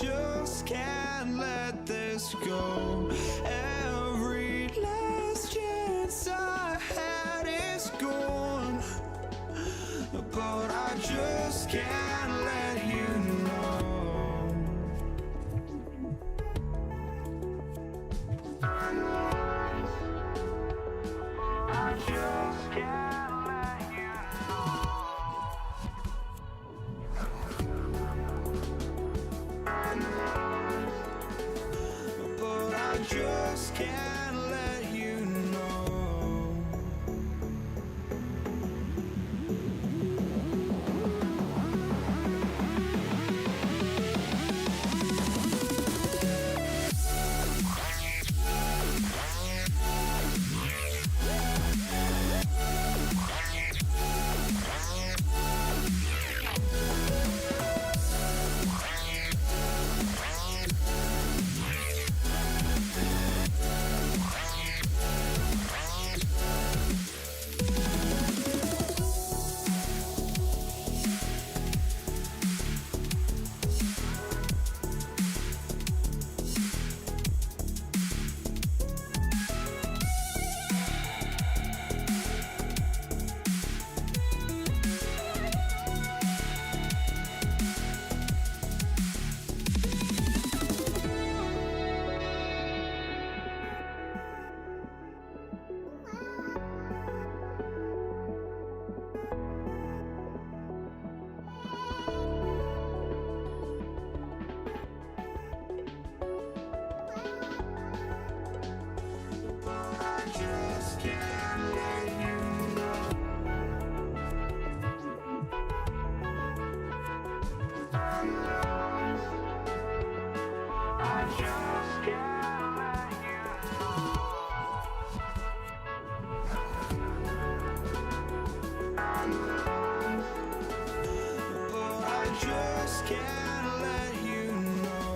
just can't let this go. Every last chance I had is gone, but I just can't let you know. I just can't let you know. But I just can't let you know. I just can't let you know.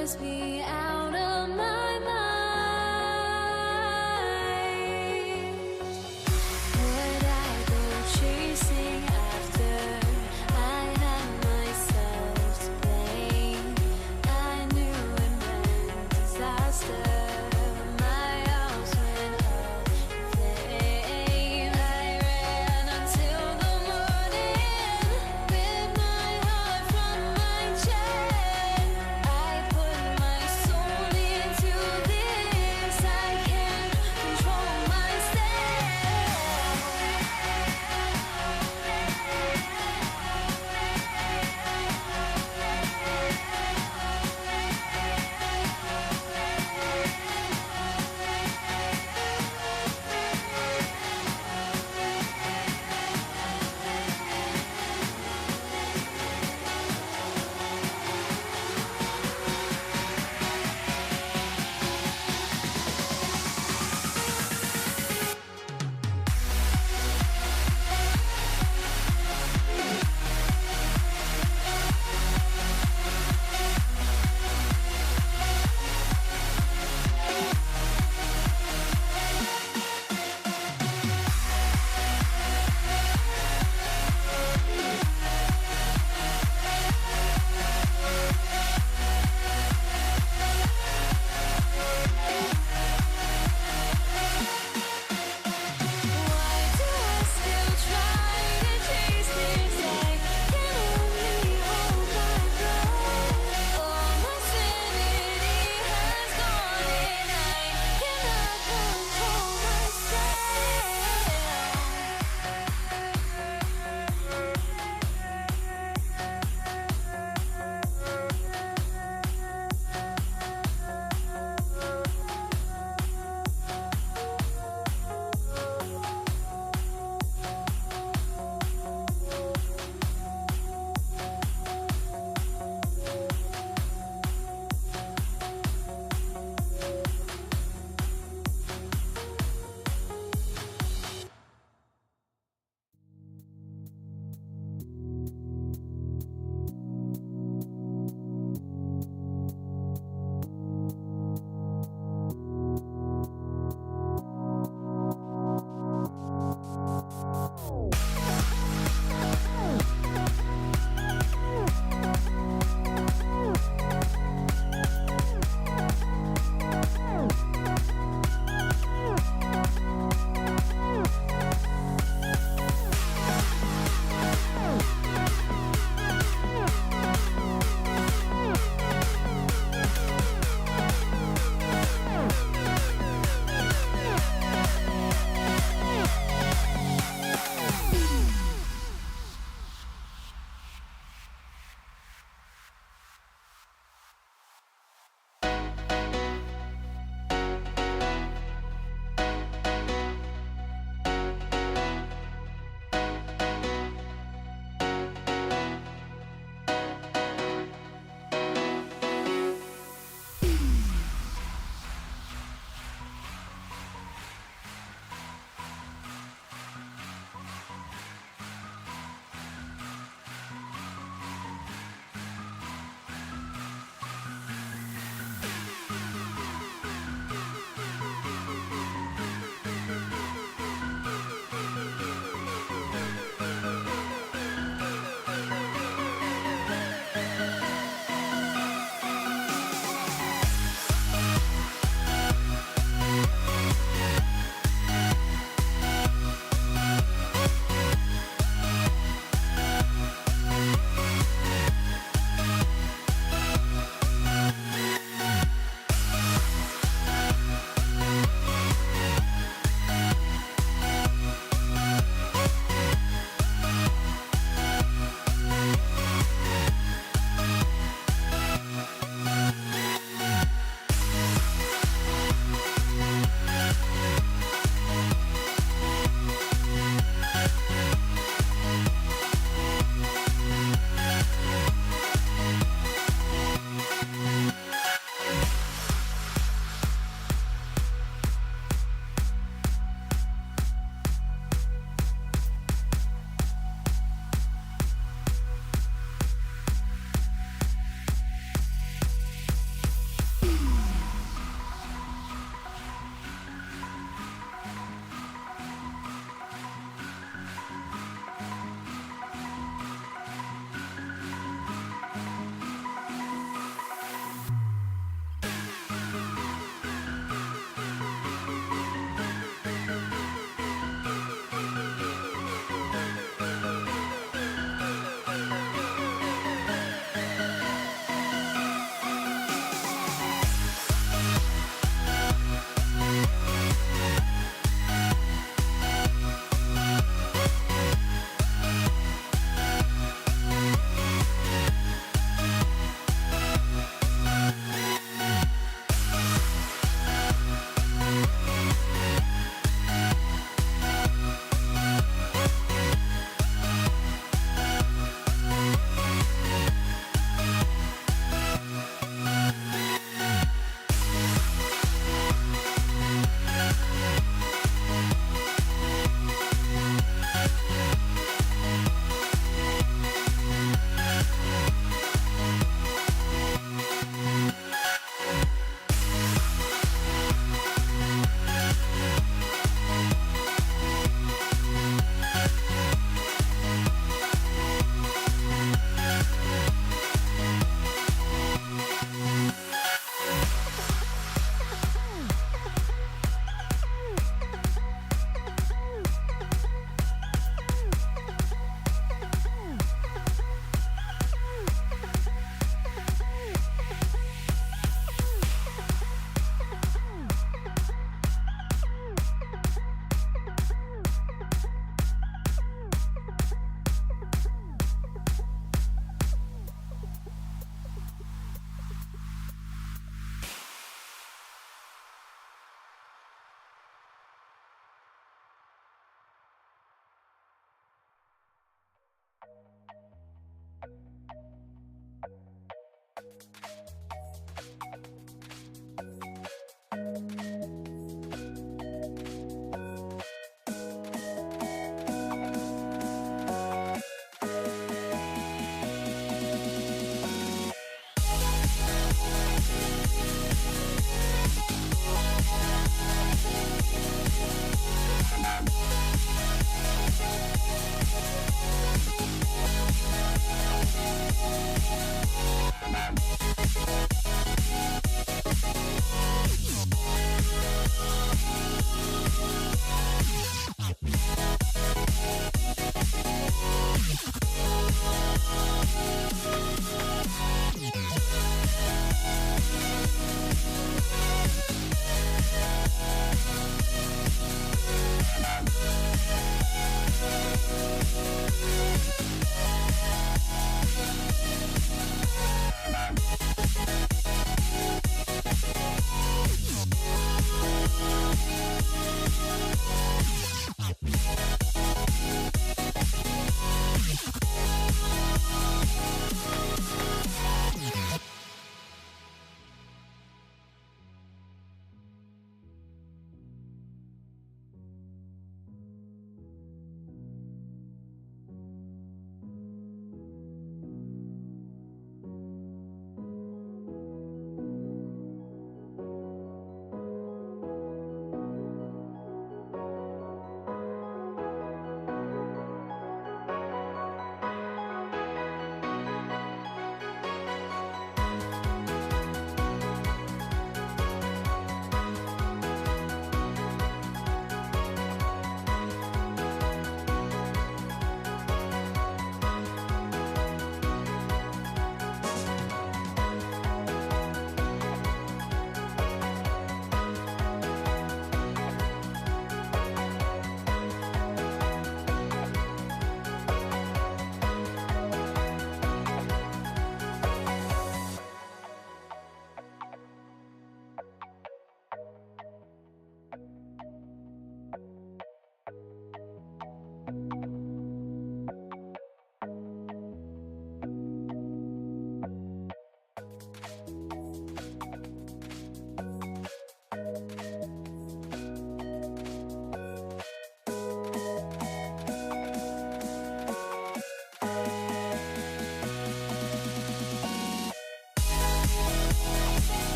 must be out of my mind.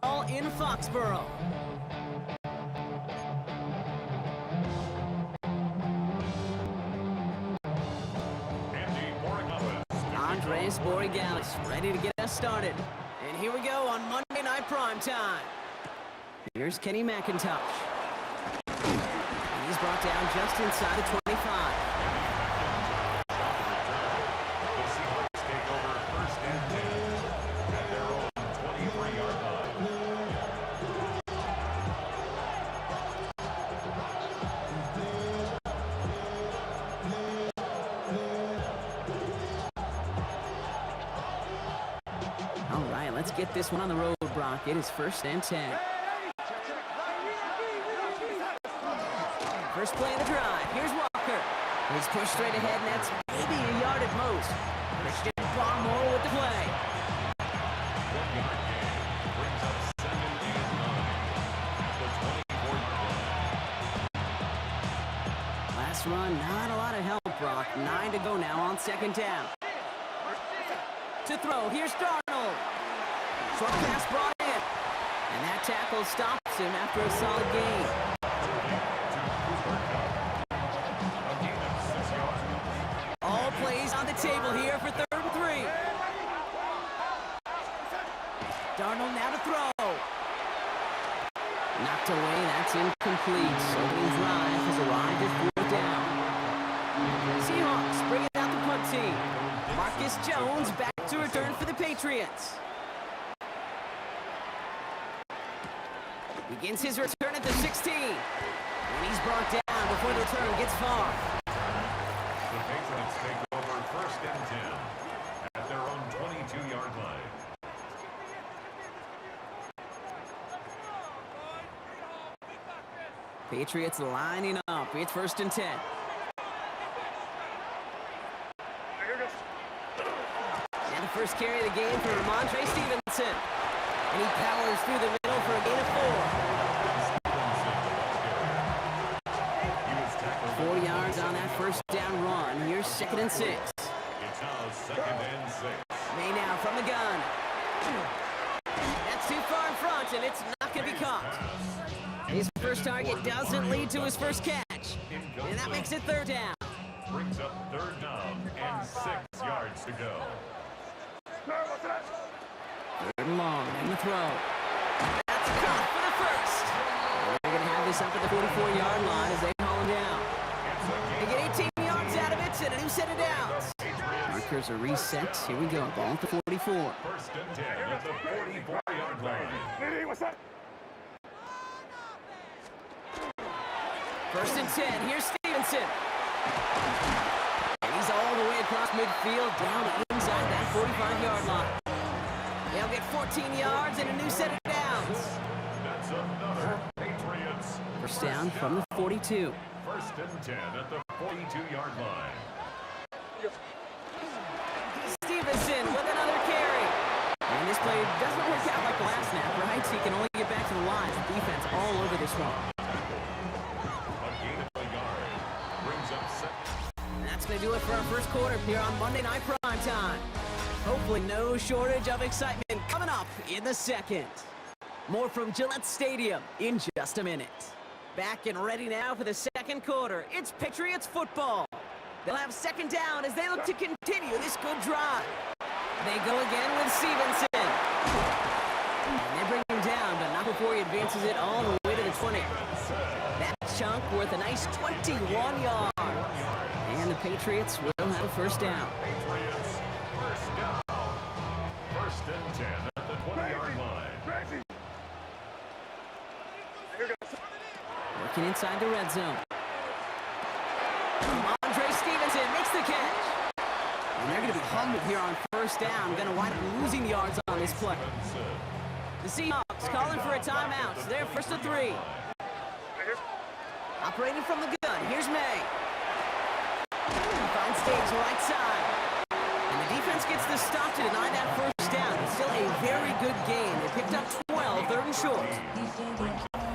All in Foxborough. Andres Borregalis ready to get us started. And here we go on Monday Night Primetime. Here's Kenny McIntosh. He's brought down just inside of 25. Let's get this one on the road, Brock. It is 1st and 10. First play of the drive. Here's Walker. He's pushed straight ahead, and that's maybe a yard at most. Christian Barmore with the play. Last run, not a lot of help, Brock. 9 to go now on 2nd down. To throw, here's Darnold. Short pass brought in. And that tackle stops him after a solid gain. All plays on the table here for 3rd and 3. Darnold now to throw. Knocked away, that's incomplete. Opening drive has arrived at 4th down. Seahawks bringing out the punt team. Marcus Jones back to return for the Patriots. Begins his return at the 16. And he's brought down before the return gets far. The Patriots take over 1st and 10 at their own 22-yard line. Patriots lining up. It's 1st and 10. And the first carry of the game for Ramondre Stevenson. And he powers through the middle for a gain of 4. 4 yards on that first down run. Here's 2nd and 6. It's now 2nd and 6. May now from the gun. That's too far in front, and it's not going to be caught. His first target doesn't lead to his first catch. And that makes it 3rd down. Brings up 3rd down and 6 yards to go. 3rd and long, and the throw. That's caught for the first. They're going to have this up at the 44-yard line as they haul him down. They get 18 yards out of it, and a new set of downs. Markers are reset. Here we go. Ball at the 44. 1st and 10 at the 44-yard line. 1st and 10. Here's Stevenson. And he's all the way across midfield, down inside that 45-yard line. They'll get 14 yards and a new set of downs. That's another Patriots. 1st down from the 42. 1st and 10 at the 42-yard line. Stevenson with another carry. And this play doesn't work out like the last snap, right? So he can only get back to the line. The defense all over this one. A gain of a yard. Brings up 2nd. That's going to do it for our first quarter here on Monday Night Prime Time. Hopefully no shortage of excitement coming up in the 2nd. More from Gillette Stadium in just a minute. Back and ready now for the 2nd quarter. It's Patriots football. They'll have 2nd down as they look to continue this good drive. They go again with Stevenson. And they bring him down, but not before he advances it all the way to the 20. That chunk worth a nice 21 yards. And the Patriots will have a 1st down. Patriots, 1st down. 1st and 10 at the 20-yard line. Working inside the red zone. Ramondre Stevenson makes the catch. And they're going to be humbled here on 1st down. Going to wind up losing yards on this play. The Seahawks calling for a timeout. So they're 1st and 3. Operating from the gun. Here's May. Finds stage right side. And the defense gets the stop to deny that 1st down. It's still a very good game. They picked up 12, 3rd and short.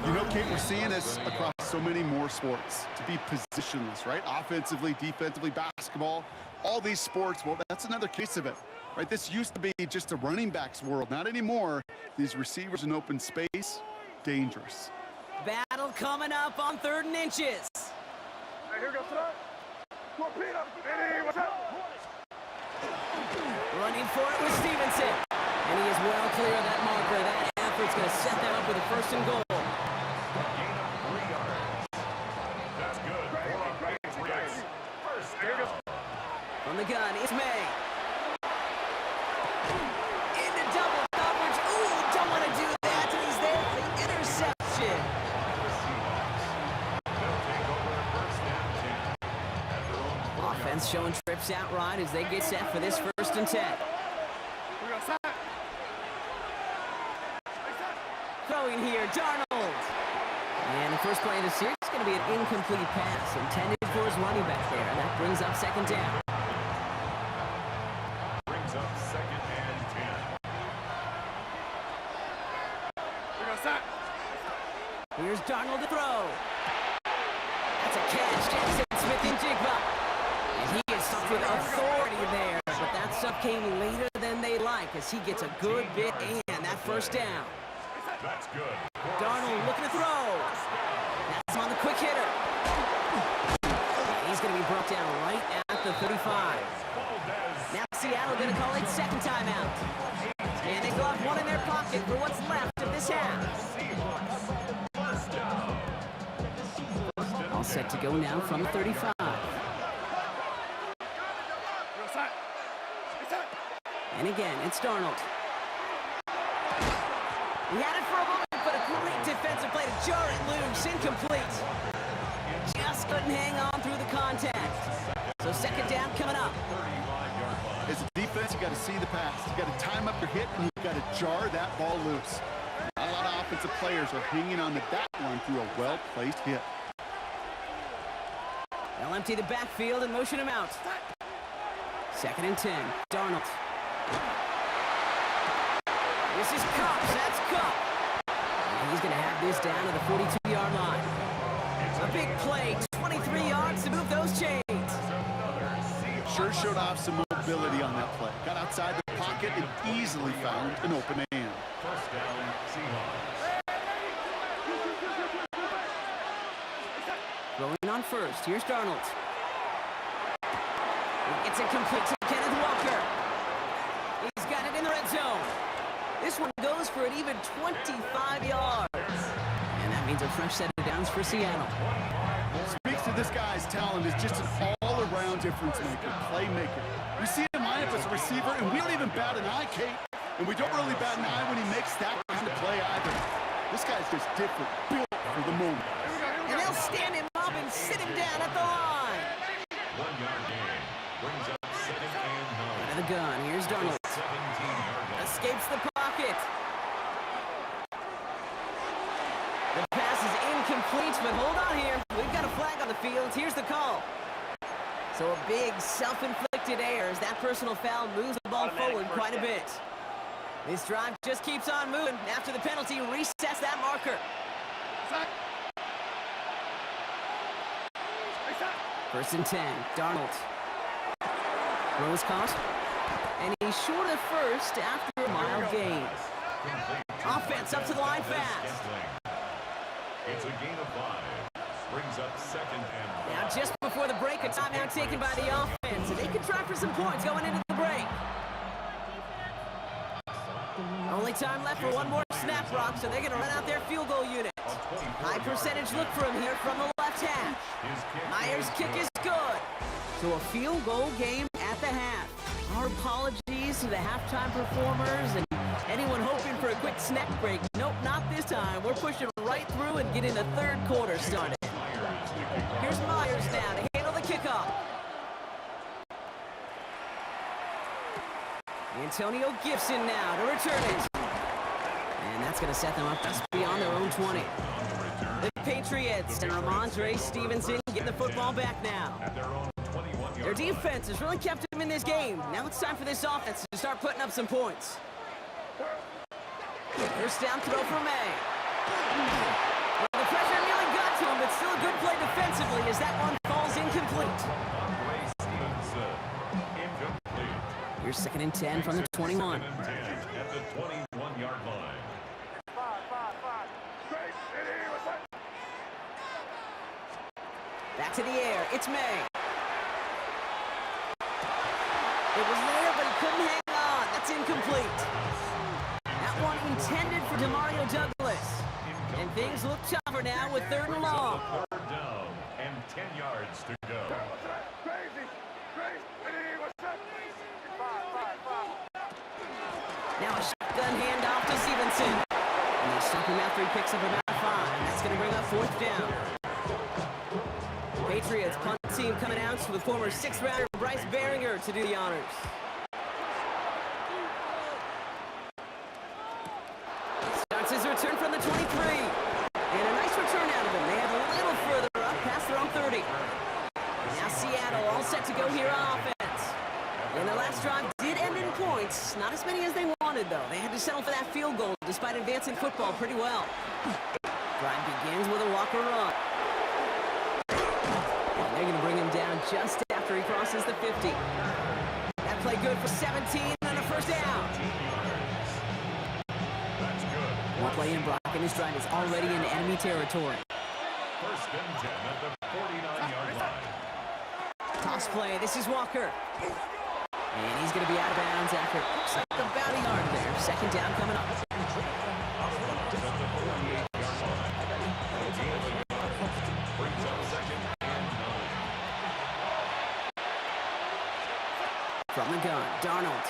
You know, Kate, we're seeing this across so many more sports, to be positionless, right? Offensively, defensively, basketball, all these sports, well, that's another case of it, right? This used to be just a running backs world. Not anymore. These receivers in open space, dangerous. Battle coming up on 3rd and inches. Running for it with Stevenson. And he is well clear of that marker. That effort's going to set them up with a 1st and goal. Gain of 3 yards. That's good for a Patriots. 1st down. From the gun, it's May. Into double coverage. Ooh, don't want to do that. He's there for the interception. The Seahawks. They'll take over 1st and 10 at their own 4-yard Offense showing trips out right as they get set for this 1st and 10. Throwing here, Darnold. And the first play of the series is going to be an incomplete pass intended for his running back there. And that brings up 2nd down. Brings up 2nd and 10. Here's Darnold to throw. That's a catch. Jackson Smith-Njigba. And he is stuck with authority there. But that stuff came later than they like as he gets a good bit and that 1st down. That's good. Darnold looking to throw. That's on the quick hitter. He's going to be brought down right at the 35. Now Seattle going to call it 2nd timeout. And they got one in their pocket for what's left of this half. All set to go now from the 35. And again, it's Darnold. He had it for a moment, but a great defensive play to jar it loose, incomplete. Just couldn't hang on through the contact. So 2nd down coming up. As a defense, you got to see the pass. You got to time up your hit, and you got to jar that ball loose. Not a lot of offensive players are hanging on to that one through a well-placed hit. They'll empty the backfield and motion him out. 2nd and 10. Darnold. This is Cup. That's Cup. And he's going to have this down to the 42-yard line. A big play, 23 yards to move those chains. Sure showed off some mobility on that play. Got outside the pocket and easily found an open man. First down, Seahawks. Rolling on first. Here's Darnold. It's incomplete to Kenneth Walker. He's got it in the red zone. This one goes for an even 25 yards. And that means a fresh set of downs for Seattle. Speaks to this guy's talent as just an all-around difference maker, playmaker. We see him line up as a receiver, and we don't even bat an eye, Kate. And we don't really bat an eye when he makes that kind of play either. This guy's just different, built for the moment. And they'll stand him up and sit him down at the line. 1 yard gain. Brings up 2nd and 9. Out of the gun. Here's Darnold. 17-yard line. Escapes the pocket. The pass is incomplete, but hold on here. We've got a flag on the field. Here's the call. So a big self-inflicted error as that personal foul moves the ball forward quite a bit. This drive just keeps on moving. After the penalty, resets that marker. First and 10, Darnold. Rose caught. And he's short of first after a mile gain. Offense up to the line fast. It's a gain of 5. Brings up 2nd and 1. Now just before the break, a timeout taken by the offense. And they can try for some points going into the break. Only time left for one more snap, Brock, so they're going to run out their field goal unit. High percentage look for him here from the left half. Myers' kick is good. So a field goal game at the half. Our apologies to the halftime performers and anyone hoping for a quick snack break. Nope, not this time. We're pushing right through and getting the third quarter started. Here's Myers now to handle the kickoff. Antonio Gibson now to return it. And that's going to set them up just beyond their own 20. The Patriots and Ramondre Stevenson getting the football back now. Their defense has really kept them in this game. Now it's time for this offense to start putting up some points. First down throw for May. Well, the pressure nearly got to him, but still a good play defensively as that one falls incomplete. Here's 2nd and 10 from the 21. 2nd and 10 at the 21-yard line. Back to the air. It's May. It was there, but he couldn't hang on. That's incomplete. That one intended for Demario Douglas. And things look tougher now with 3rd and long. 3rd down and 10 yards to go. Now a shotgun handoff to Stevenson. And they stop him after he picks up about 5. That's going to bring up 4th down. Patriots punt team coming out with former 6th-rounder Bryce Baringer to do the honors. Starts his return from the 23. And a nice return out of him. They have a little further up past their own 30. Now Seattle all set to go here on offense. And their last drive did end in points. Not as many as they wanted, though. They had to settle for that field goal despite advancing football pretty well. Drive begins with a Walker run. And they're going to bring him down just after he crosses the 50. That play good for 17 and a first down. That's good. One play in, Brock, and his drive is already in enemy territory. 1st and 10 at the 49-yard line. Toss play. This is Walker. And he's going to be out of bounds after looks like about a yard there. 2nd down coming up. From the gun, Darnold.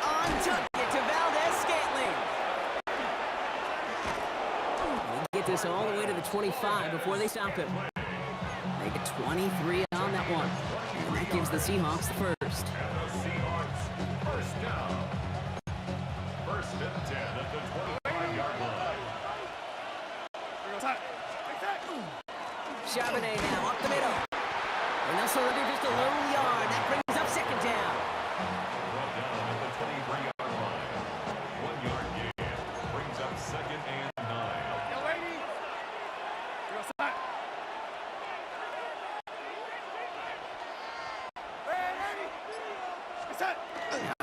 On target to Valdez-Scantling. They get this all the way to the 25 before they stop him. They get 23 on that one. And that gives the Seahawks the first. Seahawks, first down. 1st and 10 at the 25-yard line. Charbonnet now up the middle. And they'll surrender just a lone yard. That brings up 2nd down.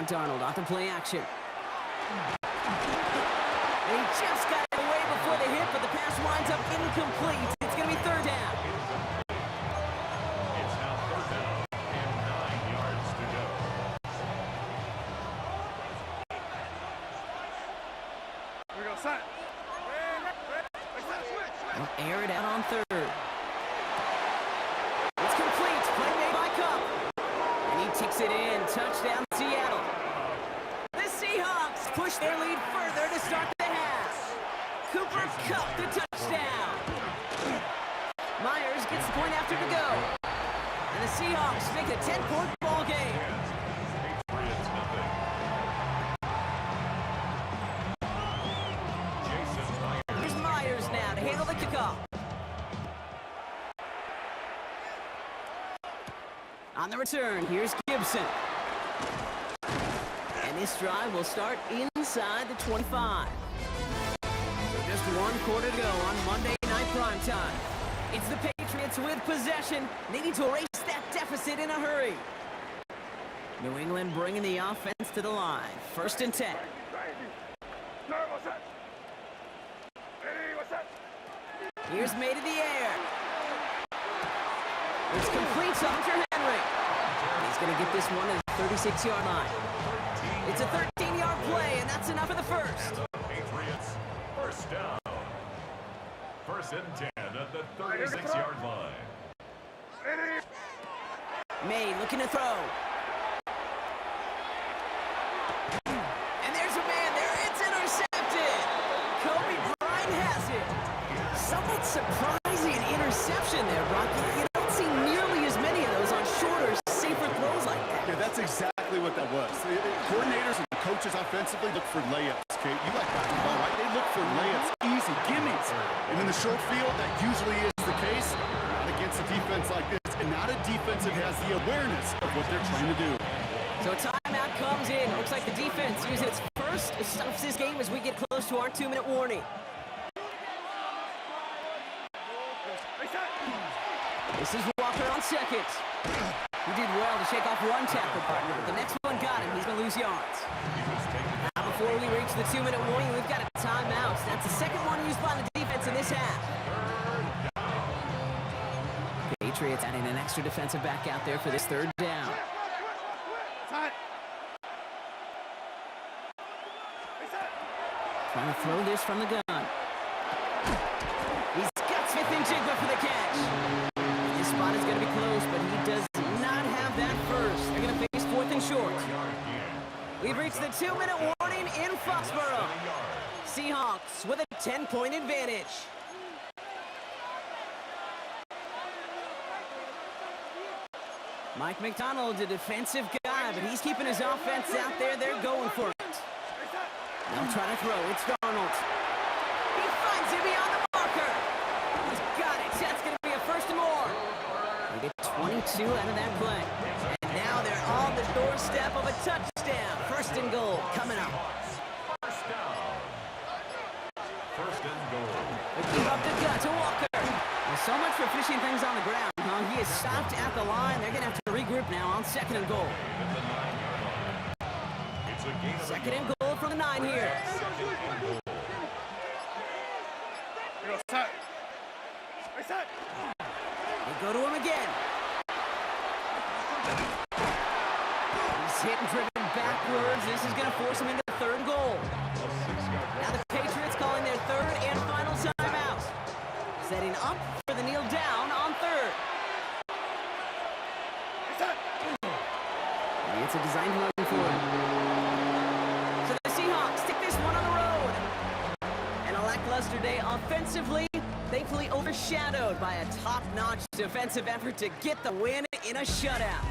Sam Darnold off the play action. And he just got away before the hit, but the pass winds up incomplete. It's going to be third down. It's now third down and 9 yards to go. We go set. They'll air it out on third. It's complete. Play made by Cup. And he takes it in. Touchdown, Seattle. The Seahawks push their lead further to start the half. Cooper Kupp the touchdown. Myers gets the point after to go. And the Seahawks make a 10-point ball game. Patriots nothing. Jason Myers. Here's Myers now to handle the kickoff. On the return, here's Gibson. And this drive will start inside the 25. So just one quarter to go on Monday Night Primetime. It's the Patriots with possession, needing to erase that deficit in a hurry. New England bringing the offense to the line. First and 10. Here's made in the air. It's complete to Hunter Henry. He's going to get this one at the 36-yard line. It's a 13-yard play, and that's enough for the first. Patriots first down. First and 10 at the 36-yard line. May looking to throw. And there's a man there. It's intercepted. Kobe Bryant has it. Somewhat surprising interception there, Brock. You don't see nearly as many of those on shorter, safer throws like that. Yeah, that's exactly what that was. Coordinators and coaches offensively look for layups, Kate. You like basketball, right? They look for layups, easy gimmies. And in the short field, that usually is the case. Not against a defense like this, and not a defense that has the awareness of what they're trying to do. So a timeout comes in. Looks like the defense uses its first. It stops this game as we get close to our 2-minute warning. This is Walker on second. He did well to shake off one tackle partner, but the next one got him. He's going to lose yards. Now before we reach the 2-minute warning, we've got a timeout. That's the second one used by the defense in this half. Patriots adding an extra defensive back out there for this third down. Trying to throw this from the gun. He's got Smith-Njigba for the catch. This spot is going to be close, but he does not have that first. They're going to face fourth and short. We've reached the 2-minute warning in Foxborough. Seahawks with a 10-point advantage. Mike McDonald, a defensive guy, but he's keeping his offense out there. They're going for it. Now trying to throw. It's Darnold. He finds it beyond the marker. He's got it. That's going to be a first and more. They get 22 out of that play. And now they're on the doorstep of a touchdown. First and goal coming up. First down. First and goal. They give up the gut to Walker. Well, so much for finishing things on the ground. He is stopped at the line. They're going to have to regroup now on second and goal. At the 9-yard line. It's a gain of a Second and yard. goal from the 9 here. Second and goal. They go to him again. He's hit and driven backwards. This is going to force him into the third goal. Now the Patriots calling their third and final timeout. Setting up for the kneel down on third. It's a designed run for him. So the Seahawks take this one on the road. And a lackluster day offensively, thankfully overshadowed by a top-notch defensive effort to get the win in a shutout.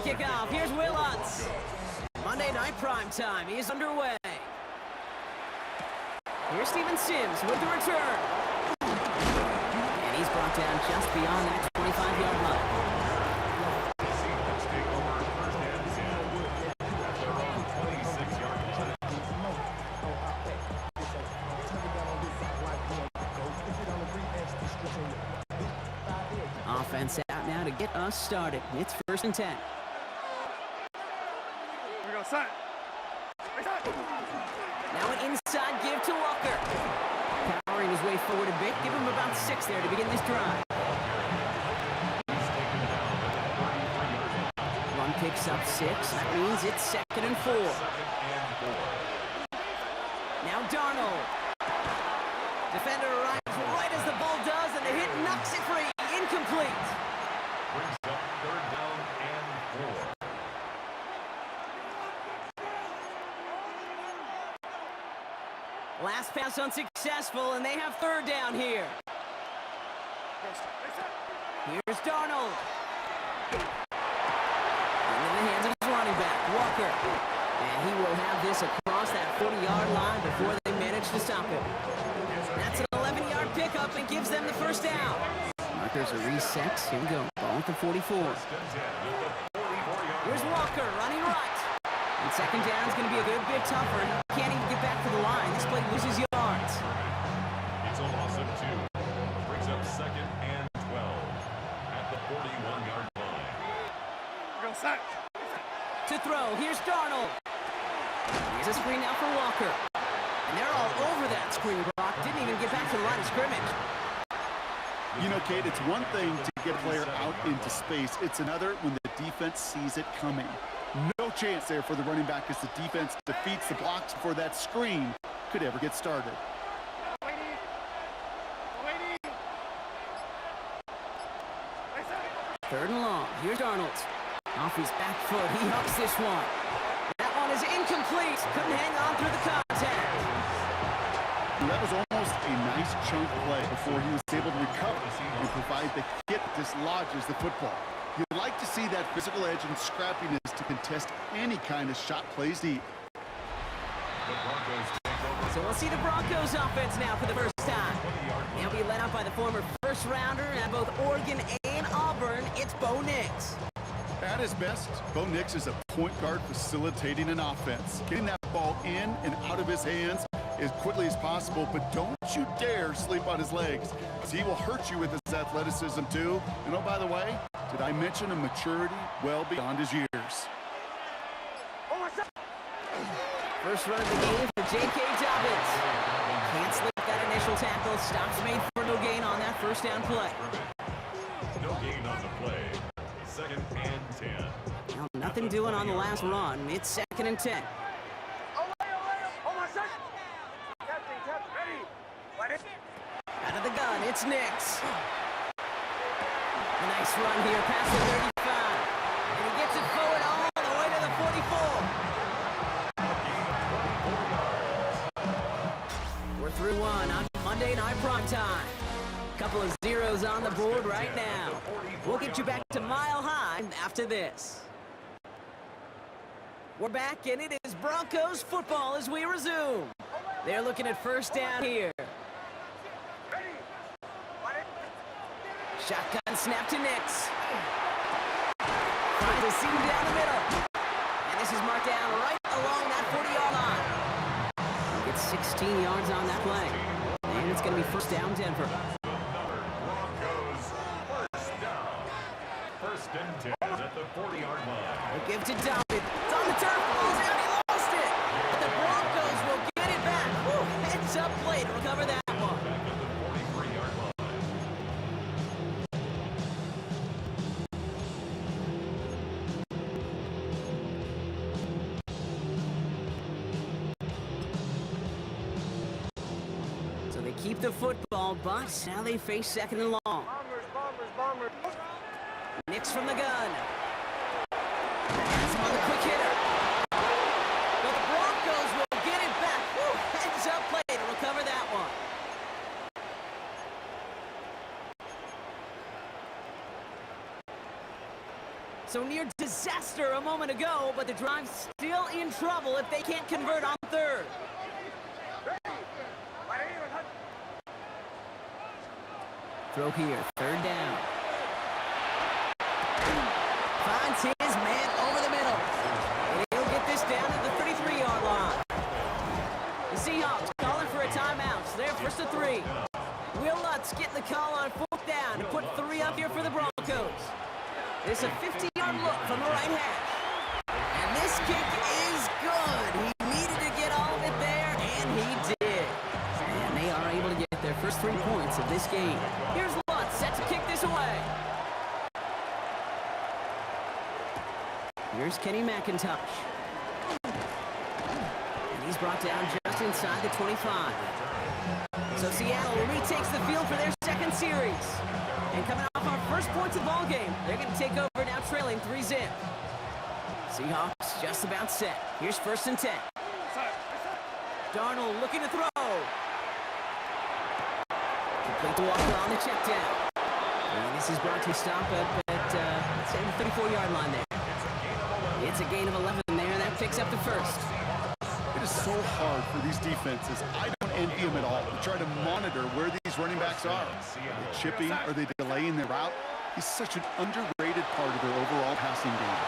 kickoff. Here's Will Lutz. Monday Night Prime Time is underway. Here's Steven Sims with the return. And he's brought down just beyond that 25-yard line. Seahawks take over first and 10 at their own 26-yard line. Offense out now to get us started. It's first and 10. We go set. Now an inside give to Walker. Powering his way forward a bit. Give him about 6 there to begin this drive. Run picks up 6. That means it's second and 4. Now Darnold. Defender arrives right as the ball does, and the hit knocks it free. Incomplete. Brings up third down and 4. Last pass unsuccessful, and they have third down here. Here's Darnold. Into the hands of his running back, Walker. And he will have this across that 40-yard line before they manage to stop him. That's an 11-yard pickup and gives them the first down. Markers are resets. Here we go. Ball at the 44. Here's Walker running right. And second down is going to be a good bit tougher. He can't even get back to the line. This play loses yards. It's a loss of 2. Brings up second and 12 at the 41-yard line. We go set. To throw, here's Darnold. Here's a screen now for Walker. And they're all over that screen, Brock. Didn't even get back to the line of scrimmage. You know, Kate, it's one thing to get a player out into space. It's another when the defense sees it coming. No chance there for the running back as the defense defeats the blocks before that screen could ever get started. Third and long. Here's Darnold. Off his back foot. He hucks this one. That one is incomplete. Couldn't hang on through the contact. That was almost a nice chunk play before he was able to recover and provide the hit that dislodges the football. You'd like to see that physical edge and scrappiness to contest any kind of shot plays deep. So we'll see the Broncos offense now for the first time. They'll be led out by the former first-rounder at both Oregon and Auburn. It's Bo Nix. At his best, Bo Nix is a point guard facilitating an offense, getting that ball in and out of his hands as quickly as possible, but don't you dare sleep on his legs, because he will hurt you with his athleticism too. And oh, by the way, did I mention a maturity well beyond his years? First run of the game for J.K. Dobbins. Can't slip that initial tackle. Stops made for no gain on that first down play. No gain on the play. Second and 10. Well, nothing doing on the last run. It's second and 10. Out of the gun, it's Nix. A nice run here past the 35. And he gets it forward all the way to the 44. We're through one on Monday Night Prime Time. Couple of zeros on the board right now. We'll get you back to Mile High after this. We're back, and it is Broncos football as we resume. They're looking at first down here. Shotgun snap to Nix. Finds a seam down the middle. And this is marked down right along that 40-yard line. Gets 16 yards on that play. And it's going to be first down Denver. Broncos first down. First and 10 at the 40-yard line. They give to Dobbins. It's on the turf. Falls out. He lost it. But the Broncos will get it back. Woo, heads up play to recover that one. Back at the 43-yard line. So they keep the football, but now they face second and long. Nix from the gun. That's him on the quick hitter. But the Broncos will get it back. Woo, heads up play to recover that one. So near disaster a moment ago, but the drive's still in trouble if they can't convert on third. Throw here, third down. Finds his man over the middle. And he'll get this down at the 33-yard line. The Seahawks calling for a timeout. So they're first to 3. Will Lutz getting the call on fourth down to put 3 up here for the Broncos. It's a 50-yard look from the right hash. And this kick is good. He needed to get all of it there, and he did. And they are able to get their first 3 points of this game. Here's Lutz set to kick this away. Here's Kenny McIntosh. And he's brought down just inside the 25. So Seattle retakes the field for their second series. And coming off our first points of the ball game, they're going to take over now trailing 3-zip. Seahawks just about set. Here's first and 10. Darnold looking to throw. Complete to Walker on the check down. And this is brought to a stop at let's say the 34-yard line there. It's a gain of 11 there, and that picks up the first. It is so hard for these defenses. I don't envy them at all. To try to monitor where these running backs are. Are they chipping? Are they delaying their route? He's such an underrated part of their overall passing game.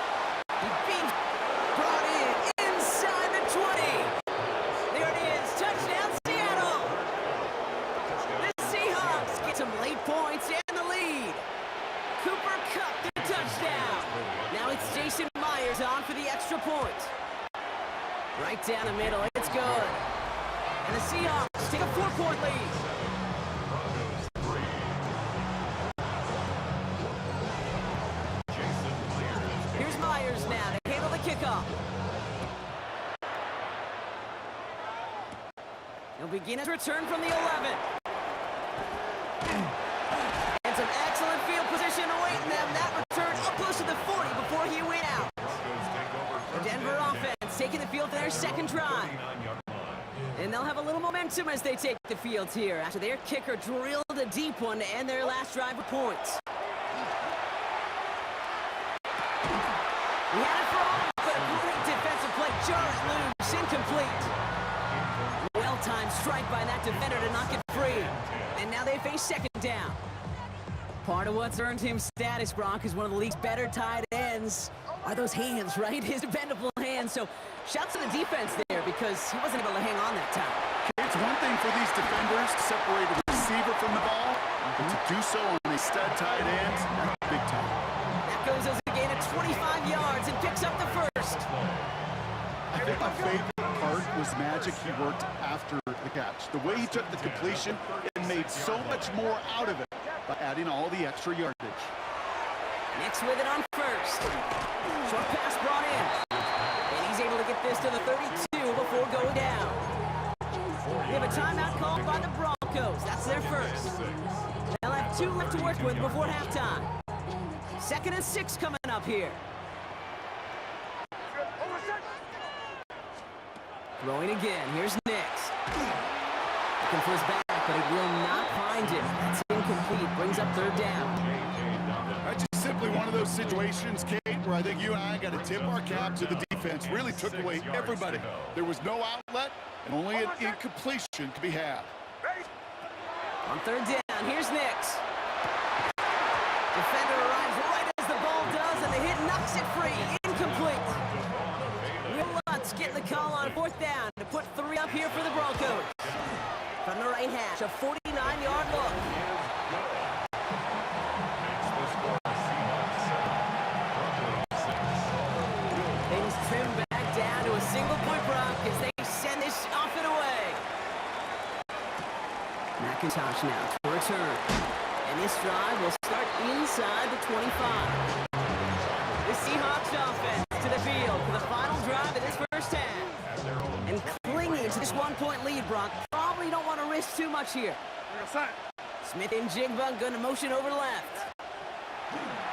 He being brought in inside the 20. There it is. Touchdown, Seattle. The Seahawks get some late points and the lead. Cooper Kupp the touchdown. Now it's Jason Myers on for the extra point. Right down the middle. It's good. And the Seahawks take a 4-point lead. Here's Myers now to handle the kickoff. He'll begin his return from the 11. And some excellent field position awaiting them. That return up close to the 40 before he went out. The Denver offense taking the field for their second drive. And they'll have a little momentum as they take the field here after their kicker drilled a deep one to end their last drive with points. We had it for all, but a great defensive play. Jarrett loose, incomplete. Well-timed strike by that defender to knock it free. And now they face second down. Part of what's earned him status, Brock, is one of the league's better tight ends. Are those hands, right? His dependable hands. So shouts to the defense there because he wasn't able to hang on that time. It's one thing for these defenders to separate a receiver from the ball, but to do so on a stud tight end, that's big time. That goes as a gain of 25 yards and picks up the first. I think my favorite part was magic he worked after the catch. The way he took the completion and made so much more out of it by adding all the extra yardage. Nix with it on first. Short pass brought in. And he's able to get this to the 32 before going down. We have a timeout called by the Broncos. That's their first. They'll have 2 left to work with before halftime. 2nd and 6 coming up here. Throwing again. Here's Nix. Looking for his back, but he will not find it. That's incomplete. Brings up third down. That's just simply one of those situations, Kate, where I think you and I got to tip our cap to the defense. Really took away everybody. There was no outlet, and only an incompletion could be had. On third down, here's Nix. Defender arrives right as the ball does, and the hit knocks it free. Incomplete. Will Lutz getting the call on fourth down to put 3 up here for the Broncos. From the right hash, a 49-yard look. Things trim back down to a single-point Brock as they send this off and away. McIntosh now to return. And this drive will start inside the 25. The Seahawks offense to the field for the final drive of this first half. And clinging to this 1-point lead, Brock. Probably don't want to risk too much here. Smith and Jigba going to motion over left.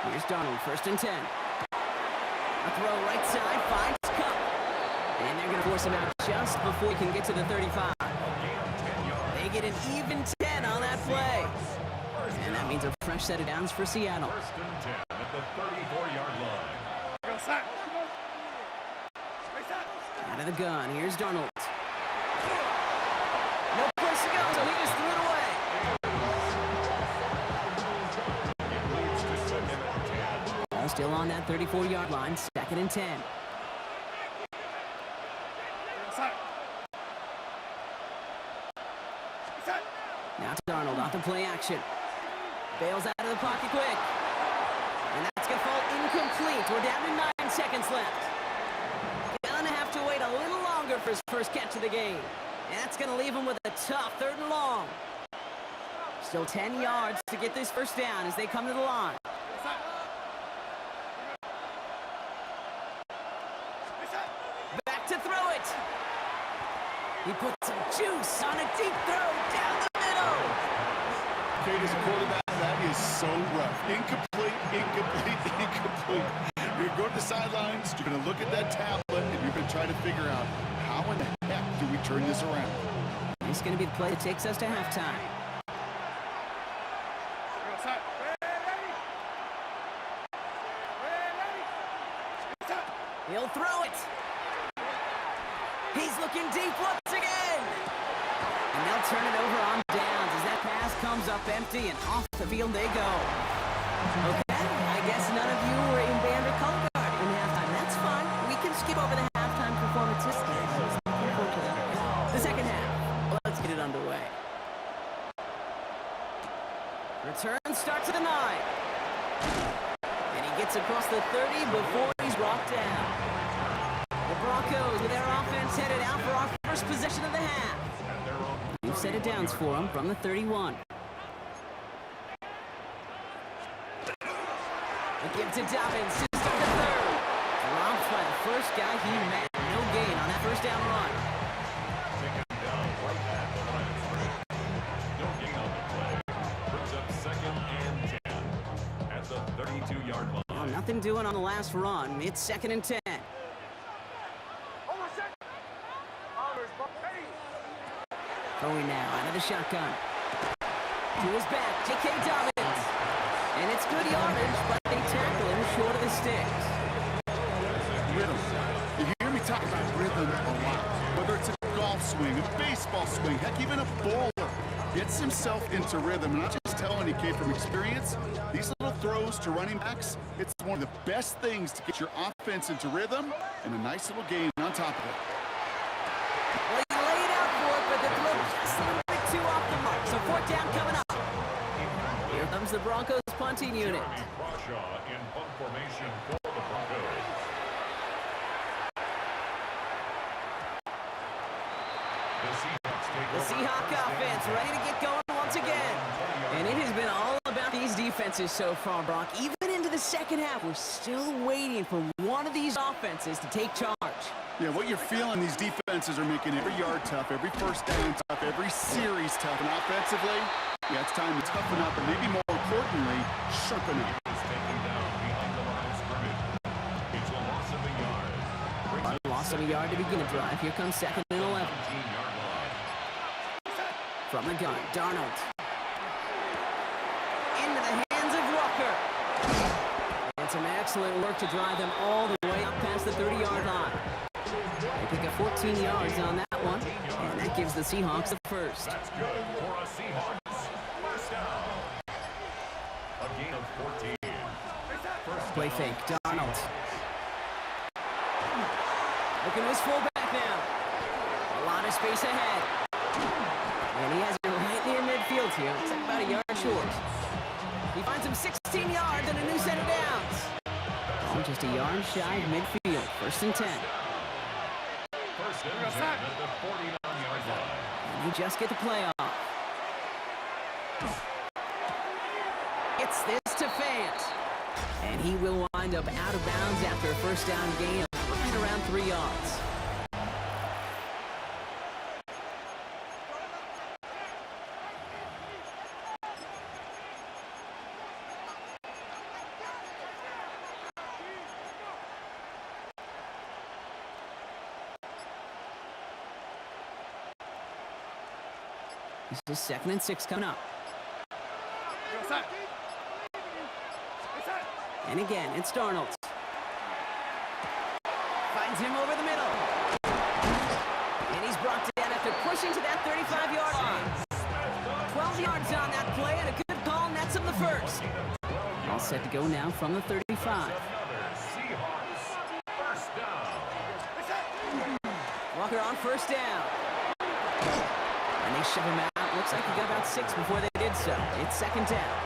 Here's Darnold, 1st and 10. A throw right side, finds Kupp. And they're going to force him out just before he can get to the 35. They get an even 10 on that play. And that means a fresh set of downs for Seattle. 1st and 10 at the 34-yard line. set. Reset. Out of the gun, here's Darnold. No place to go, so he just threw it away. Ball still on that 34-yard line, 2nd and 10. Set. Reset. Now to Darnold, off the play action. Bails out of the pocket quick. And that's going to fall incomplete. We're down to 9 seconds left. Gonna have to wait a little longer for his first catch of the game. And that's going to leave him with a tough 3rd and long. Still 10 yards to get this first down as they come to the line. Reset. Reset. Back to throw it. He put some juice on a deep throw down the middle. Kate, as a quarterback, that is so rough. Incomplete, incomplete, incomplete. You're going to the sidelines, you're going to look at that tablet, and you're going to try to figure out how in the heck do we turn this around. This is going to be the play that takes us to halftime. Set. Ready. Ready. Reset. He'll throw it. He's looking deep once again. And they'll turn it over on downs as that pass comes up empty and off the field they go. Okay, I guess none of you were in band or color guard in halftime. That's fine. We can skip over the halftime performances. The second half. Let's get it underway. Return starts at the 9. And he gets across the 30 before he's brought down. The Broncos with their offense headed out for our first possession of the half. We've set it downs for him from the 31. A give to Dobbins to start the 3rd. Dropped by the first guy he met. No gain on that first down run. Taken down right at the line of scrimmage. No gain on the play. Brings up 2nd and 10 at the 32-yard line. Oh, nothing doing on the last run. It's 2nd and 10. Throwing now out of the shotgun. To his back, J.K. Dobbins. And it's good yardage, but they tackle him short of the sticks. Rhythm. You hear me talk about rhythm a lot. Whether it's a golf swing, a baseball swing, heck, even a bowler gets himself into rhythm. And I'm just telling you, Kate, from experience, these little throws to running backs, it's one of the best things to get your offense into rhythm and a nice little gain on top of it. Well, he laid out for it, but the throw just a little bit too off the mark. So 4th down coming up. Here comes the Broncos punting unit. Jeremy Crawshaw in punt formation for the Broncos. The Seahawk offense ready to get going once again. And it has been all about these defenses so far, Brock. Even into the second half, we're still waiting for one of these offenses to take charge. Yeah, what you're feeling, these defenses are making every yard tough, every first down tough, every series tough. And offensively, yeah, it's time to toughen up, and maybe more importantly, sharpen up. Is taken down behind the line of scrimmage. It's a loss of a yard. Brings up Loss of a yard to begin the drive. Here comes 2nd and 11. 17-yard line. From the gun, Darnold. Into the hands of Rucker. And some excellent work to drive them all the way up past the 30-yard line. They pick up 14 yards on that one, and that gives the Seahawks the first. That's good for a Seahawks. First down. A gain of 14. First Play down. fake, Darnold. Looking at his fullback now. A lot of space ahead. And he has it right near midfield here. Looks like about a yard short. He finds him 16 yards and a new set of downs. Oh, just a yard shy of midfield. 1st and 10. First and 10 at the 49-yard line. And they just get the play off. It's this to Fant. And he will wind up out of bounds after a first down gain of right around 3 yards. This is 2nd and 6 coming up. Reset. Reset. And again, it's Darnold. Sends him over the middle. And he's brought down after pushing to that 35-yard line. 12 yards on that play, and a good call nets him the first. All set to go now from the 35. Walker on first down. And they shove him out. Looks like he got about 6 before they did so. It's second down.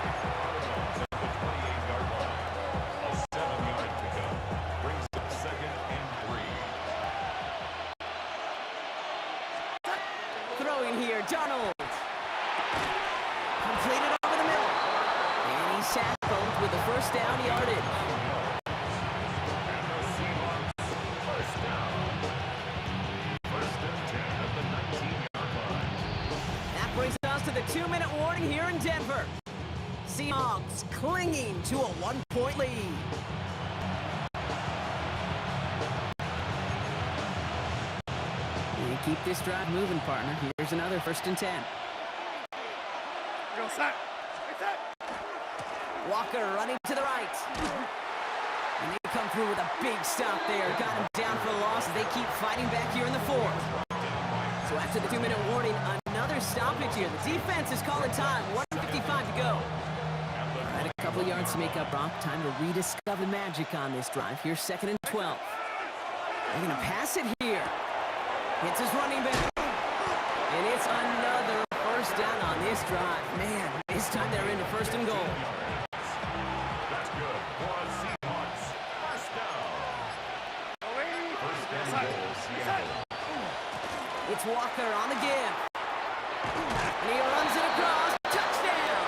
Throwing here, Donald. Completed over the middle. And he's tackled with the first down yardage. That brings us to the 2-minute warning here in Denver. Seahawks clinging to a 1-point lead. And keep this drive moving, partner. Here's another 1st and 10. Go set. Reset. Walker running to the right. And they come through with a big stop there. Got him down for the loss as they keep fighting back here in the 4th. So after the 2-minute warning, another stoppage here. The defense is calling time. 1:55 to go. All right, a couple yards to make up, Brock. Time to rediscover magic on this drive. Here's 2nd and 12. They're going to pass it here. Hits his running back. And it's another first down on this drive. Man, this time they're into 1st and goal. That's good. For the Seahawks. First down. Away. First and goal, Seattle. It's Walker on the give. And he runs it across. Touchdown!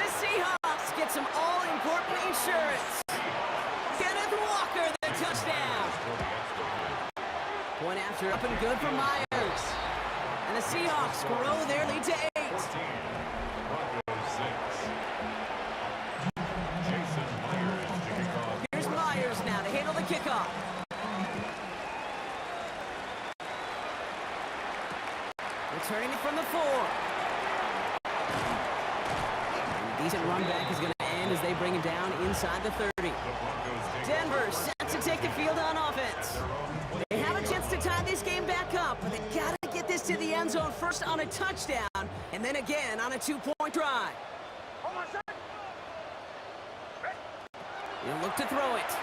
The Seahawks get some all-important insurance. Kenneth Walker, the touchdown. Point after up and good for Myers. And the Seahawks grow their lead to 8. 14. Broncos 6. Jason Myers to kick off. Here's Myers now to handle the kickoff. Returning it from the 4. And a decent run back is going to end as they bring it down inside the 30. The Broncos take Denver set to take the field on offense. They have a chance to tie this game back up, but they got to get this to the end zone first on a touchdown, and then again on a 2-point drive. He'll look to throw it.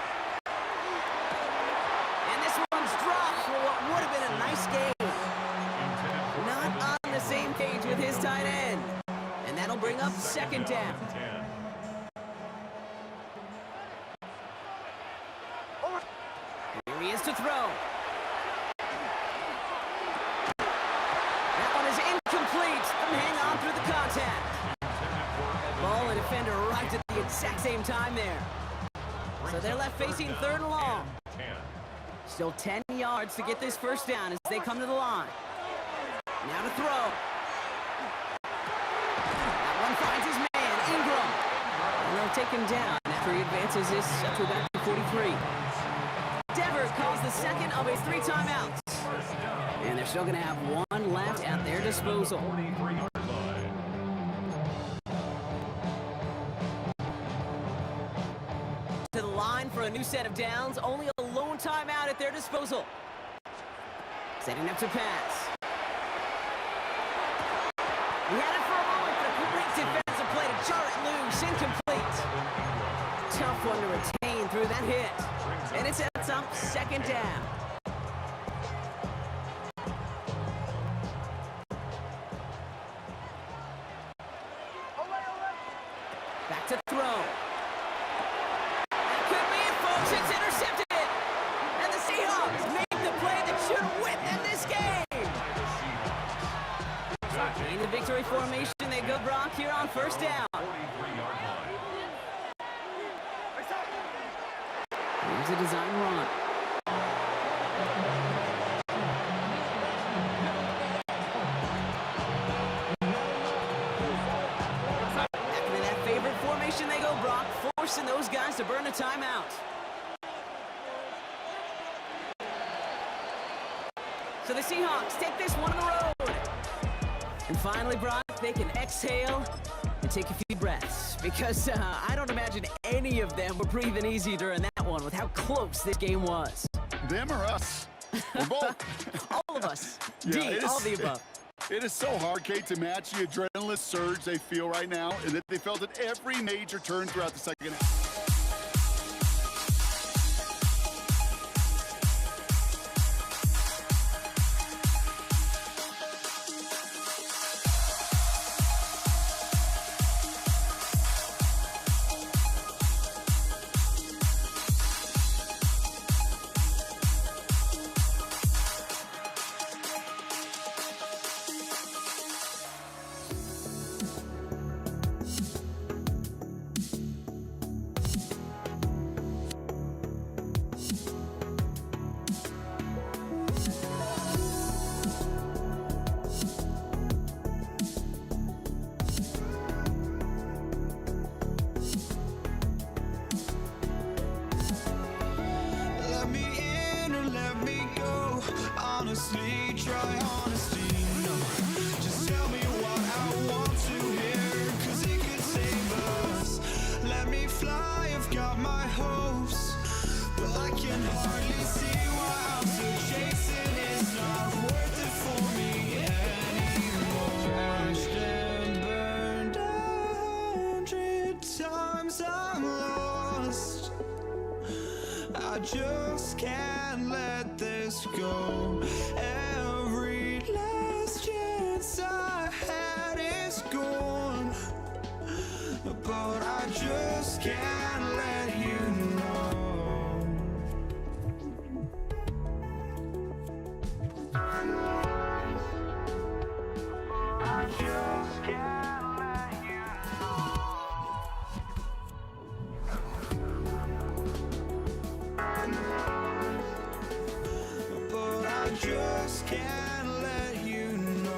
And this one's dropped for what would have been a nice game. Not on the same page with his tight end. And that'll bring up 2nd down. 10. Here he is to throw. That one is incomplete. Doesn't hang on through the contact. Ball and defender arrived at the exact same time there. So they're left facing 3rd and long. 10. Still 10 yards to get this first down as they come to the line. Now to throw. That one finds his man, Ingram. And they'll take him down after he advances this up to about 43. Denver calls the second of his 3 timeouts. And they're still going to have 1 left at their disposal. 43-yard line. To the line for a new set of downs. Only a lone timeout at their disposal. Setting up to pass. He had it for a moment, but a great defensive play to jar it loose. Incomplete. Tough one to retain through that hit. And it sets up 2nd down. Back to throw. That could be it, folks. It's intercepted. And the Seahawks make the play that should win them this game. In the victory formation, they go Brock here on first down. 43-yard line. Here's a design run. After that favorite formation, they go Brock, forcing those guys to burn a timeout. So the Seahawks take this one on the road. And finally, Brock, they can exhale and take a few breaths. Because I don't imagine any of them were breathing easy during that one with how close this game was. Them or us? Or both? All of us. Yeah, D, it all is- the above. It is so hard, Kate, to match the adrenaline surge they feel right now, and that they felt at every major turn throughout the second half. Let me in or let me go. Honestly, try honesty. No, just tell me what I want to hear, 'cause it could save us. Let me fly, I've got my hopes, but I can hardly see why I'm still chasing. It's not worth it for me anymore. Crashed and burned 100 times, I'm lost. I just can't let this go. Every last chance I had is gone, but I just can't let you know. I just can't let you but I just can't let you know.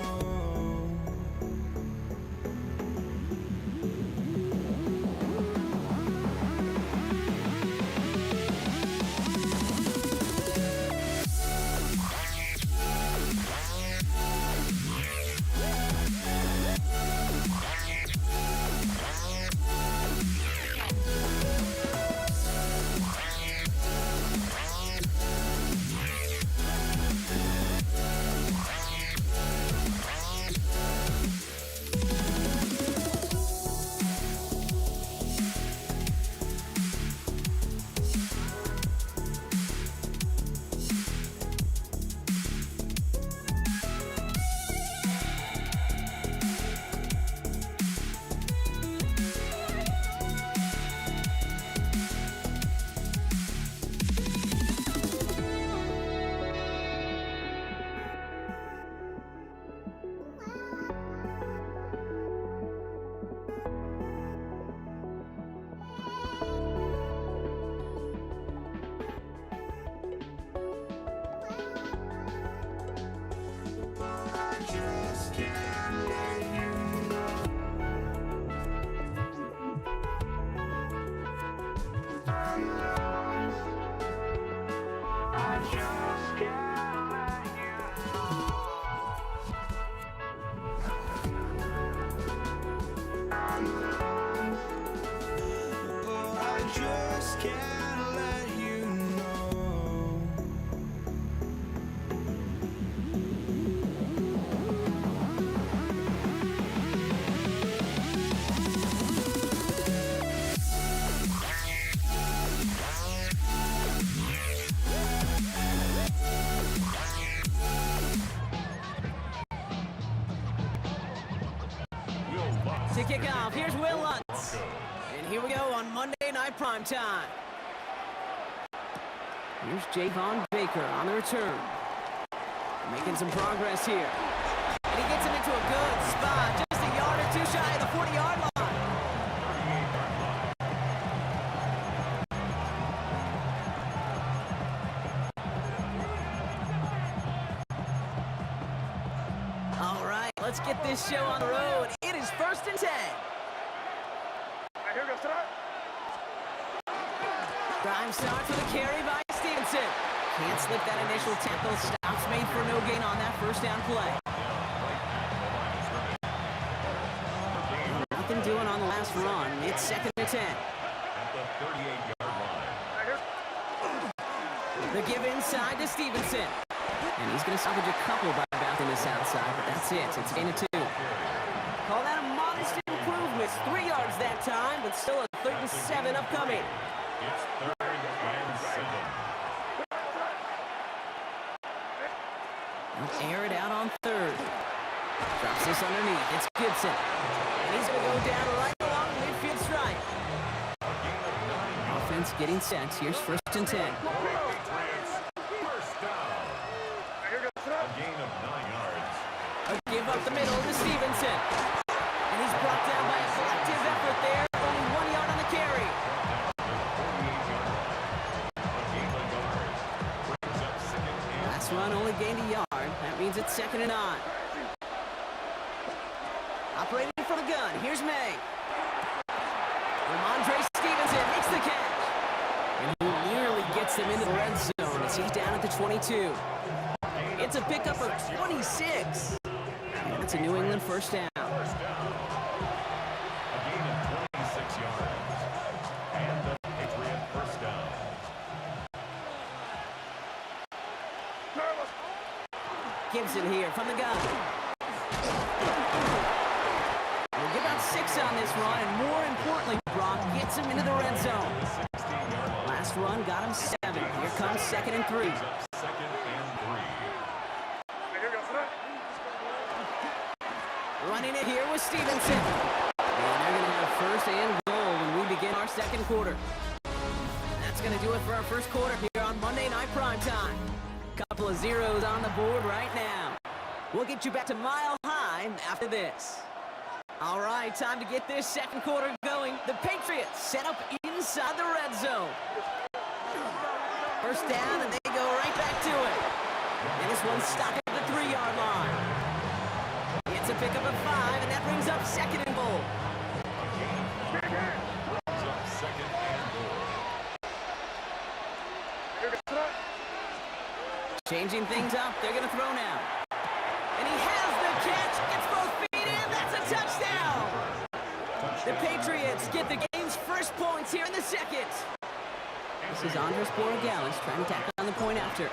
I just can't let you know. I just can't let you know. But I just can't let you know. To kick off, here's Will Lutz. And here we go on Monday Night Primetime. Here's Javon Baker on the return. Making some progress here. And he gets him into a good spot. Just a yard or two shy of the 40-yard line. All right, let's get this show on the road. It is 1st and 10. Here goes start. Prime start for the carry by Stevenson. Can't slip that initial tackle. Stops made for no gain on that first down play. Nothing doing on the last run. It's 2nd and 10. At the 38-yard line. The give inside to Stevenson. And he's going to salvage a couple by bouncing this outside, but that's it. It's a gain of 2. Call that a modest improvement. 3 yards that time, but still a 3rd and 7 upcoming. It's 3rd and 7. He'll air it out on 3rd. Drops this underneath. It's Gibson. And he's going to go down right along the midfield stripe. Offense getting set. Here's 1st and 10. Patriots, first down. A gain of 9 yards. A give up the middle to Stevenson. And he's brought down by a collective effort there. Only 1 yard on the carry. Last run only gained a yard. That means it's 2nd and 9. Operating for the gun. Here's May. Ramondre Stevenson makes the catch. And he nearly gets them into the red zone as he's down at the 22. It's a pickup of 26. And it's a New England first down. A gain of 26 yards. And the Patriot first down. Gibson here from the gun. We'll give out 6 on this run, and more importantly, Brock gets him into the red zone. Last run got him 7. Here comes 2nd and 3. 2nd and 3. Running it here with Stevenson. And they're going to have 1st and goal when we begin our 2nd quarter. That's going to do it for our 1st quarter here on Monday Night Primetime. Couple of zeros on the board right now. We'll get you back to Mile High after this. All right, time to get this 2nd quarter going. The Patriots set up inside the red zone. 1st down, and they go right back to it. And this one's stopped at the 3-yard line. It's a pickup of 5, and that brings up 2nd and goal. Brings up 2nd and goal. Changing things up, they're going to throw now. And he has the catch, gets both feet in, that's a touchdown! The Patriots get the game's 1st points here in the 2nd. This is Andres Borregales trying to tackle on the point after.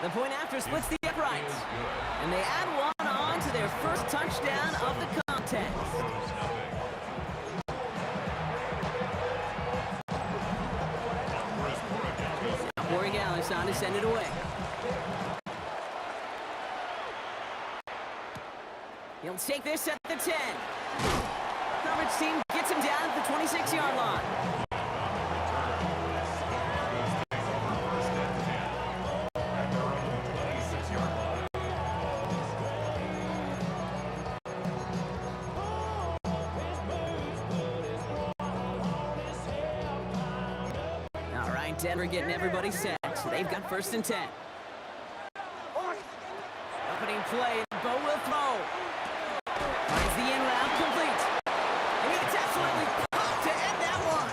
The point after splits the uprights. And they add 1 on to their 1st touchdown of the contest. Borregales on to send it away. He'll take this at the 10. Coverage team gets him down at the 26-yard line. All right, Denver getting everybody set. So they've got 1st and 10. Opening play, Bo will throw. Finds the in route, complete. And he gets absolutely popped to end that one.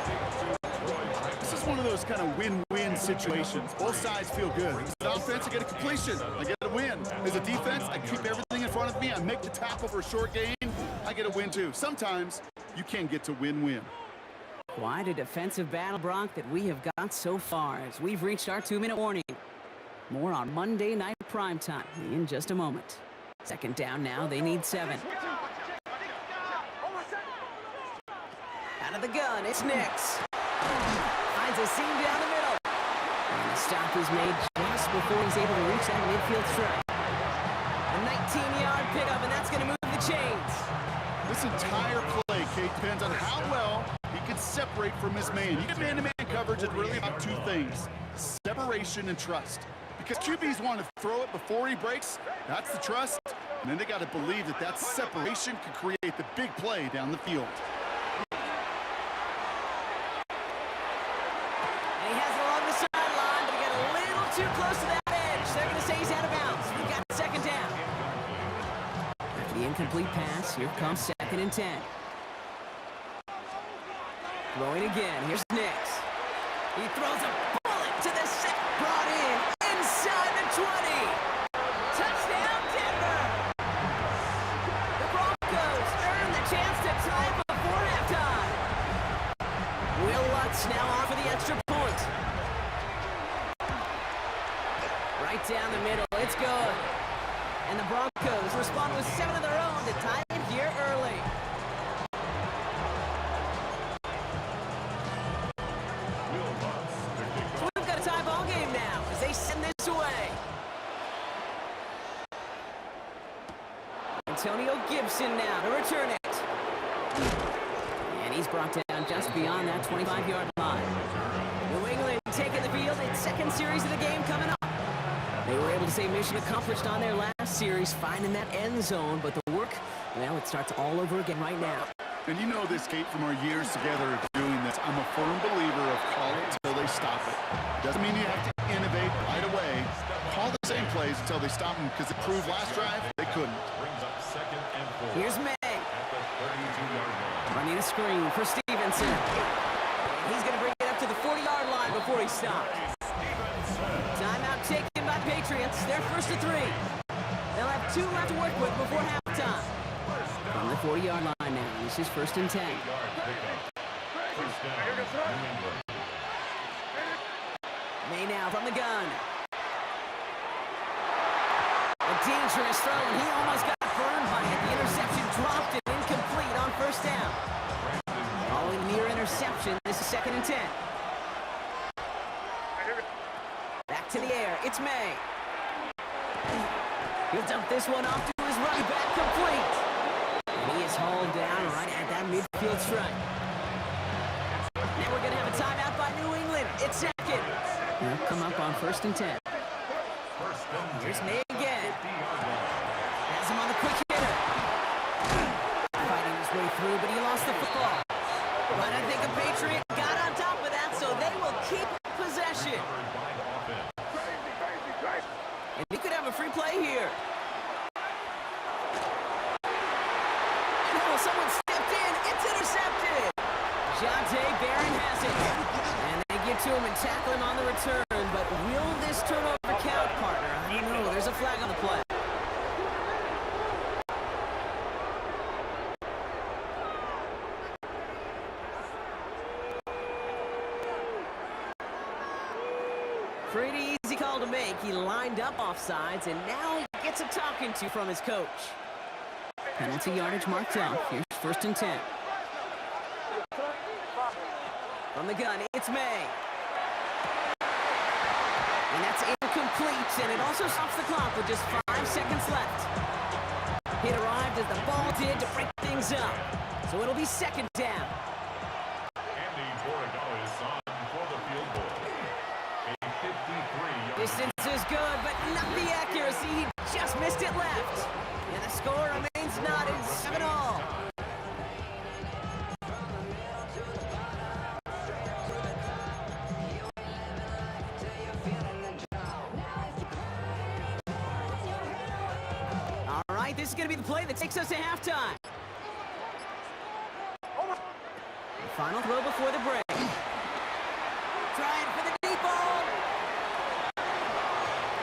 This is one of those kind of win-win situations. Both sides feel good. As an offense, I get a completion. I get a win. As a defense, I keep everything in front of me. I make the tackle for a short gain. I get a win, too. Sometimes you can get to win-win. Quite a defensive battle, Brock, that we have got so far as we've reached our 2-minute warning. More on Monday Night Primetime in just a moment. 2nd down now, they need 7. Out of the gun, it's Nix. Finds a seam down the middle. And the stop is made just before he's able to reach that midfield strike. A 19-yard pickup, and that's going to move the chains. This entire play, Kate, depends on how well he can separate from his man. You get man-to-man coverage, it's really about 2 things: separation and trust. Because QBs want to throw it before he breaks, that's the trust. And then they got to believe that that separation can create the big play down the field. And he has it along the sideline, but he got a little too close to that edge. They're going to say he's out of bounds. We've got 2nd down. After the incomplete pass, here comes 2nd and 10. Throwing again. Here's Nix. He throws a bullet to the set. Brought in inside the 20. Touchdown, Denver. The Broncos earn the chance to tie it before halftime. Will Lutz now on for the extra point. right down the middle. It's good. And the Broncos respond with 7 of their own to tie it here early. So we've got a tie ball game now as they send this away. Antonio Gibson now to return it. And he's brought down just beyond that 25-yard line. New England taking the field. Its second series of the game coming up. They were able to say mission accomplished on their last series, finding that end zone. But the work, well, it starts all over again right now. And you know this, Kate, from our years together of doing this. I'm a firm believer of call it until they stop it. Doesn't mean you have to innovate right away. Call the same plays until they stop them, because it proved last drive they couldn't. Brings up 2nd and 4. Here's May. At the 32-yard line. Running a screen for Stevenson. He's going to bring it up to the 40-yard line before he stops. Timeout taken by the Patriots. They're first to 3. They'll have 2 left to work with before halftime. From the 40-yard line now, this is 1st and 10. First down, New England. May now from the gun. A dangerous throw, and he almost got burned by it. The interception dropped it incomplete on 1st down. Following near interception, this is 2nd and 10. Back to the air, it's May. He'll dump this one off to his right back, complete. And he is hauled down right at that midfield stripe. Now we're going to have a timeout by New England. It's 2nd. He'll come up on 1st and 10. Here's May again. Has him on the quick hitter. Fighting his way through, but he lost the football. But I think a Patriot got on top of that, so they will keep possession. And he could have a free play here. And oh, someone stepped in. It's intercepted. Jonte Barron has it. And they get to him and tackle him on the return. But will this turnover count, partner? I don't know. There's a flag on the play. Pretty easy call to make. He lined up offsides, and now he gets a talking to from his coach. Penalty yardage marked off. Here's 1st and 10. From the gun, it's May. And that's incomplete, and it also stops the clock with just 5 seconds left. It arrived as the ball did to break things up. So it'll be 2nd down. Andy Borregale is on for the field goal. A 53-yard. Distance is good, but not the accuracy. He just missed it left. And the score remains knotted 7-all. All right, this is going to be the play that takes us to halftime. The final throw before the break. Trying for the deep ball.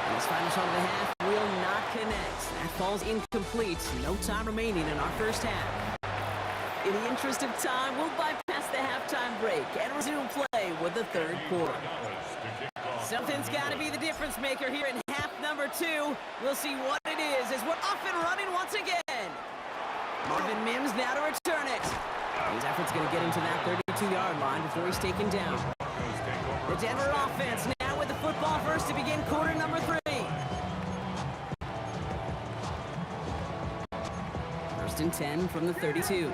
And this final shot of the half will not connect. That falls incomplete. No time remaining in our first half. In the interest of time, we'll bypass the halftime break and resume play with the 3rd quarter. Something's got to be the difference maker here in half number 2. We'll see what it is as we're off and running once again. Marvin Mims now to return it. His effort's going to get him to that 32-yard line before he's taken down. The Denver offense now with the football first to begin quarter number 3. 1st and 10 from the 32.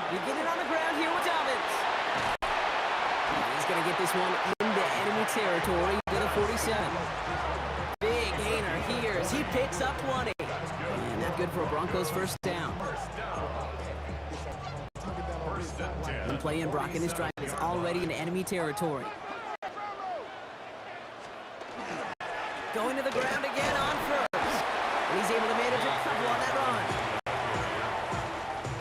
Beginning on the ground here with Dobbins. He's going to get this one into enemy territory to the 47. Big gainer here as he picks up 20. And that's good for a Broncos 1st down. And play in Brock, and his drive is already in enemy territory. Going to the ground again on 1st. And he's able to manage a couple on that run.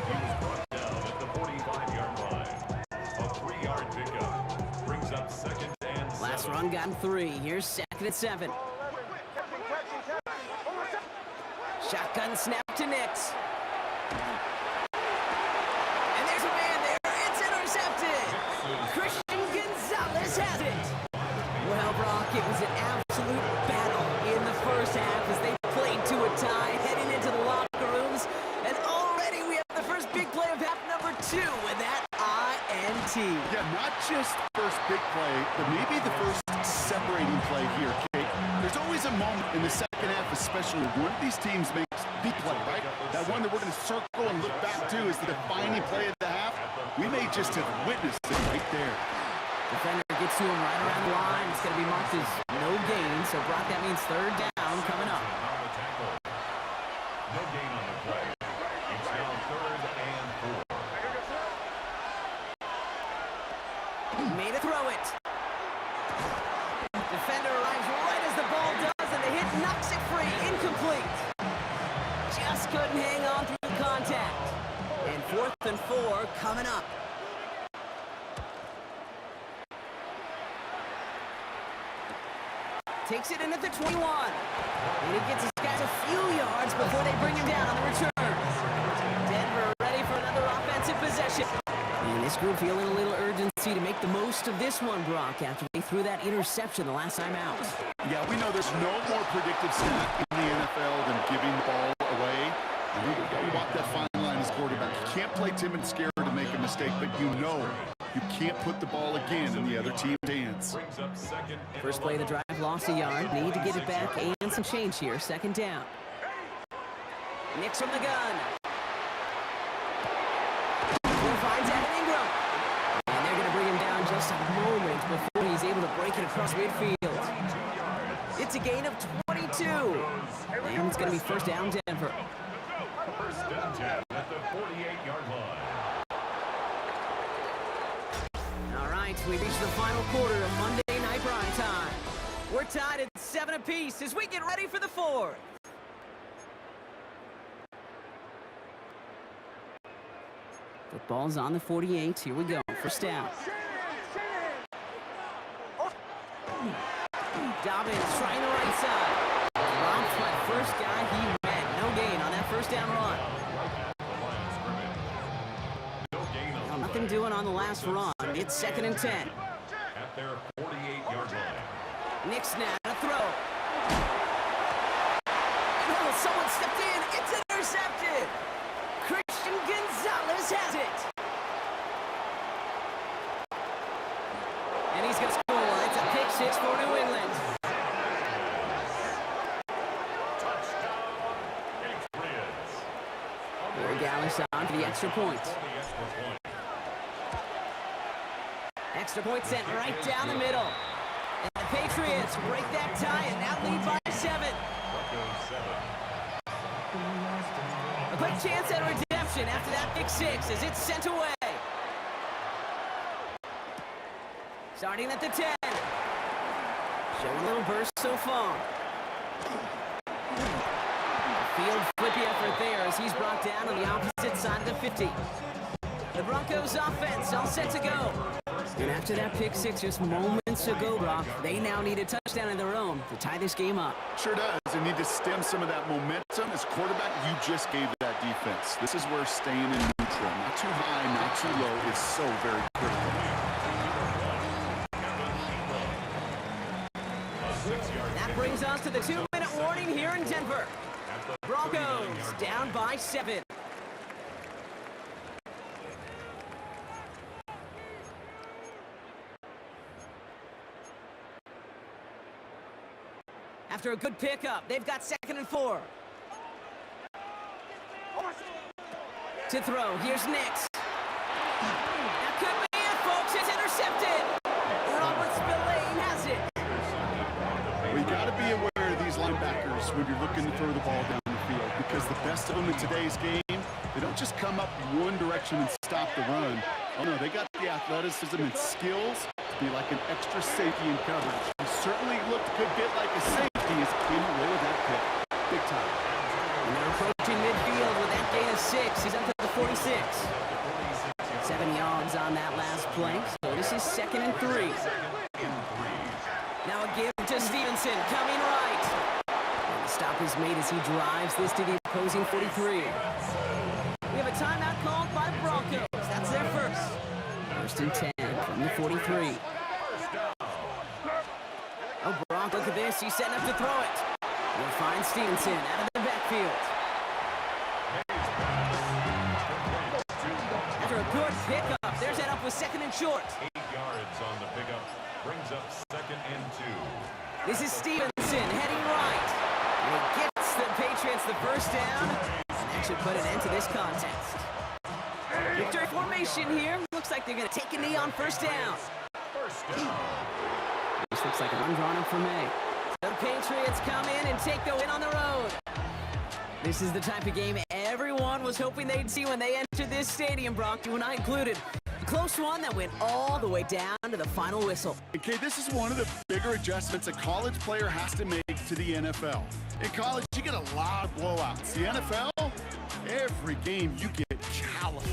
He was brought down at the 45-yard line. A 3-yard pickup brings up 2nd and 7. Last run gotten 3. Here's 2nd and 7. Shotgun snap to Nix. And there's a man there. It's intercepted. Christian it was an absolute battle in the first half as they played to a tie, heading into the locker rooms. And already we have the first big play of half number 2 with that INT. Yeah, not just first big play, but maybe the first separating play here, Kate. There's always a moment in the second half, especially when one of these teams makes big play, right? That one that we're going to circle and look back to is the defining play of the half. We may just have witnessed it right there. Defender gets to him right around the line. It's going to be marked as no gain. So, Brock, that means third down coming up. No gain on the play. It's now 3rd and 4. Made a throw it. Defender arrives right as the ball does, and the hit knocks it free. Incomplete. Just couldn't hang on through contact. And 4th and 4 coming up. Takes it in at the 21. And he gets his guys a few yards before they bring him down on the return. Denver ready for another offensive possession. And this group feeling a little urgency to make the most of this one, Brock, after they threw that interception the last time out. Yeah, we know there's no more predictive stat in the NFL than giving the ball away. You walk that fine line as quarterback. You can't play timid and scared to make a mistake, but you know you can't put the ball again in the other team's hands. First play of the drive, lost a yard. Need to get it back and some change here. 2nd down. Nix from the gun. Finds Evan Ingram. And they're going to bring him down just a moment before he's able to break it across midfield. It's a gain of 22. And it's going to be 1st down, Denver. 1st and 10 at the 48-yard line. All right, we reached the final quarter of Monday Night Prime Time. We're tied at 7 apiece as we get ready for the 4th. Football's on the 48. Here we go. 1st down. Dobbins trying the right side. Drops my first guy. He ran. No gain on that 1st down run. Well, nothing doing on the last run. It's 2nd and 10. At their 48-yard line. Nick snap, a throw. Oh, someone stepped in. It's intercepted. Christian Gonzalez has it. And he's going to score. It's a pick 6 for New England. Corey Gallis on for the extra point. Extra point sent right down the middle. And the Patriots break that tie and now lead by 7. A quick chance at redemption after that pick 6 as it's sent away. Starting at the 10. Showing a little burst so far. Field flippy effort there as he's brought down on the opposite side of the 50. The Broncos offense all set to go. And after that pick 6 just moments ago, Brock, they now need a touchdown of their own to tie this game up. Sure does. They need to stem some of that momentum. As quarterback, you just gave that defense. This is where staying in neutral, not too high, not too low, is so very critical. That brings us to the 2-minute warning here in Denver. Broncos down by 7. After a good pickup, they've got 2nd and 4. To throw, here's Nix. That could be it, folks. It's intercepted. Robert Spillane has it. Well, you got to be aware of these linebackers when you're looking to throw the ball down the field, because the best of them in today's game, they don't just come up one direction and stop the run. Oh no, they got the athleticism and skills to be like an extra safety in coverage. He certainly looked a good bit like a safety as he came away with that pick. Big time. And they're approaching midfield with that gain of 6. He's up to the 46. 7 yards on that last play. So this is 2nd and 3. Now a give to Stevenson, coming right. And the stop is made as he drives this to the opposing 43. We have a timeout called by the Broncos. That's their first. 1st and 10 from the 43. Oh, Brock, look at this. He's setting up to throw it. We'll find Stevenson out of the backfield. After a good pickup, there's that up with 2nd and short. 8 yards on the pickup. Brings up 2nd and 2. This is Stevenson heading right. And he gets the Patriots the first down. And that should put an end to this contest. Victory formation here. Looks like they're going to take a knee on 1st down. First down. This looks like an undrawn up for me. The Patriots come in and take the win on the road. This is the type of game everyone was hoping they'd see when they entered this stadium, Brock, you and I included. A close one that went all the way down to the final whistle. Okay, this is one of the bigger adjustments a college player has to make to the NFL. In college, you get a lot of blowouts. The NFL, every game you get challenged.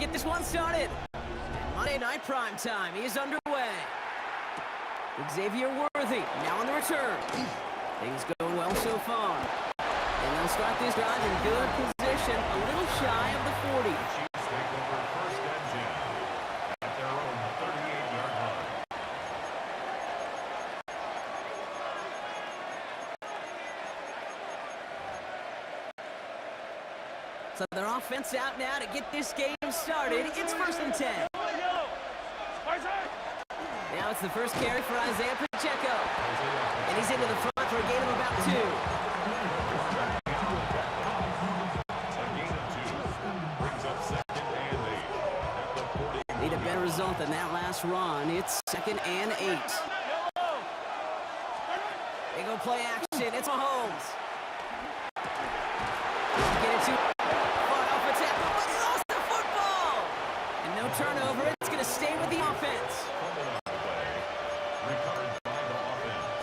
get this one started. Monday Night Prime Time is underway. Xavier Worthy now on the return. Things going well so far. And they'll start this drive in good position, a little shy of the 40. Chiefs take over first and 10 at their own 38-yard line. So their offense out now to get this game started. It's first and 10. Now it's the first carry for Isaiah Pacheco. And he's into the front for a gain of about 2. A gain of 2 brings up second and 8 at the 40. Need a better result than that last run. It's second and 8. They go play action. It's Mahomes. Get it to far off attack, but he lost the football. And no turnover. It's going to stay with the offense. Fumble on the play. Recovered by the offense.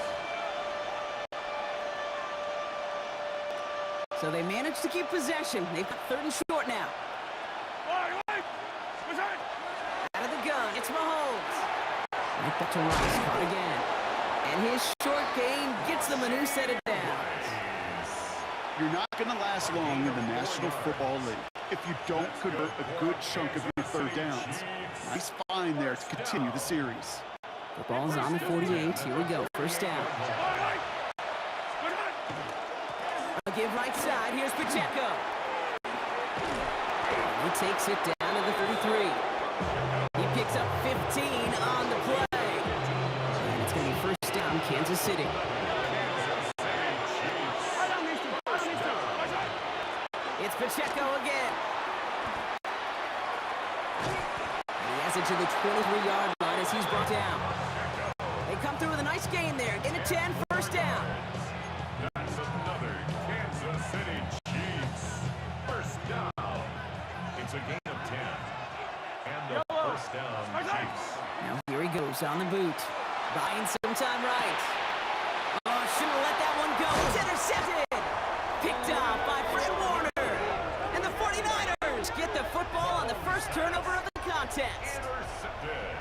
So they managed to keep possession. They've got third and short now. Out of the gun, it's Mahomes. Right back to Rice, caught again. And his short gain gets them a new set of downs. You're not going to last long in the National Football League if you don't convert a good chunk of your third downs. Nice find there to continue the series. The ball's on the 48. Here we go. First down. I'll give right side. Here's Pacheco. He takes it down to the 33. He picks up 15 on the play. And it's going to be first down, Kansas City. It's Pacheco again. And he has it to the 23-yard line as he's brought down. They come through with a nice gain there. Gain of 10, first down. That's another Kansas City Chiefs first down. It's a gain of 10. And the first down, Chiefs. Now here he goes on the boot. Buying some time right. Oh, shouldn't have let that one go. It's intercepted. Picked up by Fred Warner. And the 49ers get the football on the first turnover of the contest. Intercepted.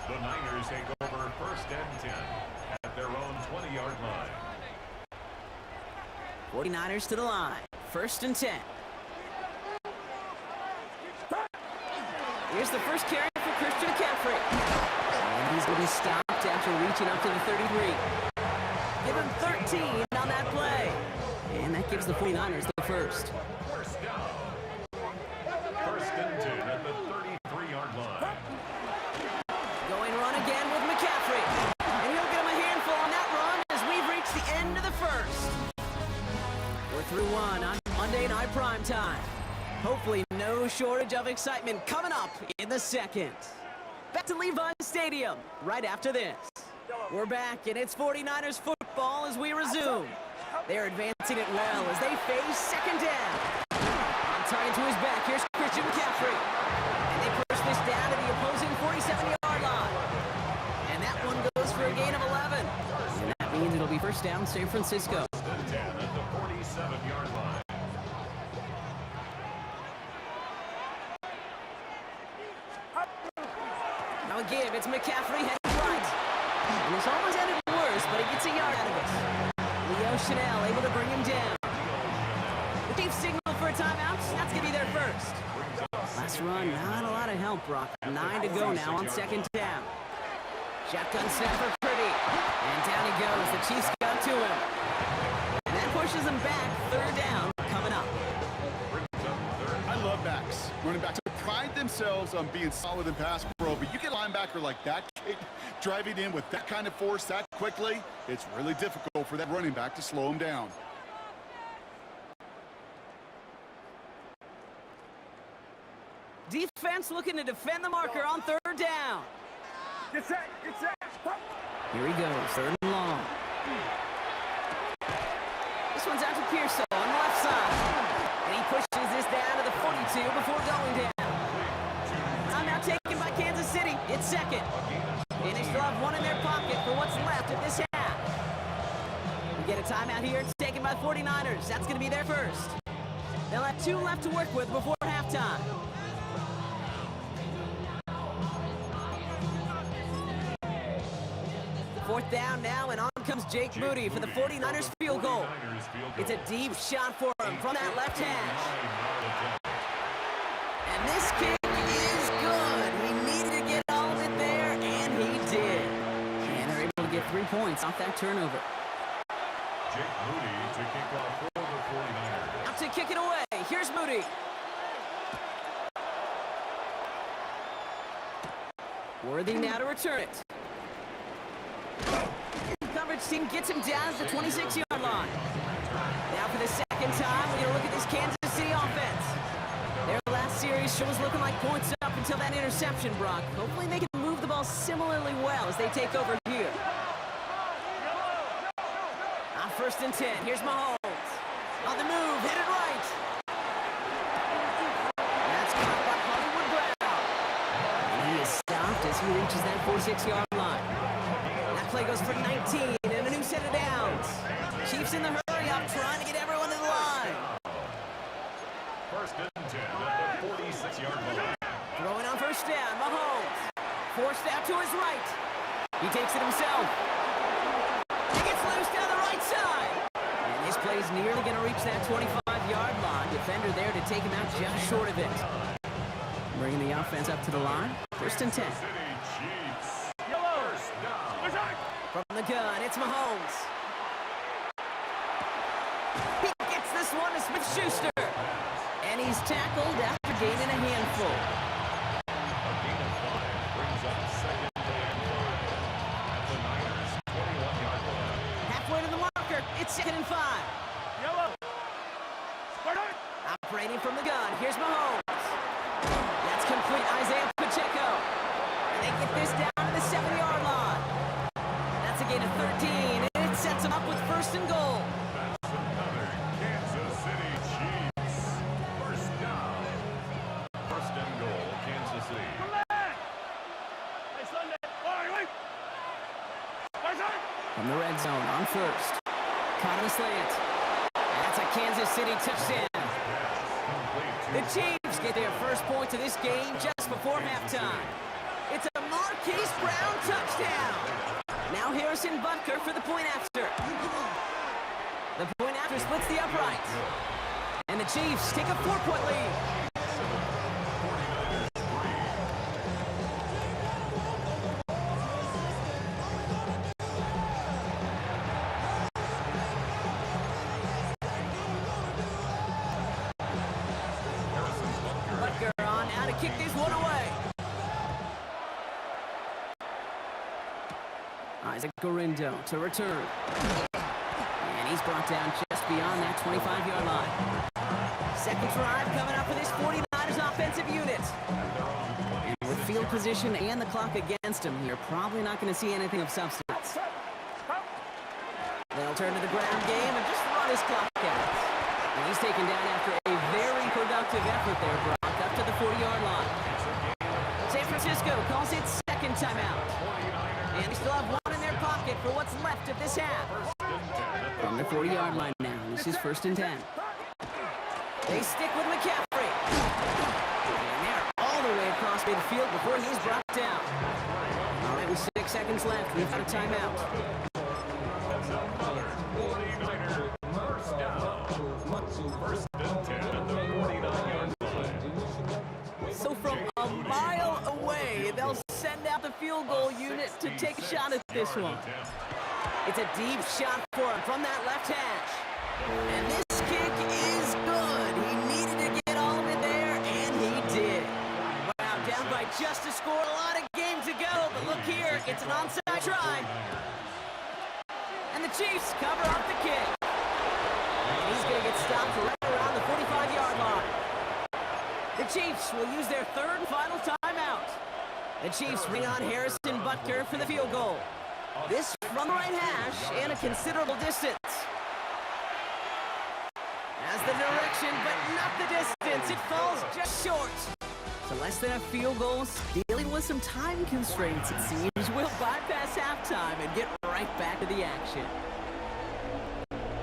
The Niners take over first and 10 at their own 20-yard line. 49ers to the line. First and 10. Here's the first carry for Christian McCaffrey. And he's going to be stopped after reaching up to the 33. Give him 13 on that play. And that gives the 49ers the first. First down. First and 10 at the 33-yard line. Going run again with McCaffrey. And he'll get him a handful on that run as we've reached the end of the first. We're through one on Monday Night Primetime. Hopefully no shortage of excitement coming up in the second. Back to Levi's Stadium right after this. We're back and it's 49ers football as we resume. They're advancing it well as they face second down. On target to his back, here's Christian McCaffrey. And they push this down to the opposing 47-yard line. And that one goes for a gain of 11. And that means it'll be first down San Francisco. First and 10 at the 47-yard line. Now a give, it's McCaffrey heading right. And it's almost ended worse, but he gets a yard out of it. Leo Chanel able to bring him down. The Chiefs signal for a timeout. That's going to be their first. Last run, not a lot of help, Brock. 9 to go now on second down. Shotgun snap for Purdy. And down he goes. The Chiefs got to him. And that pushes them back. Third down coming up. I love backs. Running backs pride themselves on being solid in pass pro, but you get a linebacker like that kid driving in with that kind of force that quickly, it's really difficult for that running back to slow him down. Defense looking to defend the marker on third down. Get set, get set. Here he goes, third and long. This one's out to Pearson on the left side. And he pushes this down to the 42 before going down. Time now taken by Kansas City. It's second. And they still have one in their pocket for what's left of this half. We get a timeout here. It's taken by 49ers. That's going to be their first. They'll have 2 left to work with before halftime. Fourth down now, and on comes Jake Moody for the 49ers field goal. It's a deep shot for him from that left hash. And this kick is good. He needed to get all of it there, and he did. And they're able to get 3 points off that turnover. Jake Moody to kick off for the 49ers. Out to kick it away. Here's Moody. Worthy now to return it. Coverage team gets him down at the 26-yard line. Now for the second time, we're going to look at this Kansas City offense. Their last series shows looking like points up until that interception, Brock. Hopefully they can move the ball similarly well as they take over here. On 1st and 10, here's Mahomes. On the move, hit it right. That's caught by Hollywood Brown. And he is stopped as he reaches that 46-yard line. That play goes for 19 and a new set of downs. Chiefs in the hurry up, trying to get everyone to the line. 1st and 10 at the 46-yard line. Throwing on 1st down, Mahomes. Forced out to his right. He takes it himself. He gets loose down the right side. And this play is nearly going to reach that 25-yard line. Defender there to take him out just short of it. Bringing the offense up to the line. 1st and 10. City Chiefs. First down. From the gun, it's Mahomes. He gets this one to Smith-Schuster. And he's tackled after gaining a handful. A gain of 5 brings up 2nd and 5 at the Niners' 21-yard line. Halfway to the marker, it's 2nd and 5. Yellow. Spartan. Operating from the gun, here's Mahomes. That's complete, Isaiah Pacheco. And they get this down to the 7-yard line. That's a gain of 13, and it sets them up with 1st and goal. That's another Kansas City Chiefs. First down. 1st and goal, Kansas City. Hey, Sunday. Wait. Spartan. From the red zone on 1st. Caught on a slant. That's a Kansas City touchdown. The Chiefs get their first points of this game just before halftime. It's a Marquise Brown touchdown. Now Harrison Butker for the point after. The point after splits the upright. And the Chiefs take a 4-point lead. Butker on now to kick this one away. Isaac Gorindo to return. And he's brought down just beyond that 25-yard line. Second drive coming up for this 49ers offensive unit. And with field position and the clock against him, you're probably not going to see anything of substance. They'll turn to the ground game and just run his clock out. And he's taken down after a very productive effort there, Brock, up to the 40-yard line. San Francisco calls it 2nd timeout. And they still have one in their pocket for what's left of this half. From the 40-yard line now, this is 1st and 10. They stick with McCaffrey. And they're all the way across midfield before he's brought down. All right, with 6 seconds left, we've got a timeout. That's another 49er first down. 1st and 10 at the 49-yard line. So from a mile away, they'll send out the field goal unit to take a shot at this one. It's a deep shot for him from that left hash. And this kick is good. He needed to get all of it there, and he did. Wow, down by just a score. A lot of game to go, but look here, it's an onside try. And the Chiefs cover up the kick. And he's going to get stopped right around the 45-yard line. The Chiefs will use their 3rd and final timeout. The Chiefs bring on Harrison Butker for the field goal. This from the right hash and a considerable distance. Has the direction, but not the distance. It falls just short. So less than a field goal, dealing with some time constraints, it seems. We'll bypass halftime and get right back to the action.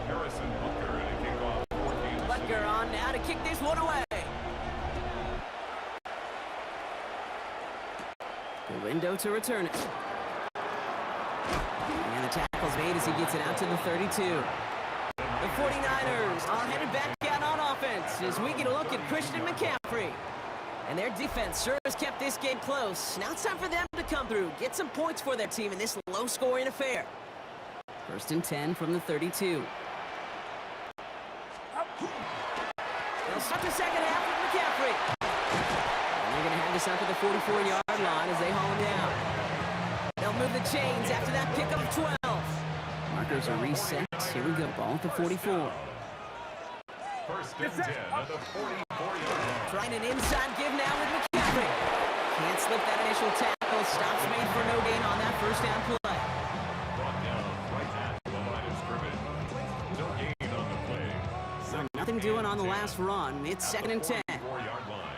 Harrison Butker and a kickoff for Kansas City. Butker on now to kick this one away. The window to return it. tackle's made as he gets it out to the 32. The 49ers are headed back out on offense as we get a look at Christian McCaffrey. And their defense sure has kept this game close. Now it's time for them to come through, get some points for their team in this low-scoring affair. 1st and 10 from the 32. They'll start the second half with McCaffrey. And they're going to have this up at the 44-yard line as they haul him down. They'll move the chains after that pickup of 12. Markers are reset. Here we go. Ball at the 44. 1st and 10 at the 44-yard line. Trying an inside give now with McCaffrey. Can't slip that initial tackle. Stops made for no gain on that first down play. Brought down right at the line of scrimmage. No gain on the play. Nothing doing on the last run. It's 2nd and 10. 4-yard line.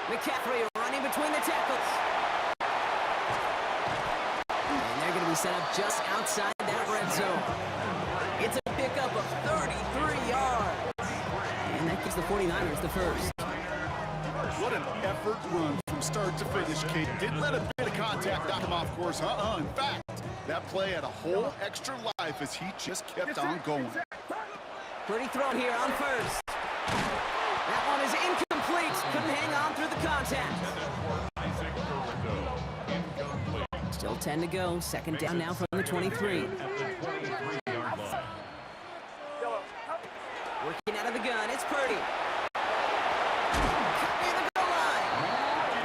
McCaffrey running between the tackles. And they're going to be set up just outside that red zone. It's a pickup of 33 yards. And that gives the 49ers the first. What an effort run from start to finish, Kate. Didn't let a bit of contact knock him off course. In fact, that play had a whole extra life as he just kept on going. Pretty throw here on first. That one is incomplete. Couldn't hang on through the contact. Isaac Guerrero, incomplete. Still 10 to go. 2nd down now from the 23. At the 23-yard line. Working out of the gun. It's Purdy. Cut near the goal line.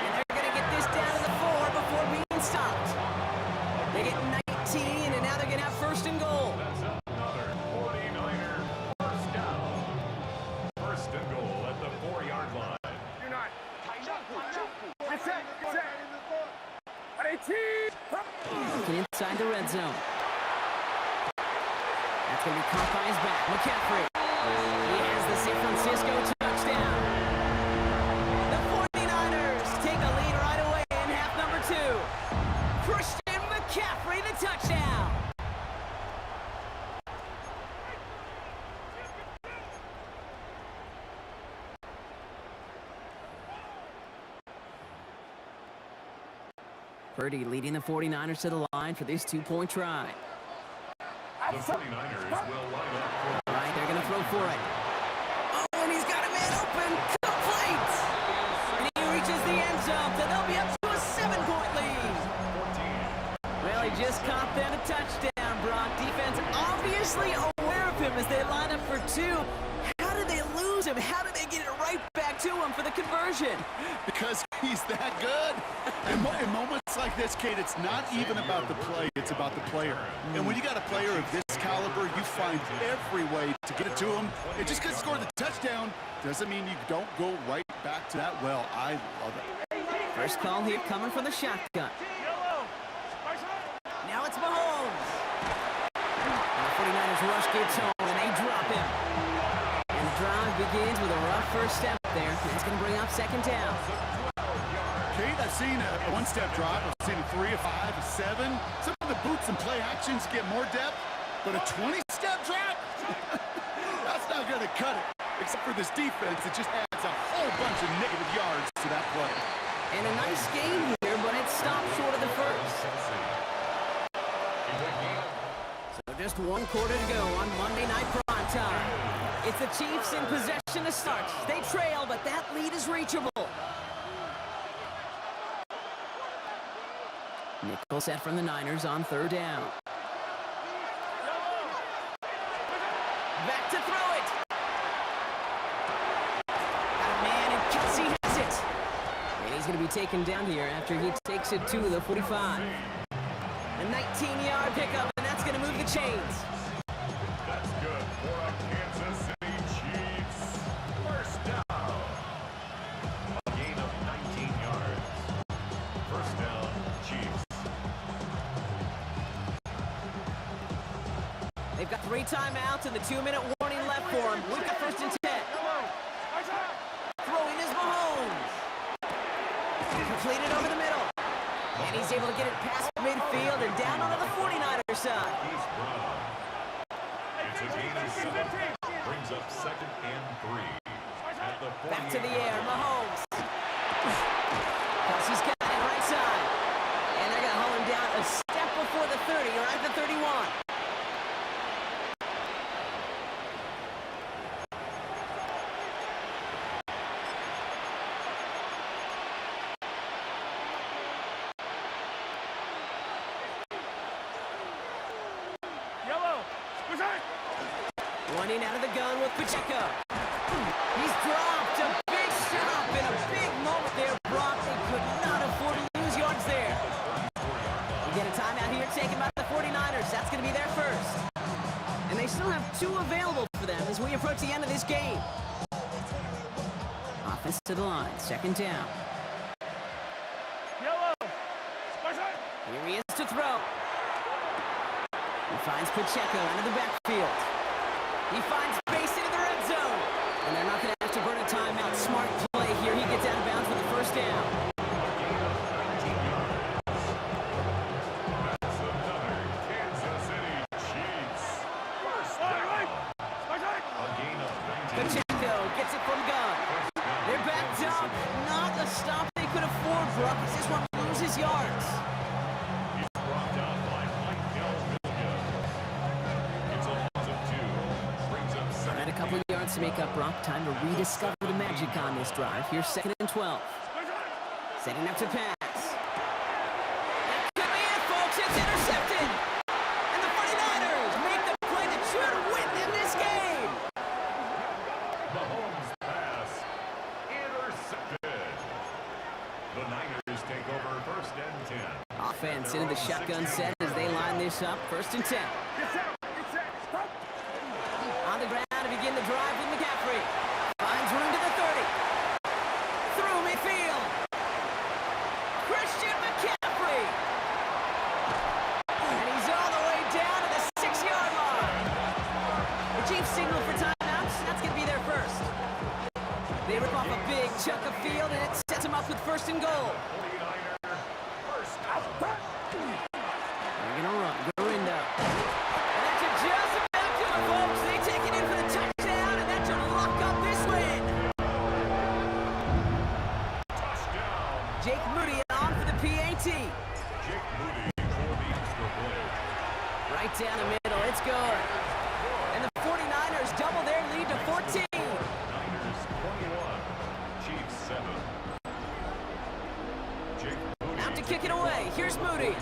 And they're going to get this down to the 4 before being stopped. They get 19, and now they're going to have 1st and goal. That's another 49er first down. 1st and goal at the 4-yard line. You're not. Get set. Get set. At 18. Looking inside the red zone. That's going to be caught by his back. McCaffrey. He has the San Francisco touchdown. The 49ers take a lead right away in half number 2. Christian McCaffrey, the touchdown. Purdy leading the 49ers to the line for this 2-point try. The 49ers will line up for All right, they're going to throw for it. Oh, and he's got a man open. Complete. And he reaches the end zone, so they'll be up to a 7-point lead. 14. Well, he just caught them a touchdown, Brock. Defense obviously aware of him as they line up for 2. How did they lose him? How did they get it right back to him for the conversion? Because he's that good. In moments like this, Kate, it's not even about the play, it's about the player. And when you got a player of this caliber, you find every way to get it to him. And just because he scored the touchdown doesn't mean you don't go right back to that well. I love it. First call here coming from the shotgun. Now it's Mahomes. And the 49ers rush gets home, and they drop him. And the drive begins with a rough first step there. That's going to bring up 2nd down. Kate, I've seen a one-step drop. I've seen a 3, a 5, a 7. Some of the boots and play actions get more depth, but a 20-step drop? That's not going to cut it. Except for this defense, it just adds a whole bunch of negative yards to that play. And a nice game here, but it stopped short of the first. So just 1 quarter to go on Monday Night Prime Time. It's the Chiefs in possession to start. They trail, but that lead is reachable. Nickel set from the Niners on 3rd down. Back to throw it. Got a man, and Kelsey has it. And he's going to be taken down here after he takes it to the 45. A 19-yard pickup, and that's going to move the chains. That's good for a Kansas City Chiefs. First down. A gain of 19 yards. First down, Chiefs. They've got 3 timeouts and the 2-minute warning left for him. Look at 1st and 10. Throwing is Mahomes. Completed over the middle. And he's able to get it past midfield and down onto the 49er side. He's Brown. It's a gain of 7. Brings up 2nd and 3. At the 48. Back to the air, Mahomes. Kelsey's got it right side. And they're going to hold him down a Running out of the gun with Pacheco. He's dropped a big stop in a big moment there, Brock. They could not afford to lose yards there. We get a timeout here taken by the 49ers. That's going to be their first. And they still have 2 available for them as we approach the end of this game. Offense to the line, second down. Here he is to throw. He finds Pacheco into the backfield. He finds space into the red zone. And they're not going to have to burn a timeout. Smart play here. He gets out of bounds for the first down. That's another Kansas City Chiefs. First down. A gain of 19. Pacheco gets it from gun. They're backed up. Not a stop they could afford, Brock. This is what loses yards. He's brought down by Michael Milligan. It's a loss of 2. Brings up second. And a couple of yards to make up, Brock. Time to rediscover the magic on this drive. Here's 2nd and 12. Setting up to pass. That could be it, folks. It's intercepted. And the 49ers make the play that should win them this game. Mahomes pass intercepted. The Niners take over first and 10. Offense into the shotgun set as they line this up. 1st and 10. On the ground to begin the drive with McCaffrey. Finds room to the 30. Through midfield. Christian McCaffrey. And he's all the way down to the 6-yard line. The Chiefs signal for timeouts. That's going to be their first. They rip off a big chunk of field, and it sets them up with 1st and goal. 49er first down. They're going to run. Gorindo. And that's just about to it, folks. They take it in for the touchdown, and that should lock up this win. Touchdown. Jake Moody on for the PAT. Jake Moody for the extra point. Right down the middle. It's good. And the 49ers double their lead to 14. Niners 21. Chiefs 7. Jake Moody. Out to kick it away. Here's Moody.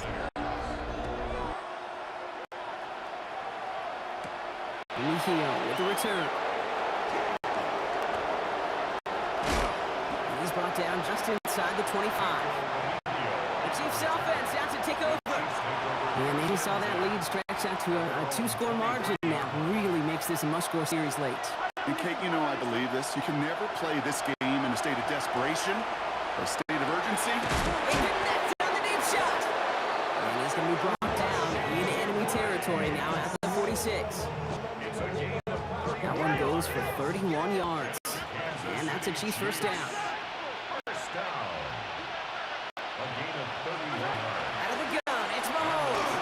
Mejia with the return. And he's brought down just inside the 25. The Chiefs offense out to take over. And they just saw that lead stretch out to a 2-score margin now. Really makes this a must-score series late. And Kate, you know I believe this. You can never play this game in a state of desperation or a state of urgency. They connect on the deep shot. And he's going to be brought down in enemy territory now at the 46. That one goes for 31 yards. And that's a Chiefs first down. First down. A gain of 31 yards. Out of the gun, it's Mahomes.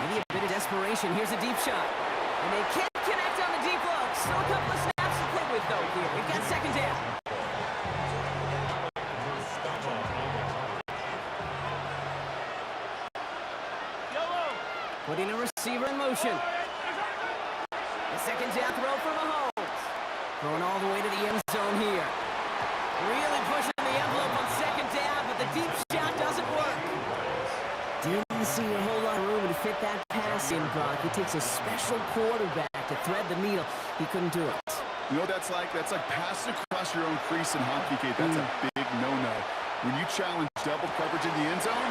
Maybe a bit of desperation. Here's a deep shot. And they can't connect on the deep look. Still a couple of snaps to play with, though, here. We've got 2nd down. Putting a receiver in motion. The 2nd down throw for Mahomes. Throwing all the way to the end zone here. Really pushing the envelope on 2nd down, but the deep shot doesn't work. Didn't see a whole lot of room to fit that pass in, Brock. It takes a special quarterback to thread the needle. He couldn't do it. You know what that's like? That's like passing across your own crease in hockey, Kate. That's a big no-no. When you challenge double coverage in the end zone,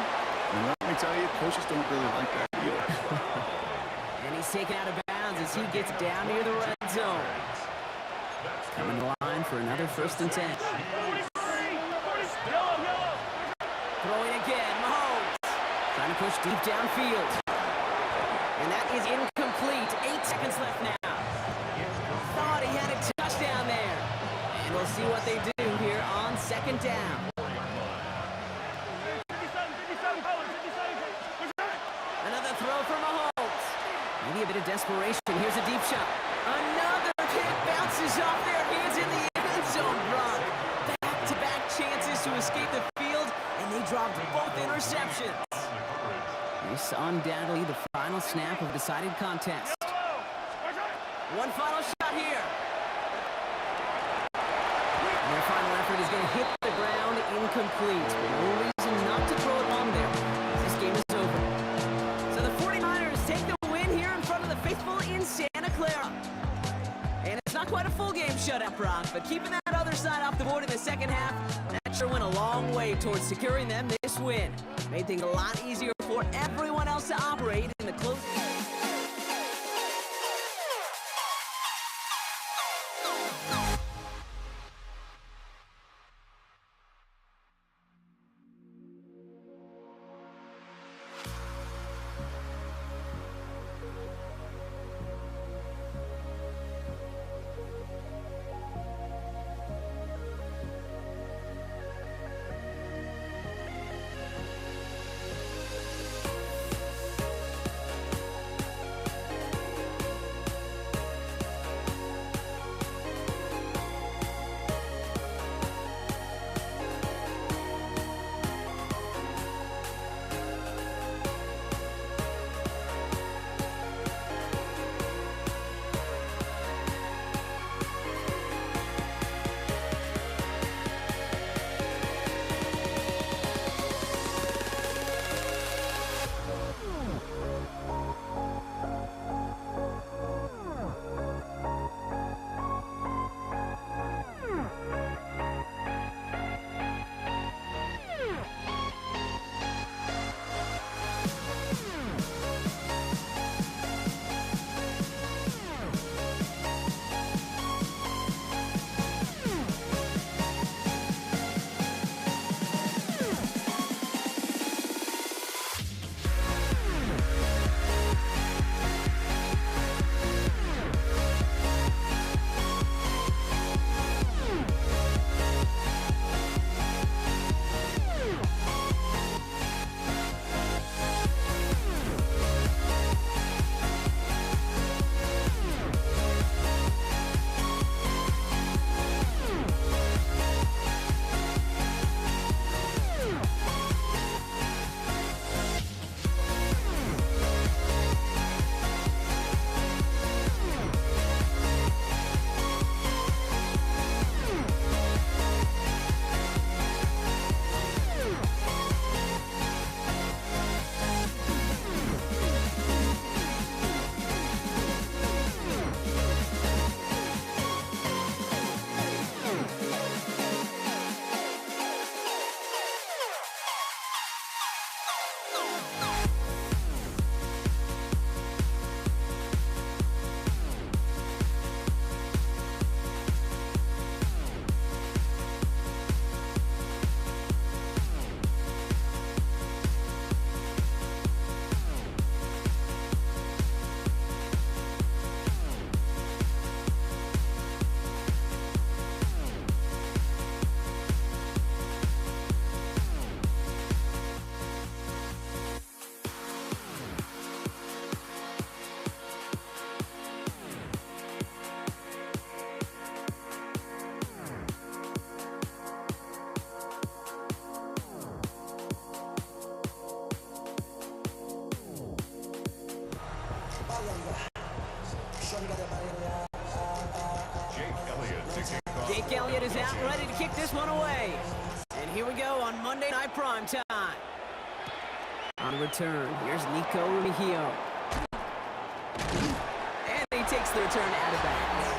and let me tell you, coaches don't really like that either. And he's taken out of bounds as he gets down near the red zone. Coming to line for another 1st and 10. Throwing again, Mahomes. Trying to push deep downfield. And that is incomplete. 8 seconds left now. Thought he had a touchdown there. And we'll see what they do here on 2nd down. Another throw for Mahomes. Maybe a bit of desperation. Here's a deep shot. Another kick bounces off their hands in the end zone, Brock. Back-to-back chances to escape the field, and they dropped both interceptions. This undoubtedly the final snap of a decided contest. One final shot here. And their final effort is going to hit the ground incomplete. No reason not to throw it long there. This game is over. So the 49ers take the win here in front of the faithful in Santa Clara. Not quite a full game shutout, Brock, but keeping that other side off the board in the second half, that sure went a long way towards securing them this win. Made things a lot easier for everyone else to operate in the close. Jake Elliott is out, ready to kick this one away. And here we go on Monday Night Prime Time. On return, here's Nico Mejio. And he takes the return out of bounds.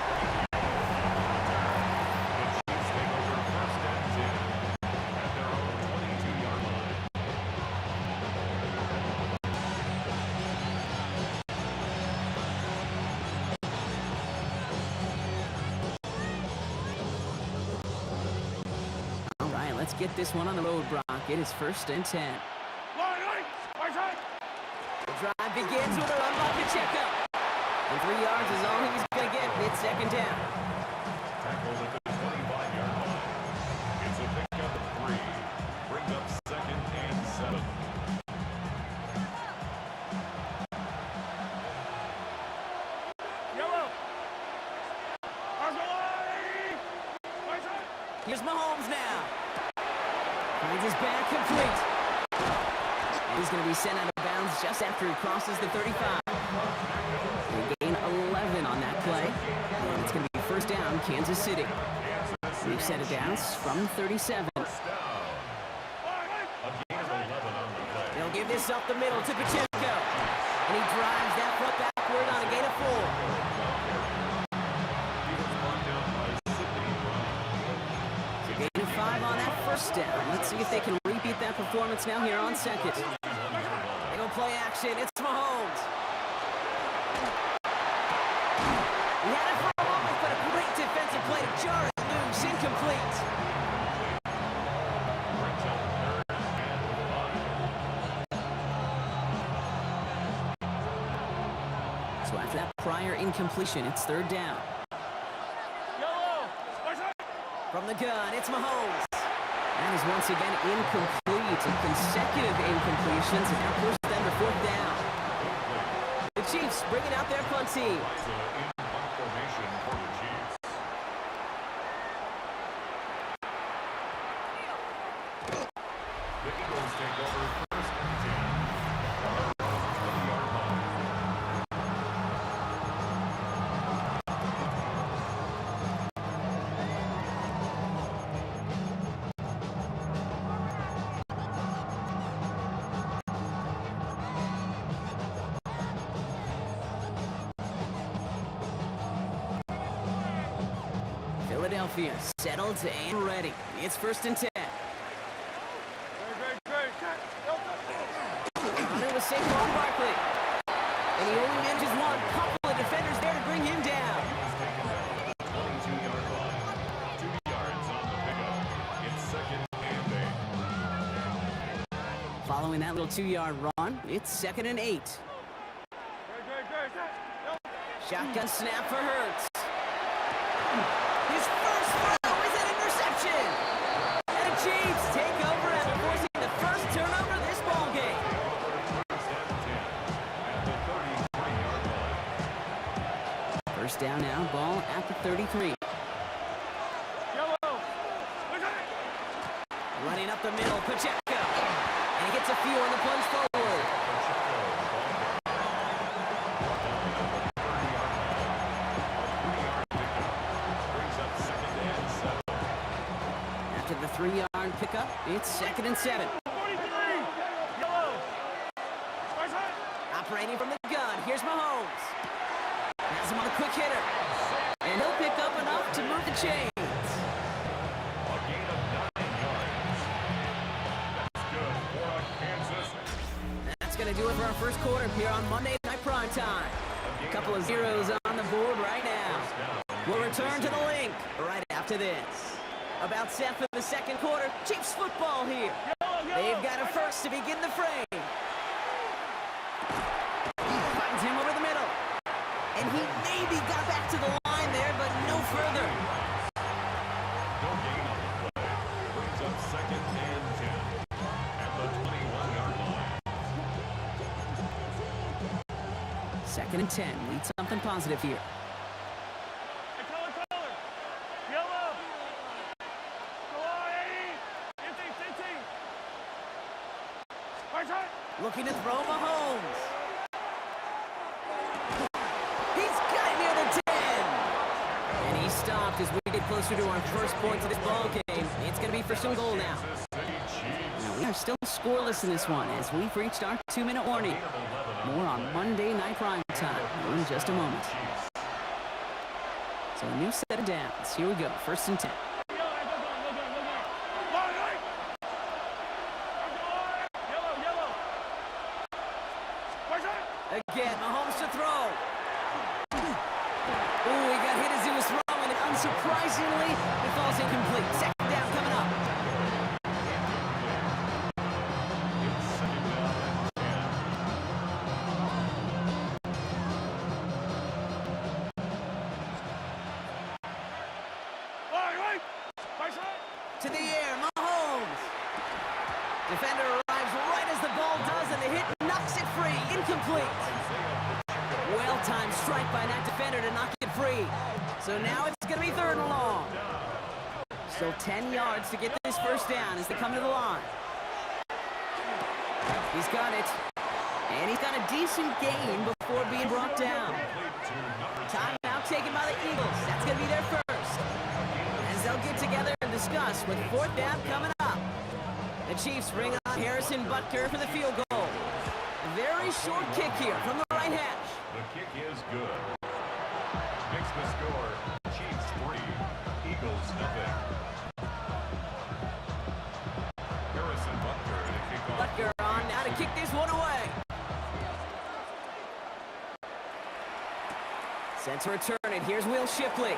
Let's get this one on the road, Brock. It is 1st and 10. The drive begins with a run by Pacheco. And 3 yards is all he's going to get mid-second down. Tackled at the 25-yard line. It's a pickup of 3. Bring up 2nd and 7. Here's Mahomes now. Finds his back complete. And he's going to be sent out of bounds just after he crosses the 35. They gain 11 on that play. And it's going to be 1st down, Kansas City. We've set it down from 37. They'll give this up the middle to Pacheco. And he drives that front backward on a gain of 4. see if they can repeat that performance now here on second. They go play action. It's Mahomes. He had it for a moment, but a great defensive play to jar it loose. Incomplete. So after that prior incompletion, it's third down. From the gun, it's Mahomes. That is once again incomplete. Consecutive incompletions, and now push them to fourth down. The Chiefs bringing out their punt team. Formation for the Chiefs. The Eagles take over first and 10. On the 20-yard line. Philadelphia settled and ready. It's first and 10. On it was Saquon Barkley. And he only manages one. Couple of defenders there to bring him down. 22-yard line. 2 yards on the pickup. It's second and 8. Following that little 2-yard run, it's second and 8. Shotgun snap for Hurts. His first throw is an interception. And the Chiefs take over after forcing the first turnover of this ballgame. First down now, ball at the 33. Running up the middle, Pacheco. And he gets a few on the plunge forward. After the 3-yard pickup, it's second and 7. Operating from the gun, here's Mahomes. Has him on a quick hitter. And he'll pick up enough to move the chains. A gain of 9 yards. That's good for Kansas. That's going to do it for our first quarter here on Monday Night Primetime. A couple of zeros on the board right now. We'll return to the link right after this. About set for the second quarter. Chiefs football here. They've got a first to begin the frame. Finds him over the middle. And he maybe got back to the line there, but no further. No gain on the play. Brings up second and 10. At the 21-yard line. Second and 10. Need something positive here. Looking to throw Mahomes. He's got it near the 10. And he stopped as we get closer to our first points of this ball game. It's going to be first and goal now. Now, we are still scoreless in this one as we've reached our 2-minute warning. More on Monday Night Primetime in just a moment. So a new set of downs. Here we go. First and 10. Again, Mahomes to throw. Ooh, he got hit as he was throwing, and unsurprisingly, it falls incomplete. Second down coming up. To the air, Mahomes. Defender arrives right as the ball does, and the hit knocks it free. Incomplete. Well-timed strike by that defender to knock it free. So now it's going to be third and long. Still 10 yards to get this first down as they come to the line. He's got it. And he's got a decent gain before being brought down. Timeout taken by the Eagles. That's going to be their first. As they'll get together and discuss with fourth down coming up. The Chiefs bring on Harrison Butker for the field goal. A very short kick here from the right hash. The kick is good. Makes the score Chiefs 3, Eagles nothing. Set to return it. Here's Will Shipley.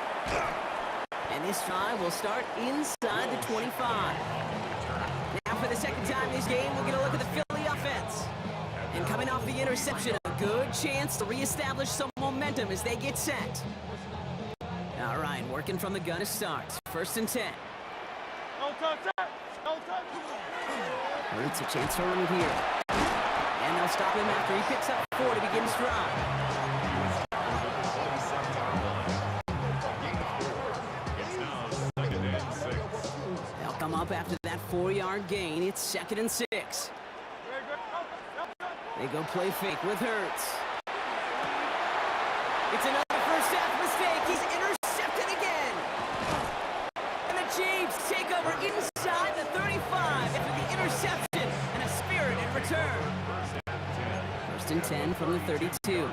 And this drive will start inside the 25. Now for the second time this game, we're going to look at the Philly offense. And coming off the interception, a good chance to reestablish some momentum as they get set. All right, working from the gun to start. 1st and 10. Don't touch that. Don't touch it. Hurts a chance to run it here. And they'll stop him after he picks up 4 to begin his drive. They'll come up after that 4-yard gain. It's 2nd and 6. They go play fake with Hurts. It's another first half mistake. He's intercepted again. And the Chiefs take over inside the 35 after the interception and a spirited return. 1st and 10 from the 32.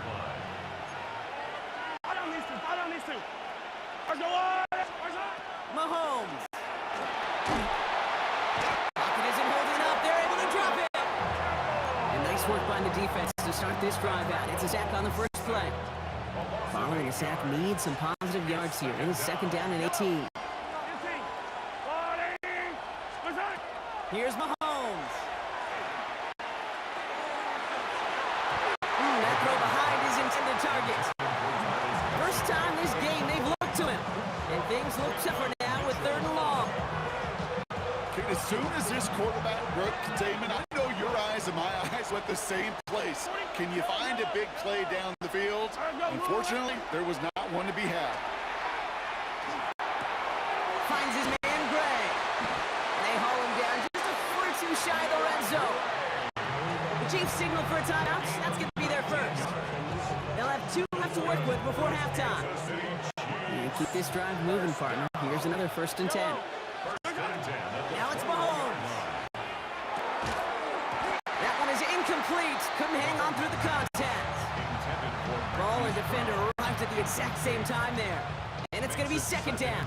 Mahomes. Pocket isn't holding up. They're able to drop it. And nice work by the defense to start this drive out. It's a sack on the first play. Following a sack needs some positive yards here. It is 2nd down and 18. Here's Mahomes. That throw behind his intended target. First time this game they've looked to him. And things look tougher now with 3rd and long. As soon as this quarterback broke containment, I know your eyes and my eyes went the same place. Can you find a big play down the field? Unfortunately, there was not one to be had. Finds his man Gray. They haul him down just a foot or two shy of the red zone. The Chiefs signal for a timeout. That's going to be their first. They'll have 2 left to work with before halftime. And keep this drive moving, partner. Here's another 1st and 10. Now it's Mahomes. That one is incomplete. Couldn't hang on through the contact. Ball and defender arrived at the exact same time there. And it's going to be 2nd down.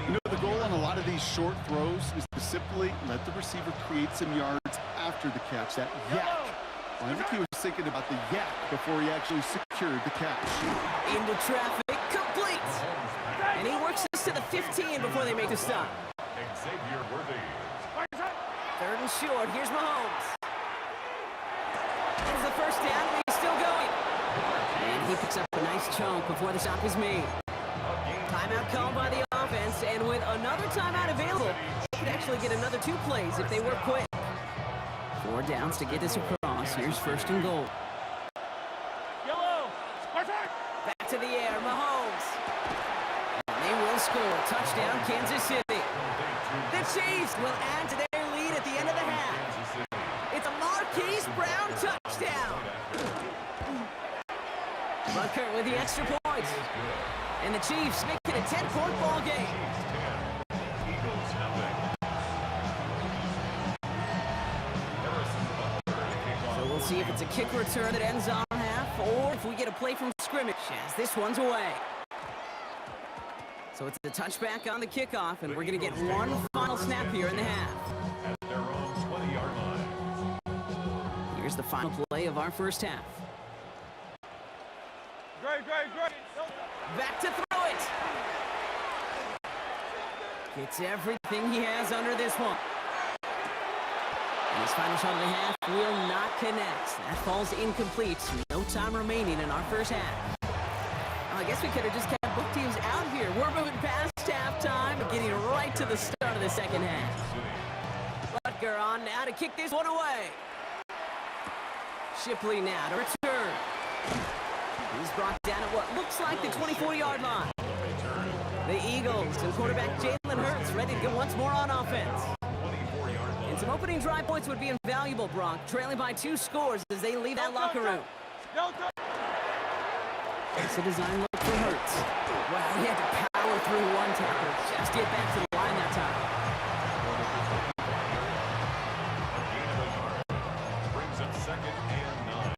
You know, the goal on a lot of these short throws is to simply let the receiver create some yards after the catch, that yak. Well, I think he was thinking about the yak before he actually secured the catch. Into traffic, complete. And he works this to the 15 before they make the stop. Xavier Worthy. 3rd and short. Here's Mahomes. Here's the 1st down, and he's still going. And he picks up a nice chunk before the stop is made. Timeout called by the offense, and with another timeout available, they could actually get another 2 plays if they work quick. 4 downs to get this across. Here's 1st and goal. Back to the air, Mahomes. And they will score. Touchdown, Kansas City. The Chiefs will add to their lead at the end of the half. It's a Marquise Brown touchdown. Butker with the extra point. And the Chiefs make it a 10-point ball game. So we'll see if it's a kick return that ends on half, or if we get a play from scrimmage as this one's away. So it's the touchback on the kickoff, and we're going to get one final snap here in the half. At their own 20-yard line. Here's the final play of our first half. Great. Back to throw it. Gets everything he has under this one. And his final shot of the half will not connect. That falls incomplete. No time remaining in our first half. Well, I guess we could have just kept both teams out here. We're moving past halftime and getting right to the start of the second half. Butker on now to kick this one away. Shipley now to return. He's brought down at what looks like the 24-yard line. The Eagles and quarterback Jalen Hurts ready to go once more on offense. And some opening drive points would be invaluable, Brock, trailing by 2 scores as they leave that locker room. It's a design look for Hurts. Wow, he had to power through one tackle. Just get back to the line that time. Brings up 2nd and 9.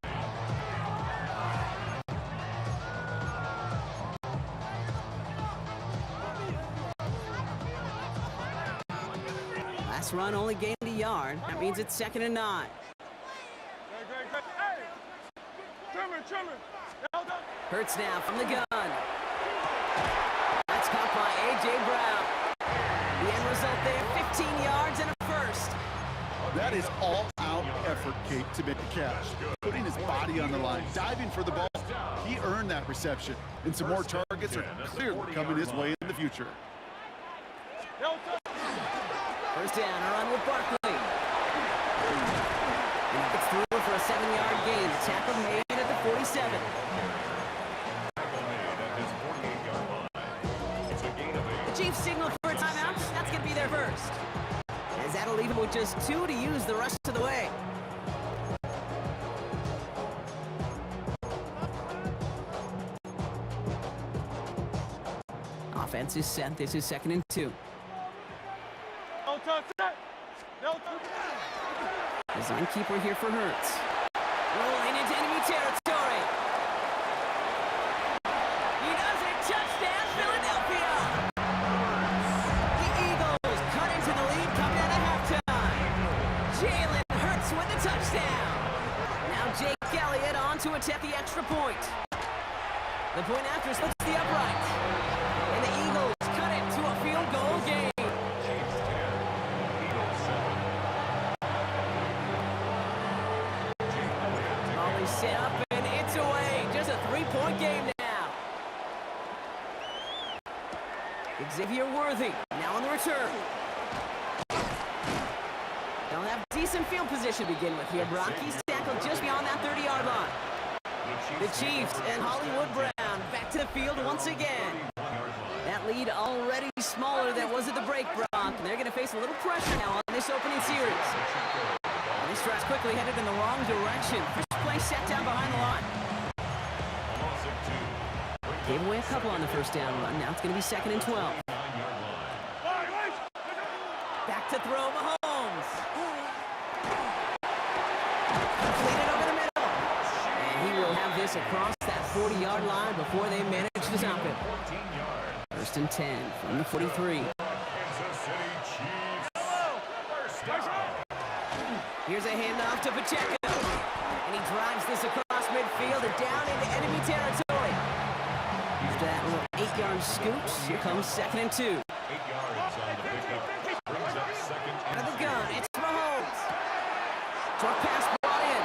Last run only gained a yard. That means it's 2nd and 9. Great. Hey! Trimmer. Hurts now from the gun. That's caught by A.J. Brown. The end result there, 15 yards and a first. That is all-out effort, Kate, to make the catch. Putting his body on the line, diving for the ball. He earned that reception, and some more targets are clearly coming his way in the future. First down, a run with Barkley. And it gets through for a 7-yard gain. The tackle made at the 47. The Chiefs signal for a timeout. That's going to be their first. As that'll leave them with just 2 to use the rest of the way. Offense is set. This is 2nd and 2. Design keeper here for Hurts. Rolling into enemy territory. He does it. Touchdown, Philadelphia. The Eagles cut into the lead coming out of halftime. Jalen Hurts with the touchdown. Now Jake Elliott on to attack the extra point. The point after splits the upright. And the Eagles cut it to a field goal game. Molly set up and it's away. Just a 3-point game now. Xavier Worthy now on the return. They'll have decent field position to begin with here. Brock, he's tackled just beyond that 30-yard line. The Chiefs and Hollywood Brown back to the field once again. That lead already smaller than it was at the break, Brock. They're going to face a little pressure now on this opening series. And this drive's quickly headed in the wrong direction. First play set down behind the line. Gave away a couple on the first down run. Now it's going to be 2nd and 12. Back to throw, Mahomes. Completed over the middle. And he will have this across that 40-yard line before they manage to stop it. 1st and 10 from the 43. Here's a handoff to Pacheco. And he drives this across midfield and down into enemy territory. After that little 8-yard scoot, here comes 2nd and 2. 8 yards on the pickup. Brings up 2nd and 2. Out of the gun, it's Mahomes. Short pass brought in.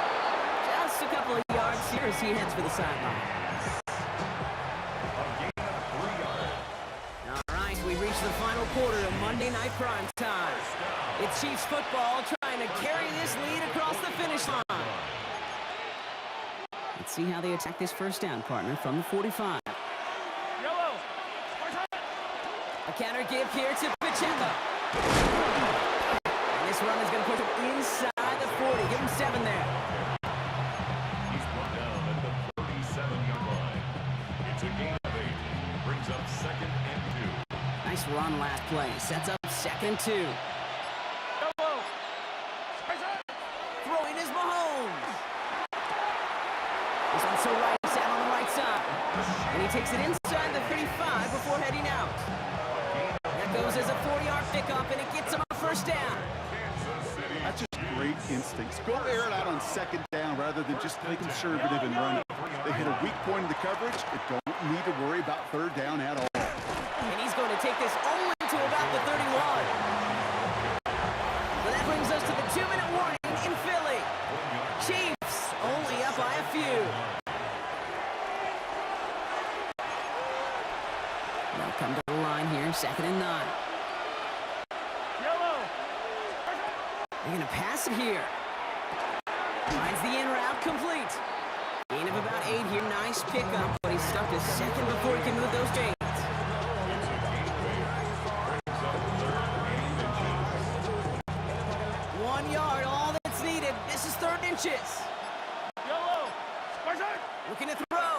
Just a couple of yards here as he heads for the sideline. All right, we reached the final quarter of Monday Night Prime Time. It's Chiefs football trying to carry this lead across the finish line. Let's see how they attack this first down, partner, from the 45. A counter give here to Pacheco. And this run is going to put him inside the 40. Give him 7 there. He's brought down at the 37-yard line. It's a gain of 8. Brings up 2nd and 2. Nice run last play. Sets up 2nd and 2. Throwing is Mahomes. This one's so right, he's out on the right side. And he takes it inside the 35 before heading out. That goes as a 40-yard pickup, and it gets him a first down. That's just great instincts. Go air it out on 2nd down rather than just play conservative and run it. They hit a weak point in the coverage. They don't need to worry about 3rd down at all. And he's going to take this only to about the 31. So that brings us to the 2-minute warning in Philly. Chiefs only up by a few. They'll come to the line here, 2nd and 9. They're going to pass it here. Finds the in route complete. Gain of about 8 here. Nice pickup, but he's stuck a second before he can move those chains. This is 3rd inches. Looking to throw.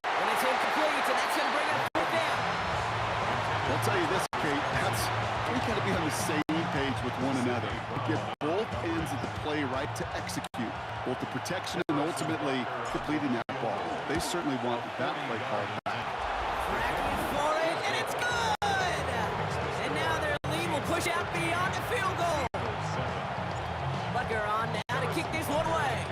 And it's incomplete, and that's going to bring up 4th down. I'll tell you this, Kate, we got to be on the same page with one another. Get both ends of the play right to execute, both the protection and ultimately completing that ball. They certainly want that play called back. Tracking for it, and it's good! And now their lead will push out beyond the field goal. Butker on now to kick this one away.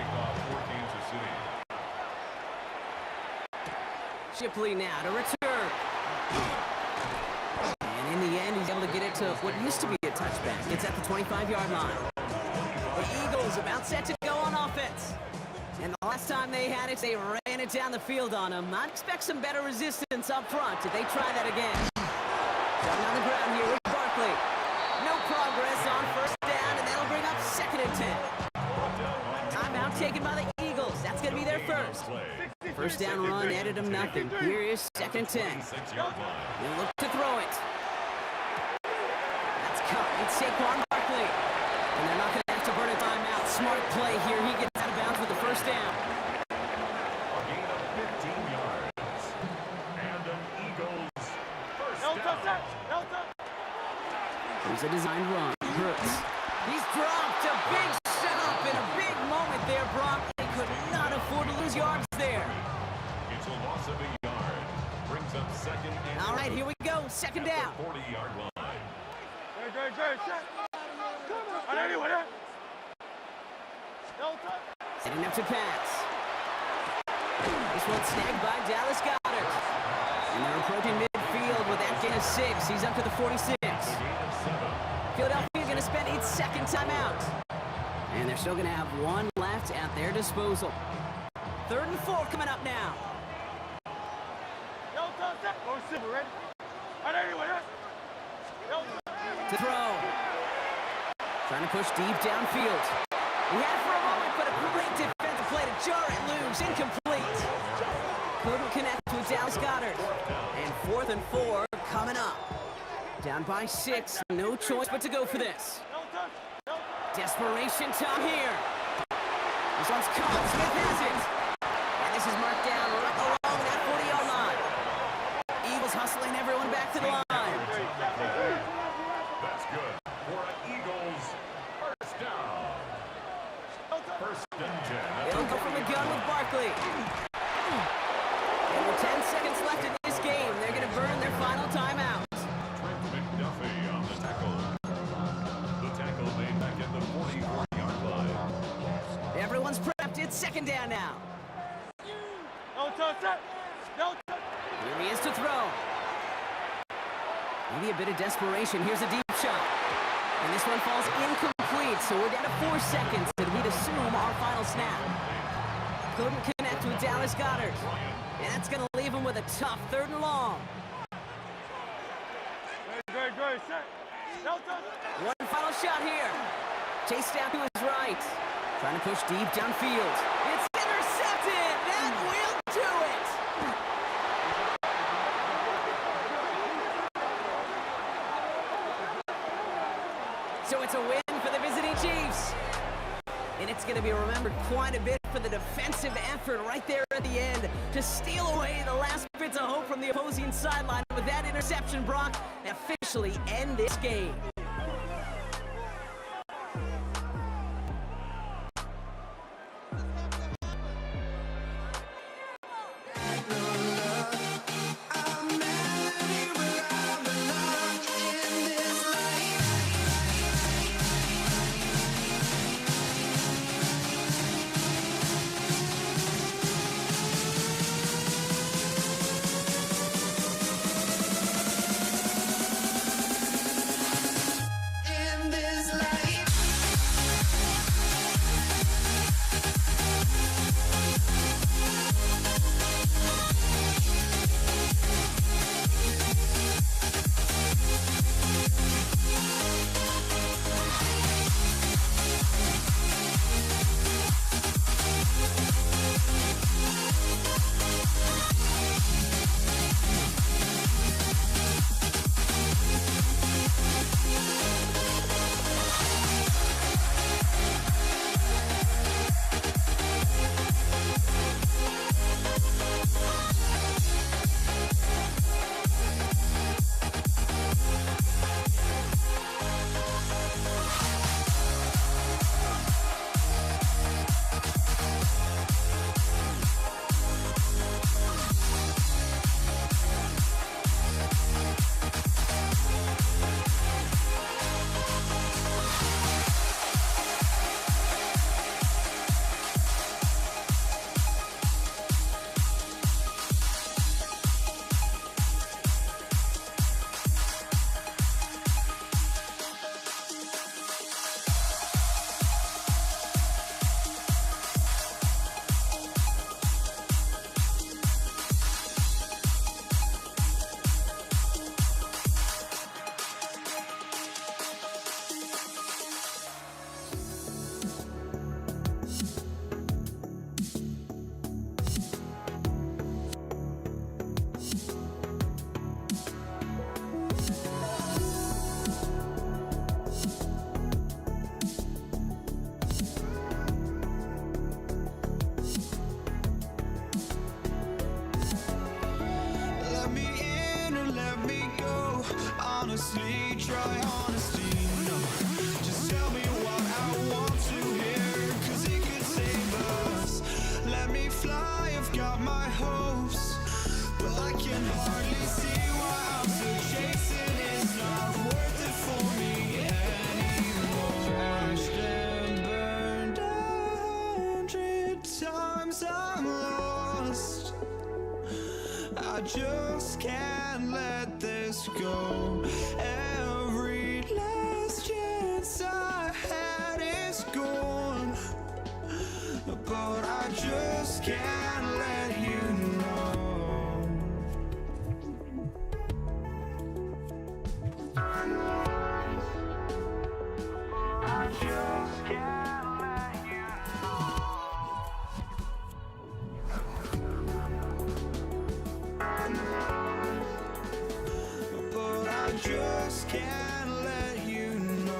Shipley now to return. And in the end, he's able to get it to what used to be a touchback. It's at the 25-yard line. The Eagles about set to go on offense. And the last time they had it, they ran it down the field on him. I'd expect some better resistance up front if they try that again. Starting on the ground here with Barkley. No progress on first down, and that'll bring up 2nd and 10. Timeout taken by the Eagles. That's going to be their first. First down run added them nothing. Here is 2nd and 10. They'll look to throw it. That's caught. It's Saquon Barkley. And they're not going to have to burn a timeout. Smart play here. He gets out of bounds with the first down. A gain of 15 yards. And an Eagles first down. Here's a designed run. Brooks. He's dropped a big stop in a big moment there, Brock. They could not afford to lose yards there. It's a loss of a yard. Brings up 2nd and All right, here we go. 2nd down. 40-yard line. Setting up to pass. This one snagged by Dallas Goedert. And they're approaching midfield with that gain of 6. He's up to the 46. Gain of 7. Philadelphia's going to spend its 2nd timeout. And they're still going to have one left at their disposal. 3rd and 4 coming up now. To throw. Trying to push deep downfield. He had it for a moment, but a great defensive play to jar it loose. Incomplete. Couldn't connect with Dallas Goedert. And 4th and 4 coming up. Down by 6. No choice but to go for this. Desperation time here. This one's caught. Smith has it. And this is marked down right along that 40-yard line. Eagles hustling everyone back to the line. That's good for an Eagles first down. 1st and 10. They'll go from the gun with Barkley. And with 10 seconds left in this game, they're going to burn their final timeout. Trent McDuffie on the tackle. The tackle made back at the 44-yard line. Everyone's prepped. It's 2nd down now. Here he is to throw. Maybe a bit of desperation. Here's a deep shot. And this one falls incomplete, so we're down to 4 seconds, and we'd assume our final snap. Couldn't connect with Dallas Goedert. And that's going to leave him with a tough 3rd and long. One final shot here. Chased out to his right. Trying to push deep downfield. It's intercepted. That will do it. So it's a win for the visiting Chiefs. And it's going to be remembered quite a bit for the defensive effort right there at the end to steal away the last bits of hope from the opposing sideline. With that interception, Brock, officially end this game. honestly, try honesty. No, just tell me what I want to hear, 'cause it could save us. Let me fly, I've got my hopes, but I can hardly see why I'm still chasing. It's not worth it for me anymore. Crashed and burned 100 times, I'm lost. I just can't let this go. Every last chance I had is gone, but I just can't let you know. I just can't let you know. But I just can't let you know.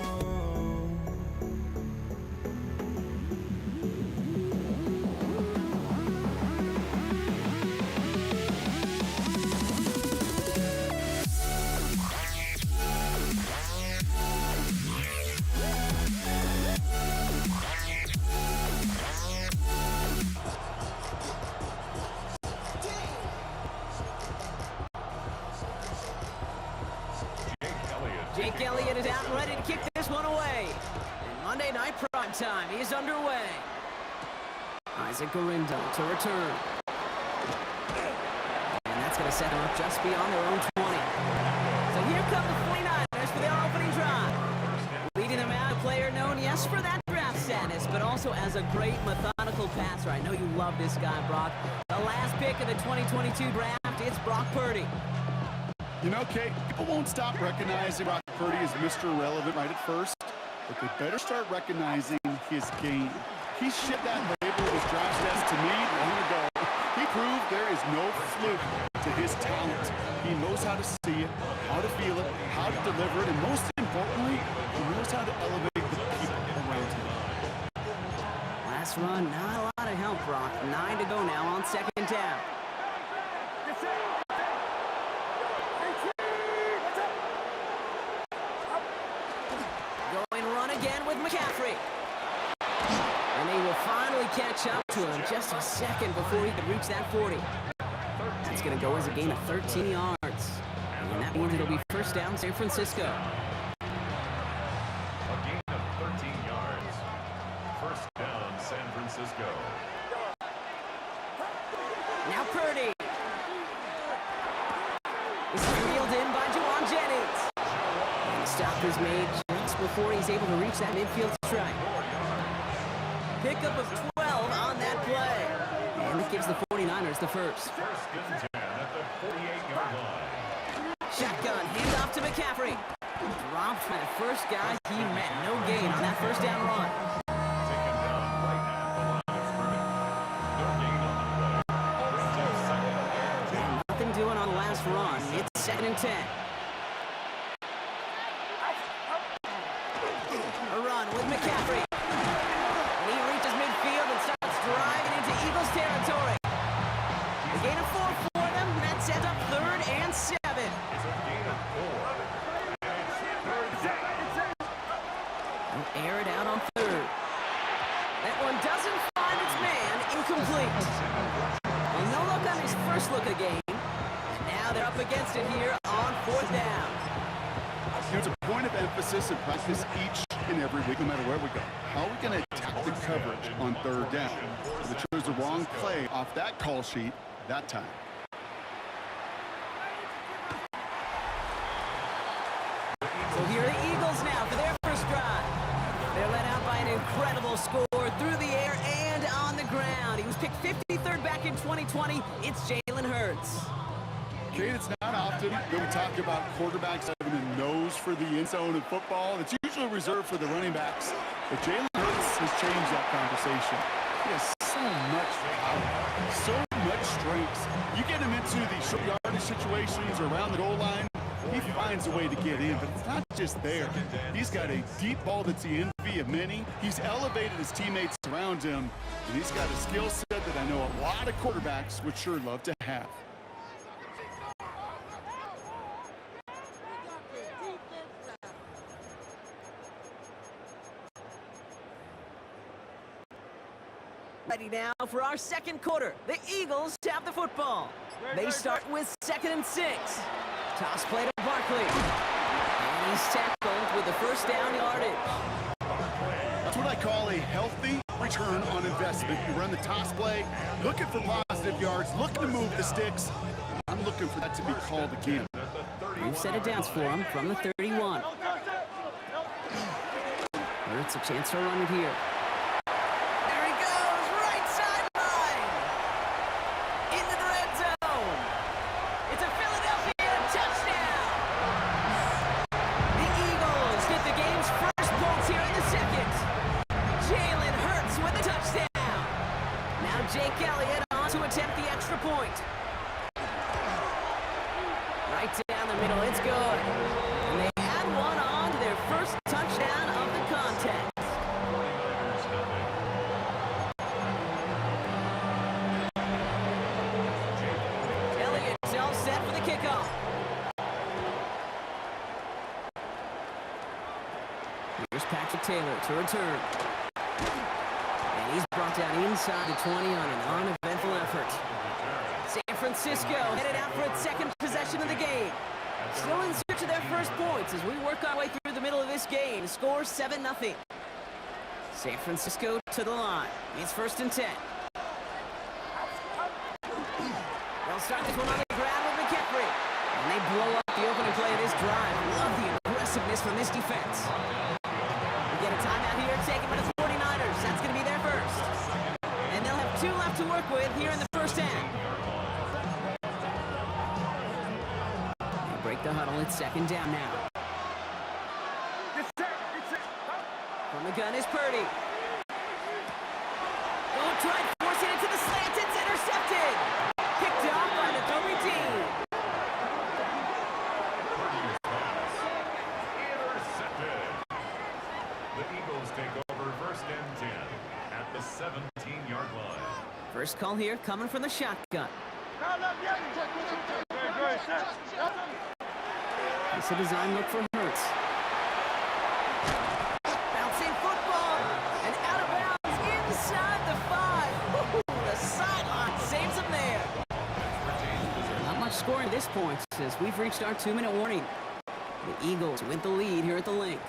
Jake Elliott is out and ready to kick this one away. And Monday Night Prime Time is underway. Isaac Gurindo to return. And that's going to set them up just beyond their own 20. So here come the 49ers for their opening drive. Leading them out, a player known, yes, for that draft status, but also as a great methodical passer. I know you love this guy, Brock. The last pick of the 2022 draft, it's Brock Purdy. You know, Kate, people won't stop recognizing Brock Purdy as Mr. Irrelevant right at first, but they better start recognizing his game. He shipped that label with draft stats to me long ago. He proved there is no fluke to his talent. He knows how to see it, how to feel it, how to deliver it, and most importantly, he knows how to elevate the people around him. Last run, not a lot of help, Brock. 9 to go now on second down. Going run again with McCaffrey. And they will finally catch up to him just a second before he can reach that 40. That's going to go as a gain of 13 yards. And that means it'll be first down San Francisco. A gain of 13 yards. First down, San Francisco. Now Purdy. This is reeled in by Juwan Jennings. And the stop is made just before he's able to reach that midfield strike. Pickup of 12 on that play. And it gives the 49ers the first. First and 10 at the 48-yard line. Shotgun, handoff to McCaffrey. Dropped by the first guy he met. No gain on that first down run. Taken down right at the line of scrimmage. No gain on the play. Brings up second and 10. Nothing doing on the last run. It's second and 10. A run with McCaffrey. And he reaches midfield and starts driving into Eagles territory. A gain of 4 for them. That sets up third and 7. It's a gain of 4. And it's third down. They'll air it out on third. That one doesn't find its man. Incomplete. Well, no look on his first look of game. And now they're up against it here on fourth down. It's a point of emphasis in practice each and every week, no matter where we go. How are we going to attack the coverage on third down? They chose the wrong play off that call sheet that time. So here are the Eagles now for their first drive. They're led out by an incredible score through the air and on the ground. He was picked 53rd back in 2020. It's Jalen Hurts. Kate, it's not often that we talk about quarterbacks having a nose for the end zone in football. It's usually reserved for the running backs. But Jalen Hurts has changed that conversation. He has so much power, so much strength. You get him into these short yardage situations or around the goal line, he finds a way to get in, but it's not just there. He's got a deep ball that's the envy of many. He's elevated his teammates around him, and he's got a skill set that I know a lot of quarterbacks would sure love to have. Ready now for our second quarter. The Eagles have the football. They start with 2nd and 6. Toss play to Barkley. And he's tackled with the first down yardage. That's what I call a healthy return on investment. You run the toss play, looking for positive yards, looking to move the sticks. I'm looking for that to be called again. We've set it down for him from the 31. Hurts a chance to run it here. There he goes, right sideline! Into the red zone! It's a Philadelphia touchdown! The Eagles get the game's first points here in the second. Jalen Hurts with the touchdown! Now Jake Elliott on to attempt the extra point. Right down the middle, it's good. And they add one on to their first touchdown of the contest. Elliott's all set for the kickoff. Here's Patrick Taylor to return. And he's brought down inside the 20 on an uneventful effort. San Francisco headed out for its second possession of the game. Still in search of their first points as we work our way through the middle of this game. Score 7-0. San Francisco to the line. It's 1st and 10. They'll start this one on the ground with McCaffrey. And they blow up the opening play of this drive. Love the aggressiveness from this defense. We get a timeout here taken by the 49ers. That's going to be their first. And they'll have 2 left to work with here in the first half. Break the huddle, it's 2nd down now. From the gun is Purdy. Oh, tried forcing it to the slant, it's intercepted! Picked off by the Philly team. Intercepted. The Eagles take over 1st and 10 at the 17-yard line. First call here coming from the shotgun. It's a design look for Hurts. Bouncing football, and out of bounds inside the 5. Ooh, the sideline saves him there. Not much scoring at this point as we've reached our 2-minute warning. The Eagles with the lead here at the link.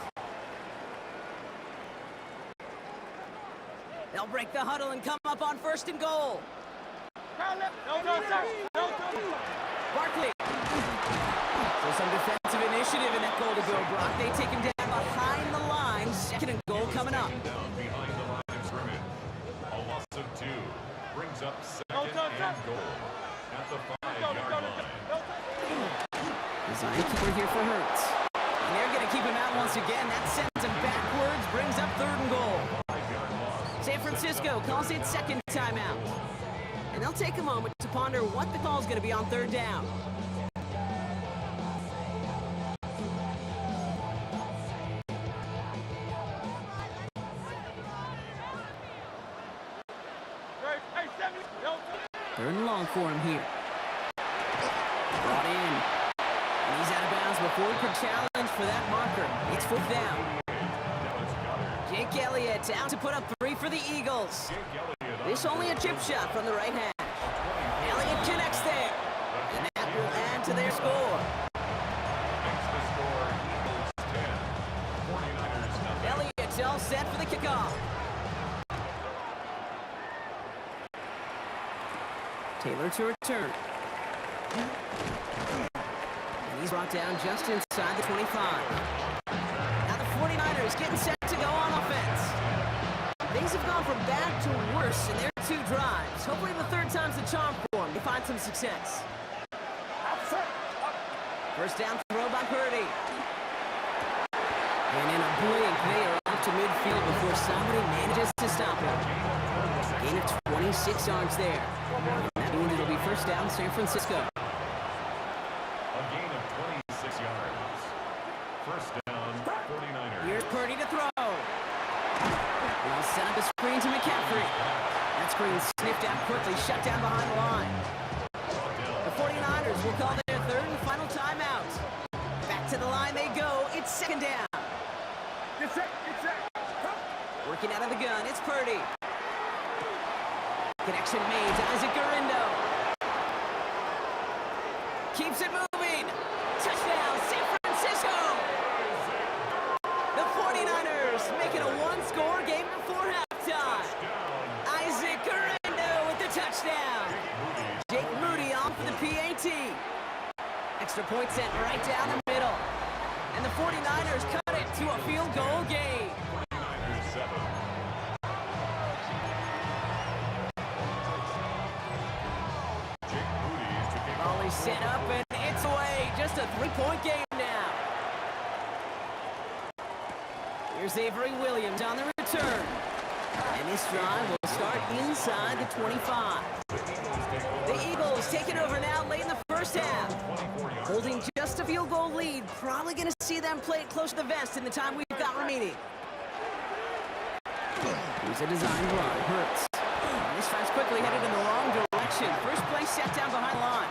They'll break the huddle and come up on 1st and goal. Barkley. So some defensive initiative in that goal to go, Brock. They take him down behind the line. 2nd and goal coming up. Down behind the line of scrimmage. A loss of 2 brings up 2nd and goal at the 5-yard line. Design keeper here for Hurts. And they're going to keep him out once again. That sends him backwards, brings up 3rd and goal. San Francisco calls it 2nd timeout. And they'll take a moment to ponder what the call is going to be on 3rd down. Third and long for him here. Brought in. And he's out of bounds before he could challenge for that marker. It's 4th down. Jake Elliott out to put up 3 for the Eagles. This only a chip shot from the right hand. Elliott connects there. And that will add to their score. Elliott's all set for the kickoff. Taylor to return. And he's brought down just inside the 25. Now the 49ers getting set to go on offense. Things have gone from bad to worse in their 2 drives. Hopefully the 3rd time's the charm for them to find some success. First down throw by Purdy. And in a blink, they are off to midfield before somebody manages to stop him. Gain of 26 yards there. That means it'll be first down, San Francisco. A gain of 26 yards. First down, 49ers. Here's Purdy to throw. He'll set up a screen to McCaffrey. That screen sniffed out quickly, shut down behind the line. The 49ers will call their 3rd and final timeout. Back to the line they go. It's 2nd down. Working out of the gun, it's Purdy. Connection made to Isaac Gurindo. Keeps it moving. Touchdown, San Francisco. The 49ers make it a one-score game before halftime. Isaac Gurindo with the touchdown. Jake Moody on for the PAT. Extra point sent right down the middle. And the 49ers cut it to a field goal game. 49ers 7. Jake Moody to kick off. Volley set up and it's away. Just a three-point game now. Here's Avery Williams on the return. And this drive will start inside the 25. The Eagles taking over now late in the first half. Holding just a field goal lead. Probably going to see them play it close to the vest in the time we've got remaining. Here's a design run. Hurts. This drive's quickly headed in the wrong direction. First play set down behind the line.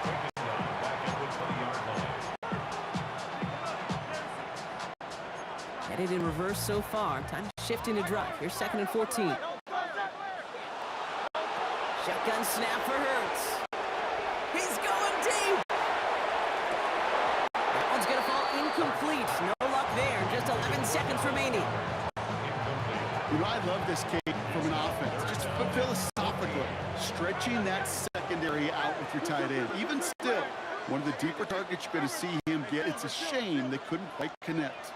Back at the 20-yard line. Headed in reverse so far. Time to shift into drive. Here's 2nd and 14. Shotgun snap for Hurts. He's going deep. That one's going to fall incomplete. No luck there. Just 11 seconds remaining. You know, I love this, Kate, from an offense. Just philosophically, stretching that secondary out with your tight end. Even still, one of the deeper targets you're going to see him get. It's a shame they couldn't quite connect.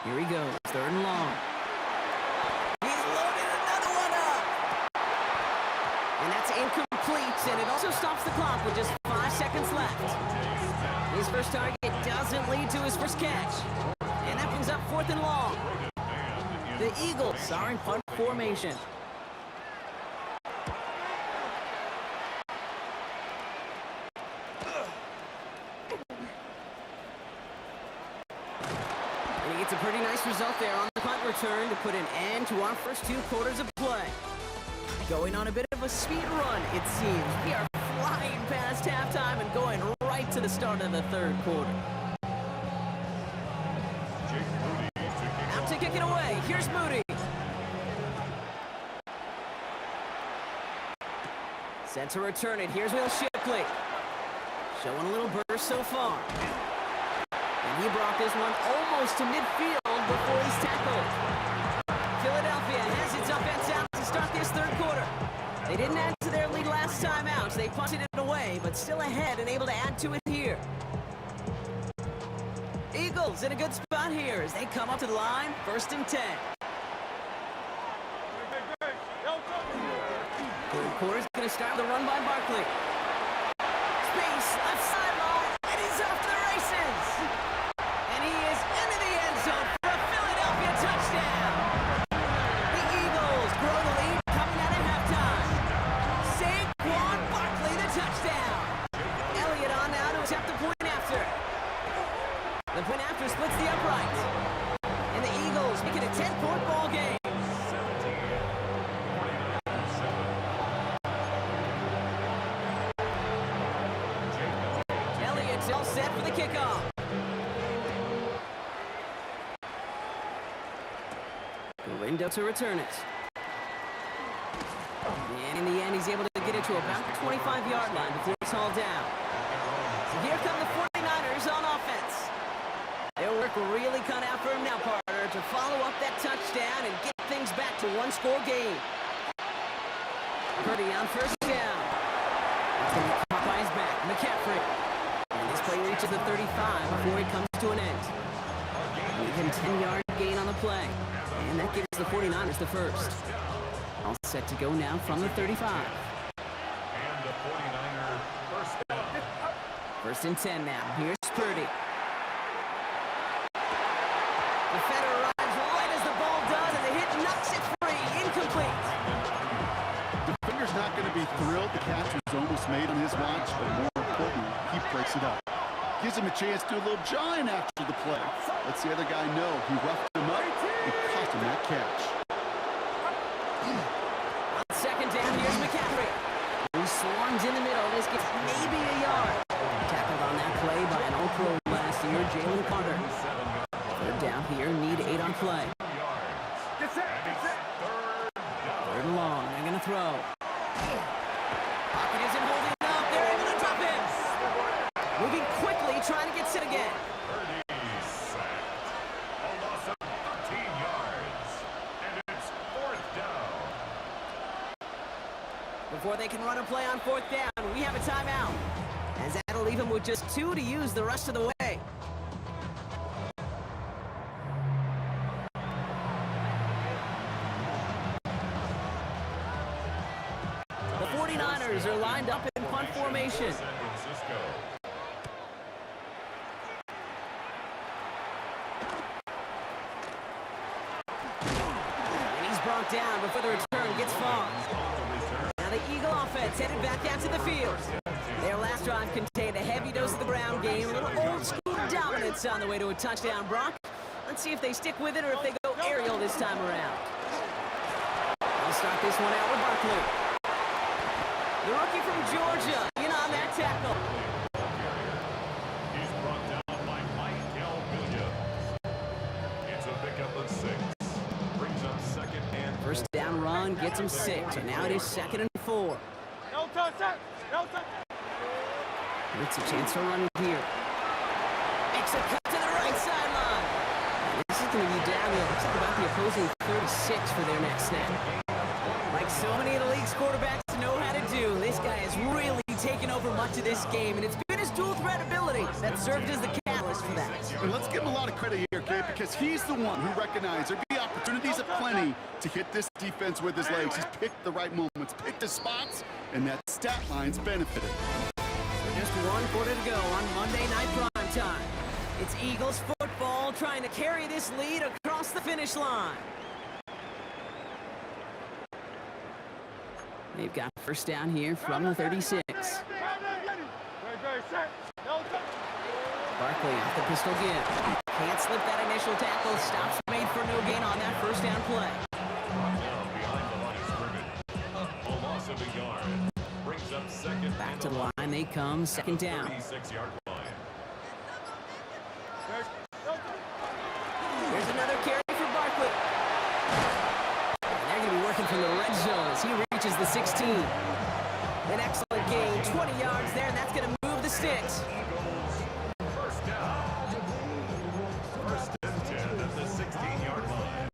Here he goes. 3rd and long. He's loaded another one up. And that's incomplete, and it also stops the clock with just 5 seconds left. His first target doesn't lead to his first catch. And that brings up 4th and long. The Eagles are in punt formation. And he gets a pretty nice result there on the punt return to put an end to our first 2 quarters of play. Going on a bit of a speed run, it seems. We are flying past halftime and going right to the start of the 3rd quarter. Jake Moody to kick Out to kick it away. Here's Moody. Set to return it. Here's Will Shipley. Showing a little burst so far. And he brought this one almost to midfield before he's tackled. Philadelphia has its offense out to start this 3rd quarter. They didn't add to their lead last time out, so they punted it away, but still ahead and able to add to it here. Eagles in a good spot here as they come up to the line. 1st and 10. 3rd quarter's going to start with a run by Barkley. Space, left sideline, and he's off to the races. And he is into the end zone for a Philadelphia touchdown. The Eagles grow the lead coming out of halftime. Saquon Barkley, the touchdown. Elliott on now to attempt the point after. The point after splits the upright. And the Eagles make it a 10-point ball game. Elliott's all set for the kickoff. Gurindo to return it. And in the end, he's able to get it to about the 25-yard line before it's hauled down. So here come the 49ers on offense. Their work really cut out for him now, partner, to follow up that touchdown and get things back to one-score game. Purdy on 1st down. It's going to be caught by his back, McCaffrey. And this play reaches the 35 before it comes to an end. Even 10-yard gain on the play. And that gives the 49ers the first. All set to go now from the 35. And the 49er 1st down. 1st and 10 now. Here's Purdy. Defender arrives right as the ball does, and the hit knocks it free. Incomplete. Defender's not going to be thrilled the catch was almost made on his watch, but more importantly, he breaks it up. Gives him a chance to do a little jawing after the play. Lets the other guy know he roughed him up and cost him that catch. On 2nd down, here's McCaffrey. He swarms in the middle. This gets maybe a yard. Tackled on that play by an All-Pro last year, Jalen Carter. 3rd down here, need 8 on play. throw. Pocket isn't holding up. They're able to drop it. Moving quickly, trying to get set again. Purdy sacked. A loss of 13 yards. And it's 4th down. Before they can run a play on 4th down, we have a timeout. As that'll leave him with just 2 to use the rest of the way. The 49ers are lined up in punt formation. San Francisco. And he's brought down before the return gets far. Now the Eagle offense headed back out to the field. Their last drive contained a heavy dose of the ground game, a little old school dominance on the way to a touchdown, Brock. Let's see if they stick with it or if they go aerial this time around. They'll start this one out with Barkley. The rookie from Georgia, in on that tackle. He's brought down by Michael Williams. It's a pickup of 6. Brings up 2nd and 4. First down run gets him 6, and now it is 2nd and 4. No touch, no touch. It's a chance to run here. Makes a cut to the right sideline. This is going to be downhill. Looks like about the opposing 36 for their next snap. Like so many of the league's quarterbacks know how to do, this guy has really taken over much of this game, and it's been his dual threat ability that served as the catalyst for that. And let's give him a lot of credit here, Kate, because he's the one who recognized there'd be opportunities aplenty to hit this defense with his legs. He's picked the right moments, picked his spots, and that stat line's benefited. Just 1 quarter to go on Monday Night Primetime. It's Eagles football trying to carry this lead across the finish line. They've got first down here from the 36. Barkley off the pistol give. Can't slip that initial tackle. Stops made for no gain on that first down play. Down behind the line of scrimmage. A loss of a yard. Brings up 2nd Back and to the line they come, 2nd down. 36-yard line. There's another carry for Barkley. And they're going to be working from the red zone as he reaches the 16. An excellent gain, 20 yards there, and that's going to move the sticks. First down. 1st and 10 at the 16-yard line.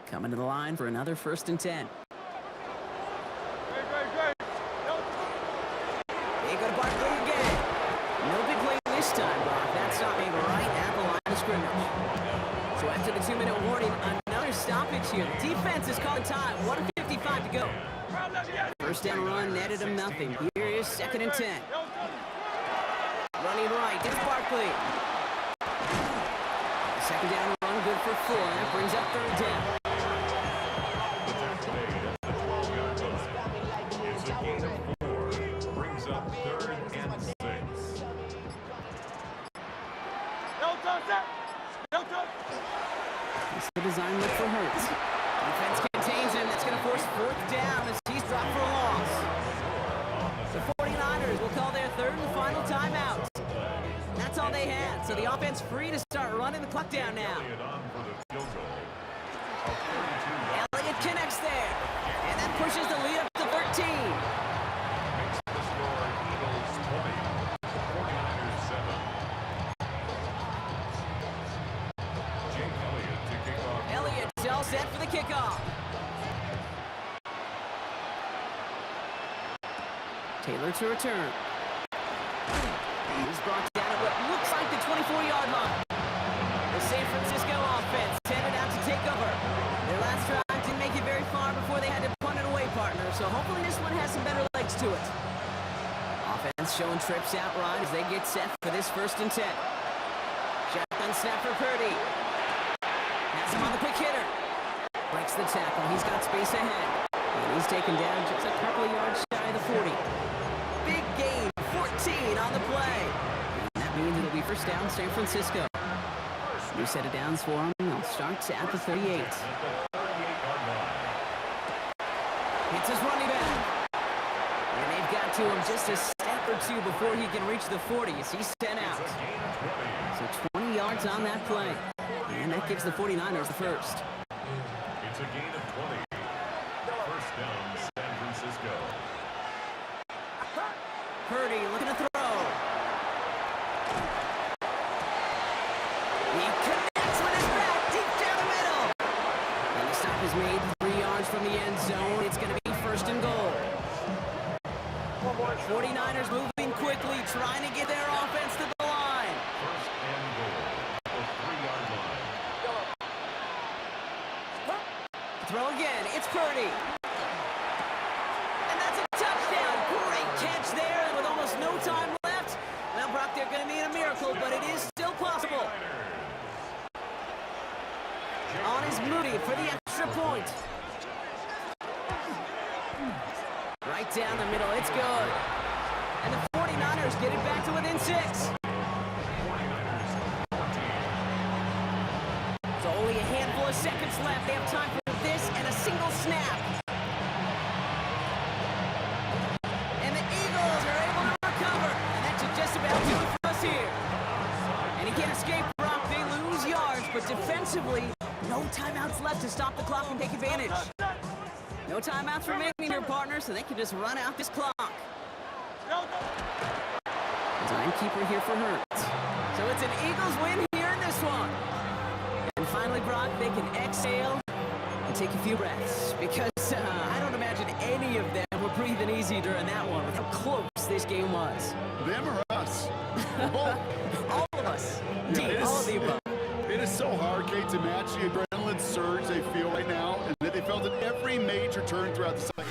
Coming to the line for another 1st and 10. They go to Barkley again. No big play this time, Brock. That stop made right at the line of scrimmage. So after the 2-minute warning, another stoppage here. The defense is calling time. 1:55 to go. First down run netted him nothing. Here is 2nd and 10. Running right, it's Barkley. The 2nd down run good for 4. That brings up 3rd down. The 12-yard line. It's a gain of 4. Brings up 3rd and 6. It's the design look for Hurts. Defense contains him. That's going to force 4th down as he's dropped for a loss. The 49ers will call their 3rd and final timeout. That's all they had. So the offense free to start running the clock down now. Elliott on for the field goal. A 42-yard Elliott connects there. And that pushes the lead up to 13. makes the score Eagles 20. 49ers 7. Jake Elliott to kick off. Elliott's all set for the kickoff. Taylor to return. He's brought down at what looks like the 24-yard line. The San Francisco offense headed out to take over. Their last drive didn't make it very far before they had to punt it away, partner, so hopefully this one has some better legs to it. Offense showing trips out right as they get set for this 1st and 10. Shotgun snap for Purdy. Has him on the quick hitter. Breaks the tackle. He's got space ahead. And he's taken down just a couple of yards shy of the 40. Big gain, 14 on the play. And that means it'll be first down, San Francisco. New set of downs for him. They'll start at the 38. At the 38-yard line. Hits his running back. And they've got to him just a step or two before he can reach the 40 as he's sent out. It's a gain of 20. So 20 yards on that play. And that gives the 49ers the first. It's a gain of 20. First down, San Francisco. Purdy looking to throw. He connects with his back deep down the middle. And the stop is made 3 yards from the end zone. It's going to be first and goal. 49ers moving quickly, trying to get their offense to the line. First and goal. The 3-yard line. Throw again. It's Purdy. And that's a touchdown. Great catch there with almost no time left. Well, Brock, they're going to need a miracle, but it is still possible. On is Moody for the extra point. Right down the middle. It's good. And the 49ers get it back to within 6. 49ers 14. So only a handful of seconds left. They have time for this and a single snap. And the Eagles are able to recover. And that should just about do it for us here. And he can't escape, Brock. They lose yards, but defensively, no timeouts left to stop the clock and take advantage. No timeouts remaining here, partner, so they can just run out this clock. Timekeeper here for Hurts. So it's an Eagles win here in this one. And finally, Brock, they can exhale and take a few breaths because I don't imagine any of them were breathing easy during that one with how close this game was. Them or us? Both. All of us. Yeah, it All is- of the above. It is so hard, Kate, to match the adrenaline surge they feel right now, and that they felt at every major turn throughout the second.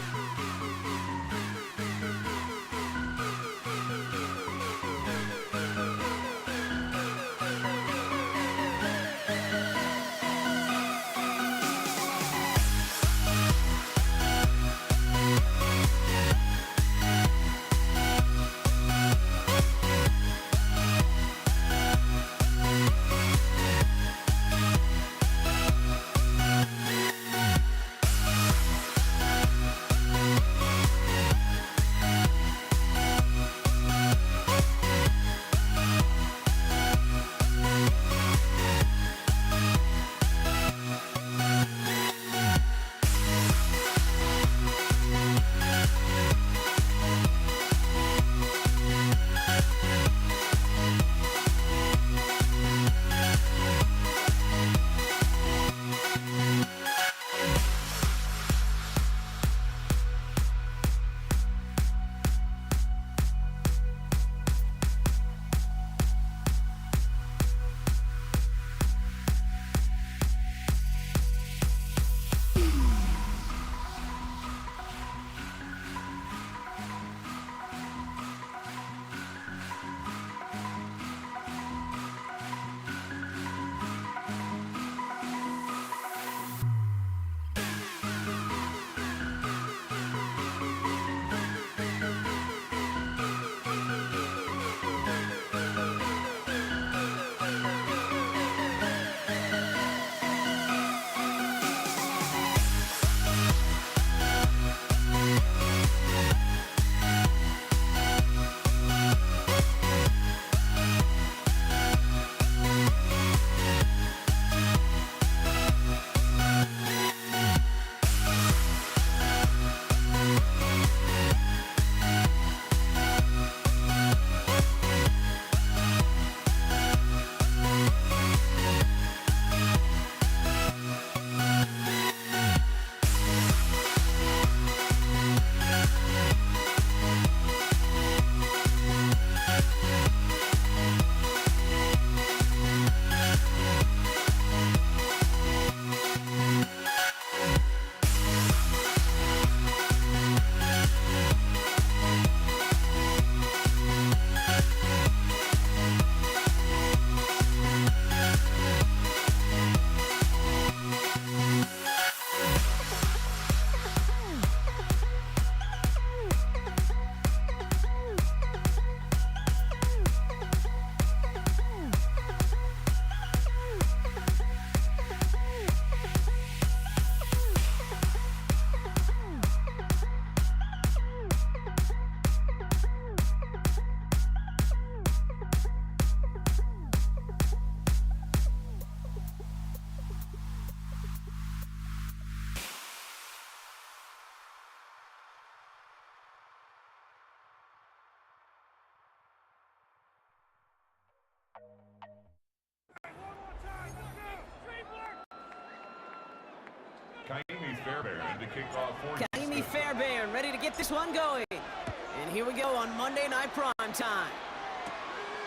Fairbairn to kick off for Kaimi Fairbairn ready to get this one going. And here we go on Monday Night Prime Time.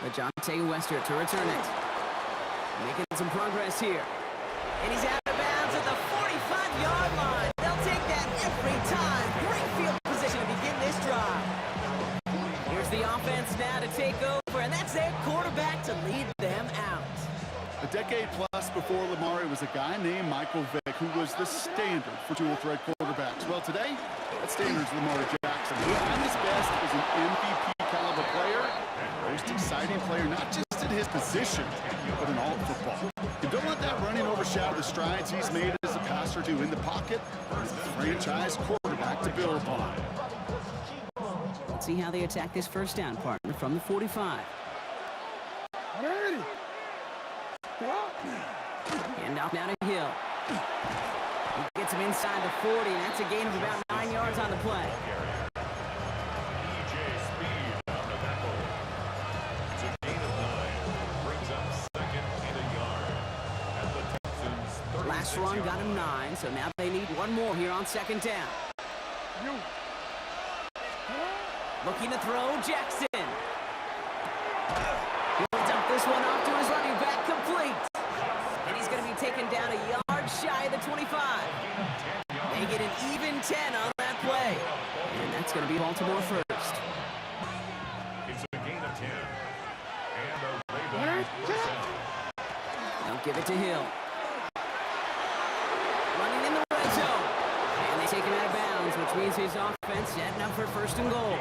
LaJohntay Wester to return it. Making some progress here. And he's out of bounds at the 45-yard line. They'll take that every time. Great field position to begin this drive. Here's the offense now to take over, and that's their quarterback to lead them out. A decade plus before Lamar, it was a guy named Michael Vick who was the standard for dual-threat quarterbacks. Well, today, that standard is Lamar Jackson. At his best, is an MVP-caliber player, most exciting player, not just in his position, but in all of football. And don't let that running overshadow the strides he's made as a passer to in the pocket. He's a franchise quarterback to build upon. Let's see how they attack this first down, partner, from the 45. And off now to Hill. He gets him inside the 40, and that's a gain of about 9 yards on the play. EJ Speed on the tackle. It's a gain of 9. Brings up second and a yard. At the Texans' 36 Last run got him 9, so now they need one more here on second down. Looking to throw, Jackson. He'll dump this one off to his running back, complete. And he's going to be taken down a yard shy of the 25. They get an even 10 on that play. And that's going to be Baltimore first. It's a gain of 10. And a Ravens first down. They'll give it to Hill. Running in the red zone. And they take him out of bounds, which means his offense setting up for first and goal.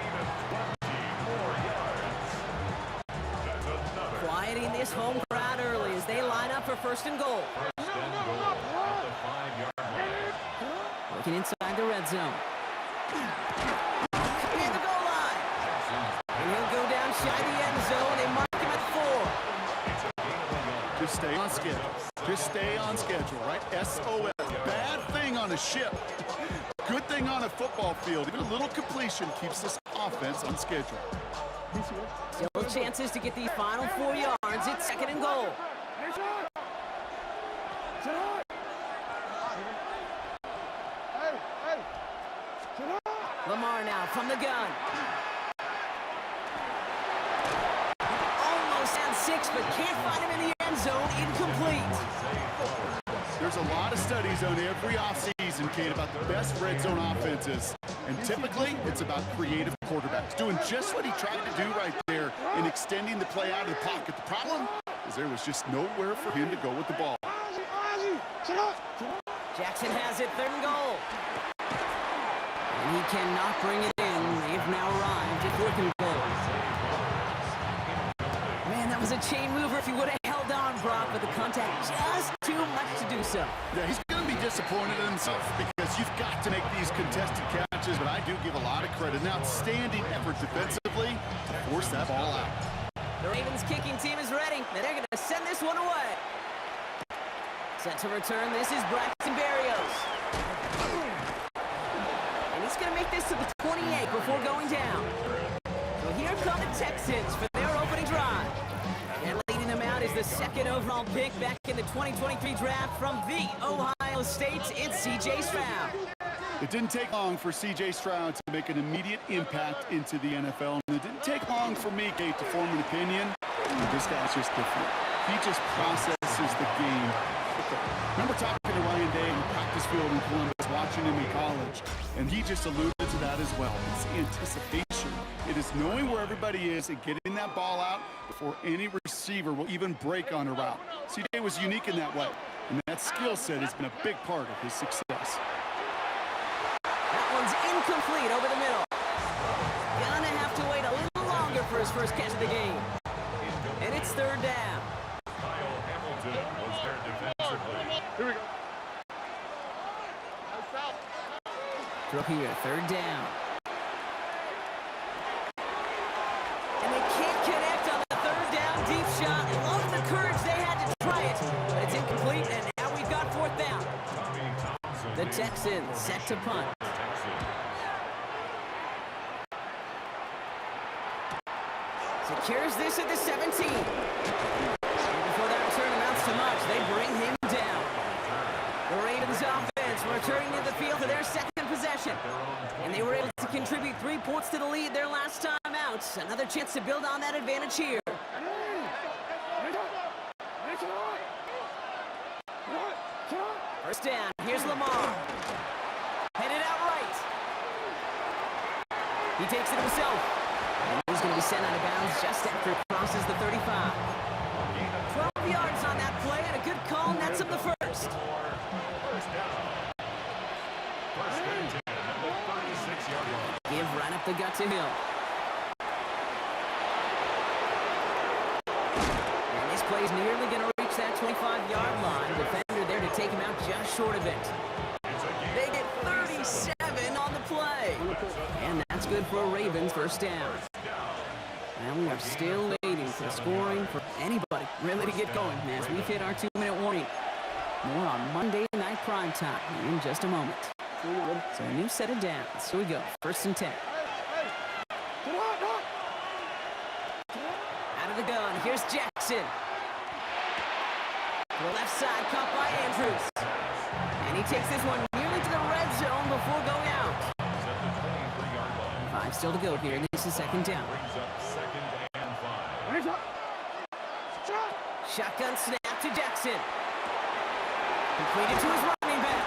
Quieting this home crowd early as they line up for first and goal. First and goal at the 5-yard line. Looking inside the red zone. Near the goal line. And he'll go down shy the end zone. They mark him at 4. Just stay on schedule. Just stay on schedule, right? SOS. Bad thing on a ship. Good thing on a football field. Even a little completion keeps this offense on schedule. Still chances to get the final 4 yards. It's second and goal. Lamar now from the gun. Almost down 6, but can't find him in the end zone. Incomplete. There's a lot of studies on every offseason, Kate, about the best red zone offenses. And typically, it's about creative quarterbacks, doing just what he tried to do right there in extending the play out of the pocket. The problem is there was just nowhere for him to go with the ball. Jackson has it, third and goal. And he cannot bring it in. They've now arrived at fourth and goal. Man, that was a chain mover if he would have held on, Brock, but the contact just too much to do so. Yeah, he's going to be disappointed in himself because you've got to make these contested catches, but I do give a lot of credit. An outstanding effort defensively to force that ball out. The Ravens kicking team is ready, and they're going to send this one away. Set to return, this is Braxton Berrios. And he's going to make this to the 28 before going down. So here come the Texans for their opening drive. And leading them out is the second overall pick back in the 2023 draft from the Ohio State. It's C.J. Stroud. It didn't take long for C.J. Stroud to make an immediate impact into the NFL. And it didn't take long for me, Kate, to form an opinion. This guy's just different. He just processes the game. Remember talking to Ryan Day in the practice field in Columbus, watching him in college, and he just alluded to that as well. It's anticipation. It is knowing where everybody is and getting that ball out before any receiver will even break on a route. C.J. was unique in that way, and that skill set has been a big part of his success. That one's incomplete over the middle. Gonna have to wait a little longer for his first catch of the game. And it's third down. Kyle Hamilton was there defensively. Here we go. Throw here, third down. And they can't connect on the third down deep shot. Love the courage they had to try it, but it's incomplete, and now we've got fourth down. Tommy Thompson. The Texans set to punt. Secures this at the 17. And before that return amounts to much, they bring him down. The Ravens offense Ravens returning to the field for their second possession. And they were able to contribute 3 points to the lead their last time out. Another chance to build on that advantage here. First down, here's Lamar. Headed out right. He takes it himself. And he's going to be sent out of bounds just after it crosses the 35. 12 yards on that play and a good call nets him the first. First down. First and 10 at the 36-yard line. Give right up the gut to Hill. And this play's nearly going to reach that 25-yard line. Defender there to take him out just short of it. They get 37 on the play. And that's good for a Ravens first down. And we are still waiting for the scoring for anybody really to get going as we've hit our 2-minute warning. More on Monday Night Primetime in just a moment. So a new set of downs. Here we go. First and 10. Out of the gun. Here's Jackson. To the left side, caught by Andrews. And he takes this one nearly to the red zone before going out. 5 still to go here. This is second down. Brings up second and 5. Shotgun snap to Jackson. Completed to his running back.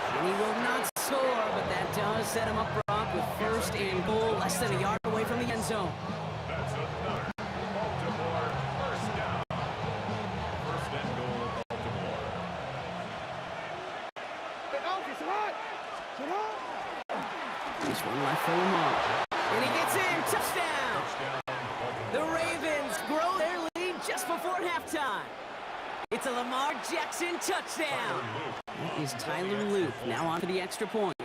And he will not score, but that does set him up Brock with first and goal, less than a yard away from the end zone. That's another Baltimore first down. First and goal, Baltimore. This one left for Lamar. And he gets in. Touchdown! The Ravens grow their lead just before halftime. It's a Lamar Jackson touchdown. That is Tyler Luke now on for the extra point.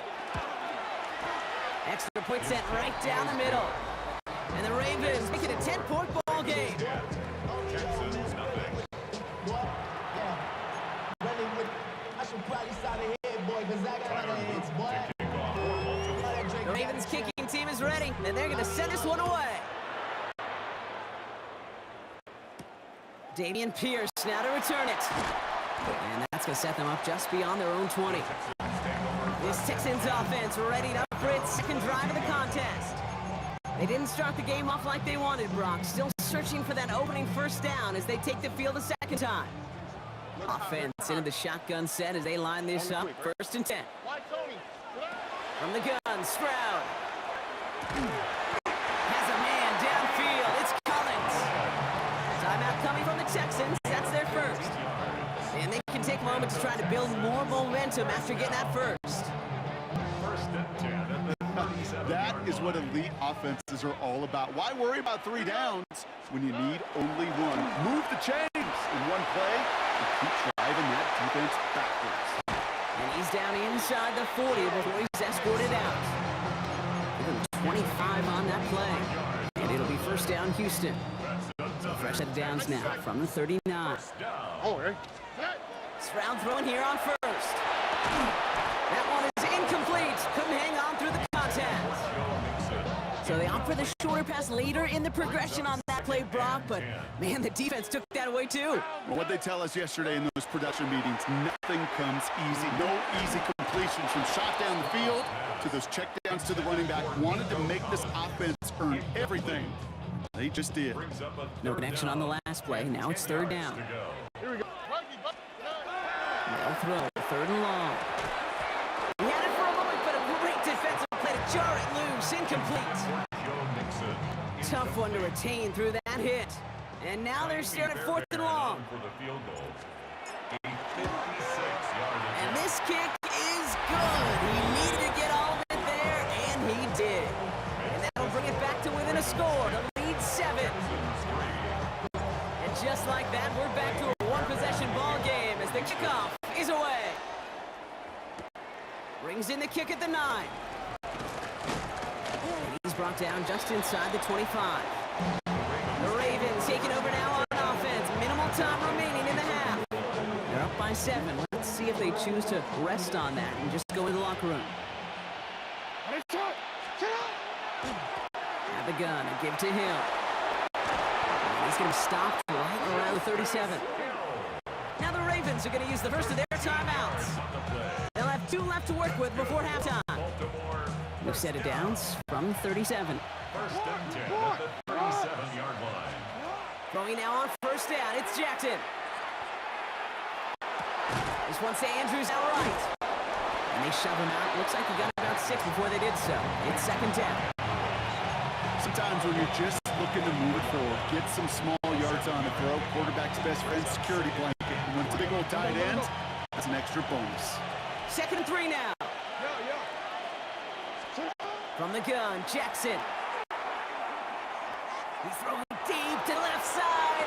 Extra point sent right down the middle. And the Ravens make it a 10-point ball game. Texans nothing. The Ravens kicking team is ready, and they're going to send this one away. Damian Pierce now to return it. And that's going to set them up just beyond their own 20. This Texans offense ready to for its second drive of the contest. They didn't start the game off like they wanted, Brock. Still searching for that opening first down as they take the field a second time. Offense into the shotgun set as they line this up. First and 10. From the gun, Stroud. Has a man downfield. It's Collins. Timeout coming from the Texans. That's their first. And they can take a moment to try to build more momentum after getting that first. First and 10 at the 37. That is what elite offenses are all about. Why worry about 3 downs when you need only one? Move the chains in one play and keep driving that defense backwards. And he's down inside the 40 before he's escorted out. Give him 25 on that play. And it'll be first down Houston. So fresh set of downs now from the 39. Stroud throwing here on first. That one is incomplete. Couldn't hang on through the contact. So they opt for the shorter pass later in the progression on that play, Brock. But, man, the defense took that away, too. Well, what they tell us yesterday in those production meetings, nothing comes easy. No easy completions from shot down the field to those checkdowns to the running back. Wanted to make this offense earn everything. They just did. No connection on the last play. Now it's third down. They'll throw. Third and long. He had it for a moment, but a great defensive play to jar it loose. Incomplete. Tough one to retain through that hit. And now they're staring at fourth and long. And this kick is good. He needed to get all of it there, and he did. And that'll bring it back to within a score. The lead 7. And just like that, we're back to a one-possession ball game as the kickoff is away. Brings in the kick at the 9. And he's brought down just inside the 25. The Ravens taking over now on offense. Minimal time remaining in the half. They're up by 7. Let's see if they choose to rest on that and just go in the locker room. Have the gun and give to Hill. And he's going to stop right around the 37. Now the Ravens are going to use the first of their timeouts. They'll have 2 left to work with before halftime. Baltimore, We've set it downs from 37. first and 10 at the 37-yard line. Throwing now on first down, it's Jackson. This one's to Andrews outright. And they shove him out. Looks like he got about 6 before they did so. It's second down. Sometimes when you're just looking to move it forward, get some small yards on the throw, quarterback's best friend, security blanket. And when it's a big old tight end, that's an extra bonus. Second and 3 now. From the gun, Jackson. He's throwing deep to the left side.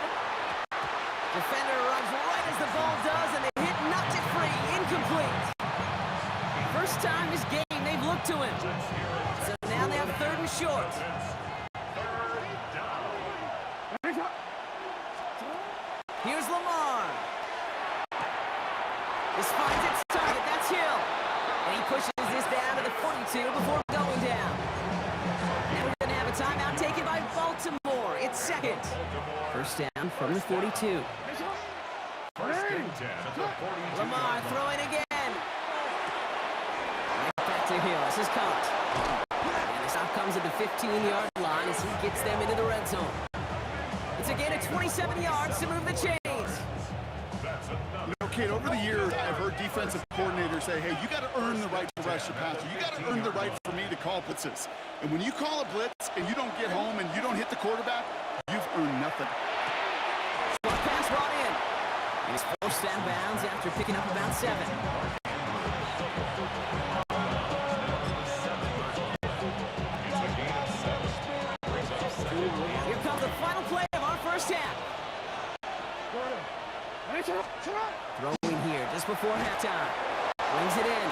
Defender runs right as the ball does, and the hit knocks it free. Incomplete. First time this game they've looked to him. So now they have third and short. Here's Lamar. This finds its target. That's Hill. And he pushes this down to the 42 before going down. Now we're going to have a timeout taken by Baltimore. It's second. First down from the 42. First and 10 at the 42. Lamar throwing again. Right back to Hill. This is caught. And the stop comes at the 15-yard line as he gets them into the red zone. It's a gain of 27 yards to move the chains. You know, Kate, over the years, I've heard defensive coordinators say, hey, you got to earn the right to rush your passer. You got to earn the right for me to call blitzes. And when you call a blitz and you don't get home and you don't hit the quarterback, you've earned nothing. Short pass brought in. And he's forced out of bounds after picking up about 7. Here comes the final play of our first half. Throwing here just before halftime. Brings it in.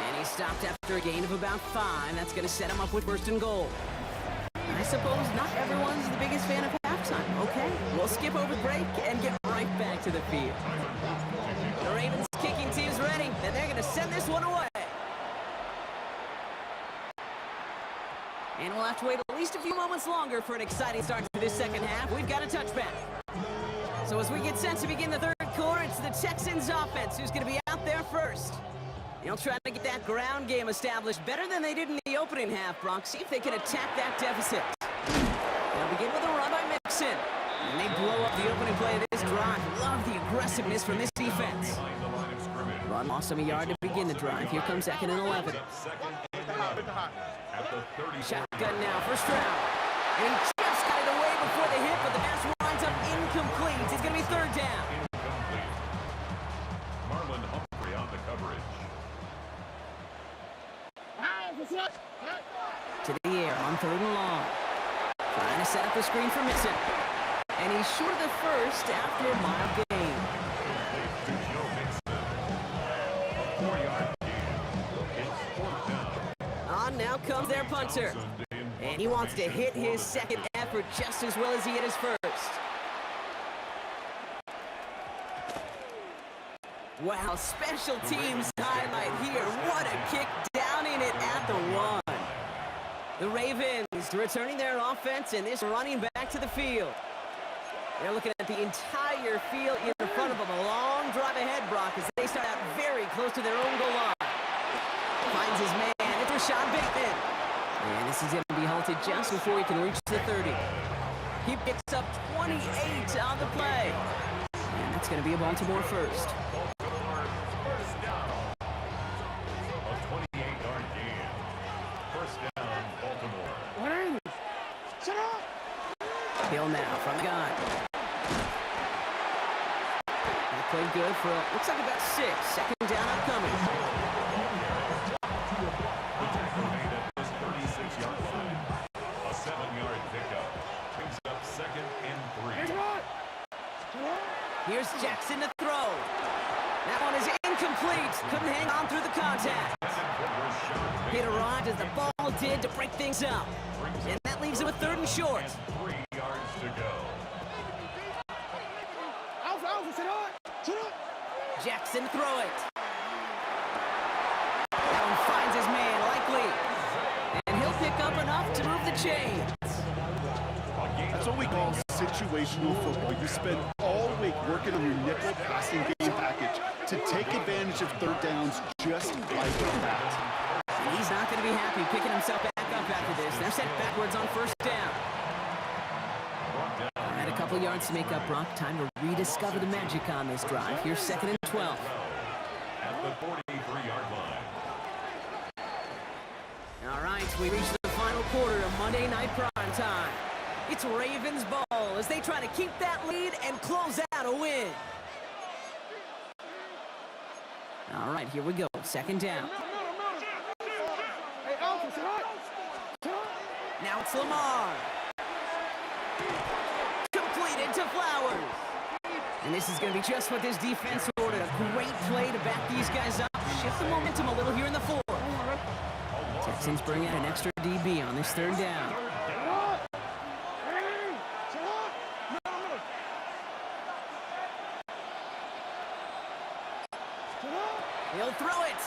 And he stopped after a gain of about 5. That's going to set him up with first and goal. I suppose not everyone's the biggest fan of halftime. Okay, we'll skip over the break and get right back to the field. The Ravens kicking team's ready, and they're going to send this one away. And we'll have to wait at least a few moments longer for an exciting start to this second half. We've got a touchback. So as we get set to begin the third quarter, it's the Texans offense who's going to be out there first. They'll try to get that ground game established better than they did in the opening half, Brock. See if they can attack that deficit. They'll begin with a run by Mixon. And they blow up the opening play of this drive. Love the aggressiveness from this defense. Run lost him a yard to begin the drive. Here comes second and 11. Shotgun now, first round. And he just got it away before the hit, but the pass winds up incomplete. It's going to be third down. Incomplete. Marlon Humphrey on the coverage. To the air on third and long. Trying to set up the screen for Mixon. And he's short of the first after a mild gain. To Joe Mixon. A 4-yard gain. It's fourth down. On now comes their punter. And he wants to hit his second effort just as well as he hit his first. Wow, special teams highlight here. What a kick down in it at the 1. The Ravens returning their offense and this running back to the field. They're looking at the entire field in front of them. A long drive ahead, Brock, as they start out very close to their own goal line. Finds his man. It's Rashad Bateman. And this is going to be halted just before he can reach the 30. He picks up 28 on the play. And that's going to be a Baltimore first. First down. A 28-yard gain. First down, Baltimore. Hill now from the gun. He played good for, looks like about 6. Second down upcoming. The tackle made at this 36-yard line. A 7-yard pickup. Brings up second and 3. Here's Jackson to throw. That one is incomplete. Couldn't hang on through the contact. Hit a rod as the ball did to break things up. And that leaves it with third and short. 3 yards to go. Jackson to throw it. That one finds his man, likely. And he'll pick up enough to move the chains. That's what we call situational football. You spend all week working on your nickel passing game package. to take advantage of third downs just like that. And he's not going to be happy picking himself back up after this. They're sent backwards on first down. All right, a couple yards to make up, Brock. Time to rediscover the magic on this drive. Here's 2nd and 12. At the 43-yard line. All right, we reach the final quarter of Monday Night Prime Time. It's Ravens ball as they try to keep that lead and close out a win. All right, here we go. 2nd down. Now it's Lamar. Completed to Flowers. And this is going to be just what this defense ordered. A great play to back these guys up. Shift the momentum a little here in the 4th. Texans bring out an extra DB on this 3rd down. He'll throw it.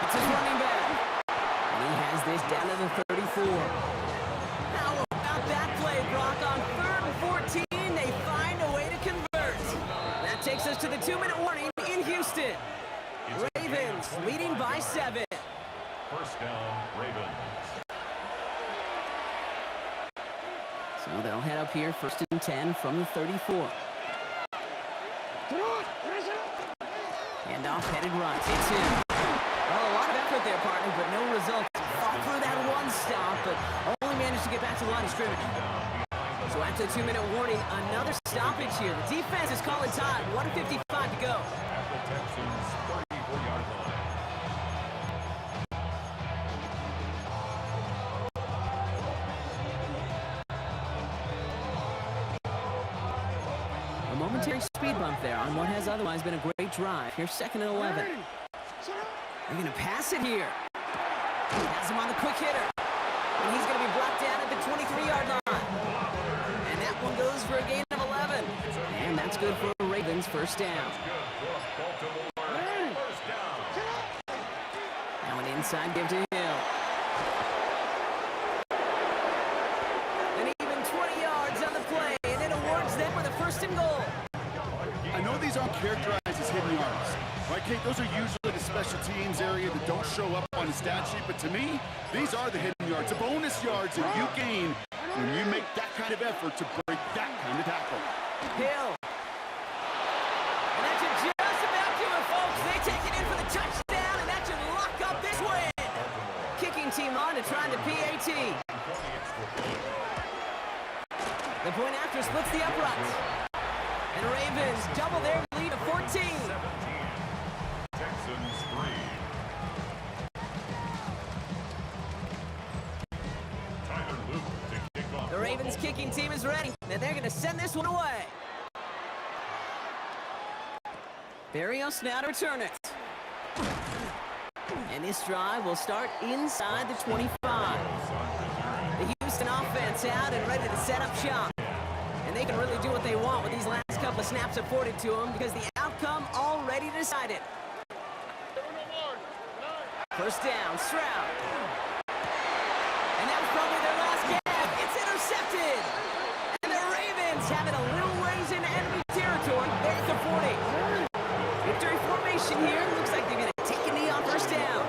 It's his running back. And he has this down to the 34. How about that play, Brock? On 3rd and 14, they find a way to convert. That takes us to the 2-minute warning in Houston. Ravens leading by 7. First down, Ravens. So they'll head up here, 1st and 10 from the 34. Handoff, headed right. It's in. Well, a lot of effort there, partner, but no results. Fought through that one stop, but only managed to get back to the line of scrimmage. So after the 2-minute warning, another stoppage here. The defense is calling time. 1:55 to go. At the Texans' 34-yard line. A momentary speed bump there on what has otherwise been a great drive. Here's 2nd and 11. They're going to pass it here. Has him on the quick hitter. And he's going to be blocked down at the 23-yard line. And that one goes for a gain of 11. And that's good for Ravens' 1st down. Now an inside give to Hill. And even 20 yards on the play. And it awards them with a 1st and goal. I know these aren't characterized as hidden yards, right, Kate? Those are usually the special teams area that don't show up on the stat sheet, but to me, these are the hidden yards, the bonus yards that you gain when you make that kind of effort to break that kind of tackle. Hill. And that should just about do it, folks. They take it in for the touchdown, and that should lock up this win. Kicking team on to try the PAT. The point after splits the uprights. And Ravens double their lead to 14. 17. Texans 3. Tyler Luke to kick off. The Ravens kicking team is ready, and they're going to send this one away. Barrios now to return it. And this drive will start inside the 25. The Houston offense out and ready to set up shop. And they can really do what they want with these last couple of snaps afforded to them because the outcome already decided. 1st down, Stroud. And that was probably their last gap. It's intercepted. And the Ravens have it a little ways into enemy territory. There's the 40. Victory formation here. Looks like they're going to take a knee on 1st down.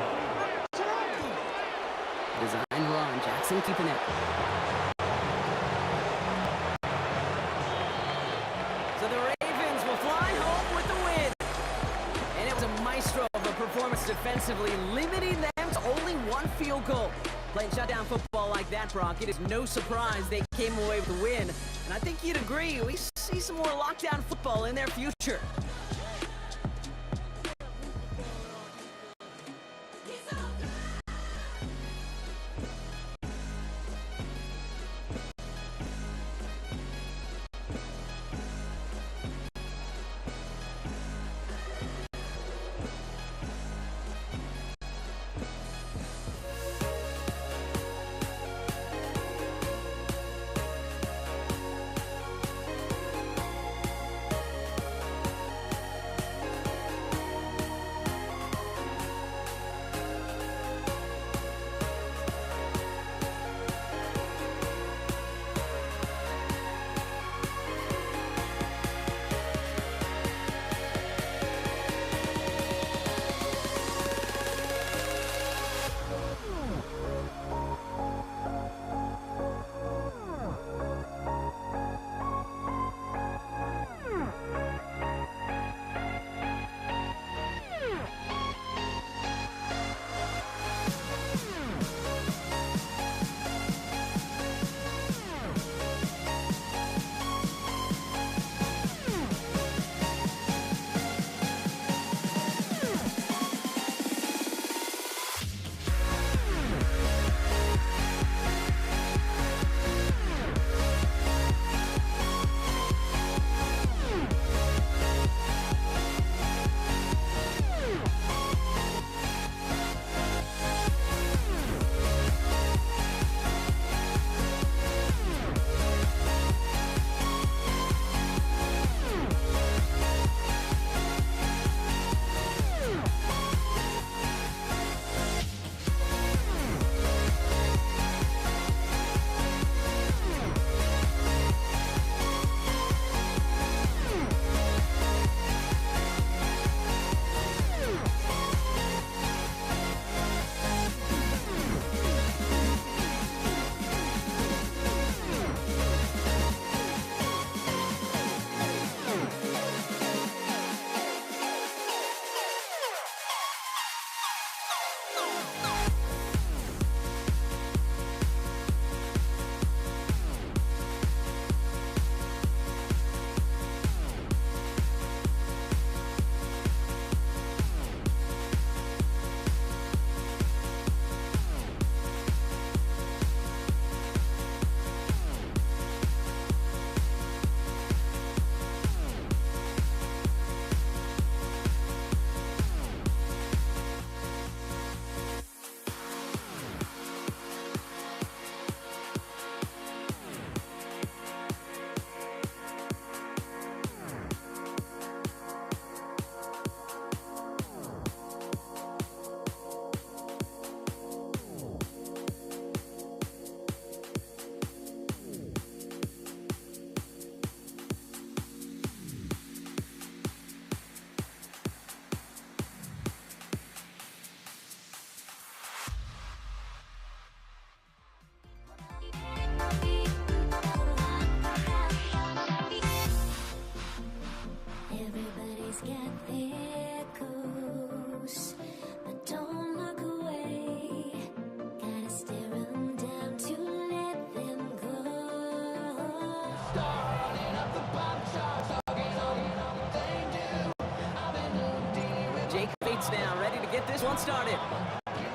Design run. Jackson keeping it. So the Ravens will fly home with the win. And it was a maestro of a performance defensively, limiting them to only 1 field goal. Playing shutdown football like that, Brock, it is no surprise they came away with the win. And I think you'd agree, we see some more lockdown football in their future. Eyes get echoes, but don't look away. Gotta stare 'em down to let them go. Jake Bates now ready to get this one started.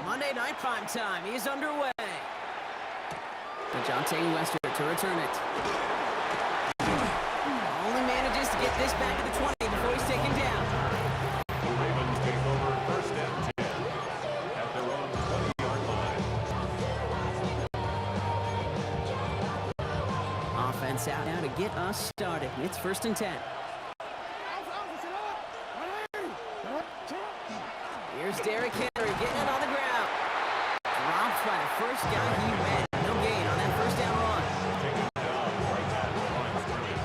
Monday Night Prime Time is underway. DeJounte Wester to return it. Only manages to get this back to the 20 before he's taken down. The Ravens take over first and 10 at their own 20-yard line. Offense out now to get us started. It's first and 10. Here's Derrick Henry getting it on the ground. Dropped by the first guy he met. No gain on that first down run. Taken down right at the line of scrimmage.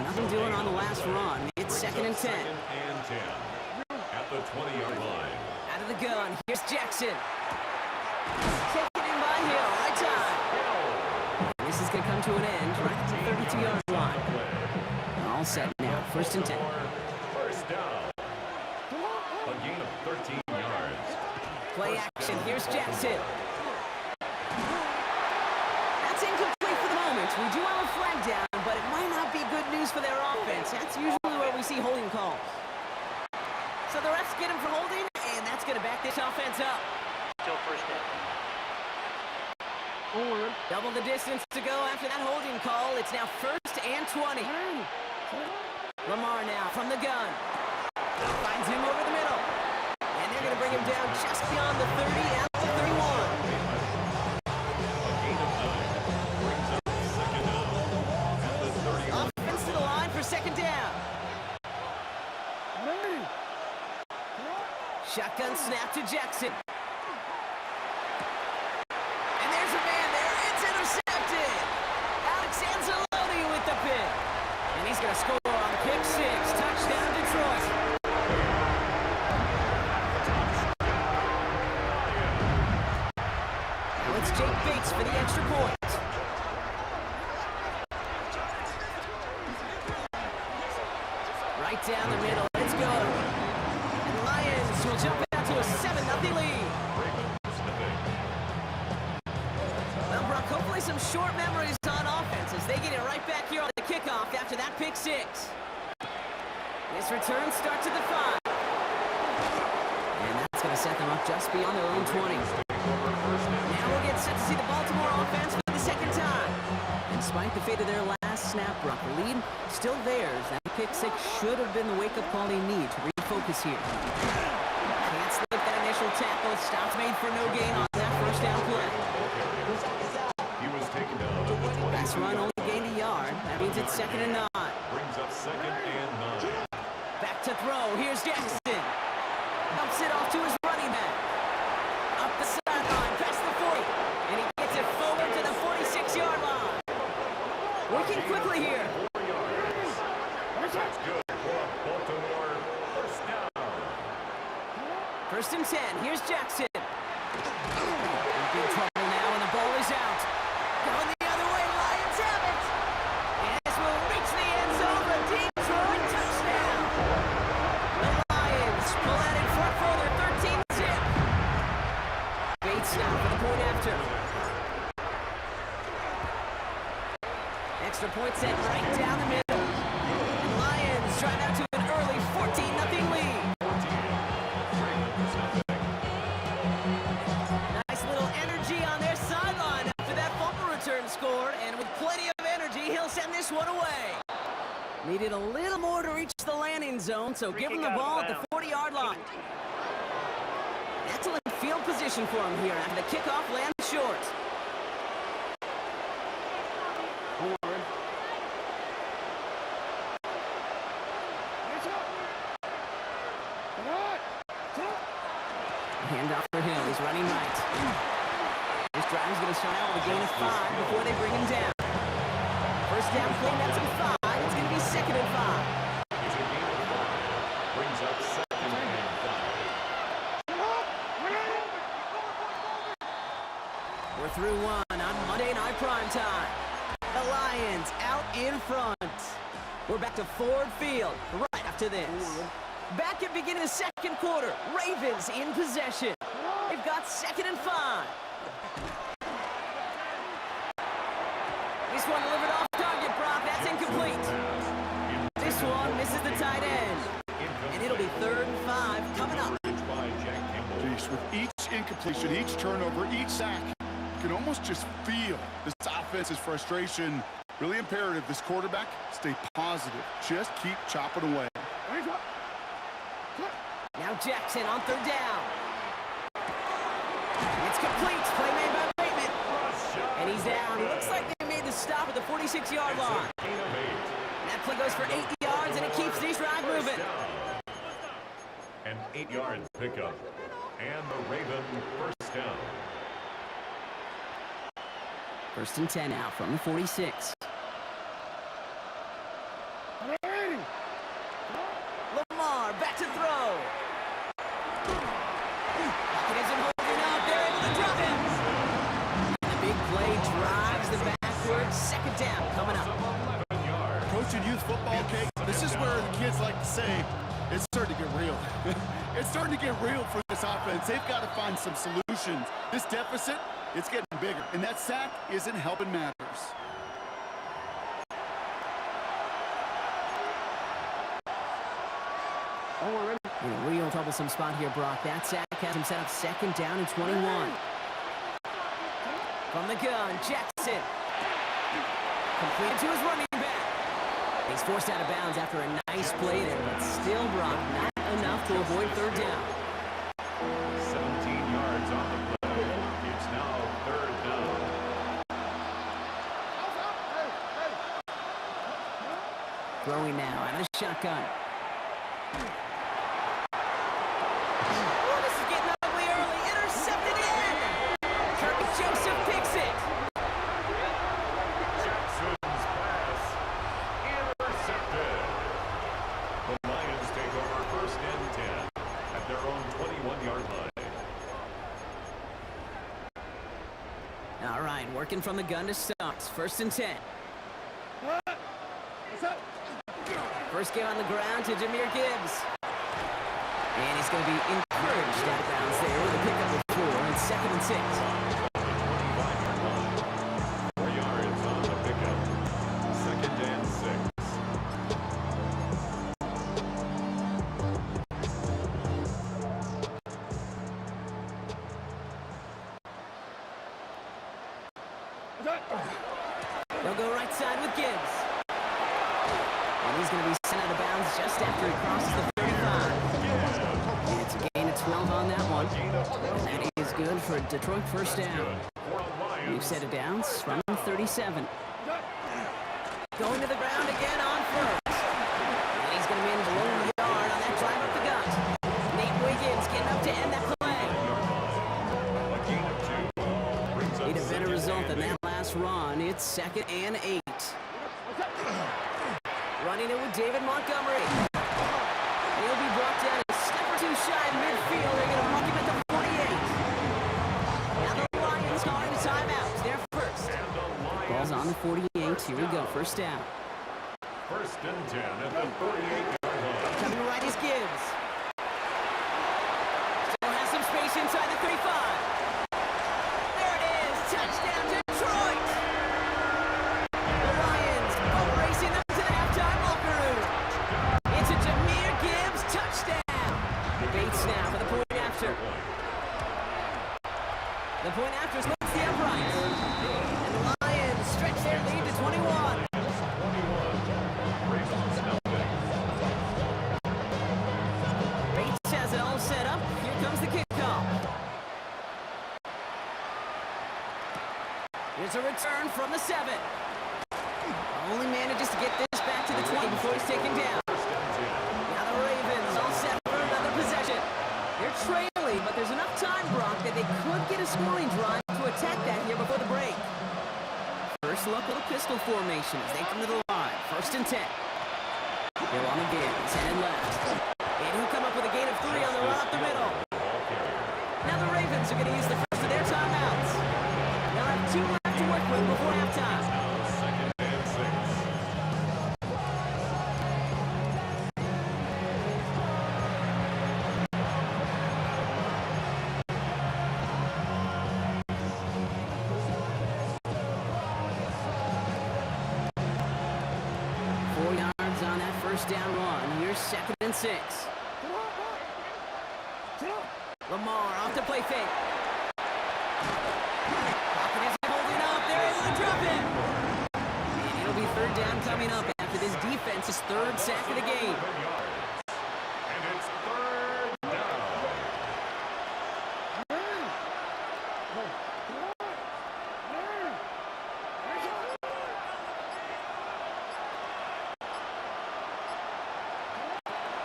Nothing doing on the last run. It's second and 10. Second and 10 at the 20-yard line. Out of the gun. Here's Jackson. Taken in by Hill. Right time. This is going to come to an end right at the 32-yard line. All set now. First and 10. First down. A gain of 13 yards. Play action. Here's Jackson. That's incomplete for the moment. We do have a flag down, but it might not be good news for their offense. That's usually where we see holding calls. So the refs get him for holding, and that's going to back this offense up. Still first down. Double the distance to go after that holding call. It's now first and 20. Lamar now from the gun. Finds him over the middle. And they're going to bring him down just beyond the 30 at the 31. A gain of 9 brings up second down at the 30-yard line. Offense to the line for second down. Shotgun snap to Jackson. And there's a man there. It's intercepted. Alex Anzalone with the pick. And he's going to score on pick 6. Touchdown Detroit. Now it's Jake Bates for the extra point. Right down the middle. Let's go. And the Lions will jump out to a 7-0 lead. Well, Brock, hopefully some short memories on offense as they get it right back here on the kickoff after that pick 6. This return starts at the 5. And that's going to set them up just beyond their own 20. Now we'll get set to see the Baltimore offense for the second time. And despite the fate of their last snap, Brock, the lead still theirs. That pick 6 should have been the wake-up call they need to refocus here. Can't slip that initial tackle. Stops made for no gain on that first down play. He was taken down at the 20. Pass run only gained a yard. That means it's second and 9. Brings up second and 9. Back to throw. Here's Jackson. Dumps it off to his running back. Up the sideline, past the 40. And he gets it forward to the 46-yard line. Working quickly here. 4 yards. That's good for Baltimore. First down. First and 10. Here's Jackson. In big trouble now, and the ball is out. Going the other way, Lions have it. And this will reach the end zone for Detroit touchdown. The Lions pull out in front for their 13-zip. Bates now for the point after. Extra point set right down the middle. And Lions drive out to an early 14-0 lead. Nice little energy on their sideline after that fumble return scored, and with plenty of energy, he'll send this one away. Needed a little more to reach the landing zone, so give him the ball at the 40-yard line. Excellent field position for him here after the kickoff lands short. Handoff for Hill. He's running right. This drive is going to start out with a gain of 5 before they bring him down. First down play, that's a 5. It's going to be second and 5. It's a gain of 5. Brings up second and 5. We're through one on Monday Night Prime Time. The Lions out in front. We're back to Ford Field right after this. Back at beginning of the second quarter. Ravens in possession. They've got 2nd and 5. This one delivered off target, Brock. That's incomplete. This one misses the tight end. And it'll be 3rd and 5 coming up. Jeez, with each incompletion, each turnover, each sack, you can almost just feel this offense's frustration. Really imperative, this quarterback, stay positive. Just keep chopping away. Now Jackson on 3rd down. It's complete. Play made by Bateman. And he's down. It looks like they made the stop at the 46-yard line. That play goes for 8 yards, and it keeps these drive moving. An 8-yard pickup. And the Raven first down. 1st and 10 now from the 46. Lamar back to throw. Pocket isn't holding up. They're able to drop him. And the big play drives the backwards. 2nd down coming up. Coaching youth football, Kate, this is where the kids like to say, it's starting to get real. It's starting to get real for this offense. They've got to find some solutions. This deficit, it's getting bigger. And that sack isn't helping matters. In a real troublesome spot here, Brock. That sack has him set up 2nd down and 21. From the gun, Jackson. Completed to his running back. He's forced out of bounds after a nice play there, but still, Brock, not enough to avoid 3rd down. 17 yards on the play. It's now 3rd down. Throwing now out of the shotgun. Working from the gun to start. 1st and 10. First game on the ground to Jahmyr Gibbs. And he's going to be encouraged out of bounds there with a pickup of 4 and 2nd and 6. 4 yards on the pickup. 2nd and 6. They'll go right side with Gibbs. And he's going to be sent out of bounds just after he crosses the 35. And it's a gain of 12 on that one. And that is good for Detroit 1st down. New set of downs from 37. Going to the ground again on 1st. And he's going to be in below the yard on that drive up the gut. Nate Wiggins getting up to end that play. Need a better result than that last run. It's 2nd and 8. Running it with David Montgomery. And he'll be brought down a step or 2 shy of midfield. They're going to mark him at the 48. Now the Lions calling the timeout. They're first. Ball's on the 48. Here we go. 1st down. 1st and 10 at the 48-yard line. Coming right is Gibbs. Still has some space inside the 35. There it is. Touchdown, Detroit. The Lions go racing up to the halftime locker room. It's a Jahmyr Gibbs touchdown. Bates now for the point after. The point after splits the uprights. And the Lions stretch their lead to 21. Bates has it all set up. Here comes the kickoff. Here's a return from the 7. Only manages to get this back to the 20 before he's taken down. Now the Ravens all set for another possession. They're trailing, but there's enough time, Brock, that they could get a scoring drive to attack that here before the break. First look at the pistol formation as they come to the line. 1st and 10. They're on again. It's headed left. And he'll come up with a gain of 3 on the run up the middle. Now the Ravens are going to use the first of their timeouts. They'll have 2 left to work with before halftime. 2nd and 6. first down run. Here's 2nd and 6. Lamar off the play fake. Pocket isn't holding up. They're able to drop it. And it'll be 3rd down coming up after this defense's 3rd sack of the game. And it's 3rd down.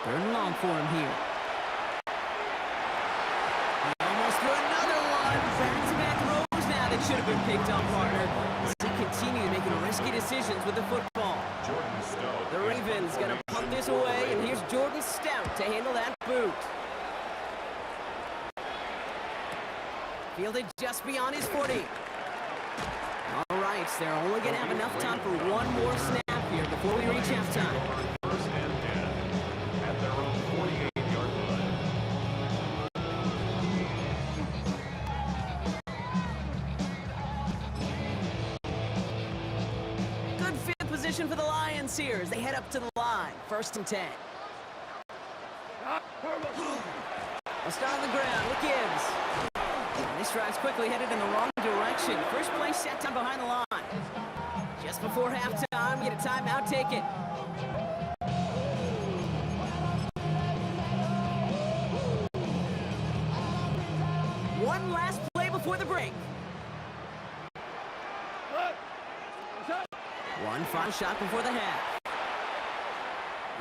Third and long for him here. He almost threw another one. Back-to-back throws now that should have been picked up, partner. As he continues making risky decisions with the football. Jordan Stout. The Ravens gonna pump this away, and here's Jordan Stout to handle that boot. Fielded just beyond his 40. All right, they're only gonna have enough time for one more snap here before we reach halftime. 1st and 10 at their own 48-yard line. Good field position for the Lions here as they head up to the line. 1st and 10. They'll start on the ground with Gibbs. And this drive's quickly headed in the wrong direction. First play set down behind the line. Just before halftime, get a timeout taken. One last play before the break. One final shot before the half.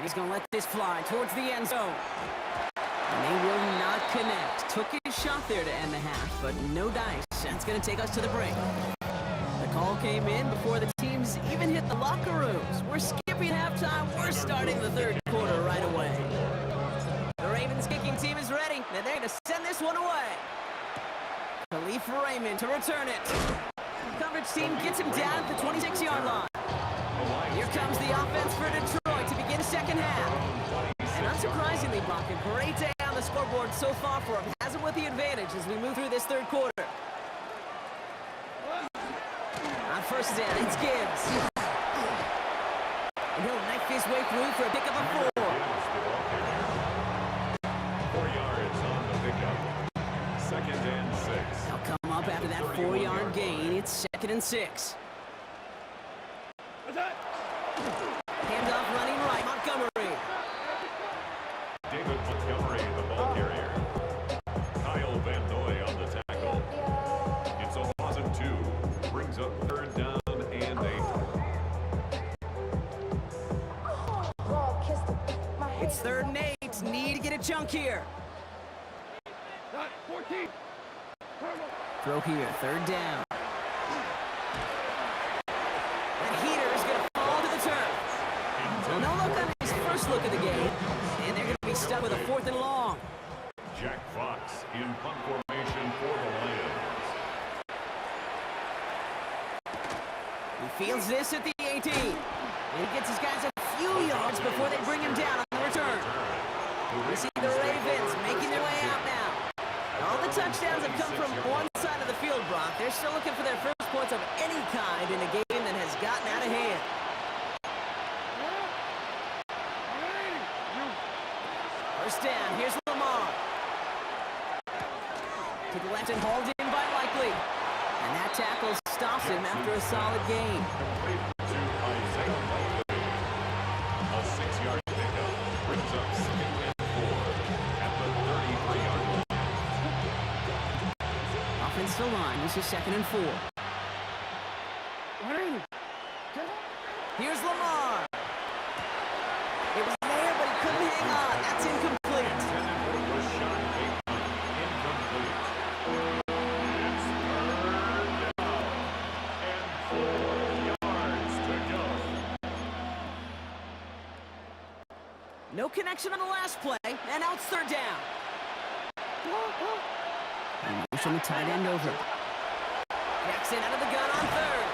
He's going to let this fly towards the end zone. And they will not connect. Took his shot there to end the half, but no dice. That's going to take us to the break. The call came in before the teams even hit the locker rooms. We're skipping halftime. We're starting the 3rd quarter right away. The Ravens kicking team is ready, and they're going to send this one away. Khalif Raymond to return it. Coverage team gets him down at the 26-yard line. Here comes the offense for Detroit to begin 2nd half. And unsurprisingly, Brock, a great day on the scoreboard so far for him. Has him with the advantage as we move through this 3rd quarter. On 1st down, it's Gibbs. And he'll knife his way through for a pickup of 4. 4 yards on the pickup. 2nd and 6. They'll come up after that 4-yard gain. It's 2nd and 6. Handoff running right, Montgomery. David Montgomery, the ball carrier. Kyle Van Noy on the tackle. It's a loss of 2. Brings up 3rd down and 8. It's 3rd and 8. Need to get a chunk here. 14. Throw here, 3rd down. That heater is going to fall to the turf. So no look on his first look of the game. And they're going to be stuck with a 4th and long. Jack Fox in punt formation for the Lions. He fields this at the 18. And he gets his guys a few yards before they bring him down on the return. We see the Ravens making their way out now. All the touchdowns have come from one side of the field, Brock. They're still looking for their first points of any kind in a game that has gotten out of hand. First down, here's Lamar. To the left and hauled in by Likely. And that tackle stops him after a solid gain. Complete to Isaiah Likely. A 6-yard pickup brings up 2nd and 4 at the 33-yard line. Offensive line, this is 2nd and 4. Here's Lamar. It was there, but he couldn't hang on. That's incomplete. Intended for a shot, incomplete. It's 3rd down and 4 yards to go. No connection on the last play, and now it's 3rd down. And motion the tight end over. Jackson out of the gun on 3rd.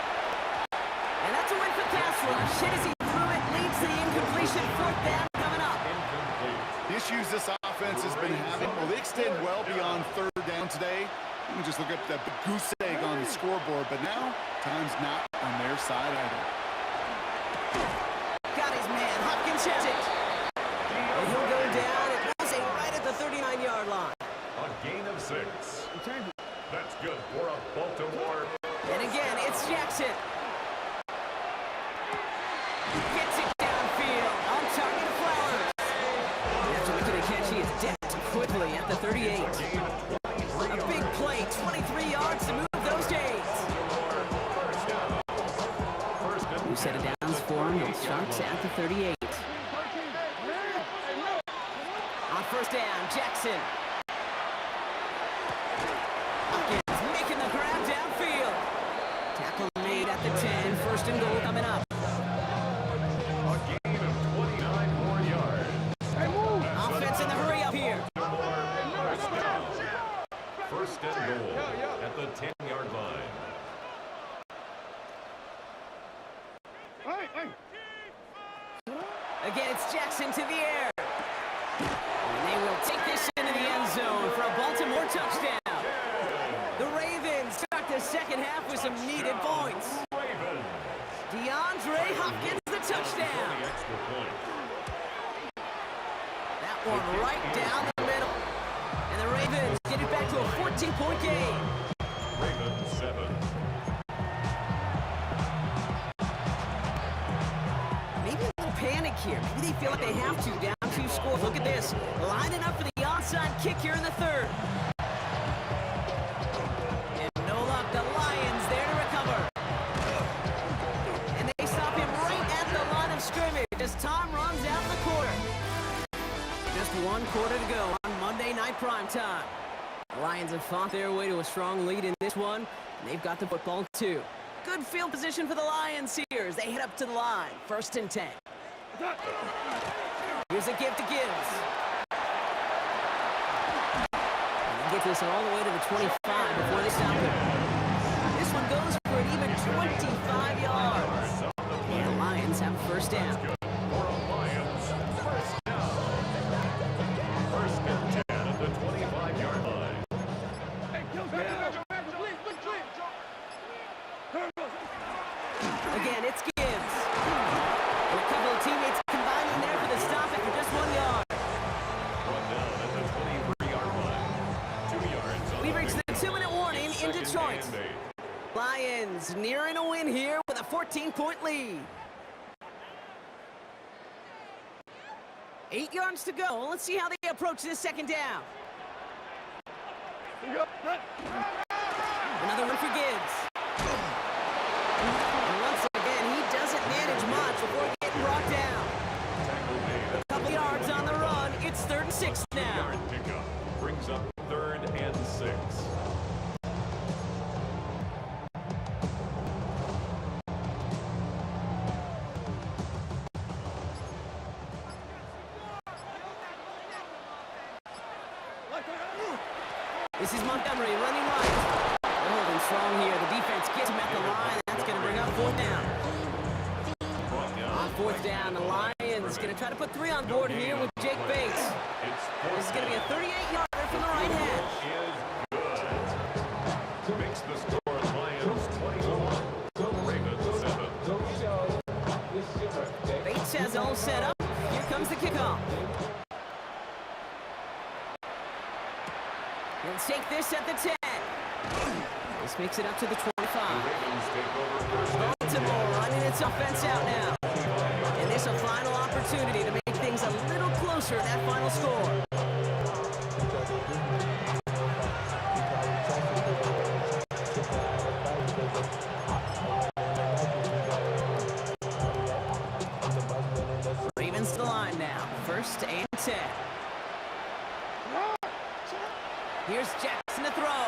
And that's a win for pass rush. Hit as he threw it, leads the incompletion. 4th down coming up. Incomplete. The issues this offense has been having, well, they extend well beyond 3rd down today. You can just look at that big goose egg on the scoreboard, but now time's not on their side either. Got his man. Hopkins has it. 6. That's good for a Baltimore. And again, it's Jackson. Gets it downfield. On target, Flowers. After making a catch, he is decked quickly at the 38. A big play, 23 yards to move those days. New set of downs for him. It starts at the 38. On first down, Jackson. Hopkins making the grab downfield. Tackle made at the 10. First and goal coming up. A gain of 29 more yards. Offense in the hurry up here. First down. First and goal at the 10-yard line. Again, it's Jackson to the air. And they will take this into the end zone for a Baltimore touchdown. The Ravens start the second half with some needed points. Ravens. DeAndre Hopkins, the touchdown. The extra point. That one right down the middle. And the Ravens get it back to a 14-point game. Ravens 7. Maybe a little panic here. Maybe they feel like they have to. Down 2 scores. Look at this. Lining up for the onside kick here in the third. And no luck. The Lions there to recover. And they stop him right at the line of scrimmage as time runs out in the quarter. Just 1 quarter to go on Monday Night Primetime. The Lions have fought their way to a strong lead in this one. And they've got the football too. Good field position for the Lions here as they head up to the line. First and 10. Here's a give to Gibbs. And they get this all the way to the 25 before they stop him. This one goes for an even 25 yards. And the Lions have a first down. For a Lions first down. First and 10 at the 25-yard line. Again, it's Gibbs. And a couple of teammates combining there for the stop after just 1 yard. One down at the 23-yard line. 2 yards on We the reach the 2-minute warning in second Detroit. and 8. Lions nearing a win here with a 14-point lead. 8 yards to go. Let's see how they approach this second down. Another one for Gibbs. And once again, he doesn't manage much before getting brought down. Tackle made. A couple yards on the run. It's 3rd and 6 now. 3-yard pickup brings up 3rd and 6. This is Montgomery running right. They're holding strong here. The defense gets him at the line. That's going to bring up 4th down. Brought down. On 4th down, the Lions going to try to put 3 on board here with Jake Bates. It's This is going to be a 38-yarder from the right hash. is good. Makes the score Lions 21. Ravens 7. Bates has all set up. Here comes the kickoff. He'll take this at the 10. This makes it up to the 25. Ravens take over first down. Baltimore running its offense out now. And this a final opportunity to make things a little closer to that final score. Ravens to the line now. 1st and 10. Here's Jackson to throw.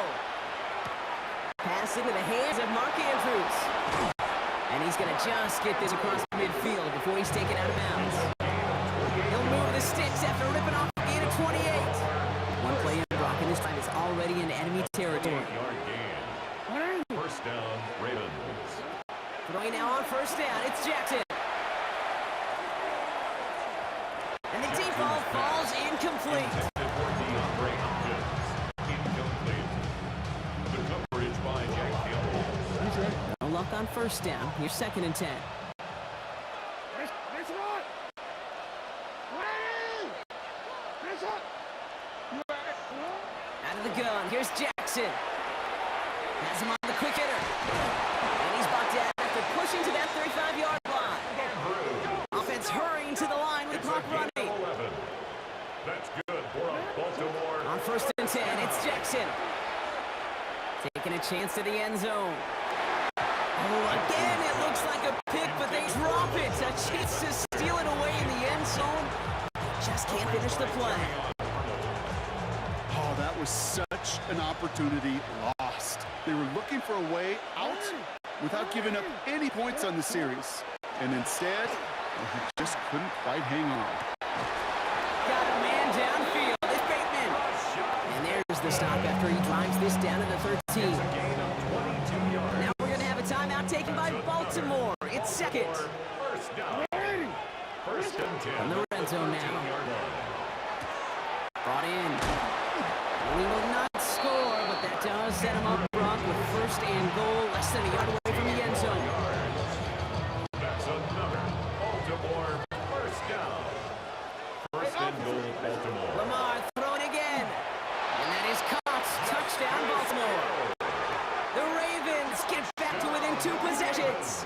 Pass into the hands of Mark Andrews. And he's going to just get this across midfield before he's taken out of bounds. He'll move the sticks after ripping off a gain of 28. One play in Brock, and this time is already in enemy territory. 8-yard gain. First down, Ravens. Throwing now on 1st down, it's Jackson. And the deep ball falls incomplete. Intended for DeAndre Hopkins. Incomplete. The coverage by Jack Campbell. No luck on 1st down. Here's 2nd and 10. Out of the gun. Here's Jackson. Has him on the quick hitter. And he's brought down after pushing to that 35-yard line. Offense hurrying to the line with clock running. 11. That's good for a Baltimore. On 1st and 10, it's Jackson. Taking a chance to the end zone. Oh, again, it looks like a pick, but they drop it. A chance to steal it away in the end zone. Just can't finish the play. Oh, that was such an opportunity lost. They were looking for a way out without giving up any points on the series. And instead, he just couldn't quite hang on. Got a man downfield. It's Bateman. And there's the stop after he drives this down to the 13. Now we're going to have a timeout taken by Baltimore. It's second. First down. First and 10. From the red zone now. 15-yard line. Brought in. We will not score, but that does set him up, Brock, with 1st and goal, less than a yard away from the end zone. That's another Baltimore first down. First and goal, Baltimore. Lamar throwing again. And that is caught. Touchdown, Baltimore. The Ravens get back to within 2 possessions.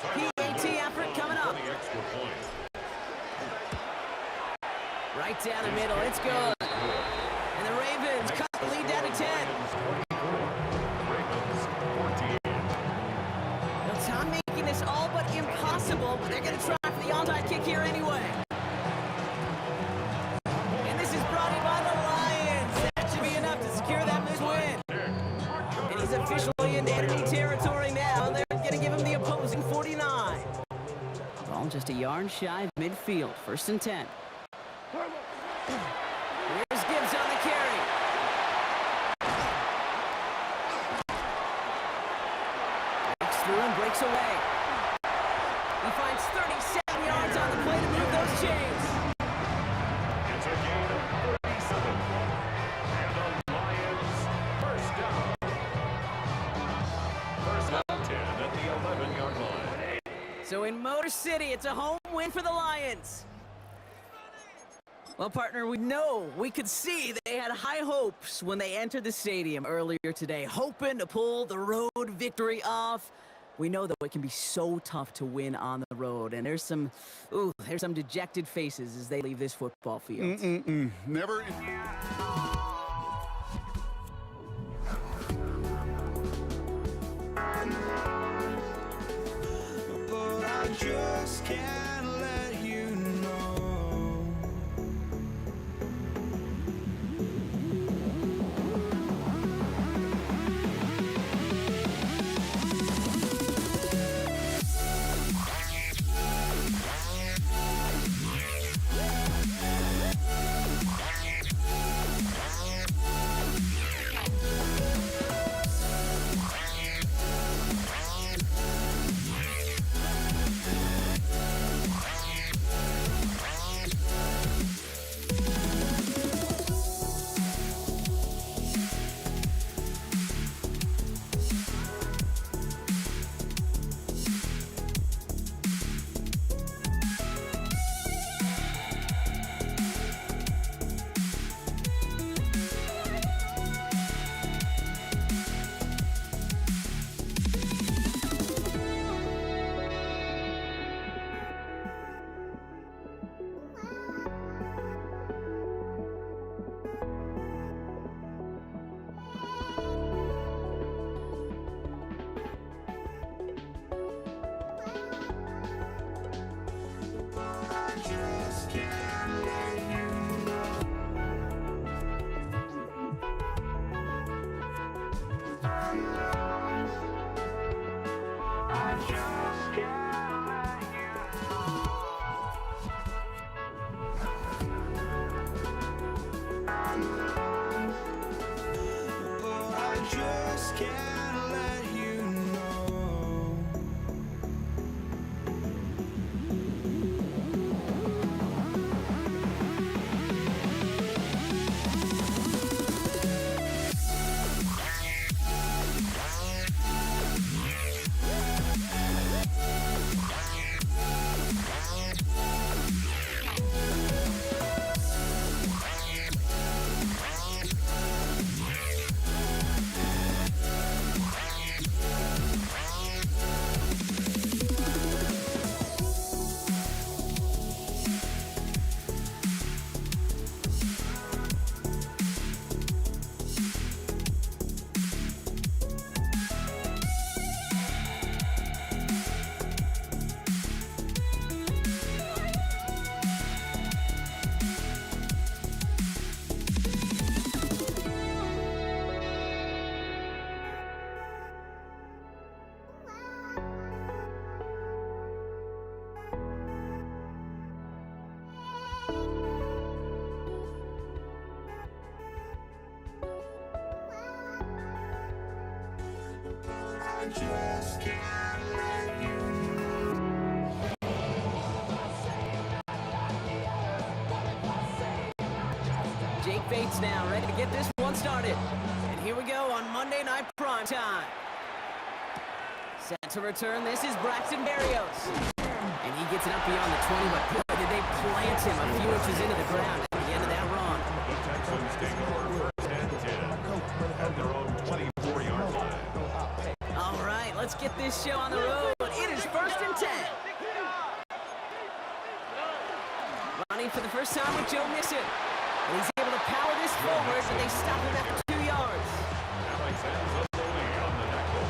PAT effort coming up. The extra point. Right down the middle. It's good. And the Ravens cut the lead down to 10. Ravens 14. Well, Tom making this all but impossible, but they're going to try for the onside kick here anyway. And this is brought in by the Lions. That should be enough to secure that big win. And he's officially in enemy territory now. They're going to give him the opposing 49. Ball just a yard shy of midfield. 1st and 10. Here's Gibbs on the carry. Breaks through and breaks away. He finds 37 yards on the play to move those chains. It's a gain of 37. And the Lions first down. First and 10 at the 11-yard line. So in Motor City, it's a home win for the Lions. Well, partner, we know, we could see they had high hopes when they entered the stadium earlier today, hoping to pull the road victory off. We know that it can be so tough to win on the road, and there's some dejected faces as they leave this football field. Never. But I just can't let you know. Jake Bates now, ready to get this one started. And here we go on Monday Night Prime Time. Set to return, this is Braxton Berrios. And he gets it up beyond the 20, but boy, did they plant him a few inches into the ground at the end of that run. The Texans take over first and 10 at their own 24-yard line. All right, let's get this show on the road. It is first and 10. Running for the first time with Joe Mixon. And he's able to power this forward, but they stop him after 2 yards. Alexander Zolini on the nickel.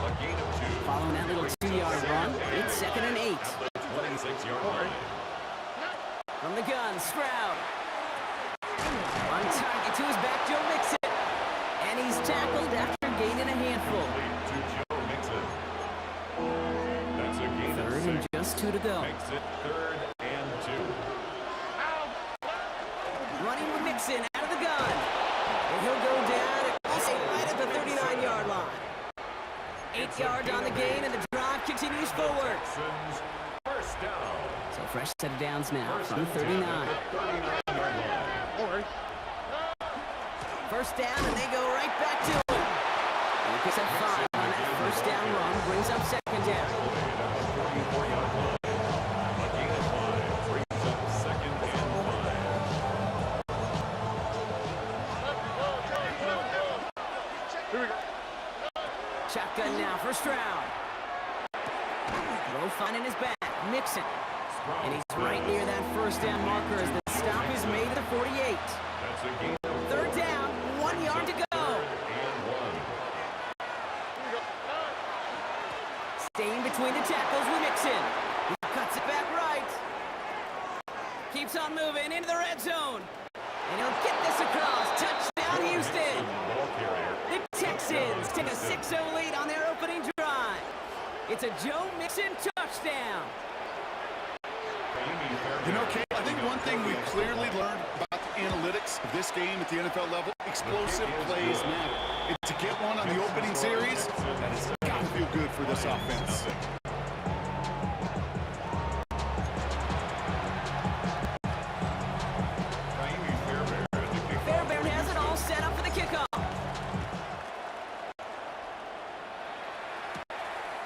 A gain of 2. Following that little 2-yard run, it's second and 8. At the 26-yard line. From the gun, Stroud. On target to his back, Joe Mixon. And he's tackled after gaining a handful. To Joe Mixon. That's a gain of Third 6. and just 2 to go. Makes it 3rd and 2. Running with Mixon out of the gun. And he'll go down and also right at the 39-yard line. 8 yards on the gain, and the drive continues forward. Texans first down. So fresh set of downs now First from and 10 39. at the 39-yard line. First down, and they go right back to him. And he picks up 5 on that first down run, brings up second down. Shotgun now for Stroud. Low finding his back, Mixon. And he's right near that first down marker as the stop is made at the 48. That's a gain of Third down, 1 yard to go. and 1. Staying between the tackles with Mixon. He cuts it back right. Keeps on moving into the red zone. And he'll get this across. Touchdown, Houston. Ball carrier. The Texans take a 6-0 lead on their opening drive. It's a Joe Mixon touchdown. You know, Kate, I think one thing we clearly learned about the analytics of this game at the NFL level, explosive plays matter. And to get one on the opening series, that has got to feel good for this offense. Fairbairn has it all set up for the kickoff.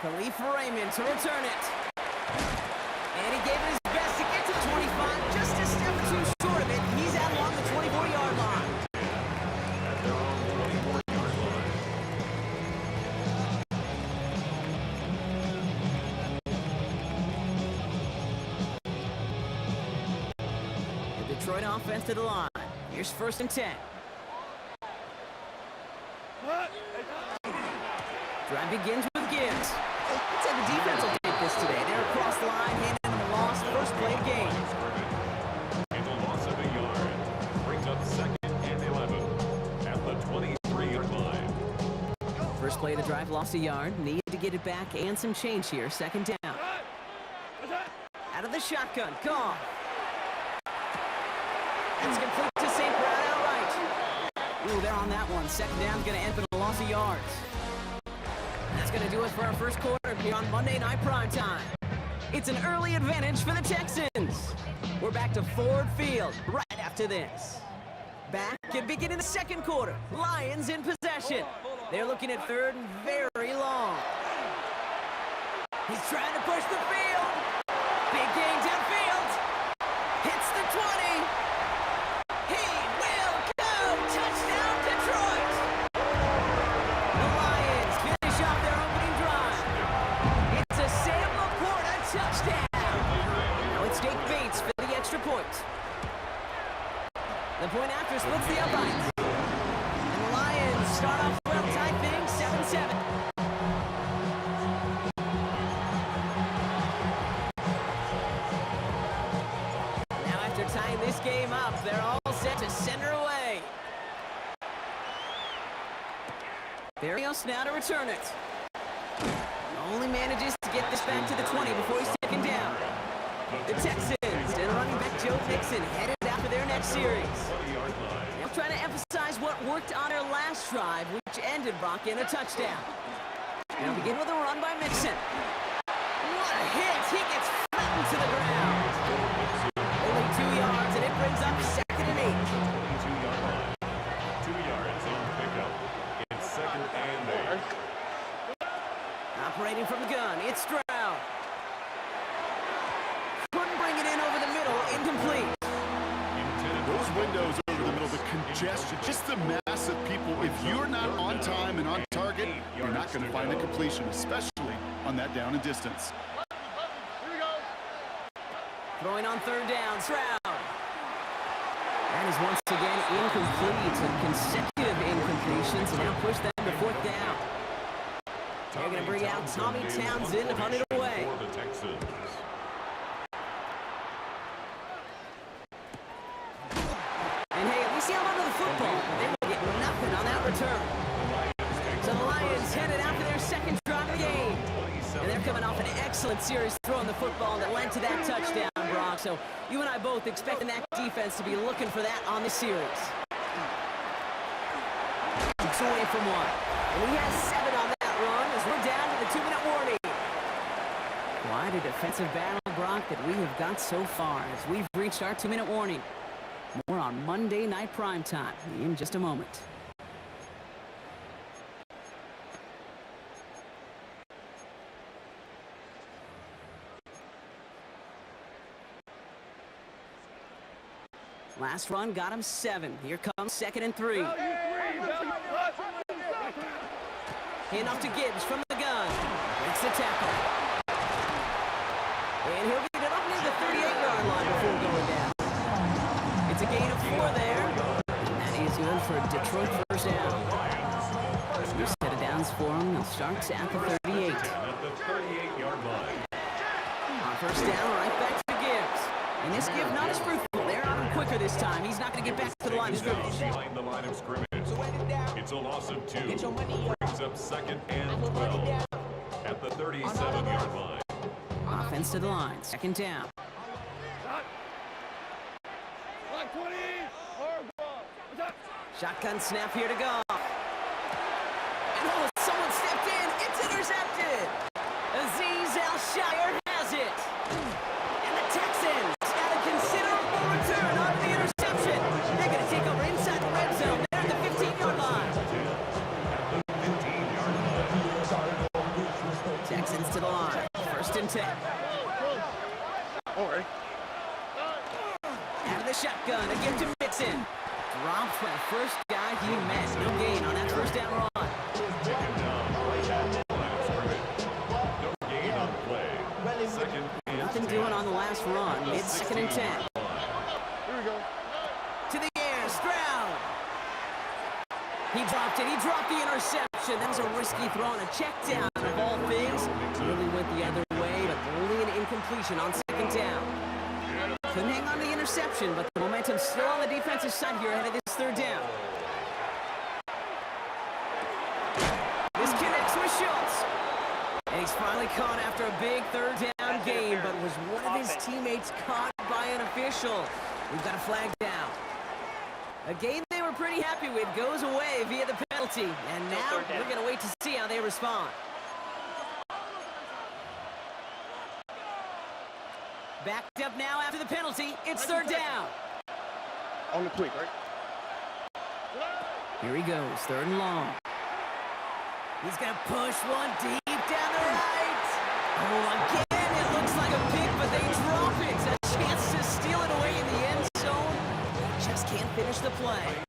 Khalif Raymond to return it. And he gave it his best to get to the 25. Just a step or two short of it. He's out along the 24-yard line. At their own 24-yard line. The Detroit offense to the line. Here's first and 10. Drive begins with Gibbs. Let's have the defense will take this today. They're across the line, handing them a loss. First play of the game. And a loss of a yard. Brings up second and 11 at the 23-yard line. First play of the drive, lost a yard. Need to get it back and some change here. Second down. Out of the shotgun. Gone. That's complete to St. Brown outright. Ooh, they're on that one. Second down's going to end with a loss of yards. That's going to do it for our first quarter here on Monday Night Prime Time. It's an early advantage for the Texans. We're back to Ford Field right after this. Back at beginning the second quarter. Lions in possession. They're looking at third and very long. He's trying to push the field. Big gain downfield. Hits the 20. He will go. Touchdown, Detroit. The Lions finish off their opening drive. It's a Sam Laporta touchdown. Now it's Jake Bates for the extra point. The point after splits the uprights. And the Lions start off well, tight thing, 7-7. Now after tying this game up, they're all set to center away. Berrios now to return it. Only manages to get this back to the 20 before he's taken down. The Texans and running back Joe Mixon headed out for their next series. Now trying to emphasize what worked on their last drive, which ended Brock in a touchdown. Now begin with a run by Mixon. What a hit! He gets flattened to the ground. Only 2 yards, and it brings up second and 8. it, Stroud. Couldn't bring it in over the middle. Incomplete. Those windows over the middle, the congestion, just the mass of people. If you're not on time and on target, you're not going to find a completion, especially on that down and distance. Throwing on third down, Stroud. That is once again incomplete. And consecutive incompletions and now push them to fourth down. They're going to bring out Tommy Townsend to punt it away. For the Texans. And hey, at least he held onto the football. They will get nothing on that return. So the Lions headed out for their second drive of the game. And they're coming off an excellent series throwing the football that led to that touchdown, Brock. So you and I both expecting that defense to be looking for that on the series. It's away from one. And he has 7 on that run as we're down to the 2-minute warning. Quite a defensive battle, Brock, that we have got so far as we've reached our 2-minute warning. More on Monday Night Primetime in just a moment. Last run got him 7. Here comes 2nd and 3. Hand off to Gibbs from the gun. Breaks the tackle. And he'll get it up near the 38-yard line before going down. It's a gain of 4 there. And that is good for a Detroit first down. New set of downs for him. They'll start at the 38. At the 38-yard line. On first down, right back to Gibbs. And this give not as fruitful. They're on him quicker this time. He's not going to get back to the line of scrimmage. Behind the line of scrimmage. It's a loss of 2. Brings up 2nd and 12. At the 37-yard line. Offense to the line. 2nd down. Shotgun snap here to go. And oh, someone stepped in. It's intercepted. Azeez Al-Shire has it. And the Texans got a considerable return on the interception. They're going to take over inside the red zone. They're at the 15-yard line. Texans to the line. 1st and 10. Out of the shotgun. A gift to Mixon. Dropped by the first guy he met. No gain on that first down run. Taken down right at the line of scrimmage. No gain on the play. 2nd and Nothing 10. doing on the last run. Mid 2nd and 10. Here we go. To the air, Stroud. He dropped it. He dropped the interception. That was a risky throw on a check down of all things. Really went the other way, but only an incompletion on 2nd down. Couldn't hang on to the interception, but the momentum's still on the defensive side here ahead of this 3rd down. This connects with Schultz. And he's finally caught after a big 3rd down game, but was one of his teammates caught by an official. We've got a flag down. A game they were pretty happy with goes away via the penalty. And now we're going to wait to see how they respond. Backed up now after the penalty. It's 3rd down. On the quick, right? Here he goes, 3rd and long. He's going to push one deep down the right. Oh, again, it looks like a pick, but they drop it. A chance to steal it away in the end zone. They just can't finish the play.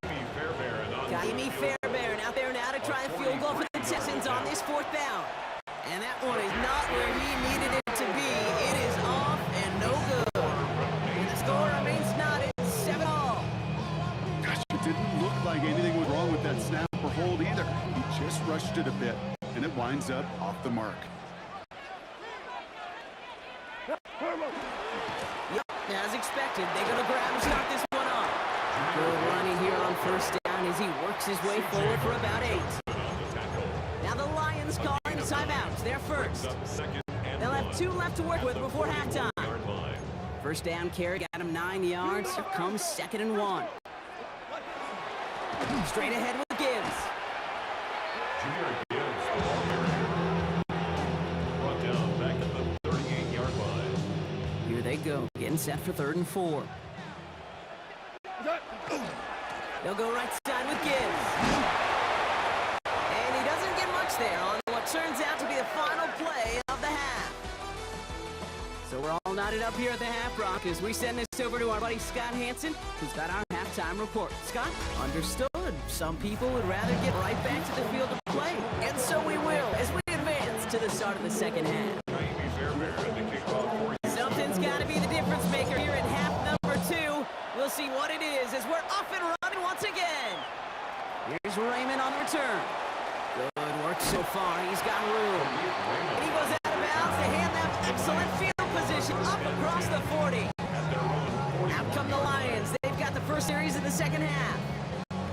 Kaimi Fairbairn out there now to try a field goal for the Texans on this 4th down. And that one is not where he needed it to be. It is off and no good. And the score remains knotted 7-all. Gosh, it didn't look like anything was wrong with that snap or hold either. He just rushed it a bit, and it winds up off the mark. Yep, as expected, they're going to grab and start this one off. Good running here on 1st down as he works his way forward for about 8. Now the Lions calling timeouts. They're first. They'll have 2 left to work with before halftime. 1st down carry got him 9 yards. Here comes 2nd and 1. Straight ahead with Gibbs. Jahmyr Gibbs, the ball carrier. Brought down back at the 38-yard line. Here they go, getting set for 3rd and 4. They'll go right side with Gibbs. And he doesn't get much there on what turns out to be the final play of the half. So we're all knotted up here at the Half Rock as we send this over to our buddy Scott Hansen, who's got our halftime report. Scott? Understood. Some people would rather get right back to the field of play. And so we will as we advance to the start of the second half. Jamie Fairbairn at the kickoff for Something's got to be the difference maker here in half number 2. We'll see what it is as we're off and running once again. Here's Raymond on the return. Good work so far. He's got room. And he goes out of bounds to hand them excellent field position up across the 40. Out come the Lions. They've got the first series in the second half.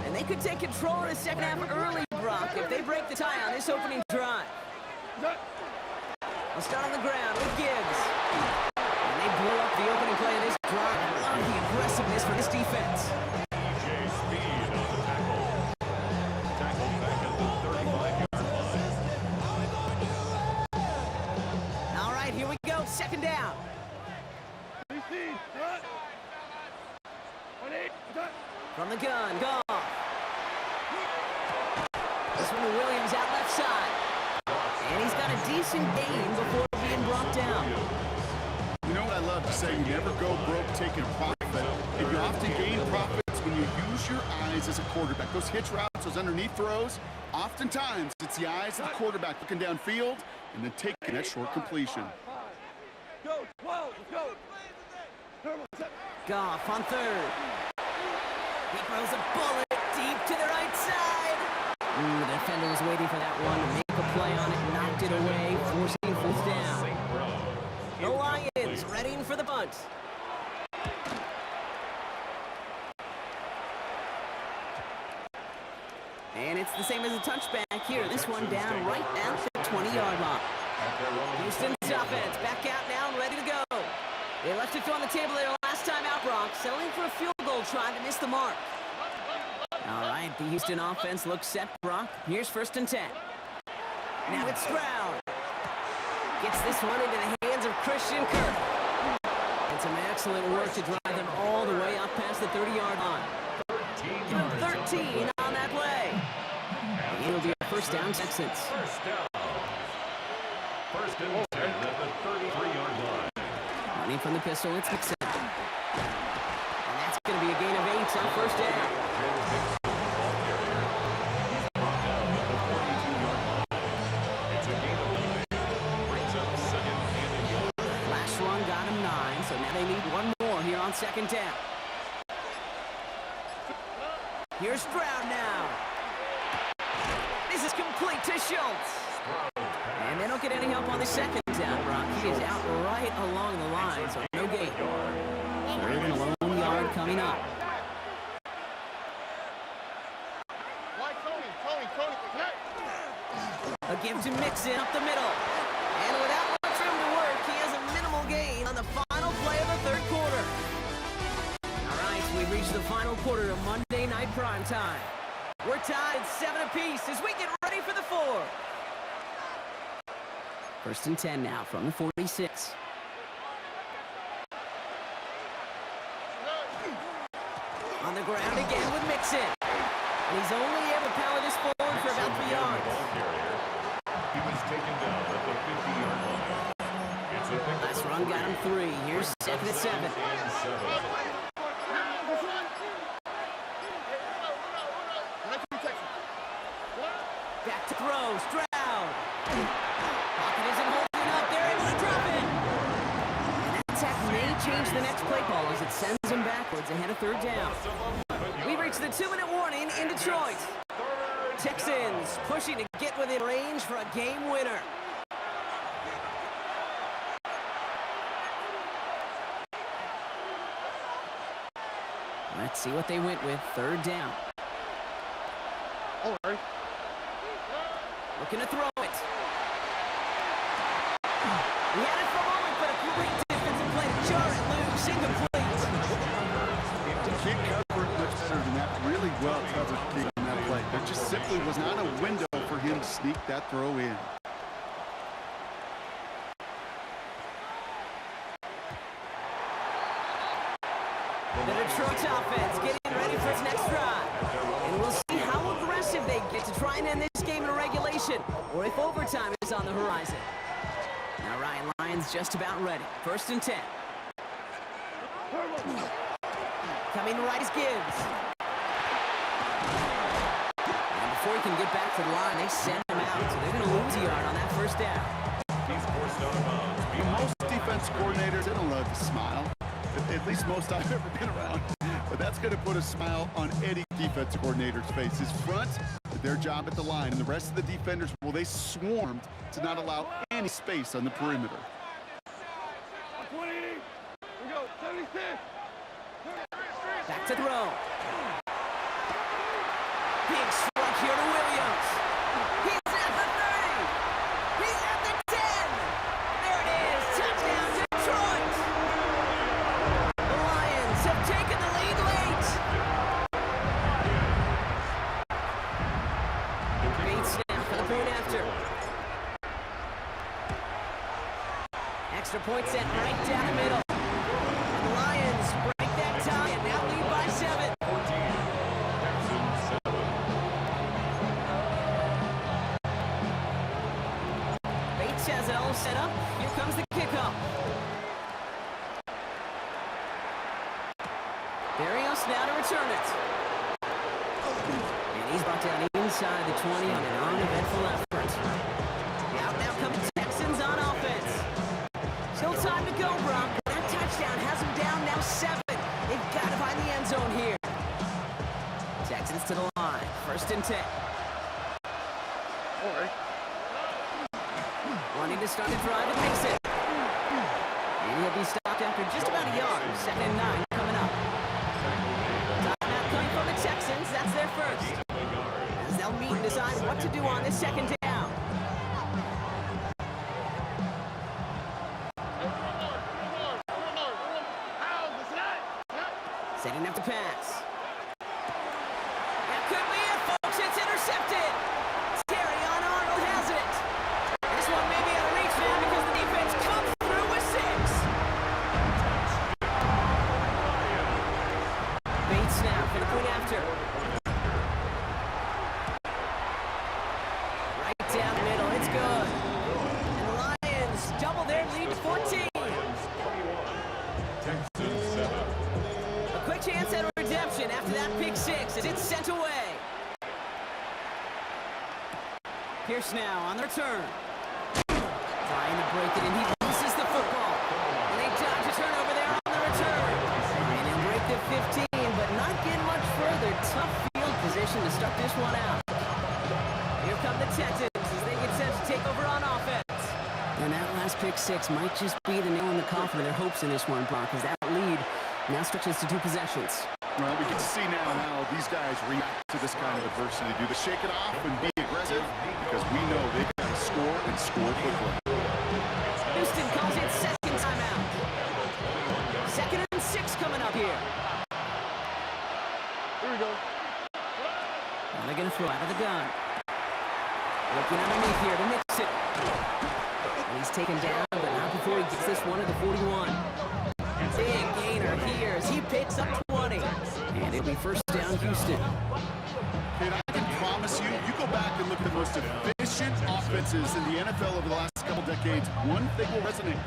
And they could take control of the second half early, Brock, if they break the tie on this opening drive. We'll start on the ground with Gibbs. And they blow up the opening play of this drive. Love the aggressiveness for this defense. DJ Speed on the tackle. Tackled back at the 35-yard line. All right, here we go. Second down. From the gun, Goff. This one to Williams out left side. And he's got a decent gain before being brought down. You know what I love to say? You never go broke taking a profit. And you often gain profits when you use your eyes as a quarterback. Those hitch routes, those underneath throws, oftentimes it's the eyes of the quarterback looking downfield and then taking that short completion. Goff on third. He throws a bullet deep to the right side. The defender was waiting for that one to make a play on it, knocked it away, forcing fourth down. The Lions ready for the punt. And it's the same as a touchback here. This one down right at the 20-yard line. Houston's offense back out now and ready to go. They left it on the table their last time out, Brock, settling for a field goal, trying to miss the mark. All right, the Houston offense looks set, Brock. Here's 1st and 10. Now it's Stroud. Gets this one into the hands of Christian Kirk. And some excellent work to drive them all the way up past the 30-yard line. 13 on that play. It'll be a first down, Texans. First down. First and 10 at the 33-yard line. Running from the pistol, it's Mixon. And that's going to be a gain of 8 on first down. Last run got him 9, so now they need one more here on second down. Here's Stroud now. This is complete to Schultz. And they don't get any help on the second down, Brock. He is out right along the line, so no gain. 3rd and a lone yard coming up. A give to Mixon up the middle. And without much room to work, he has a minimal gain on the final play of the 3rd quarter. All right, we've reached the final quarter of Monday Night Prime Time. We're tied at 7 apiece as we get ready for the 4th. 1st and 10 now from the 46. On the ground again with Mixon. And he's only able to power this forward for about 3 yards. He was taken down at the 50-yard line. It's a pick. Last run got him 3. Here's 2nd and 7. Back to throw, Stroud. Pocket isn't holding up. They're able to drop it. And that attack may change the next play call as it sends him backwards ahead of 3rd down. We reach the 2-minute warning in Detroit. Texans pushing to get within range for a game winner. Let's see what they went with. 3rd down. All right. Looking to throw it. He had it for a moment, but a great defensive play to jar it loose, incomplete. You can't cover it much better than that. Really well covered kick on that play. There just simply was not a window for him to sneak that throw in. The Detroit offense getting ready for its next drive. And we'll see how aggressive they get to try and end this game in regulation, or if overtime is on the horizon. Now Ryan Lions just about ready. 1st and 10. Coming right is Gibbs. And before he can get back to the line, they send him out. So they're going to lose a yard on that 1st down. He's forced out of bounds. Most defense coordinators, they don't love to smile. At least most I've ever been around. But that's going to put a smile on any defense coordinator's face. His front, their job at the line, and the rest of the defenders, well, they swarmed to not allow any space on the perimeter. 20. We go. 76. Back to throw. Big strike here to Williams. He's at the 30. He's at the 10. There it is. Touchdown, Detroit. The Lions have taken the lead late. Great snap for the point after. Extra point set right down the middle. And the Lions break that tie and now lead by 7. 14. Texans 7. Bates has it all set up. Here comes the kickoff. Barrios now to return it. And he's brought down inside the 20 on an uneventful effort. Out now come the Texans on offense. Still time to go, Brock. That touchdown has them down now 7. They've got to find the end zone here. Texans to the line. 1st and 10. All right. Wanting to start the drive and makes it. And he'll be stopped after just about a yard. 2nd and 9 coming up. Timeout coming from the Texans. That's their first. As they'll meet and decide what to do on this 2nd down. Setting up to pass. That could be it, folks. It's intercepted. Terrion Arnold has it. This one may be out of reach now because the defense comes through with 6. Bates snap for the point after. Right down the middle. It's good. And the Lions double their lead to 14. Texans 7. A quick chance at redemption after that pick 6 as it's sent away. Pierce now on the return. Trying to break it, and he loses the football. And they dodge a turnover there on the return. And he'll break the 15, but not get much further. Tough field position to start this one out. Here come the Texans as they get set to take over on offense. And that last pick 6 might just be the nail in the coffin of their hopes in this one, Brock, as that lead now stretches to 2 possessions. Well, we get to see now how these guys react to this kind of adversity. Do they shake it off and be aggressive? Because we know they've got to score and score quickly. Houston calls it 2nd timeout. 2nd and 6 coming up here. Here we go. Now they're going to throw out of the gun. Looking underneath here to mix it. And he's taken down, but not before he gets this one at the 41. Big gainer here as he picks up 20. And it'll be 1st down, Houston. And I can promise you, you go back and look at the most efficient offenses in the NFL over the last couple decades, one thing will resonate.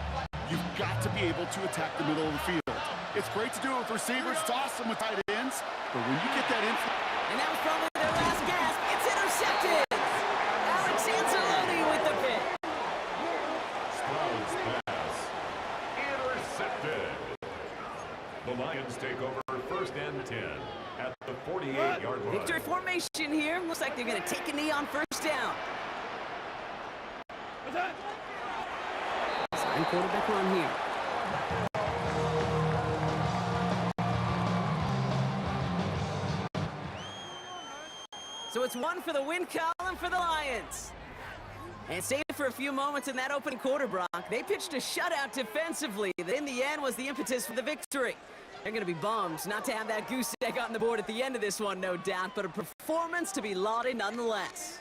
You've got to be able to attack the middle of the field. It's great to do it with receivers, it's awesome with tight ends, but when you get that influence, And that was probably their last gasp. It's intercepted. Alex Anzalone with the pick. Stroud's pass. Intercepted. The Lions take over 1st and 10 at the 48-yard line. Victory formation here. Looks like they're going to take a knee on 1st down. What's that? Sign quarterback run here. So it's 1 for the win column for the Lions. And stayed for a few moments in that opening quarter, Brock. They pitched a shutout defensively that in the end was the impetus for the victory. They're going to be bummed not to have that goose egg on the board at the end of this one, no doubt, but a performance to be lauded nonetheless.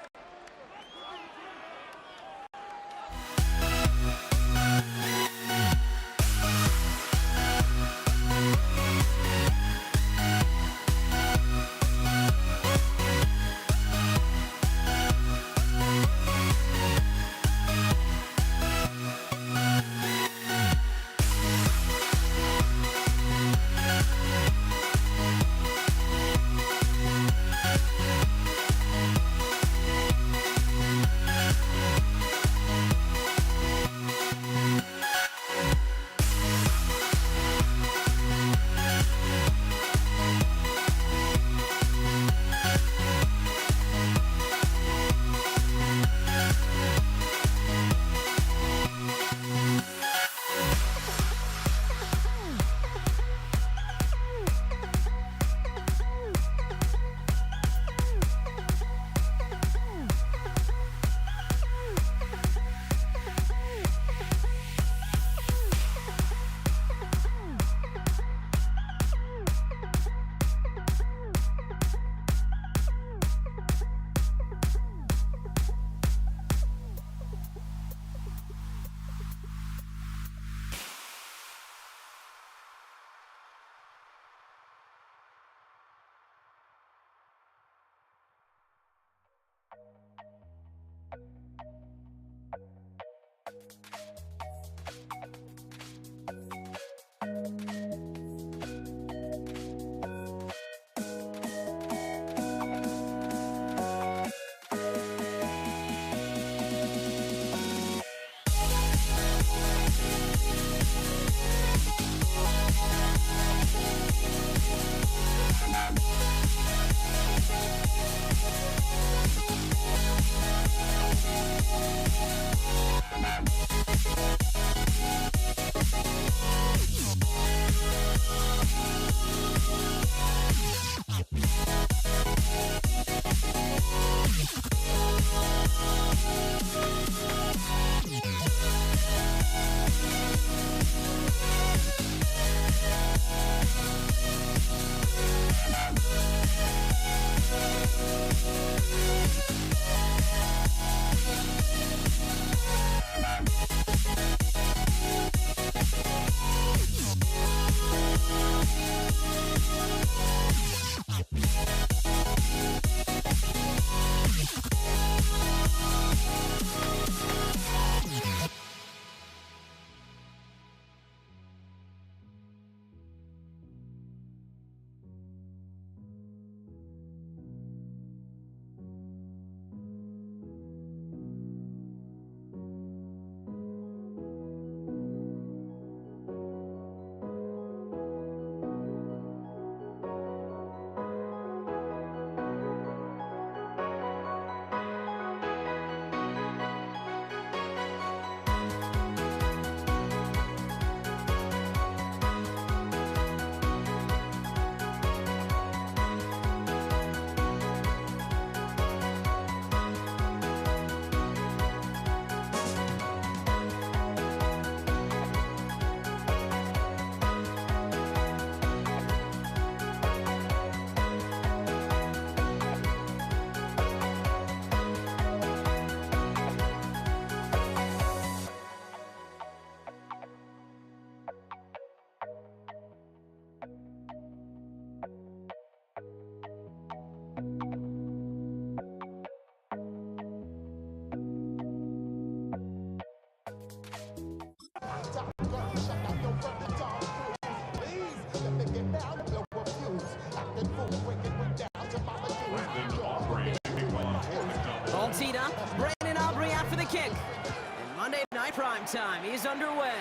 is underway.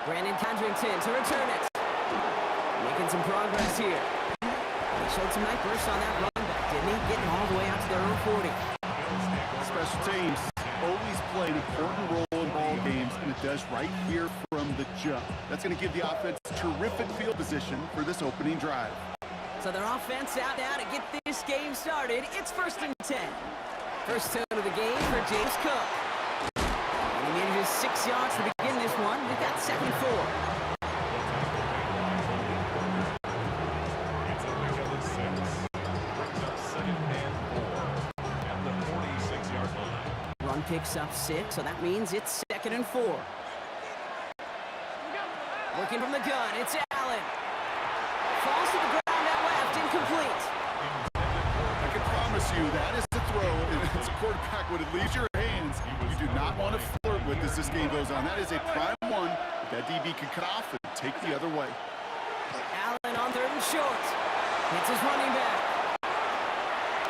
Brandon Condrington to return it. Making some progress here. He showed some nice burst on that run back, didn't he? Getting all the way out to their own 40. Special teams always play an important role in ball games, and it does right here from the jump. That's going to give the offense terrific field position for this opening drive. So their offense out now to get this game started. It's 1st and 10. First down of the game for James Cook. And he manages 6 yards to begin this one. We've got 2nd and 4. It's a pick of 6. Brings up 2nd and 4 at the 46-yard line. Run picks up 6, so that means it's 2nd and 4. Working from the gun, it's Allen. Falls to the ground at left, incomplete. I can promise you that is the throw, and as a quarterback, when it leaves your hands, you do not want to flirt with as this game goes on. That is a prime one that DB can cut off and take the other way. Allen on 3rd and short. Hits his running back.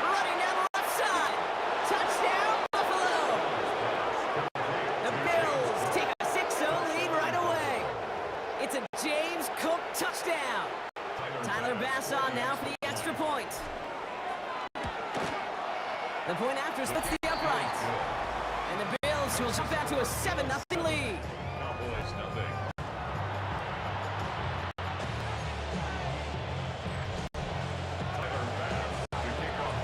Running down the left side. Touchdown, Buffalo. The Bills take a 6-0 lead right away. It's a James Cook touchdown. Tyler Bass on now for the extra point. The point after splits the upright. And the Bills will jump out to a 7-0 lead. Cowboys nothing. Tyler Bass to kick off.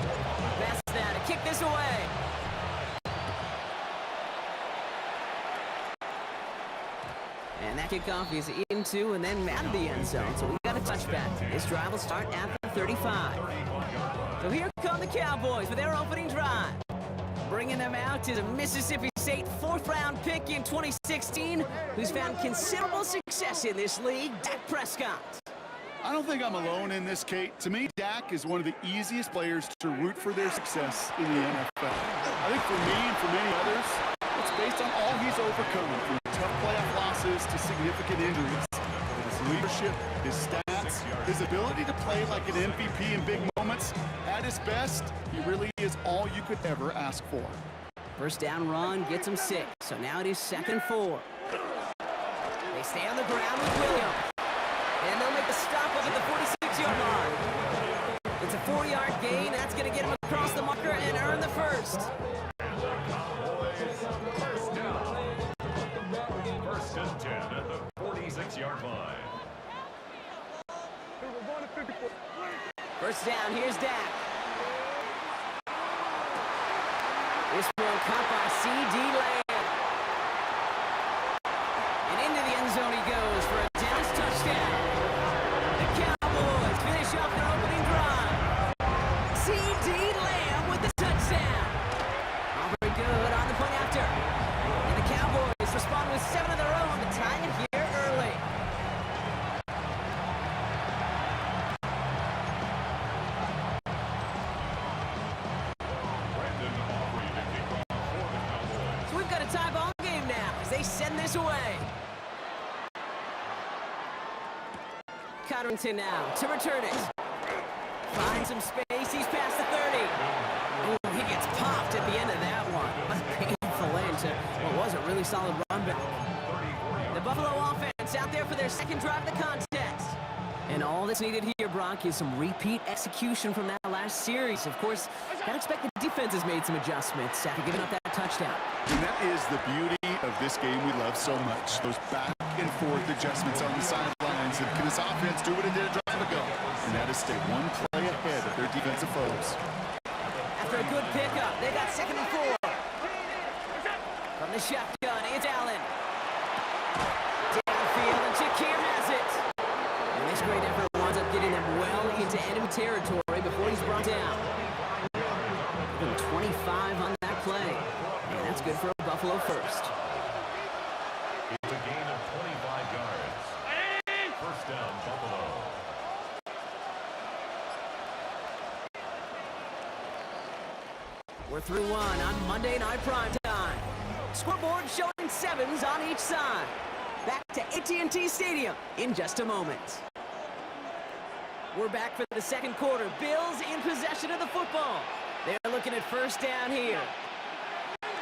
Bass now to kick this away. And that kickoff is into and then out of the end zone. So we got a touchback. This drive will start at the 35. So here come the Cowboys with their opening drive. Bringing them out is a Mississippi State 4th-round pick in 2016 who's found considerable success in this league, Dak Prescott. I don't think I'm alone in this, Kate. To me, Dak is one of the easiest players to root for their success in the NFL. I think for me and for many others, it's based on all he's overcome, from tough playoff losses to significant injuries. His leadership, his stats, his ability to play like an MVP in big moments. At his best, he really is all you could ever ask for. First down run gets him 6, so now it is 2nd and 4. They stay on the ground with Williams. And they'll make the stop up at the 46-yard line. It's a 4-yard gain. That's going to get him across the marker and earn the first. And the Cowboys first down. 1st and 10 at the 46-yard line. First down, here's Dak. This one caught by C.D. Lamb. And into the end zone he goes for a Dallas touchdown. The Cowboys finish off their opening drive. C.D. Lamb with the touchdown. All very good on the point after. And the Cowboys respond with 7 of their own to tie it here early. Brandon Aubrey to kick off for the Cowboys. So we've got a tie ball game now as they send this away. Cotterington now to return it. Finds some space. He's past the 30. Ooh, he gets popped at the end of that one. What a painful end to what was a really solid run back. The Buffalo offense out there for their 2nd drive of the contest. And all that's needed here, Brock, is some repeat execution from that last series. Of course, I'd expect the defense has made some adjustments after giving up that touchdown. And that is the beauty of this game we love so much. Those back and forth adjustments on the sidelines. And can this offense do what it did a drive ago? And that is stay one play ahead of their defensive foes. After a good pickup, they got 2nd and 4. From the shotgun, it's Allen. Downfield, and Shakir has it. And this great effort winds up getting them well into enemy territory before he's brought down. Give him 25 on that play. And that's good for a Buffalo first. It's a gain of 25 yards. First down, Buffalo. We're through one on Monday Night Primetime. Scoreboard showing 7s on each side. Back to AT&T Stadium in just a moment. We're back for the 2nd quarter. Bills in possession of the football. They're looking at first down here.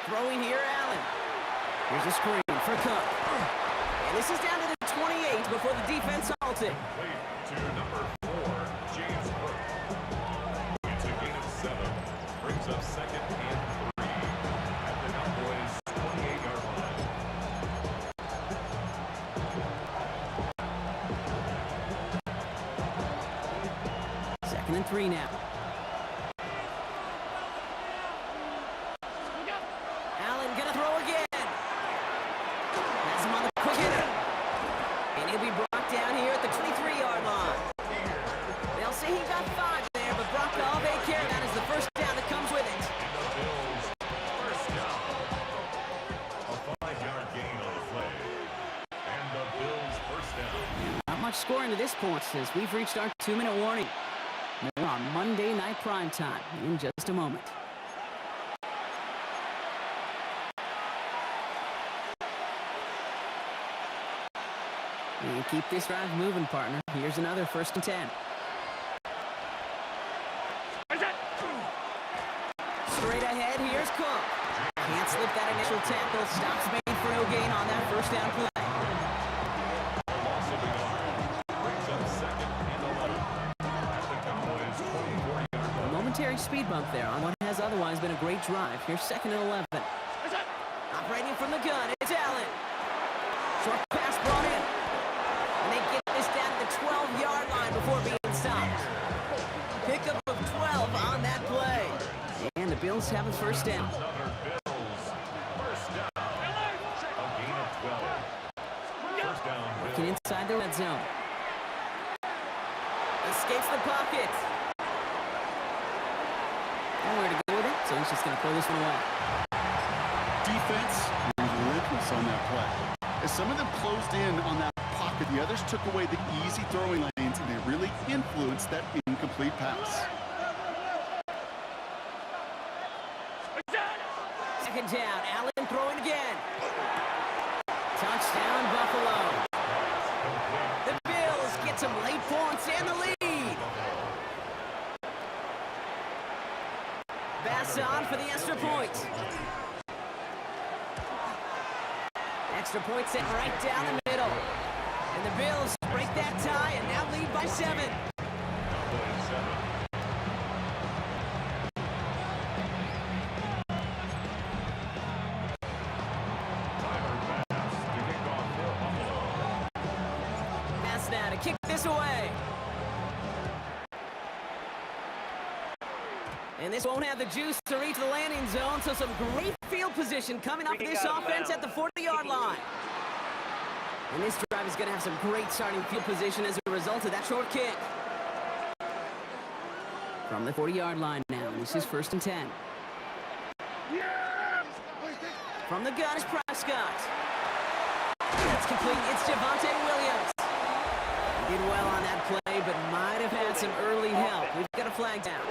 Throwing here, Allen. Here's a screen. for Cook. And this is down to the 28 before the defense halted. Complete to number 4, James Cook. It's a gain of 7. Brings up second and 3 at the Cowboys' 28-yard line. Second and 3 now. Allen gonna throw again. Has him on the quick hitter. And he'll be brought down here at the 23-yard line. They'll say he got 5 there, but Brock Olave care that is the first down that comes with it. The Bills first down. A 5-yard gain on the play. And the Bills first down. Not much scoring to this point as we've reached our 2-minute warning. More on Monday Night Primetime in just a moment. And keep this drive moving, partner. Here's another 1st and 10. Straight ahead, here's Cook. Can't slip that initial tackle. Stops made for no gain on that 1st down play. Loss of the yard. Brings up second and 11 at the Cowboys' 24-yard A line. momentary speed bump there on what has otherwise been a great drive. Here's 2nd and 11. Operating from the gun, it's Allen. Short pass brought in. And they get this down to the 12-yard line before being stopped. Pickup of 12 on that play. And the Bills have a 1st down. Another Bills first down. A gain of 12. First down, Working Bills. inside the red zone. Escapes the pocket. Nowhere to go with it, so he's just going to throw this one away. Defense was relentless on that play. As some of them closed in on that pocket, the others took away the easy throwing lanes, and they really influenced that incomplete pass. 2nd down, Allen throwing again. Touchdown, Buffalo. The Bills get some late points and the lead. Bass on for the extra point. Extra point set right down the middle. And the Bills break that tie and now lead by 7. Cowboys 7. Tyler Bass to kick off for Buffalo. Pass now to kick this away. And this won't have the juice to reach the landing zone, so some great field position coming up for this offense at the 40-yard line. And this drive is going to have some great starting field position as a result of that short kick. From the 40-yard line now, and this is 1st and 10. From the gun is Prescott. That's complete. It's Javonte Williams. He did well on that play, but might have had some early help. We've got a flag down.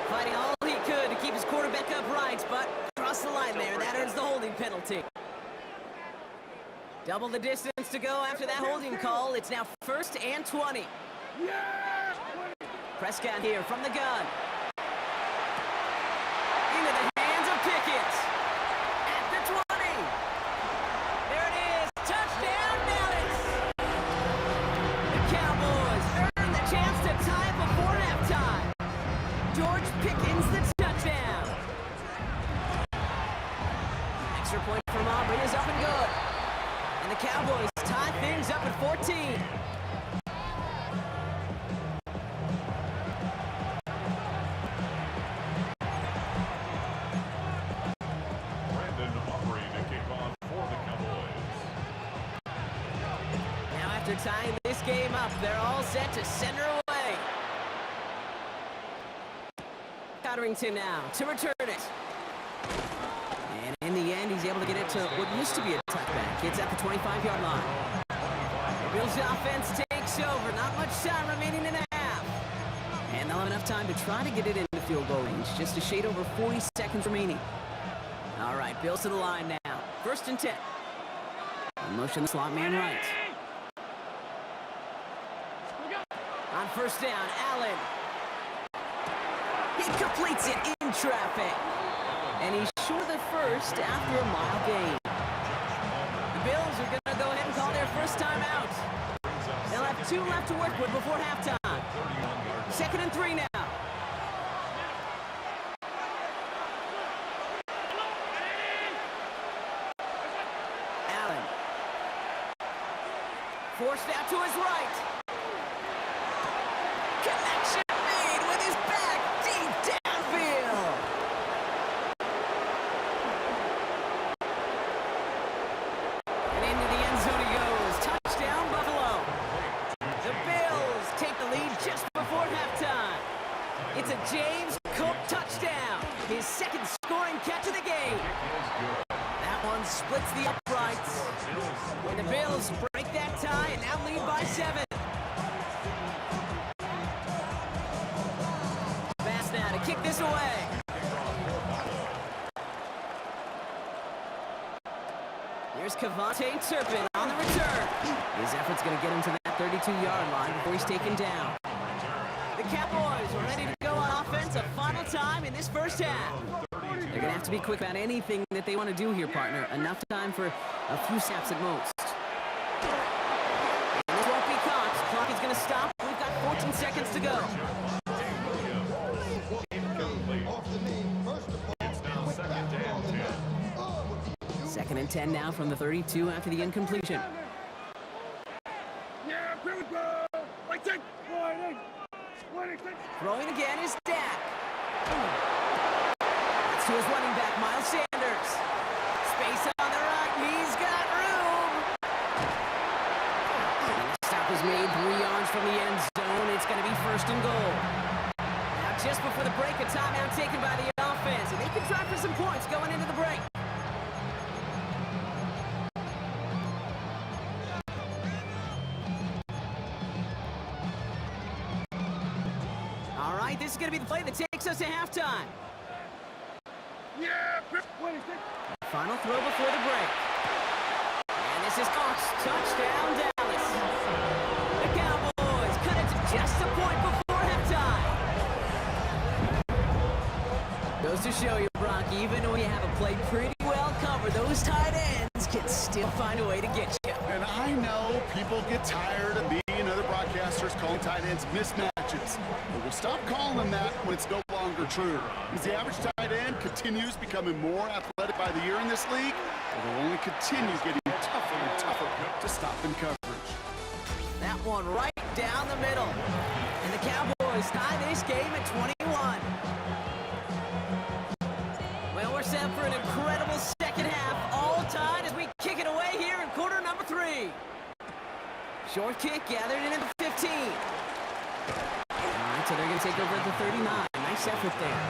Fighting all he could to keep his quarterback upright, but across the line there, that earns the holding penalty. Double the distance to go after that holding call. It's now 1st and 20. Prescott here from the gun. Into the hands of Pickett. At the 20. There it is. Touchdown, Dallas. The Cowboys earn the chance to tie it before halftime. George Pickens the touchdown. Extra point from Aubrey is up and good. And the Cowboys tie things up at 14. Brandon Aubrey to kick off for the Cowboys. Now after tying this game up, they're all set to send her away. Cotterington now to return it. And in the end, he's able to get it to what used to be a touchback. It's at the 25-yard line. The Bills offense takes over. Not much time remaining in the half. And they'll have enough time to try to get it into field goal range. Just a shade over 40 seconds remaining. All right, Bills to the line now. 1st and 10. Motion the slot man right. On 1st down, Allen. He completes it in traffic. And he's short of the first after a mile gain. Bills are going to go ahead and call their first timeout. They'll have 2 left to work with before halftime. 2nd and 3 now. Allen. Forced out to his right. Connection made with his back deep downfield. And into the end zone he goes. Touchdown, Buffalo. The Bills take the lead just before halftime. It's a James Cook touchdown. His 2nd scoring catch of the game. That one splits the uprights. And the Bills break that tie and now lead by 7. Pass now to kick this away. Here's Kevontae Turpin on the return. His effort's going to get him to that 32-yard line before he's taken down. The Cowboys are ready to go on offense a final time in this first half. They're going to have to be quick about anything that they want to do here, partner. Enough time for a few snaps at most. And this won't be caught. Clock is going to stop. We've got 14 seconds to go. Second and 10 now from the 32 after the incompletion. Yeah, here we go. Like that. Throwing again is Dak. That's to his running back, Miles Sanders. Space on the right. He's got room. And the stop is made 3 yards from the end zone. It's going to be 1st and goal. Now just before the break, a timeout taken by the offense. And they can try for some points going into the break. All right, this is going to be the play that takes us to halftime. Yeah, Final throw before the break. And this is caught. Touchdown, Dallas. The Cowboys cut it to just a point before halftime. Goes to show you, Brock, even when you have a play pretty well covered, those tight ends can still find a way to get you. And I know people get tired of me and other broadcasters calling tight ends mismatches. But we'll stop calling them that when it's no longer true. As the average tight end continues becoming more athletic by the year in this league, it will only continue getting tougher and tougher to stop in coverage. That one right down the middle. And the Cowboys tie this game at 21. Well, we're set for an incredible second half. All tied as we kick it away here in quarter number 3. Short kick gathered in at the 15. All right, so they're going to take over at the 39. Nice effort there.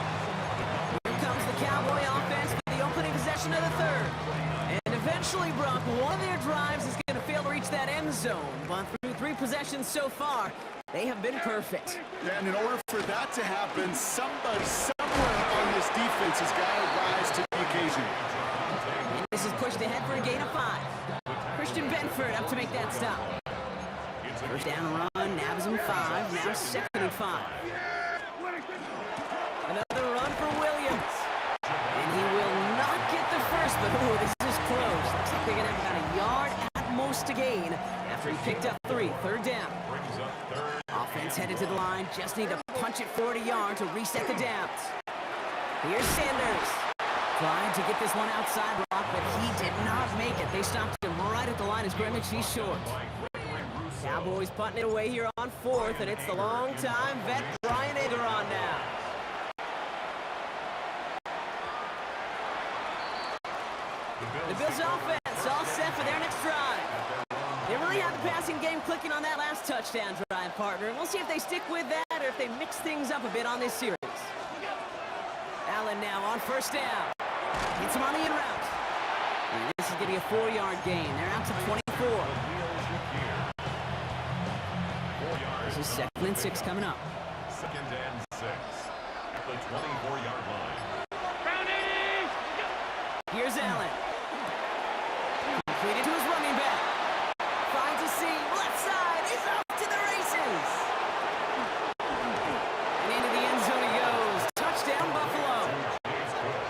Here comes the Cowboy offense for the opening possession of the 3rd. And eventually, Brock, one of their drives is going to fail to reach that end zone. But through 3 possessions so far, they have been perfect. Yeah, and in order for that to happen, somebody somewhere on this defense has got to rise to the occasion. And this is pushed ahead for a gain of 5. Christian Benford up to make that stop. First down run, nabs him 5, now 2nd and 5. Another run for Williams. And he will not get the first, but ooh, this is close. Looks like they're going to have about a yard at most to gain after he picked up 3. 3rd down. Offense headed to the line, just need to punch it 40 yards to reset the downs. Here's Sanders. Trying to get this one outside, Rock, but he did not make it. They stopped him right at the line of scrimmage. He's short. Cowboys punting it away here on 4th, and it's the long-time vet Brian Ageron now. The Bills offense all set for their next drive. They really have the passing game clicking on that last touchdown drive, partner. And we'll see if they stick with that or if they mix things up a bit on this series. Allen now on 1st down. Hits him on the in route. And this is going to be a 4-yard gain. They're out to 24. This is 2nd and 6 coming up. 2nd and 6 at the 24-yard line. Here's Allen. Completed to his running back. Finds a seam. Left side is off to the races. And into the end zone he goes. Touchdown, Buffalo.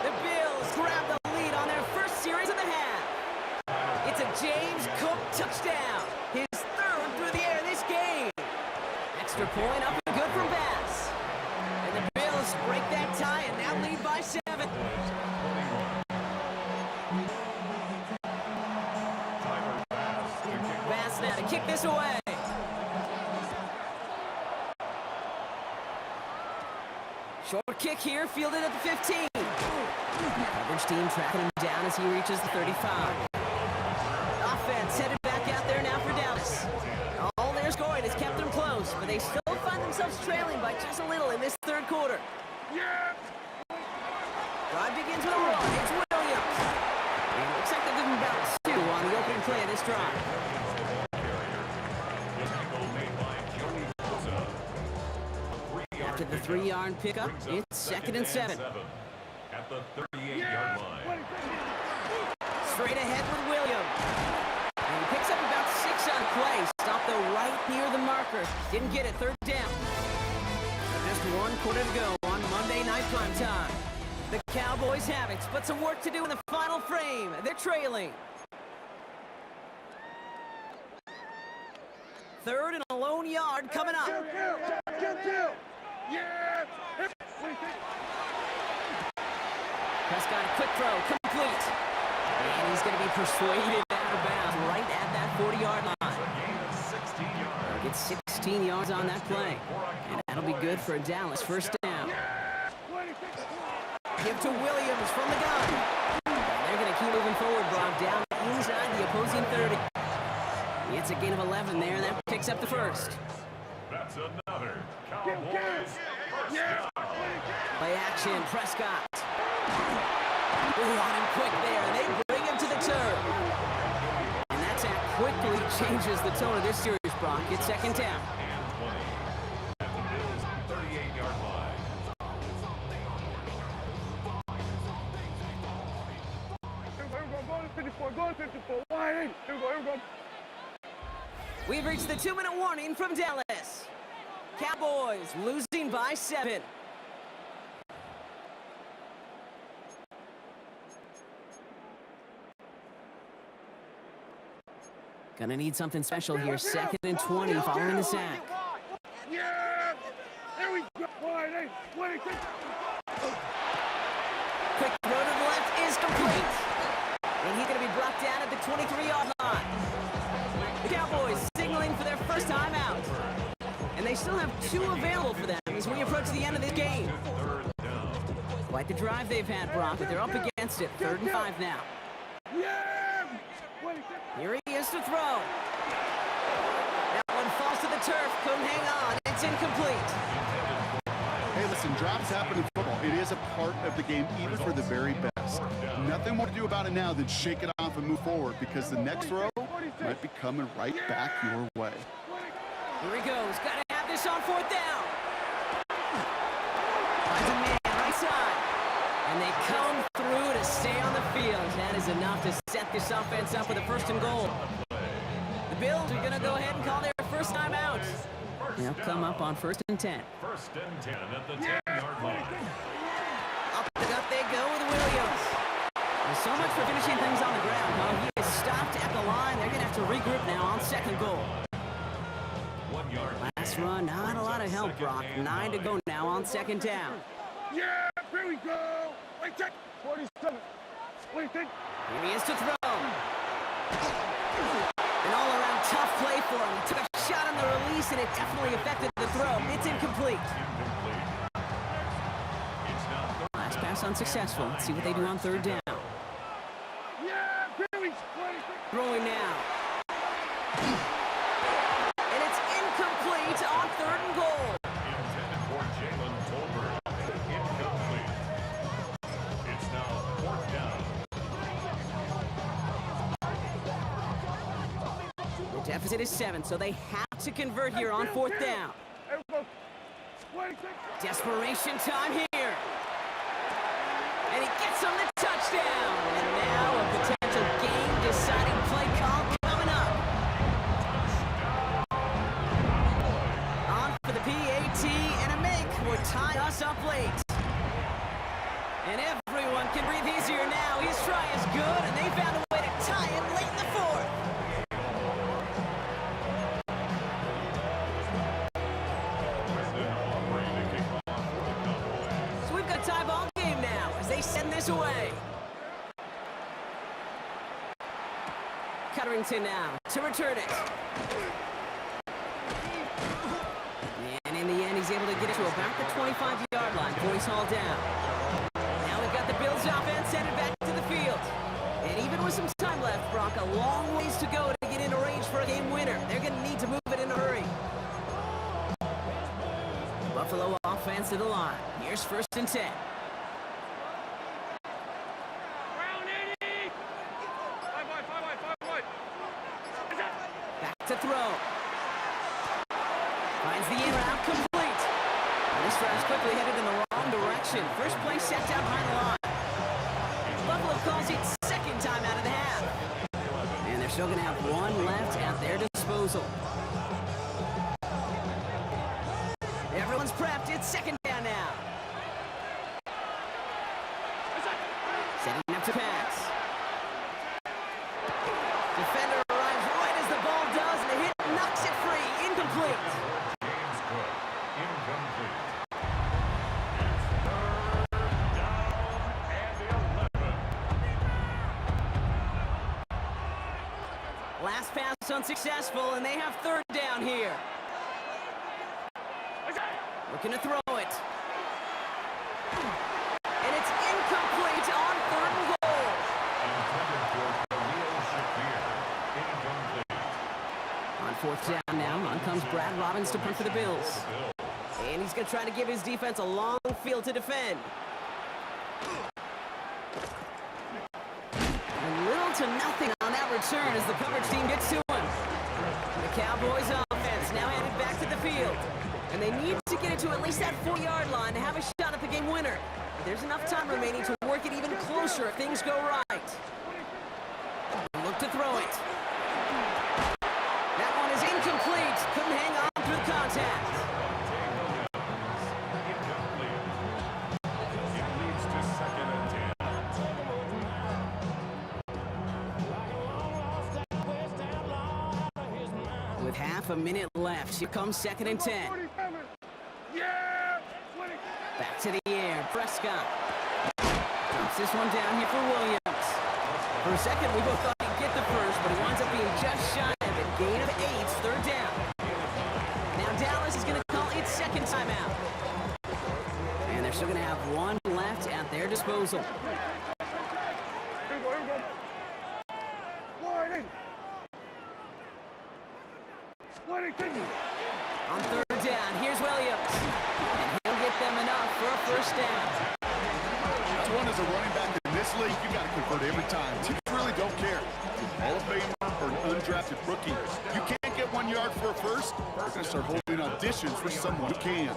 The Bills grab the lead on their first series of the half. It's a Extra point up and good for Bass. And the Bills break that tie and now lead by 7. Bass now to kick this away. Short kick here, fielded at the 15. Coverage team tracking him down as he reaches the 35. Offense headed back out there now for Dallas. All they're scoring has kept them close, but they still find themselves trailing by just a little in this third quarter. Drive begins with a run. It's Williams. And it looks like they'll give him about 2 on the opening play of this drive. After the 3-yard pickup, it's 2nd and 7. At the 38-yard line. Straight ahead with Williams. And he picks up about 6 on play. Stopped though right near the marker. Didn't get it. 3rd down. Just 1 quarter to go on Monday Night Primetime. The Cowboys have it, but some work to do in the final frame. They're trailing. 3rd and a lone yard coming up. Prescott, a quick throw, complete. And he's going to be persuaded out of bounds right at that 40-yard line. They'll get 16 yards on that play. And that'll be good for Dallas. 1st down. Give to Williams from the gun. They're going to keep moving forward, Brock, down inside the opposing 30. It's a gain of 11 there, and that picks up the 1st. That's another Cowboys first down. Play action, Prescott. Ooh, on him quick there, and they bring him to the turf. And that's how quickly changes the tone of this series, Brock. It's 2nd down. And 20 at the Bills' 38-yard line. We've reached the 2-minute warning from Dallas. Cowboys losing by 7. Gonna need something special here. 2nd and 20 following the sack. Quick throw to the left is complete. And he's gonna be brought down at the 23-yard line. The Cowboys signaling for their first time out. And they still have 2 available for them as we approach the end of this game. Quite the drive they've had, Brock, but they're up against it. 3rd and 5 now. Here he is to throw. That one falls to the turf. Couldn't hang on. It's incomplete. Hey, listen, drops happen in football. It is a part of the game, even for the very best. Nothing more to do about it now than shake it off and move forward, because the next throw might be coming right back your way. Here he goes. Got to have this on 4th down. Finds a man right side. And they come through to stay on the field. That is enough to set this offense up with a 1st and goal. The Bills are going to go ahead and call their first time out. They'll come up on 1st and 10. 1st and 10 at the 10-yard line. Up and up they go with Williams. There's so much for finishing things on the ground. Now he is stopped at the line. They're going to have to regroup now on 2nd goal. 1 yard. Last run, not a lot of help, Brock. 9 to go now on 2nd down. Here we go. Wait, check. 47. What do you think? Here he is to throw. An all-around tough play for him. He took a shot on the release, and it definitely affected the throw. It's incomplete. Last pass unsuccessful. Let's see what they do on 3rd down. Throwing now. And it's incomplete on 3rd and goal. Intended for Jalen Tolbert. Incomplete. It's now 4th down. The deficit is 7, so they have to convert here on 4th down. Desperation time here. And he gets on the touchdown. And now a potential game-deciding play call coming up. On for the PAT and a make. We're tying us up late. And everyone can breathe easier now. His try is good, and they found a way to tie it late in the 4th. tie ball game now as they send this away. Cutterington now to return it. And in the end, he's able to get it to about the 25-yard line. Boyce hauled down. Now we've got the Bills offense headed back to the field. And even with some time left, Brock, a long ways to go to get into range for a game winner. They're going to need to move it in a hurry. Buffalo offense to the line. Here's 1st and 10. Back to throw. Finds the in route complete. And this drive's quickly headed in the wrong direction. First play set down behind the line. Buffalo calls it second time out of the half. And they're still going to have one left at their disposal. Everyone's prepped. It's second down now. Setting up to pass. Defender arrives right as the ball does, and the hit knocks it free. Incomplete. James Cook, incomplete. It's 3rd down and 11. Last pass unsuccessful, and they have 3rd down here. Looking to throw it. And it's incomplete on 3rd and goal. Intended for Khalil Shakir, incomplete. On 4th down now, on comes Brad Robbins to punt for the Bills. And he's going to try to give his defense a long field to defend. And little to nothing on that return as the coverage team gets to him. The Cowboys offense now headed back to the field. And they need to get it to at least that 4-yard line to have a shot at the game winner. There's enough time remaining to work it even closer if things go right. Look to throw it. That one is incomplete. Couldn't hang on through the contact. Incomplete. It leads to 2nd and 10. With half a minute left, here comes 2nd and 10. Yeah! Back to the air, Prescott. Drops this one down here for Williams. For a second, we both thought he'd get the first, but he winds up being just shy of it. Gain of 8, 3rd down. Now Dallas is going to call its 2nd timeout. And they're still going to have one left at their disposal. Here we go. On 3rd down, here's Williams. And he'll get them enough for a 1st down. That's one as a running back in this league, you got to convert every time. Teams really don't care. Hall of Famer or an undrafted rookie. You can't get 1 yard for a first, they're going to start holding auditions for someone who can.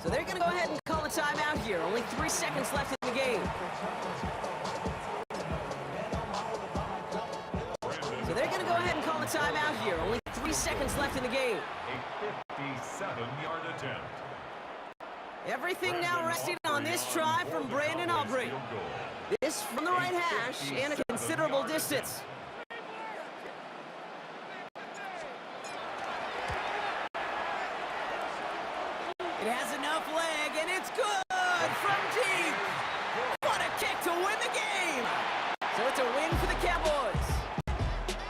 So they're going to go ahead and call a timeout here. Only 3 seconds left in the game. So they're going to go ahead and call a timeout here. Only 3 seconds left in the game. A 57-yard attempt. Everything now resting on this try from Brandon Aubrey. Field goal. This from the right hash and a considerable distance. It has enough leg, and it's good from deep. What a kick to win the game. So it's a win for the Cowboys.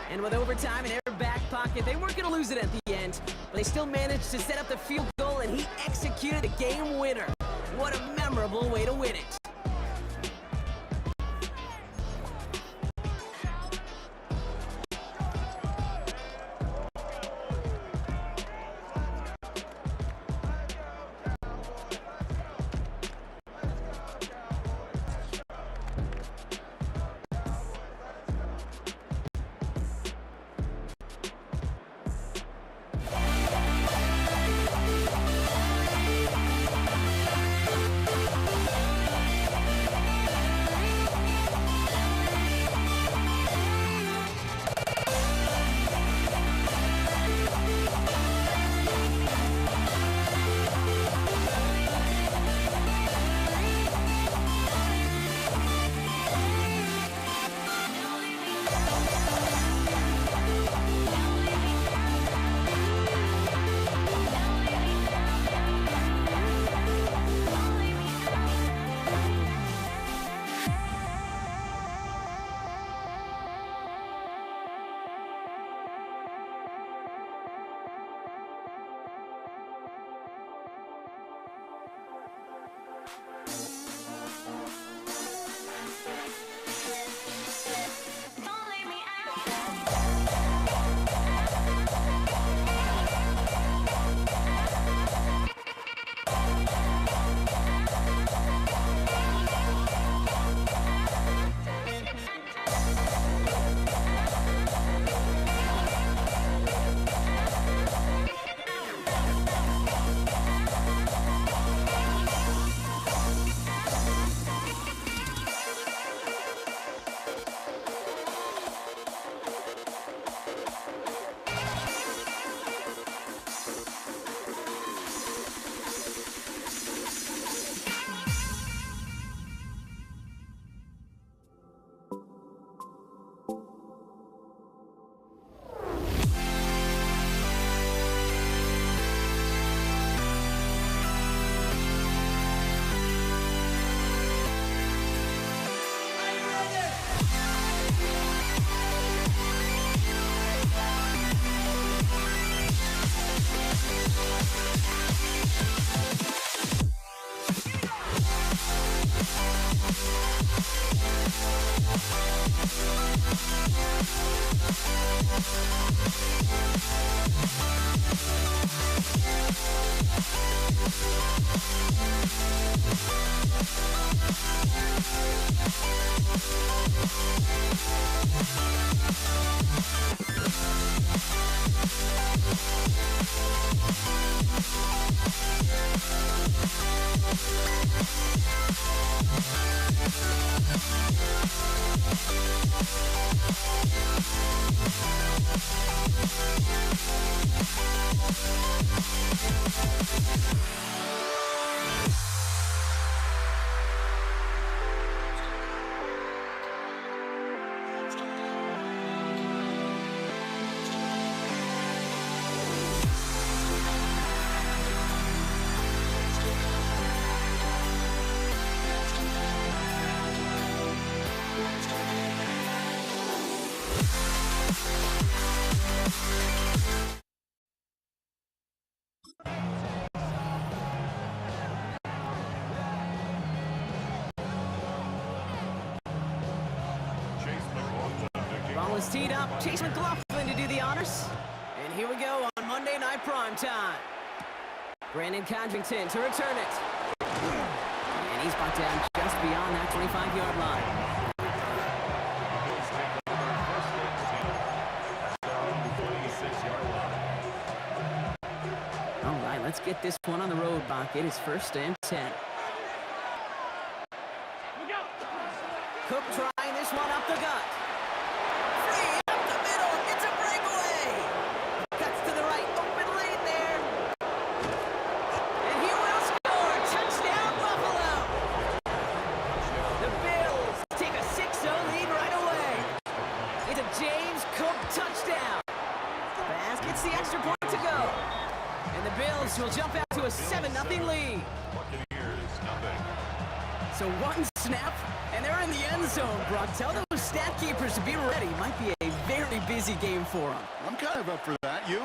And with overtime in their back pocket, they weren't going to lose it at the end, but they still managed to set up the field goal, and he executed the game winner. What a memorable way to win it. Bills teed up. Chase McLaughlin to do the honors. And here we go on Monday Night Primetime. Brandon Codrington to return it. And he's brought down just beyond that 25-yard line. Bills take over first and 10 at their own 26-yard line. All right, let's get this one on the road, Bach. It is first and 10. Cook trying this one up the gut. Free up the middle. It's a breakaway. Cuts to the right. Open lane there. And he will score. Touchdown, Buffalo. The Bills take a 6-0 lead right away. It's a James Cook touchdown. Bass gets the extra point to go. And the Bills will jump out to a 7-0 lead. Buccaneers, nothing. So one snap, and they're in the end zone, Brock. Tell those stat keepers to be ready. Might be a very busy game for them. I'm kind of up for that. You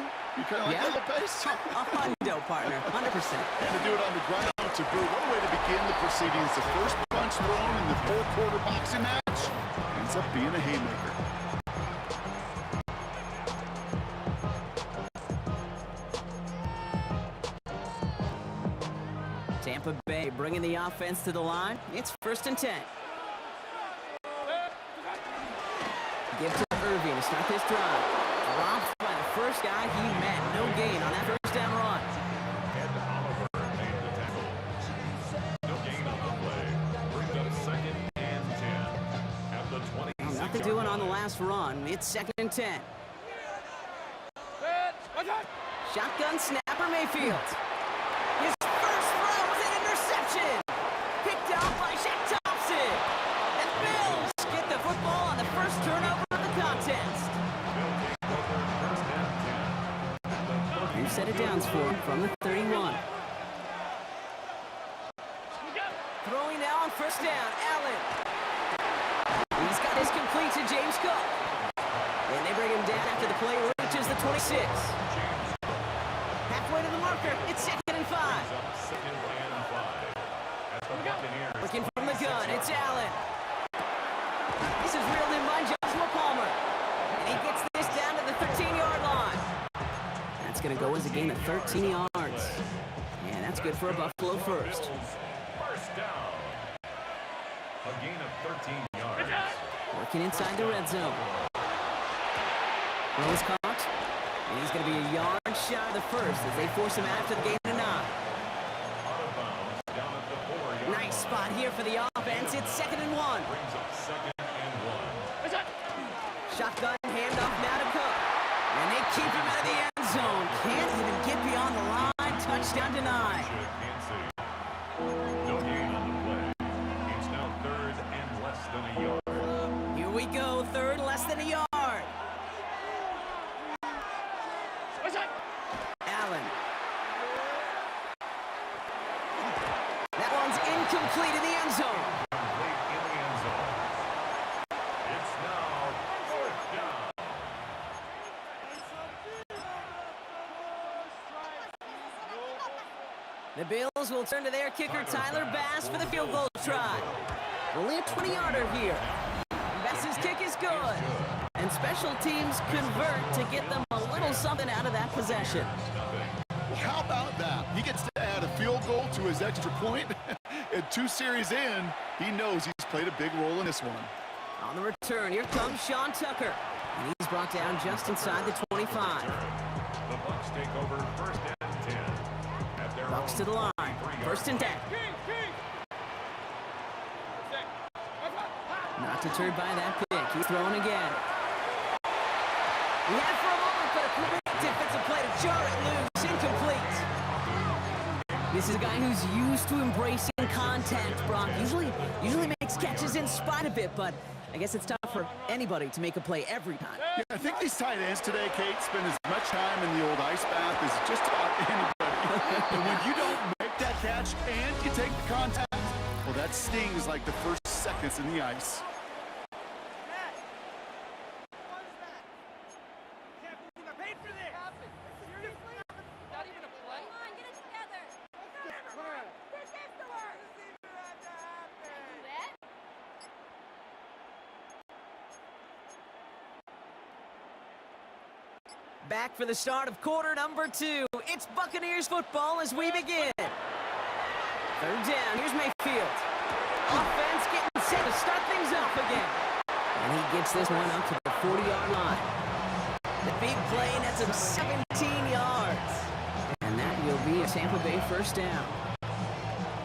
kind of like that little pace? A hundo, partner, 100%. And to do it on the ground to boot. What a way to begin the proceedings. The first punch thrown in the four-quarter boxing match ends up being a haymaker. Tampa Bay bringing the offense to the line. It's first and 10. Give to Irving to start this drive. Dropped by the first guy he met. No gain on that first down run. And Oliver made the tackle. No gain on the play. Brings up second and 10 at the 26. Nothing doing on the last run. It's second and 10. Shotgun snapper Mayfield. His first throw was an interception. Picked out by Shaq Thompson. And Bills get the football on the first turnover of the contest. Bill takes over first and 10. New set of downs for him from the 31. Throwing now on first down, Allen. He's got this complete to James Cook. And they bring him down after the play reaches the 26. Halfway to the marker, it's second and 5. Up second and 5 at the Buccaneers. Looking from the gun, it's Allen. This is reeled in by Joshua Palmer. And he gets this down to the 13-yard line. That's going to go as a gain of 13 yards. And that's good for a Buffalo first. Bills first down. A gain of 13 yards. Working inside the red zone. Rose caught. And he's going to be a yard shy of the first as they force him after the gain of 9. Out of bounds down at the 4-yard Nice line. spot here for the offense. It's second and 1. Brings up second and 1. Shotgun handoff now to Cook. And they keep him out of the end zone. Can't even get beyond the line. Touchdown denied. Can't see. No gain on the play. It's now third and less than a yard. Here we go. Third, less than a yard. Allen. That one's incomplete in the end zone. Late in the end zone. It's now fourth down. The Bills will turn to their kicker, Tyler Bass, for the field goal try. Only a 20-yarder here. Bass's kick is good. And special teams convert to get them a little something out of that possession. Well, how about that? He gets to add a field goal to his extra point. And 2 series in, he knows he's played a big role in this one. On the return, here comes Sean Tucker. And he's brought down just inside the 25. The Bucs take over first and 10 at their Bucks to the line. First and 10. Not deterred by that pick. He's throwing again. He had it for a moment, but a quick defensive play to jar it loose. Incomplete. This is a guy who's used to embracing contact, Brock. Usually makes catches in spite of it, but I guess it's tough for anybody to make a play every time. Yeah, I think these tight ends today, Kate, spend as much time in the old ice bath as just about anybody. And when you don't make that catch and you take the contact, well, that stings like the first seconds in the ice. Back for the start of quarter number 2. It's Buccaneers football as we begin. Third down, here's Mayfield. Offense getting set to start things off again. And he gets this one up to the 40-yard line. The big play nets him 17 yards. And that will be a Tampa Bay first down.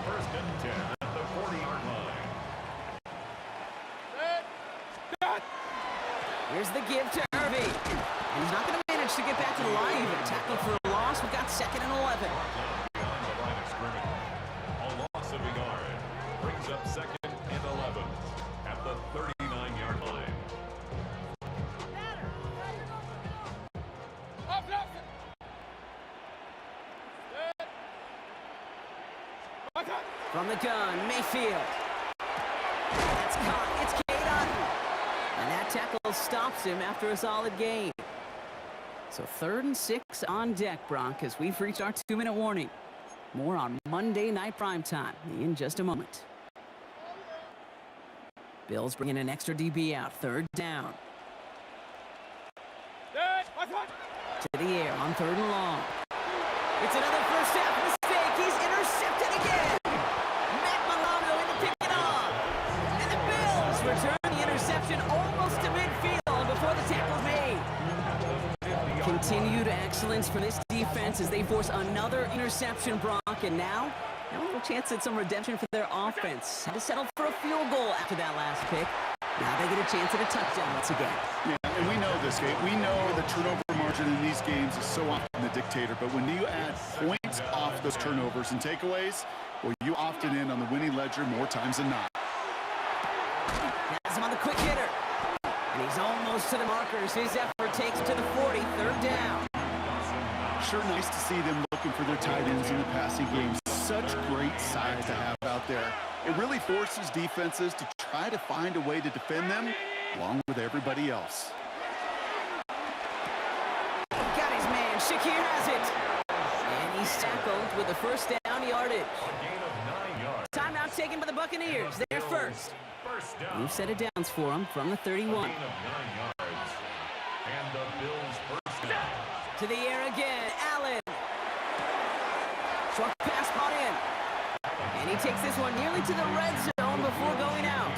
First and 10 at the 40-yard line. Here's the give to Irving. And he's not going to manage to get back to the line even. Tackled for a loss. We've got 2nd and 11. Beyond the line of scrimmage. A loss of a yard. Brings up 2nd and 11 at the 39-yard line. From the gun, Mayfield. That's caught. It's Cade Otton. And that tackle stops him after a solid gain. So 3rd and 6 on deck, Brock, as we've reached our 2-minute warning. More on Monday Night Primetime in just a moment. Bills bringing an extra DB out. 3rd down. To the air on 3rd and long. It's another first half mistake. He's intercepted again. Matt Milano in to pick it off. And the Bills return the interception almost to midfield before the tackle's made. Continued excellence for this defense as they force another interception, Brock. And now, a little chance at some redemption for their offense. Had to settle for a field goal after that last pick. Now they get a chance at a touchdown once again. Yeah, and we know this game. We know the turnover margin in these games is so often the dictator, but when you add points off those turnovers and takeaways, well, you often end on the winning ledger more times than not. Has him on the quick hitter. And he's almost to the markers. His effort takes to the 40, 3rd down. Sure nice to see them looking for their tight ends in the passing game. Such great size to have out there. It really forces defenses to try to find a way to defend them along with everybody else. Got his man. Shakir has it. And he's tackled with the first down yardage. A gain of 9 yards. Timeout taken by the Buccaneers. They're first. First down. New set of downs for them from the 31. Gain of 9 yards. And the Bills first down. To the air again. Allen. Short pass brought in. And he takes this one nearly to the red zone before going out.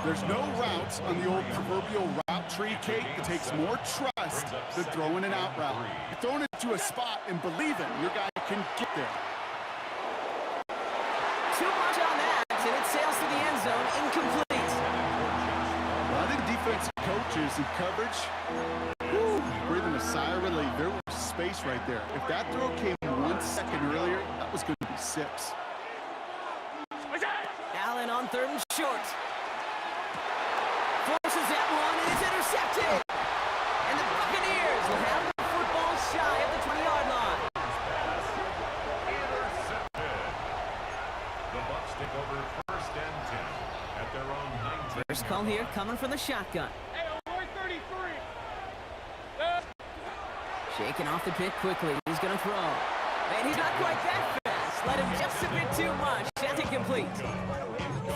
There's no routes on the old proverbial route tree, Kate. It takes more trust than throwing an out route. You're throwing it to a spot and believing your guy can get there. Too much on that, and it sails to the end zone, incomplete. A lot of defensive coaches in coverage, breathing a sigh of relief. There was space right there. If that throw came 1 second earlier, that was going to be 6. Allen on 3rd and short. Forces that one, and it's intercepted. And the Buccaneers will have the football shy of the 20-yard line. Intercepted. The Bucs take over 1st and 10 at their own 19. First call here coming from the shotgun. Shaking off the pick quickly. He's going to throw. And he's not quite that fast. Let him just a bit too much. That's incomplete.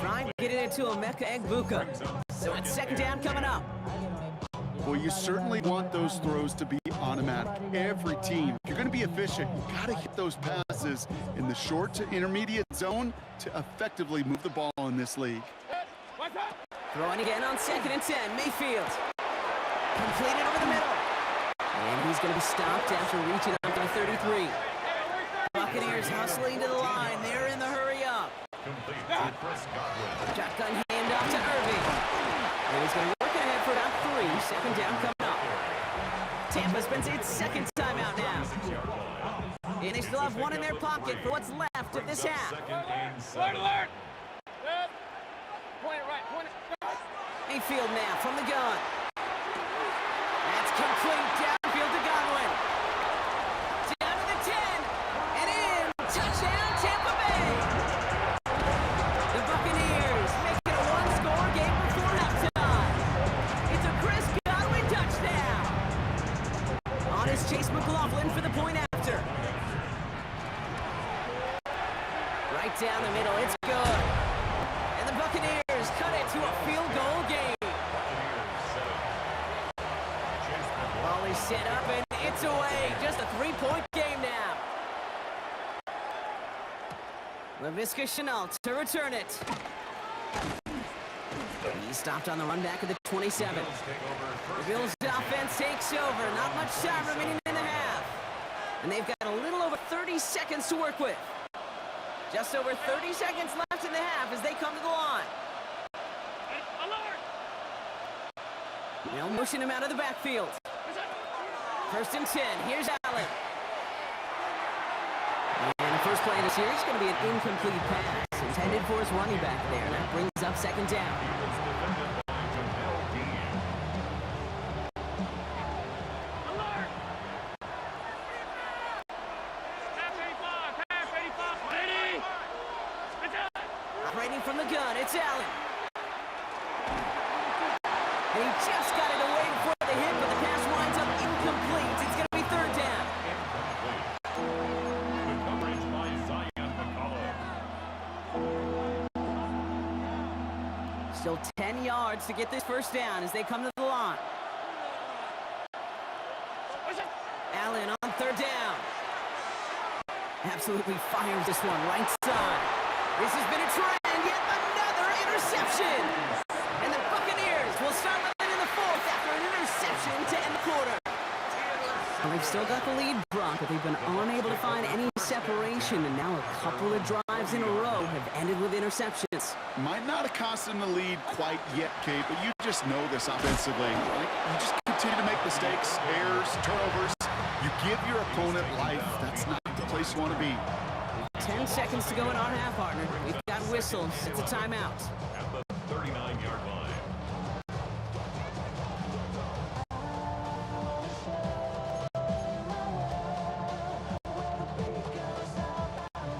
Trying to get it into Emeka Egbuka. So it's 2nd down coming up. Well, you certainly want those throws to be automatic. Every team, if you're going to be efficient, you got to hit those passes in the short to intermediate zone to effectively move the ball in this league. Throwing again on 2nd and 10. Mayfield. Completed over the middle. And he's going to be stopped after reaching up to the 33. Buccaneers hustling to the line. They're in the hurry up. Complete to Chris Godwin. Shotgun handoff to Irving. And he's going to work ahead for about 3. 2nd down coming up. Tampa spends its 2nd timeout now. And they still have one in their pocket for what's left of this half. 2nd and 7. Mayfield now from the gun. That's complete. Downfield to Godwin. Down to the 10. And in. Touchdown, Tampa Bay. The Buccaneers make it a one-score game before halftime. It's a Chris Godwin touchdown. On is Chase McLaughlin for the point after. Right down the middle. It's good. And the Buccaneers cut it to a field goal game. Ball is set up, and it's away. Just a 3-point game now. Laviska Shenault to return it. He stopped on the run back at the 27. The Bills' offense takes over. Not much time remaining in the half. And they've got a little over 30 seconds to work with. Just over 30 seconds left in the half as they come to the line. They'll motion him out of the backfield. 1st and 10. Here's Allen. And the first play of the series is going to be an incomplete pass intended for his running back there. That brings up 2nd down. Operating from the gun, it's Allen. And he just got it away before the hit, but the pass winds up incomplete. It's going to be 3rd down. Good coverage by Zion McCollum. Still 10 yards to get this 1st down as they come to the line. Allen on 3rd down. Absolutely fires this one right side. This has been a trend, yet another interception. And the Buccaneers will start living in the 4th after an interception to end the quarter. Well, they've still got the lead, Brock, but they've been unable to find any separation, and now a couple of drives in a row have ended with interceptions. Might not have cost them the lead quite yet, Kate, but you just know this offensively. Right? You just continue to make mistakes, errors, turnovers. You give your opponent life. That's not the place you want to be. 10 seconds to go in our half, partner. We've got whistles. It's a timeout. At the 39-yard line.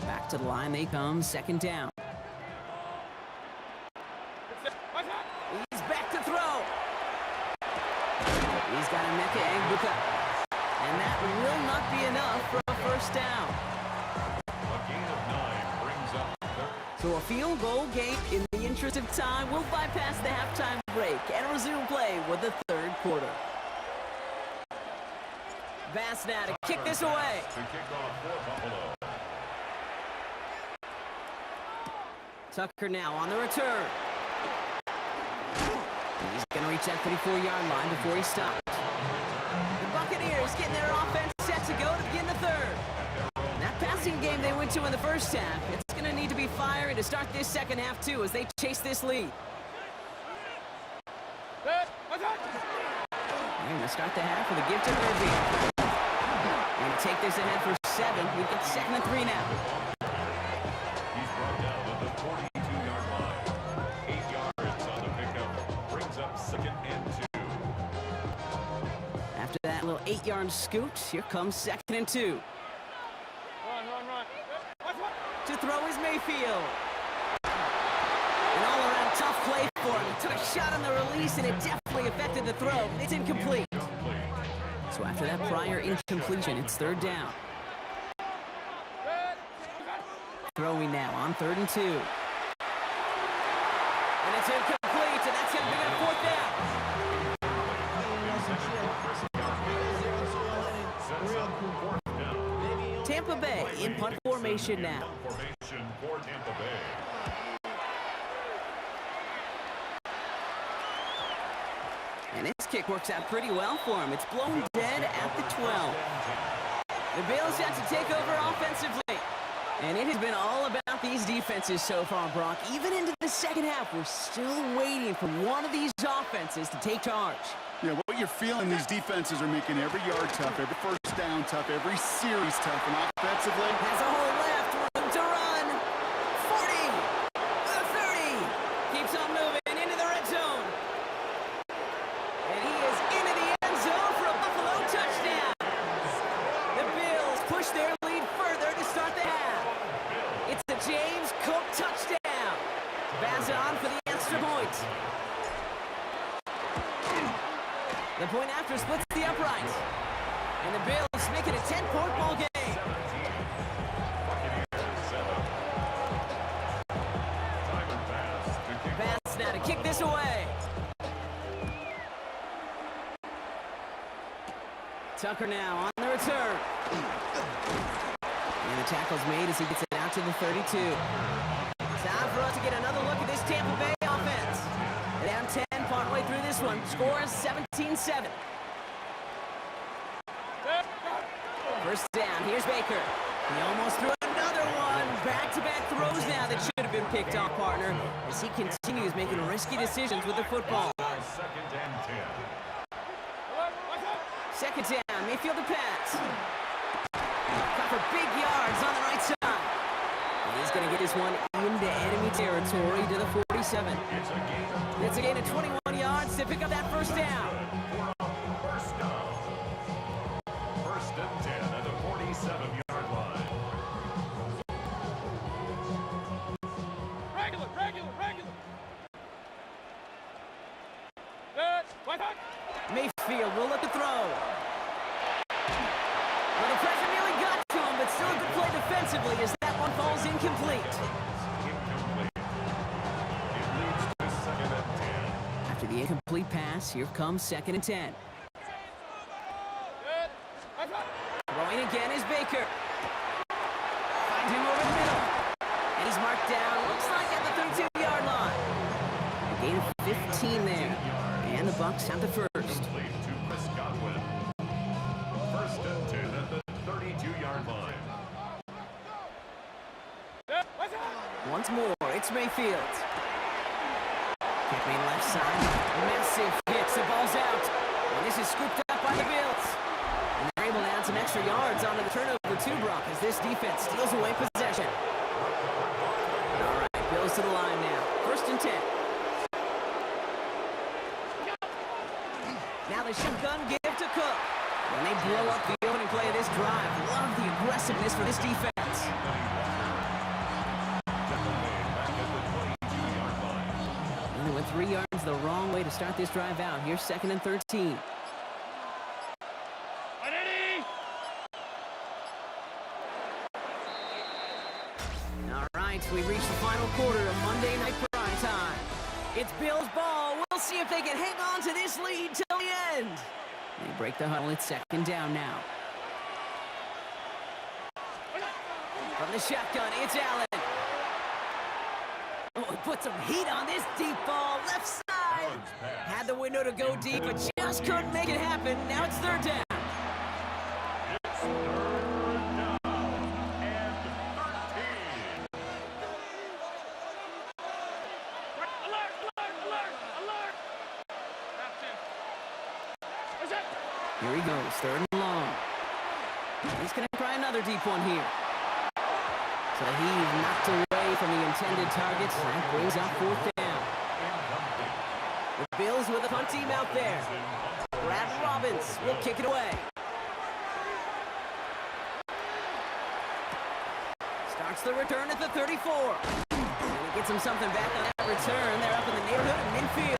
Back to the line they come, 2nd down. He's back to throw. He's got Emeka Egbuka. And that will not be enough for a 1st down. A gain of 9 brings up 3rd. So a field goal game in the interest of time will bypass the halftime break and resume play with the 3rd quarter. Bass now to kick this away. To kick off for Buffalo. Tucker now on the return. He's going to reach that 34-yard line before he stops. The Buccaneers getting their offense set to go to begin the 3rd. That passing game they went to in the 1st half, it's going to need to be fiery to start this 2nd half too as they chase this lead. They're going to start the half with a gift to Irving. Going to take this ahead for 7. We've got 2nd and 3 now. He's brought down at the 42-yard line. 8 yards on the pickup. Brings up 2nd and 2. After that little 8-yard scoot, here comes 2nd and 2. Run. To throw is Mayfield. An all-around tough play for him. He took a shot on the release, and it definitely affected the throw. It's incomplete. So after that prior incompletion, it's 3rd down. Throwing now on 3rd and 2. And it's incomplete, and that's going to be a 4th down. Tampa Bay in punt formation now. Formation for Tampa Bay. And this kick works out pretty well for him. It's blown dead at the 12. The Bills have to take over offensively. And it has been all about these defenses so far, Brock. Even into the 2nd half, we're still waiting for one of these offenses to take charge. Yeah, what you're feeling, these defenses are making every yard tough, every 1st down tough, every series tough, and offensively, Has a hole left, room to run. 40, 30, keeps on moving into the red zone. And he is into the end zone for a Buffalo touchdown. The Bills push their lead further to start the half. It's the James Cook touchdown. Bass on for the extra point. The point after splits the upright. And the Bills make it a 10-point ball game. Bass now to kick this away. Tucker now on the return. And the tackle's made as he gets it out to the 32. Time for us to get another look at this Tampa Bay offense. They're down 10 partway through this one. Score is 17-7. First down, here's Baker. He almost threw another one. Back-to-back throws now that should have been picked off, partner, as he continues making risky decisions with the football. Second and 10. Second down, Mayfield to pass. Got for big yards on the right side. And he's going to get this one into enemy territory to the 47. It's a gain of 21 yards to pick up that first down. First down. First and 10 at the 47-yard line. Regular. Good. White hot. Mayfield will look to throw. Well, the pressure nearly got to him, but still a good play defensively as that one falls incomplete. Incomplete. It leads to second and 10. After the incomplete pass, here comes second and 10. Good. White hot. Throwing again is Baker. Find him over the middle. And he's marked down, looks like at the 32-yard line. A gain of 15 there. And the Bucs have the first. Complete to Chris Godwin. First and 10 at the 32-yard line. Good. White hot. Once more, it's Mayfield. Kick made left side. Massive hits. The ball's out. And this is scooped up by the Bills. And they're able to add some extra yards onto the turnover two, Brock, as this defense steals away possession. All right, Bills to the line now. First and 10. Now the shotgun give to Cook. And they blow up the opening play of this drive. Love the aggressiveness for this defense. And they went 3 yards the wrong way to start this drive out. Here's second and 13. All right, we reached the final quarter of Monday Night Prime Time. It's Bills ball. We'll see if they can hang on to this lead till the end. They break the huddle. It's second down now. From the shotgun, it's Allen. Oh, he put some heat on this deep ball. Left side. Had the window to go deep, but just couldn't make it happen. Now it's third down. It's third down and 13. Alert. Here he goes, third and long. He's going to try another deep one here. So he's knocked away from the intended targets. That brings up fourth down. The Bills with a punt team out there. Brad Robbins will kick it away. Starts the return at the 34. And he gets him something back on that return. They're up in the neighborhood of midfield.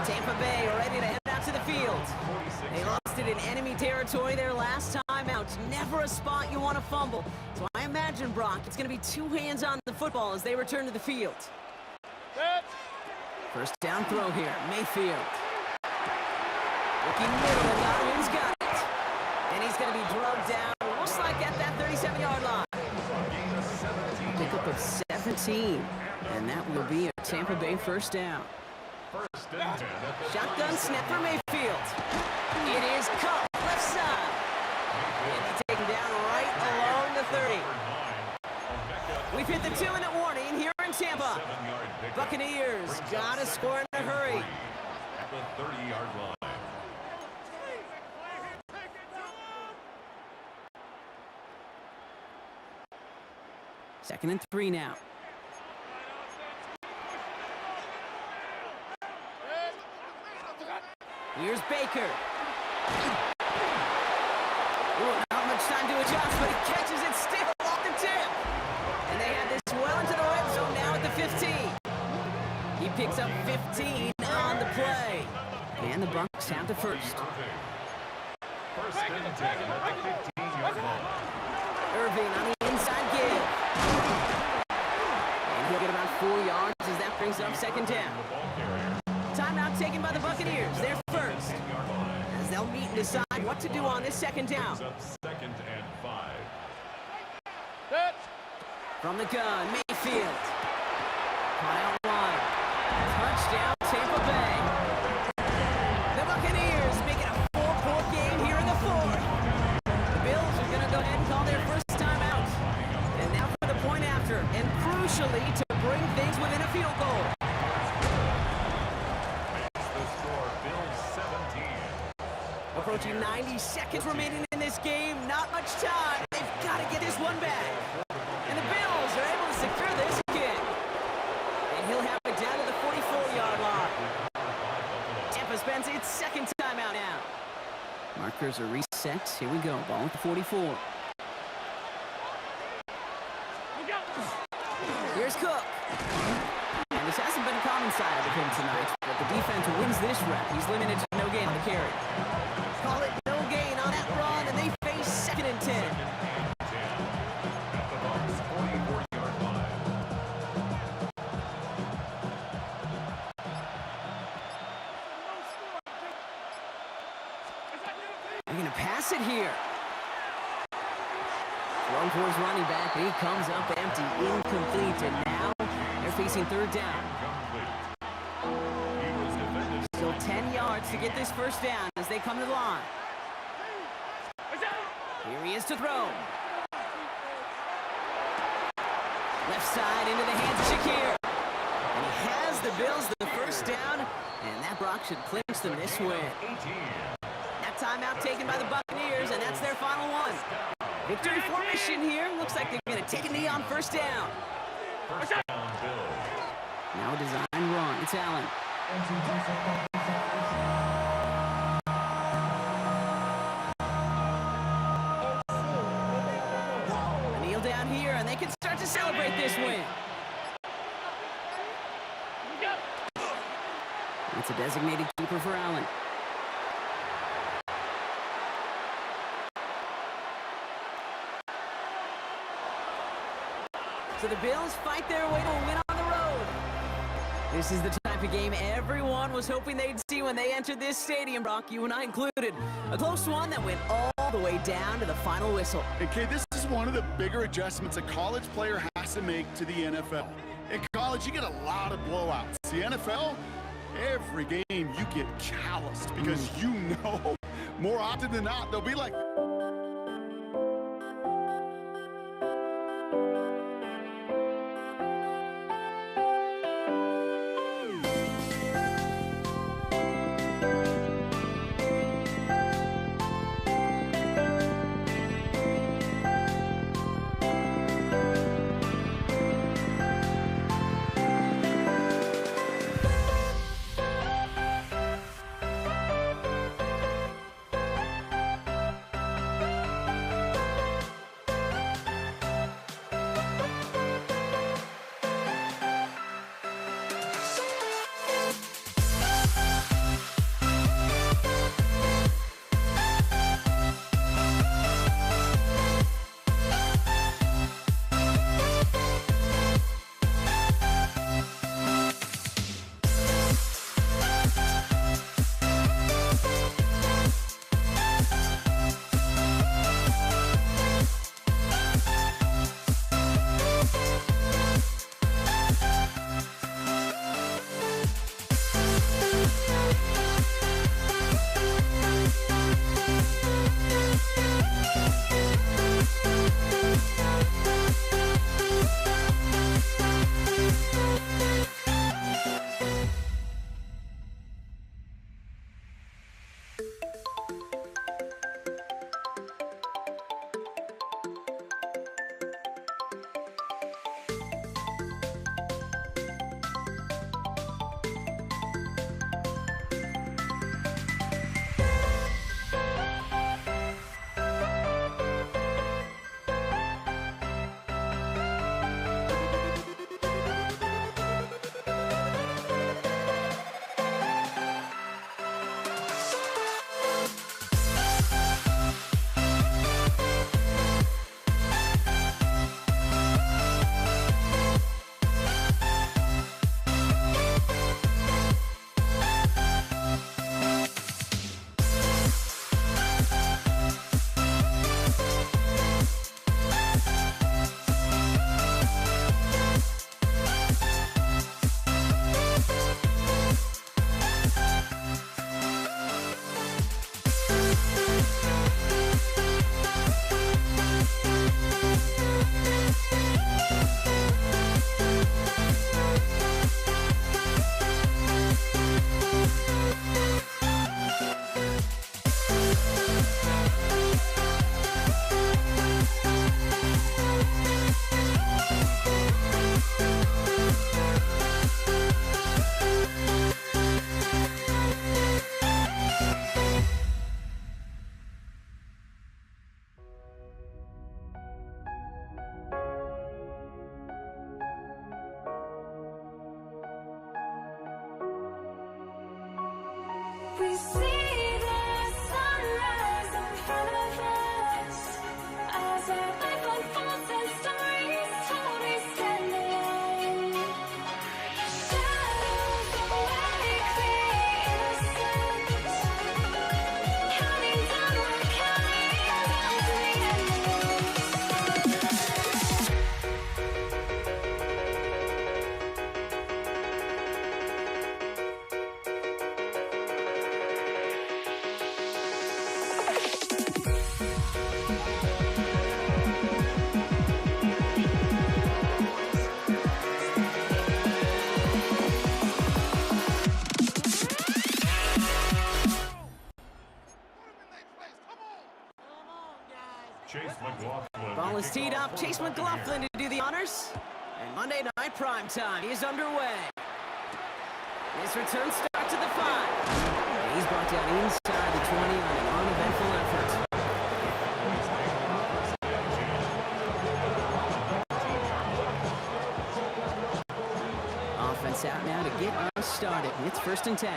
Tampa Bay ready to head out to the field. They lost it in enemy territory their last time out. Never a spot you want to fumble. So I imagine, Brock, it's going to be two hands on the football as they return to the field. Good. First down throw here, Mayfield. Looking middle, and Godwin's got it. And he's going to be drugged down, looks like at that 37-yard line. Pickup of 17. And that will be a Tampa Bay first down. First and 10. Shotgun snap for Mayfield. It is Cup, left side. And he's taken down right along the 30. We've hit the 2-minute warning here in Tampa. Buccaneers gotta score in a hurry. At the 30-yard line. Second and 3 now. Here's Baker. Ooh, not much time to adjust, but he catches it still off the tip. And they have this well into the red zone now at the 15. He picks up 15 on the play. And the Bucs have the first. First and 10 at the 15-yard line. Irving on the inside give. And he'll get about 4 yards as that brings up second down. Timeout taken by the Buccaneers. They're first. As they'll meet and decide what what to do on this second down. Brings up 2nd and 5. From the gun, Mayfield. Caught out wide. Touchdown, Tampa Bay. The Buccaneers make it a 4-point game here in the fourth. The Bills are going to go ahead and call their first time out. And now for the point after, and crucially to bring things within a field goal. Makes the score Bills 17. Approaching 90 seconds remaining in this game. Not much time. They've got to get this one back. And the Bills are able to secure this kick. And he'll have it down to the 44-yard line. Tampa spends its second timeout now. Markers are reset. Here we go. Ball at the 44. Here's Cook. And this hasn't been a common side of him tonight, but the defense wins this rep. He's limited to no gain on the carry. Call it no gain on that run, and they face 2nd and 10. At the Bucs' 44-yard line. They're going to pass it here. Thrown towards running back, but he comes up empty, incomplete, and now they're facing 3rd down. Complete. He was defended. Still 10 yards to get this first down as they come to the line. Here he is to throw. Left side into the hands of Shakir. And he has the Bills the first down, and that block should clinch them this win. 18. That timeout taken by the Buccaneers, and that's their final one. Victory formation here. Looks like they're going to take a knee on first down. First down, Bills. Now a design run. It's Allen. A kneel down here, and they can start to celebrate this win. It's a designated keeper for Allen. So the Bills fight their way to a win on the road. This is the type of game everyone was hoping they'd see when they entered this stadium, Brock, you and I included. A close one that went all the way down to the final whistle. Okay, this is one of the bigger adjustments a college player has to make to the NFL. In college, you get a lot of blowouts. The NFL, every game you get calloused because you know more often than not, they'll be like, Chase McLaughlin. Ball is teed up. Chase McLaughlin to do the honors. And Monday Night Primetime is underway. His return start to the 5. And he's brought down inside the 20 on an uneventful effort. Offense out now to get us started. It's 1st and 10.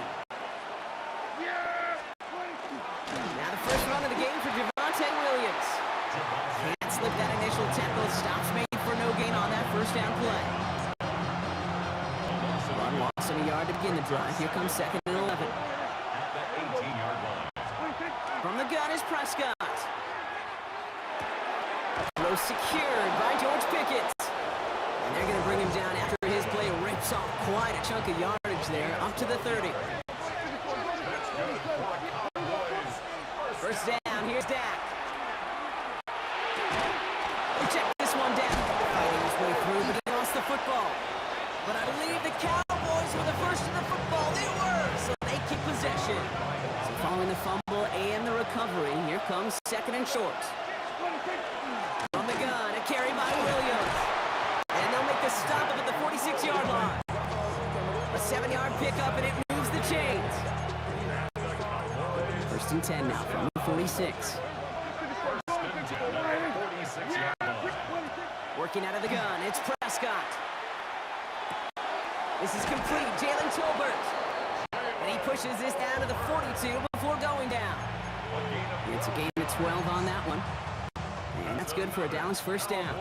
Now the first run of the game for Javonte Williams. Can't slip that initial tempo. Stops made for no gain on that first down play. Run loss of a yard to begin the drive. Here comes 2nd and 11. At the 18-yard line. From the gun is Prescott. Throw secured by George Pickett. And they're going to bring him down after his play rips off quite a chunk of yardage there, up to the 30. That's good for the Cowboys. First down, here's Dak. Check this one down. Fighting his way through, but he lost the football. But I believe the Cowboys were the first in the football. They were, so they keep possession. So following the fumble and the recovery, here comes 2nd and short. From the gun, a carry by Williams. And they'll make the stop up at the 46-yard line. A 7-yard pickup, and it moves the chains. 1st and 10 now from the 46. Working out of the gun, it's Prescott. This is complete, Jalen Tolbert. And he pushes this down to the 42 before going down. It's a gain of 12 on that one. And that's good for a Dallas first down.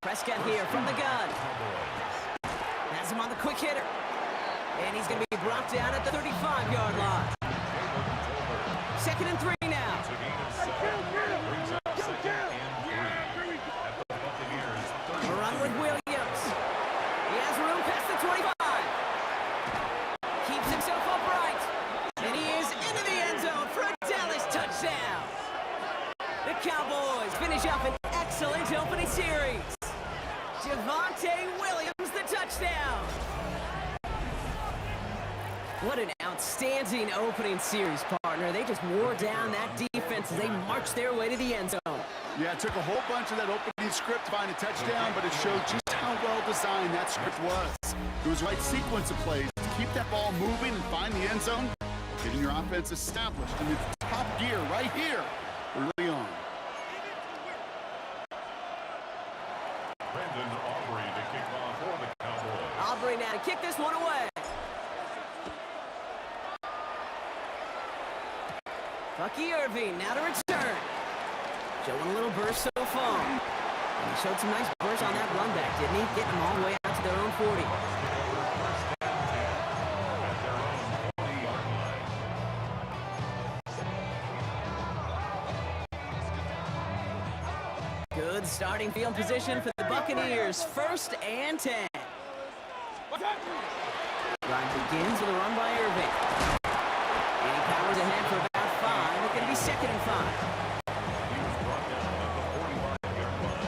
Prescott here from the gun. Has him on the quick hitter. And he's going to be brought down at the 35-yard line. 2nd and 3 now. A run with Williams. He has room past the 25. Keeps himself upright. And he is into the end zone for a Dallas touchdown. The Cowboys finish up an excellent opening series. Javonte Williams, the touchdown. What an outstanding opening series, partner. They just wore down that defense as they marched their way to the end zone. Yeah, it took a whole bunch of that opening script to find a touchdown, but it showed just how well designed that script was. It was the right sequence of plays to keep that ball moving and find the end zone, getting your offense established in its top gear right here early on. Brandon Aubrey to kick off for the Cowboys. Aubrey now to kick this one away. Bucky Irving now to return. Showing a little burst so far. And he showed some nice burst on that run back, didn't he? Getting them all the way out to their own 40. Good starting field position for the Buccaneers. 1st and 10. Drive begins with a run by Irving. And he powers ahead for about 5. It's going to be 2nd and 5. He was brought down at the 45-yard line.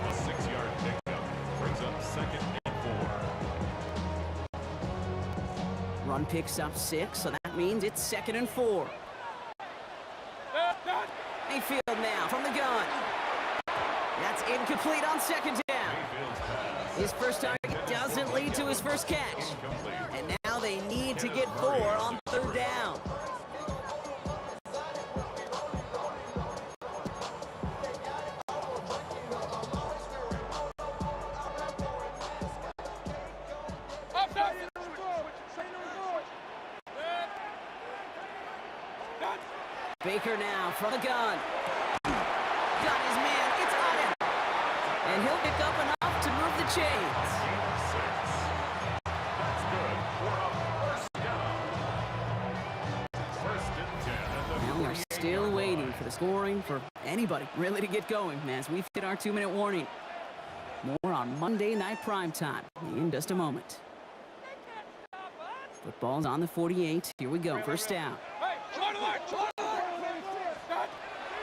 A 6-yard pickup brings up 2nd and 4. Run picks up 6, so that means it's 2nd and 4. Mayfield now from the gun. That's incomplete on 2nd down. His first target doesn't lead to his first catch. And now they need to get 4 on 3rd down. Baker now from the gun. Got his man, it's on him. And he'll pick up enough to move the chains. That's good for a first down. 1st and 10 at the Now we are still waiting for the scoring for anybody really to get going as we've hit our 2-minute warning. More on Monday Night Primetime in just a moment. Football's on the 48. Here we go, 1st down.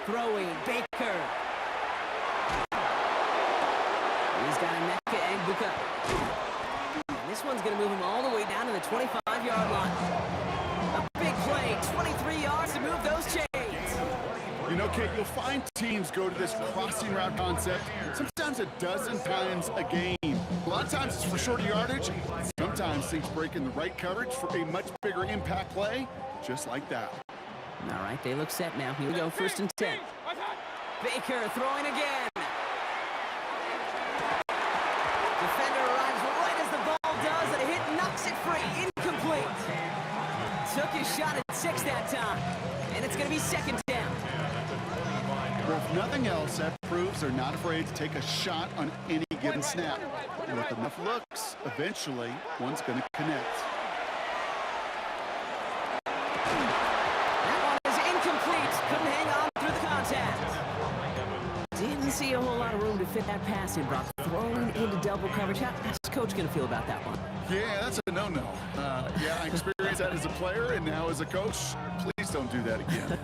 Throwing, Baker. He's got a Emeka Egbuka. And this one's going to move him all the way down to the 25-yard line. A big play, 23 yards to move You know, Kate, you'll find teams go to this crossing route concept sometimes a dozen times a game. A lot of times it's for shorter yardage. Sometimes things break in the right coverage for a much bigger impact play, just like that. All right, they look set now. Here we go, 1st and 10. Baker throwing again. Defender arrives right as the ball does, and a hit knocks it free. Incomplete. Took his shot at 6 that time, and it's going to be 2nd down. Well, if nothing else, that proves they're not afraid to take a shot on any given snap. And with enough looks, eventually, one's going to connect. That one is incomplete. Couldn't hang on through the contact. Didn't see a whole lot of room to fit that pass in, Brock. Throwing into double coverage. How's Coach going to feel about that one? Yeah, that's a no-no. Yeah, I experienced that as a player, and now as a coach, please don't do that again.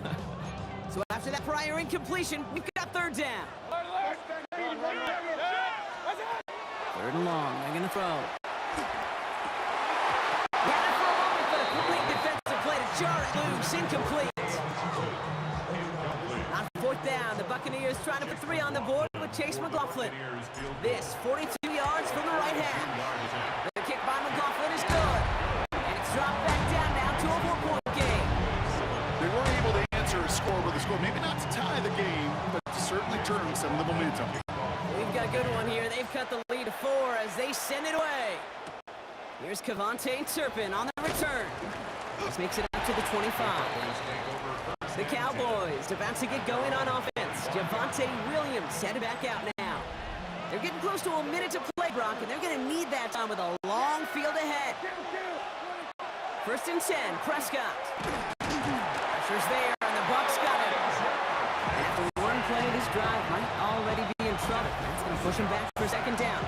So after that prior incompletion, we've got 3rd down. 3rd and long. They're going to throw. Got it for a moment, but a complete defensive play to jar it loose. Incomplete. On 4th down, the Buccaneers trying to put 3 on the board with Chase McLaughlin. This 42 yards from the right half. The kick by McLaughlin is good. And it's dropped back down now to a 4-point game. They were able to answer a score with a score, maybe not to tie the game, but to certainly turn some of the momentum. We've got a good one here. They've cut the lead to 4 as they send it away. Here's Cavante Turpin on the return. This makes it up to the 25. The Cowboys about to get going on offense. Javonte Williams headed back out now. They're getting close to a minute to play, Brock, and they're going to need that time with a long field ahead. 1st and 10, Prescott. Pressure's there, and the Bucs got it. After one play, this drive might already be in trouble. That's going to push him back for 2nd down.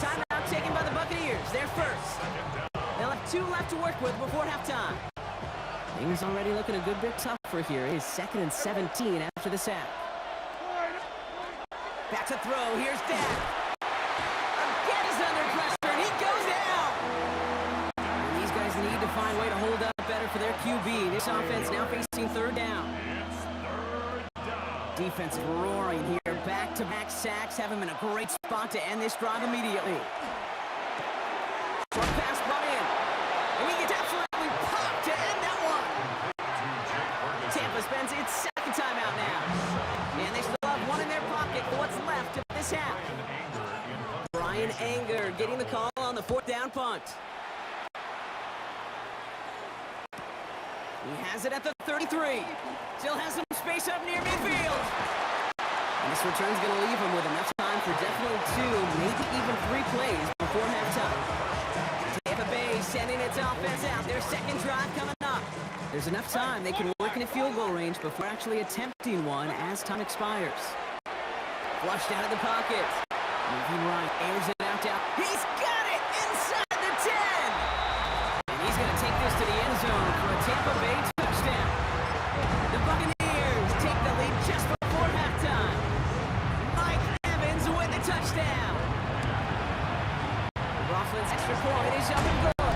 Timeout taken by the Buccaneers. They're first. They'll have 2 left to work with before halftime. Things already looking a good bit tougher here. It is 2nd and 17 after the sack. Back to throw. Here's Dak. Again, he's under pressure, and he goes down. And these guys need to find a way to hold up better for their QB. This offense now facing 3rd down. Defense roaring here. Back-to-back sacks have him in a great spot to end this drive immediately. Short pass brought in. And he gets absolutely popped to end that one. Tampa spends its 2nd timeout now. And they still have 1 in their pocket for what's left of this half. Brian Anger getting the call on the 4th down punt. He has it at the 33. Still has some space up near midfield. And this return's going to leave him with enough time for definitely 2, maybe even 3 plays before halftime. Tampa Bay sending its offense out. Their 2nd drive coming up. There's enough time they can work in a field goal range before actually attempting one as time expires. Flushed out of the pocket. Moving right, airs it out down. He's got it inside the 10! And he's going to take this to the end zone for a Tampa Bay touchdown. The Buccaneers take the lead just before halftime. Mike Evans with the touchdown. Roflin's extra point is up and good.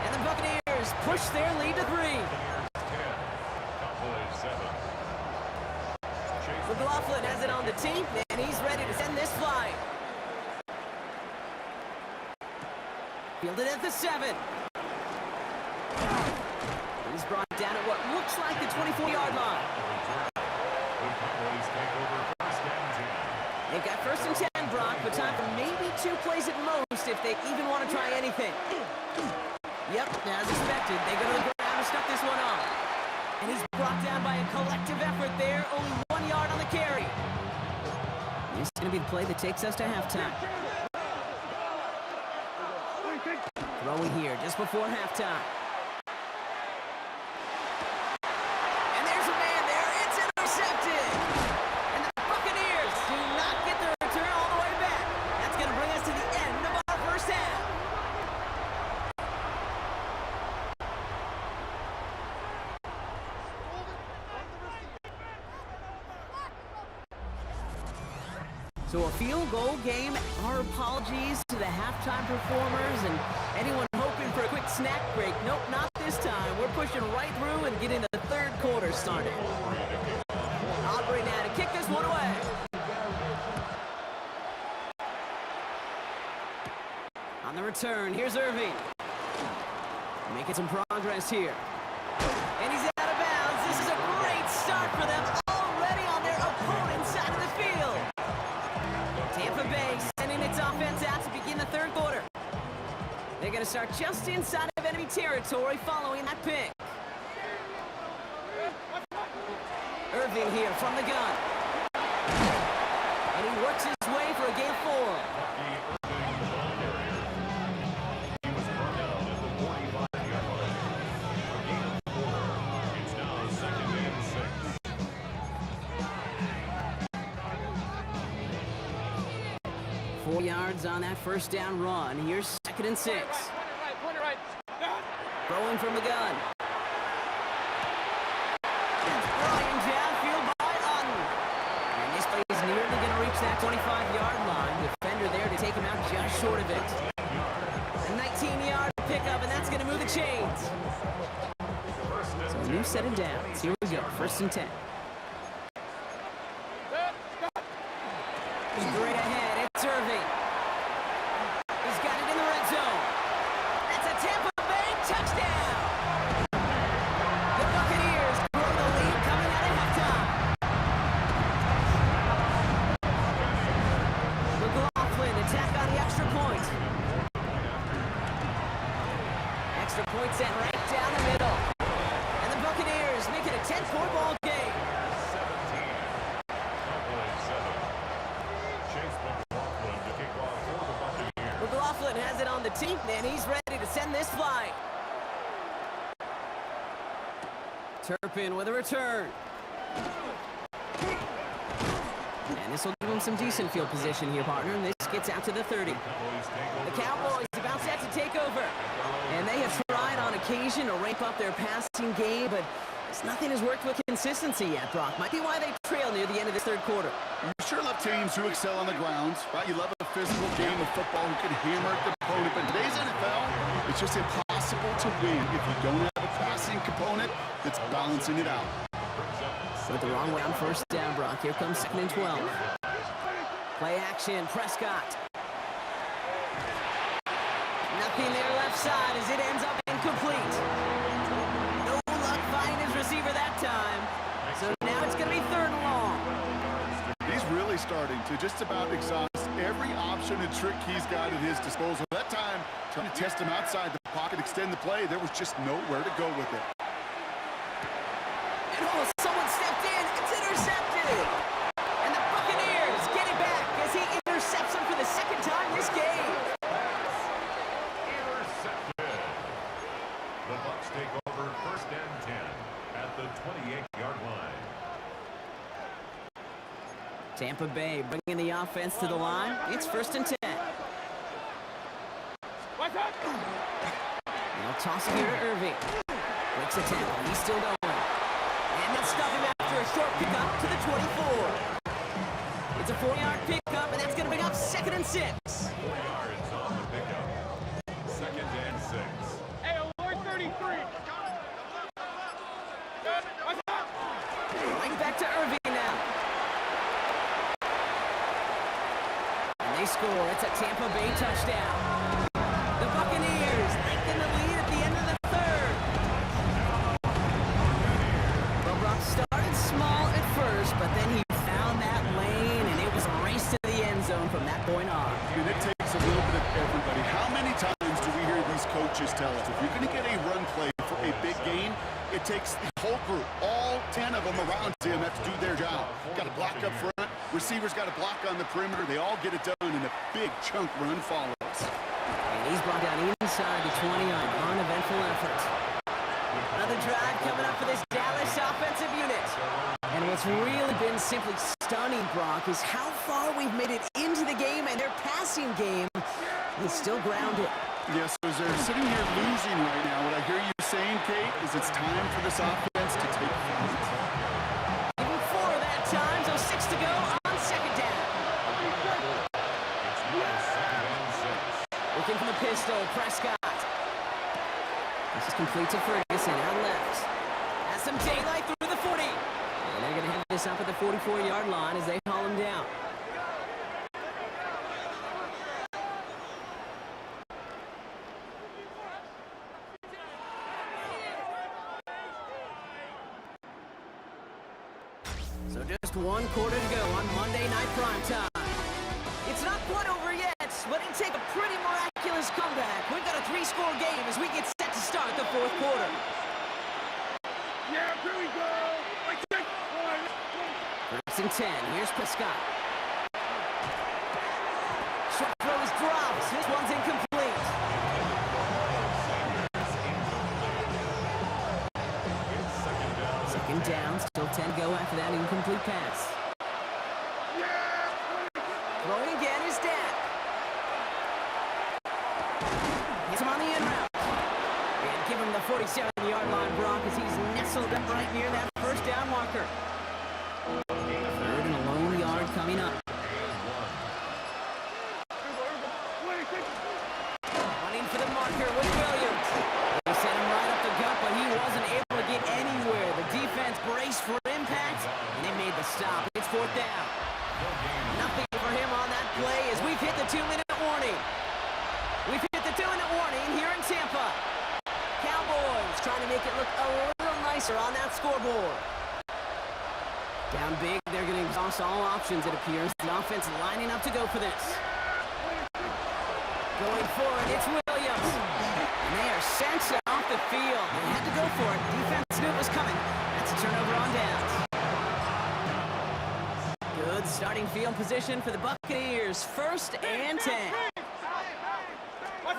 And the Buccaneers push their lead to 3. McLaughlin has it on the team, and he's ready to send this flight. Fielded at the 7. He's brought down at what looks like the 24-yard line. They've got 1st and 10, Brock, but time for maybe 2 plays at most if they even want to try anything. Yep, as expected, they go to the ground and stuck this one off. And he's brought down by a collective effort there, only 1 yard on the carry. This is going to be the play that takes us to halftime. Throwing here just before halftime. And there's a man there. It's intercepted. And the Buccaneers do not get the return all the way back. That's going to bring us to the end of our 1st half. So a field goal game. Our apologies to the halftime performers and anyone hoping for a quick snack break. Nope, not this time. We're pushing right through and getting the 3rd quarter started. return. Here's Irving. Making some progress here. And he's out of bounds. This is a great start for them, already on their opponent's side of the field. Tampa Bay sending its offense out to begin the third quarter. They're going to start just inside of enemy territory following that pick. Irving here from the gun. And he works his way for a gain of 4. He was brought down at the 45-yard line. A gain of 4. It's now 2nd and 6. 4 yards on that first down run. Here's 2nd and 6. Point it right. Throwing from the gun. It's Brian downfield by Otten. And this play is nearly going to reach that 25-yard line. Defender there to take him out just short of it. A 19-yard pickup, and that's going to move the chains. So a new set of downs. Here we go, 1st and 10. Straight ahead, it's Irving. He's got it in the red zone. That's a Tampa Bay touchdown. The Buccaneers grow the lead coming out of halftime. McLaughlin attack on the extra point. Extra point sent right down the middle. And the Buccaneers make it a 10-point ball game. 17. Cowboys 7. Chase McLaughlin to kick off for the Buccaneers. McLaughlin has it on the tee, and he's ready to send this flight. Turpin with a return. And this will give him some decent field position here, partner. And this gets out to the 30. Cowboys take over. The Cowboys about set to take over. And they have tried on occasion to ramp up their passing game, but nothing has worked with consistency yet, Brock. Might be why they trail near the end of this third quarter. You sure love teams who excel on the ground, right? You love a physical game of football who can hammer the opponent. But in today's NFL, it's just impossible to win if you don't have a passing component that's balancing it out. With the wrong way on first down, Brock. Here comes 2nd and 12. Play action, Prescott. Nothing there left side as it ends up incomplete. No luck finding his receiver that time. So now it's going to be 3rd and long. He's really starting to just about exhaust every option and trick he's got at his disposal. That time, trying to test him outside the pocket, extend the play, there was just nowhere to go with it. And oh, someone stepped in. It's intercepted. And the Buccaneers get it back as he intercepts him for the 2nd time this game. Intercepted. The Bucs take over 1st and 10 at the 28-yard line. Tampa Bay bringing the offense to the line. It's 1st and 10. Now toss it here to Irving. Breaks a tackle. He's still going. And they'll stop him after a short pickup to the 24. It's a 4-yard pickup, and that's going to bring up 2nd and 6. 4 yards on the pickup. 2nd and 6. Hey, alert 33. Right back to Irving now. And they score. It's a Tampa Bay touchdown. The Buccaneers lengthen the lead at the end of the 3rd. Brock started small at first, but then he found that lane, and it was a race to the end zone from that point on. And it takes a little bit of everybody. How many times do we hear these coaches tell us, if you're going to get a run play for a big gain, it takes the whole group, all 10 of them around him have to do their job. Got to block up front. Receivers got to block on the perimeter. They all get it done, and a big chunk run follows. And he's brought down inside the 20 on uneventful effort. Another drive coming up for this Dallas offensive unit. And what's really been simply stunning, Brock, is how far we've made it into the game, and their passing game is still grounded. Yes, as they're sitting here losing right now, what I hear you saying, Kate, is it's time for this offense to take flight. Even 4 of that time, so 6 to go on 2nd down. It's now 2nd and 6. Looking for the pistol, Prescott. This is complete to Ferguson, out left. Has some daylight through the 40. And they're going to have this up at the 44-yard line as they haul him down. So just one quarter to go on Monday Night Primetime. It's not quite over yet, but it take a pretty miraculous comeback. We've got a 3-score game as we get set to start the fourth quarter. Yeah, here we go. Like, take one. First and 10. Here's Prescott. Short throw is dropped. This one's incomplete. Second down. Still 10 to go after that incomplete pass. Throwing again is Dak. Hits him on the in route. And give him the 47-yard line, Brock, as he's nestled up right near that first down marker. Third and a lone yard coming up. Running for the marker with Williams. They sent him right up the gut, but he wasn't able to get anywhere. The defense braced for impact, and they made the stop. It's fourth down. Nothing for him on that play as we've hit the 2-minute warning. We've hit the 2-minute warning here in Tampa. Cowboys trying to make it look a little nicer on that scoreboard. Down big, they're going to exhaust all options, it appears. The offense lining up to go for this. Going forward, it's Williams. And they are sent off the field. They had to go for it. Defense knew it was coming. That's a turnover on downs. Good starting field position for the Buccaneers. First and 10. On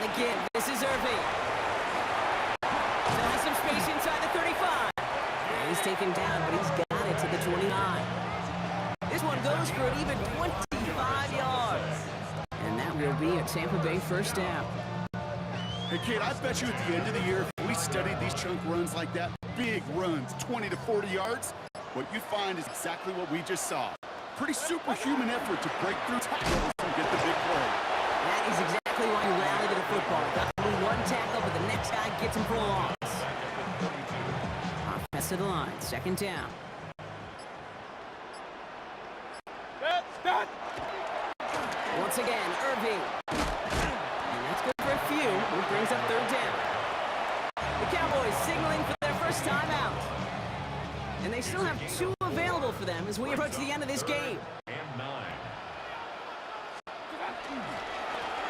the give, this is Irving. Still has some space inside the 35. And he's taken down, but he's got it to the 29. This one goes for an even 25 yards. And that will be a Tampa Bay first down. Hey, Kate, I bet you at the end of the year, if we studied these chunk runs like that, big runs, 20 to 40 yards, what you find is exactly what we just saw. Pretty superhuman effort to break through tackles and get the big play. That is exactly why you rally to the football. Got to do one tackle, but the next guy gets him for a loss. Offense to the line, second down. Once again, Irving. And that's good for a few, who brings up third down. The Cowboys signaling for their first timeout. And they still have 2 available for them as we approach the end of this game. And 9.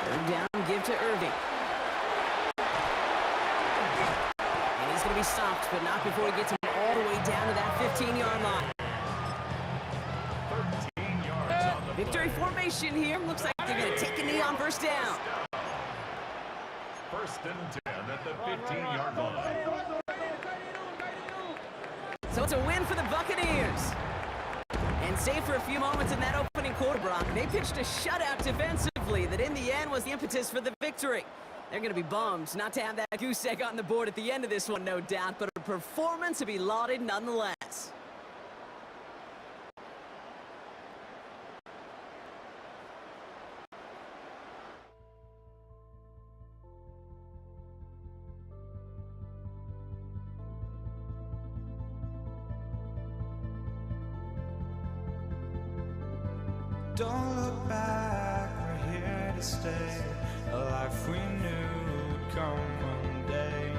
Third down, give to Irving. And he's going to be stopped, but not before he gets him all the way down to that 15-yard line. 13 yards on the Victory play. formation here. Looks like they're going to take a knee on first down. First and 10 at the 15-yard line. So it's a win for the Buccaneers. And save for a few moments in that opening quarter, Brock, they pitched a shutout defensively that in the end was the impetus for the victory. They're going to be bummed not to have that goose egg on the board at the end of this one, no doubt, but a performance to be lauded nonetheless. Don't look back, we're here to stay. A life we knew would come one day.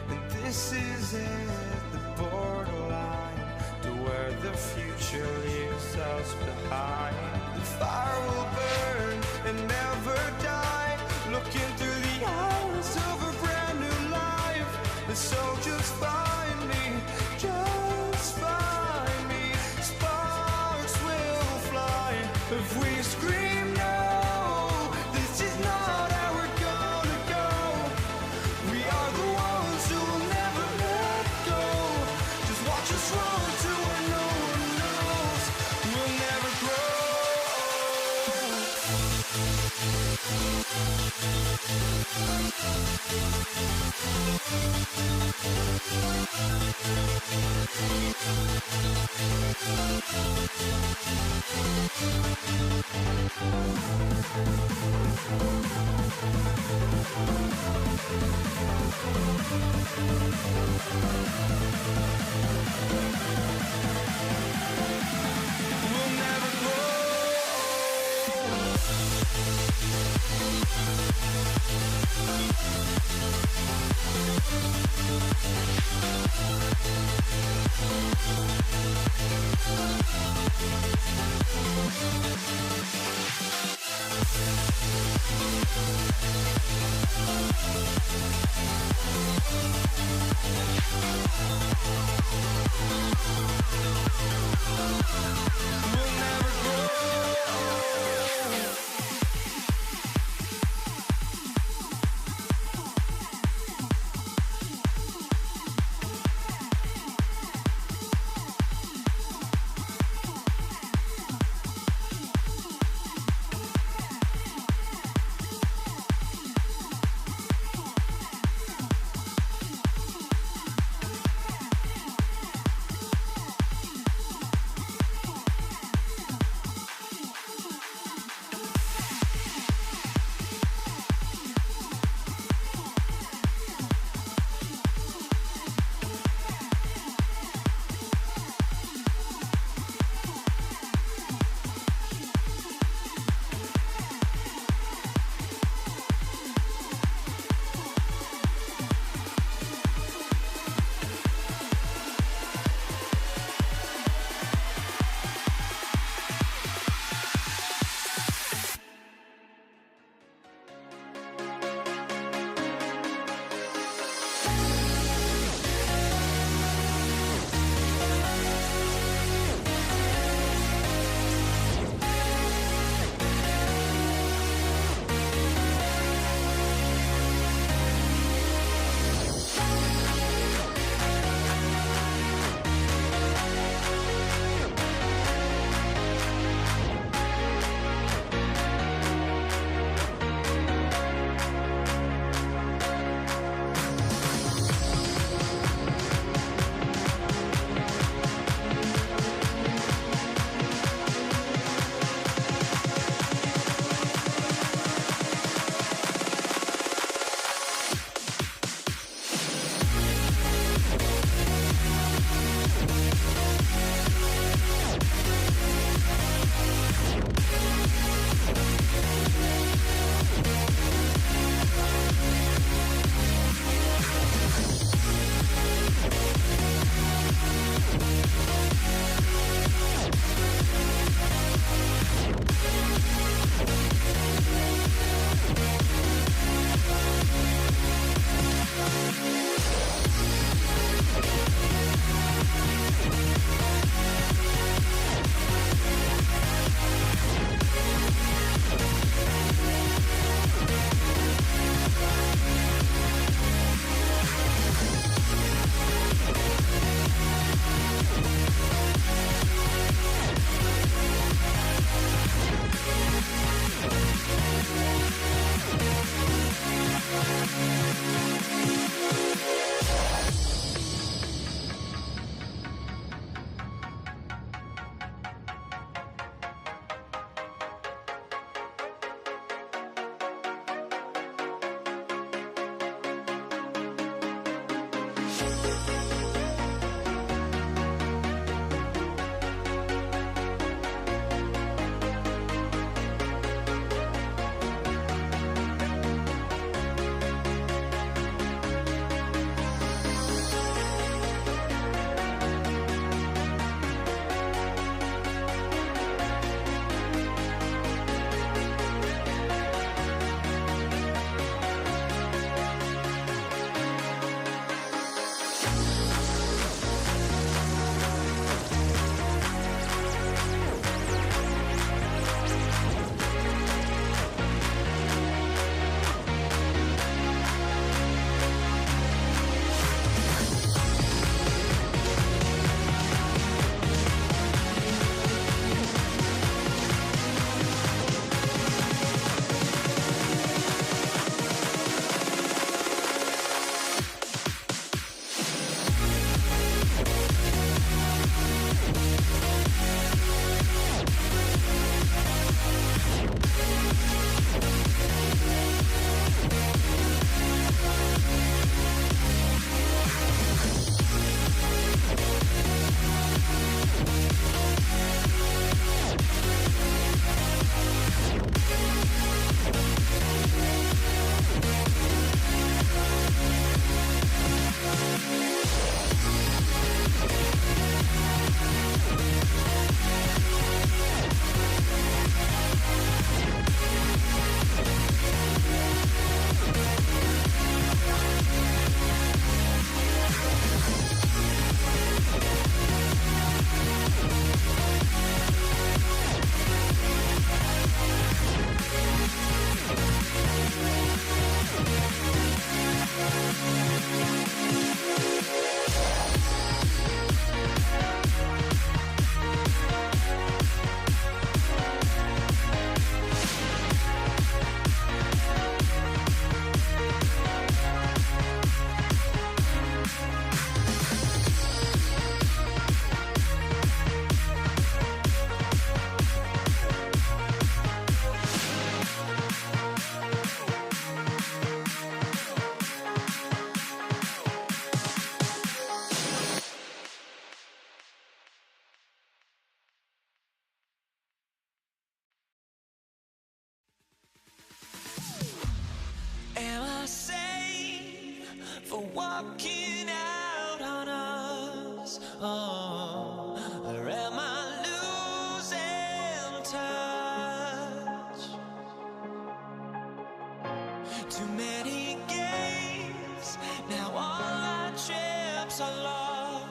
And this is it, the borderline to where the future leaves us behind. The fire will burn and never die. Looking through the eyes of a brand new life. And so just find me, just find me. Sparks will fly if we scream no. This is not how we're gonna go. We are the ones who will never let go. Just watch us run to where no one knows. We'll never We'll never grow. We'll never grow.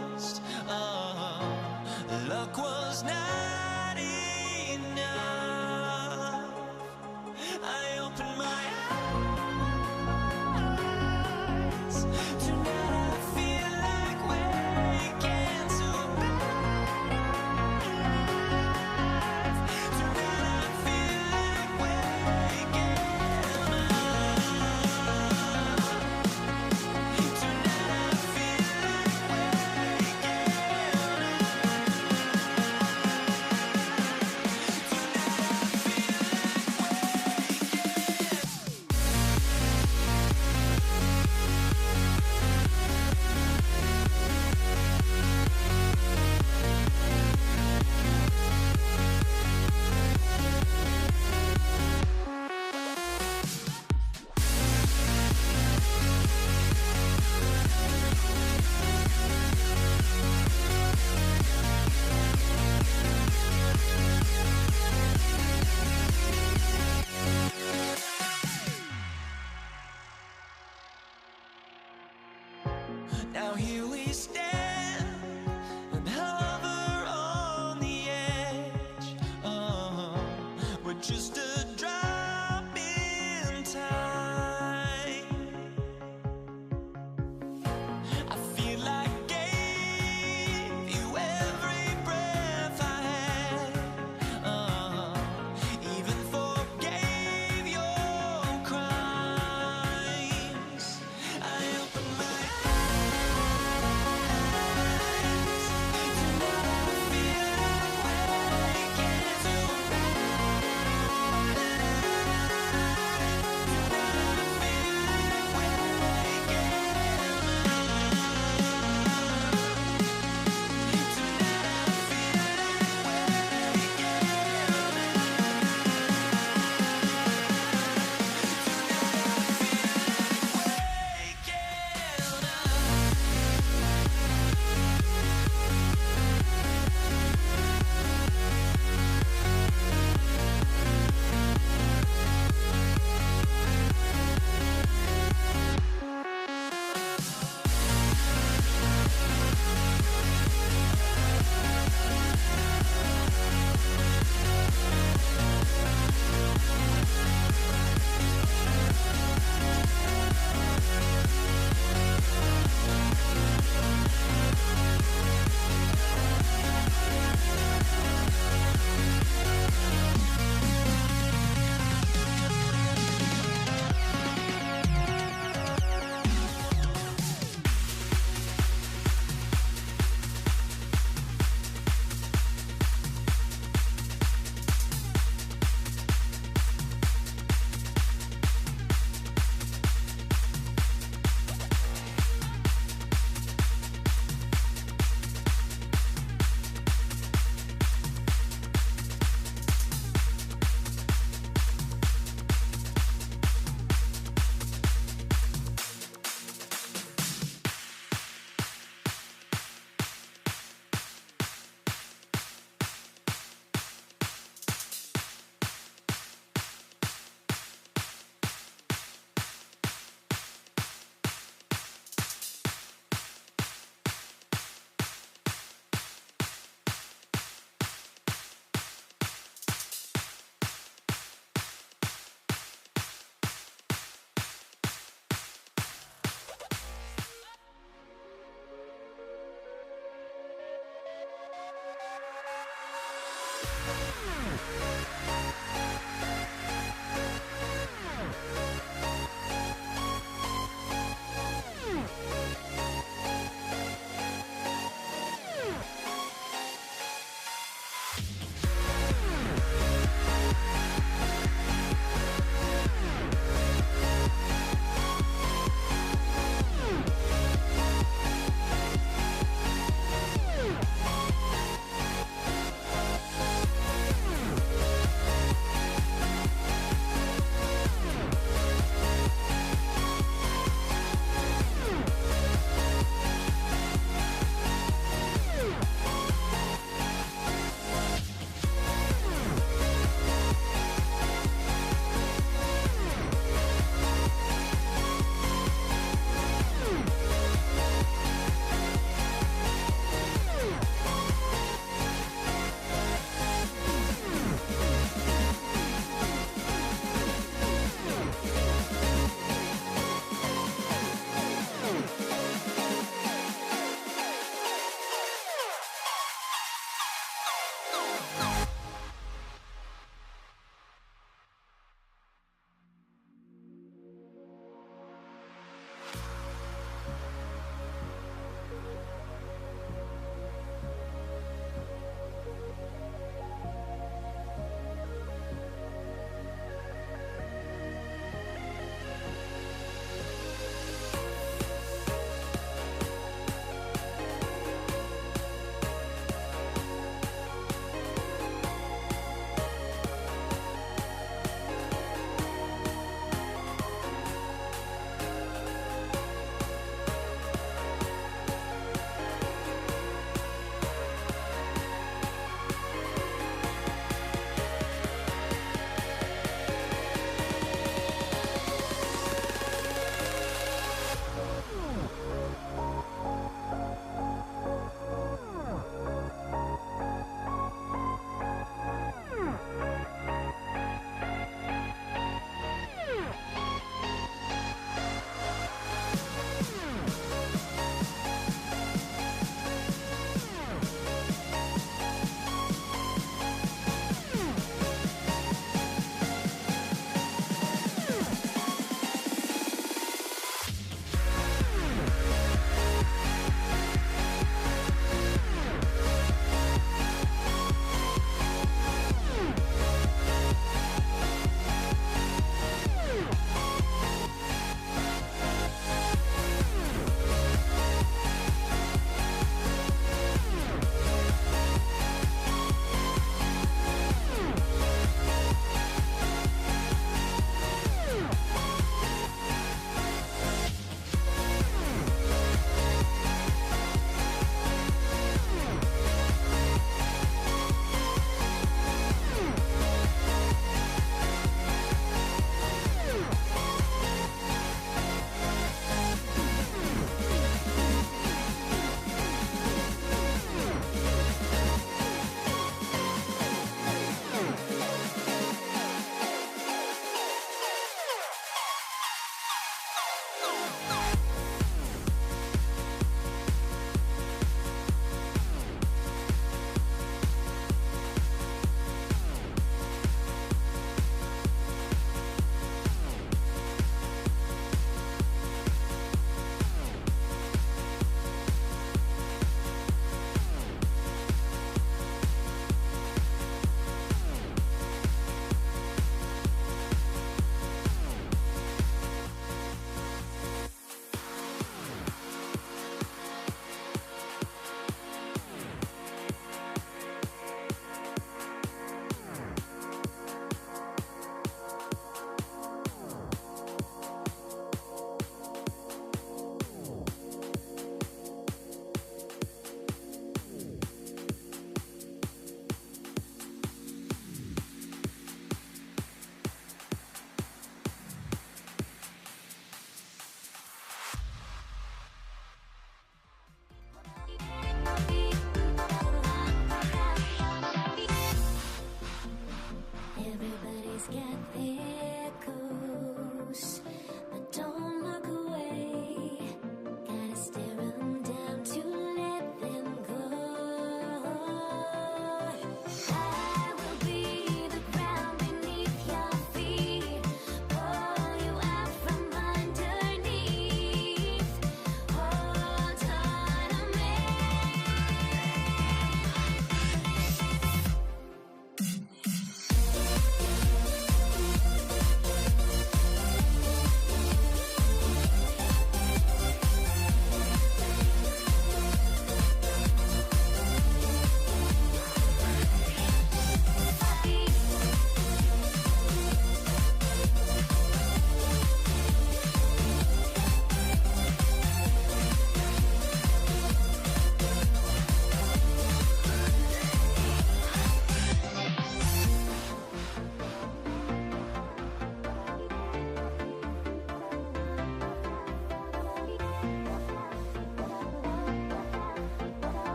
lost. Luck was not enough. I opened my eyes. Tonight I feel like waking to life. Tonight I feel like waking up. Tonight I feel like now here we stand and hover on the edge. We're just a drop in time. I feel like I gave you every breath I had. Even forgave your crimes. I opened my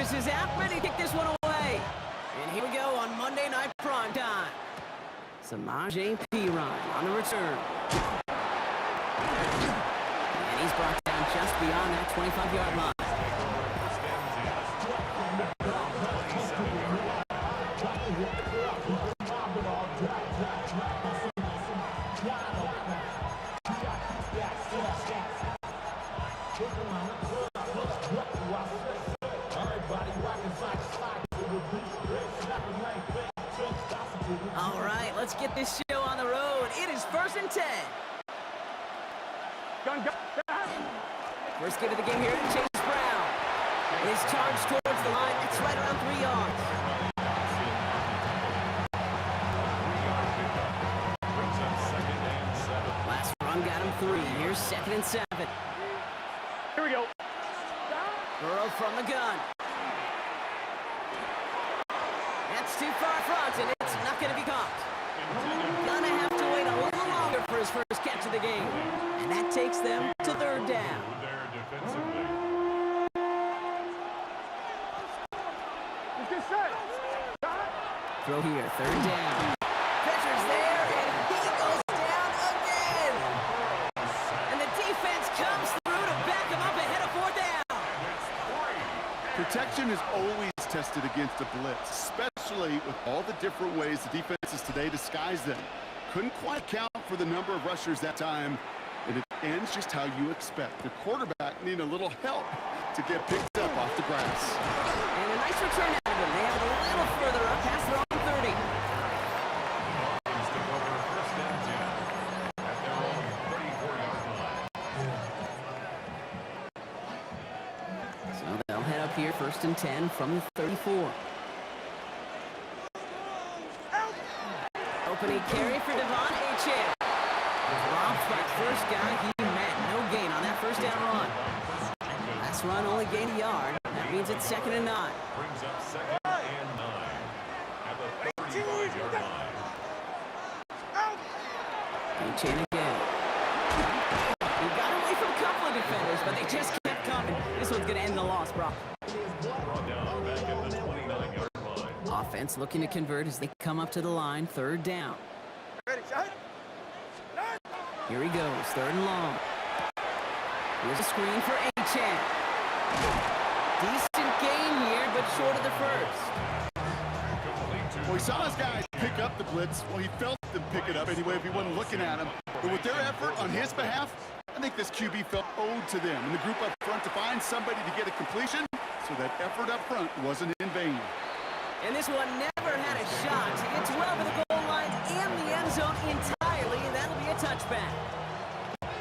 fires his app, ready to kick this one away. And here we go on Monday Night Primetime. Samaje Perine on the return. And he's brought down just beyond that 25-yard line. All right, let's get this show on the road. It is 1st and 10. First kick of the game here, Chase Brown. His charge towards the line. It's right around 3 yards. Last run got him 3. Here's 2nd and 7. Here we go. Burrow from the gun. That's too far front, and it's not going to be caught. Gonna have to wait a little longer for his first catch of the game. And that takes them to 3rd down. There defensively. Let's get set. Throw here, 3rd down. Pressure's there, and he goes down again. And the defense comes through to back him up ahead of 4th down. Protection is always tested against a blitz, especially with all the different ways the defenses today disguise them. Couldn't quite account for the number of rushers that time, and it ends just how you expect. The quarterback needed a little help to get picked up off the grass. And a nice return out of him. They have it a little further up past their own 30. Offense took over 1st and 10 at their own 34-yard line. So they'll head up here, 1st and 10 from the 34. Opening carry for Devon Achane. Dropped by the first guy he met. No gain on that 1st down run. Last run only gained a yard. That means it's 2nd and 9. Brings up 2nd and 9 at the 35-yard line. Achane again. He got away from a couple of defenders, but they just kept coming. This one's going to end the loss, Brock. Brought down back at the 29-yard line. Offense looking to convert as they come up to the line, 3rd down. Ready, shot. Here he goes, 3rd and long. Here's a screen for Achane. Decent gain here, but short of the first. Well, he saw his guys pick up the blitz. Well, he felt them pick it up anyway if he wasn't looking at him. But with their effort on his behalf, I think this QB felt owed to them and the group up front to find somebody to get a completion, so that effort up front wasn't in vain. And this one never had a shot to get 12 of the goal line and the end zone entirely, and that'll be a touchback.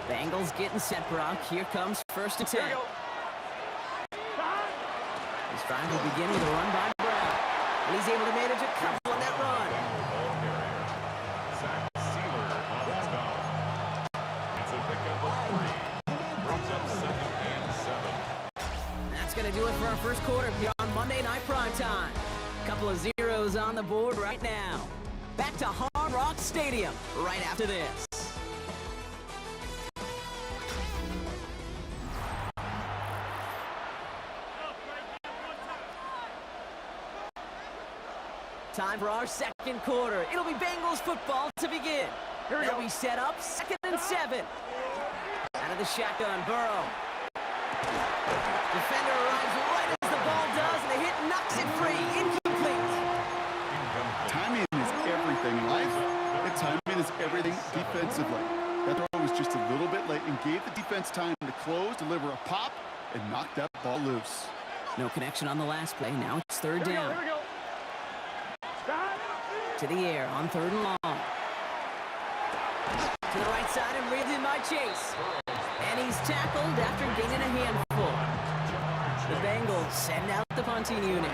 Bengals getting set, Brock. Here comes 1st and 10. This drive will begin with a run by Brown. And he's able to manage a couple on that run. Ball carrier. Zach Sealer on the stop. It's a pickup of 3. Brings up 2nd and 7. That's going to do it for our first quarter here on Monday Night Primetime. Couple of zeros on the board right now. Back to Hard Rock Stadium right after this. Time for our second quarter. It'll be Bengals football to begin. They'll be set up 2nd and 7. Out of the shotgun, Burrow. Defender arrives right as the ball does, and the hit knocks it free. Incomplete. Timing is everything in life, and timing is everything defensively. That throw was just a little bit late and gave the defense time to close, deliver a pop, and knock that ball loose. No connection on the last play. Now it's 3rd down. Here we go. To the air on 3rd and long. To the right side and reeled in by Chase. And he's tackled after gaining a handful. The Bengals send out the punting unit.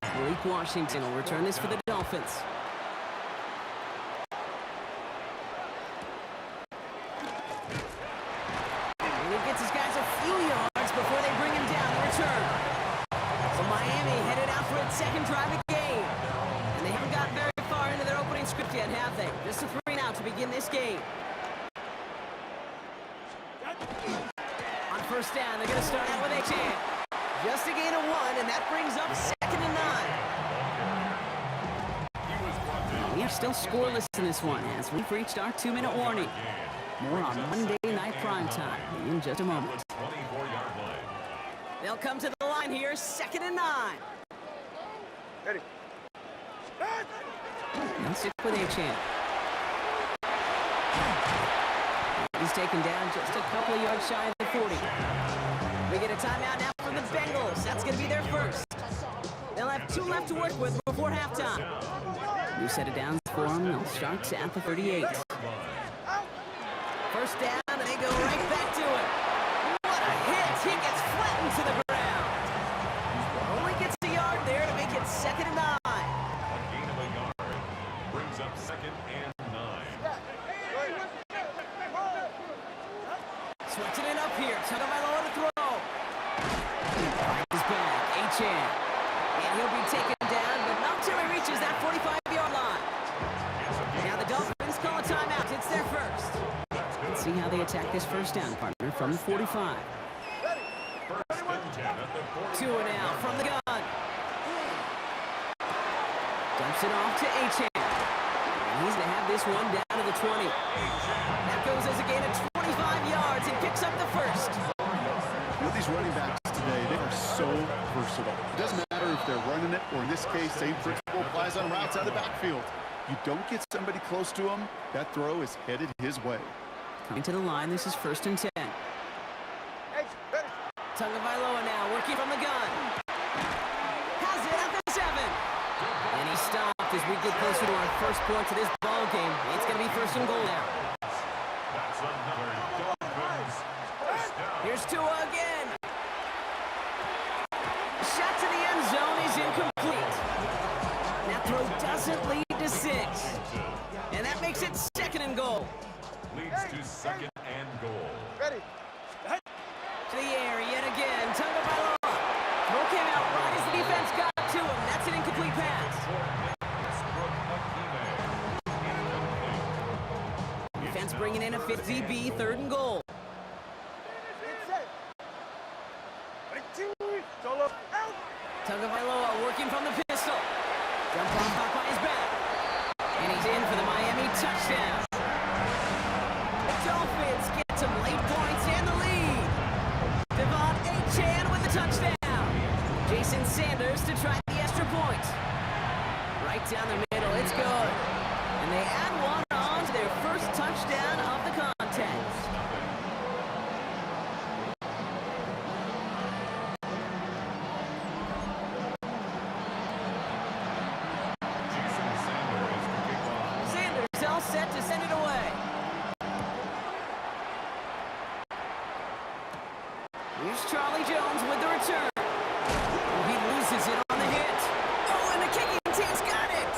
Malik Washington will return this for the Dolphins. And he gets his guys a few yards before they bring him down in return. So Miami headed out for its second drive of the game. And they haven't got very far into their opening script yet, have they? Just a 3 now to begin this game. On 1st down, they're going to start out with Achane. Just a gain of 1, and that brings up 2nd and 9. We are still scoreless in this one as we've reached our 2-minute warning. More on Monday Night Primetime in just a moment. They'll come to the line here, 2nd and 9. Ready. They'll stick with Achane. He's taken down just a couple of yards shy of the 40. We get a timeout now from the Bengals. That's going to be their first. They'll have 2 left to work with before halftime. New set of downs for them. They'll start at the 38. First down, and they go right back to it. What a hit! He gets flattened to the ground. Only gets a yard there to make it 2nd and 9. A gain of a yard brings up 2nd and 9. Switching it up here. Tagovailoa to throw. He's back. Achane. And he'll be taken down, but not till he reaches that 45-yard line. Now the Dolphins call a timeout. It's their first. Let's see how they attack this first down, partner, from the 45. First and 10 at the 40. 2 and out from the gun. Dumps it off to Achane. And he's going to have this one down to the 20. That goes as a gain of 25 yards and picks up the first. You know, these running backs today, they are so versatile. It doesn't matter if they're running it, or in this case, same principle applies on routes out of the backfield. You don't get somebody close to him, that throw is headed his way. Coming to the line, this is 1st and 10. Tagovailoa now working from the gun. Has it at the 7. And he stopped as we get closer to our first point to this ball game. It's going to be 1st and goal now. That's another Dolphins first down. Here's Tua again. Shot to the end zone is incomplete. That throw doesn't lead to 6. And that makes it 2nd and goal. Leads to 2nd and goal. Ready. To the air yet again. Tagovailoa. Throw came out right as the defense got to him. That's an incomplete pass. Defense bringing in a 50-B 3rd and goal. Solo. Out. Tagovailoa working from the pistol. Jump on back by his back. And he's in for the Miami touchdown. The Dolphins get some late points and the lead. Devon Achane with the touchdown. Jason Sanders to try the extra point. Right down the middle, it's good. And they add 1 on to their first touchdown of the contest. Jason Sanders to kick off. Sanders all set to send it away. Here's Charlie Jones with the return. Oh, he loses it on the hit. Oh, and the kicking team's got it.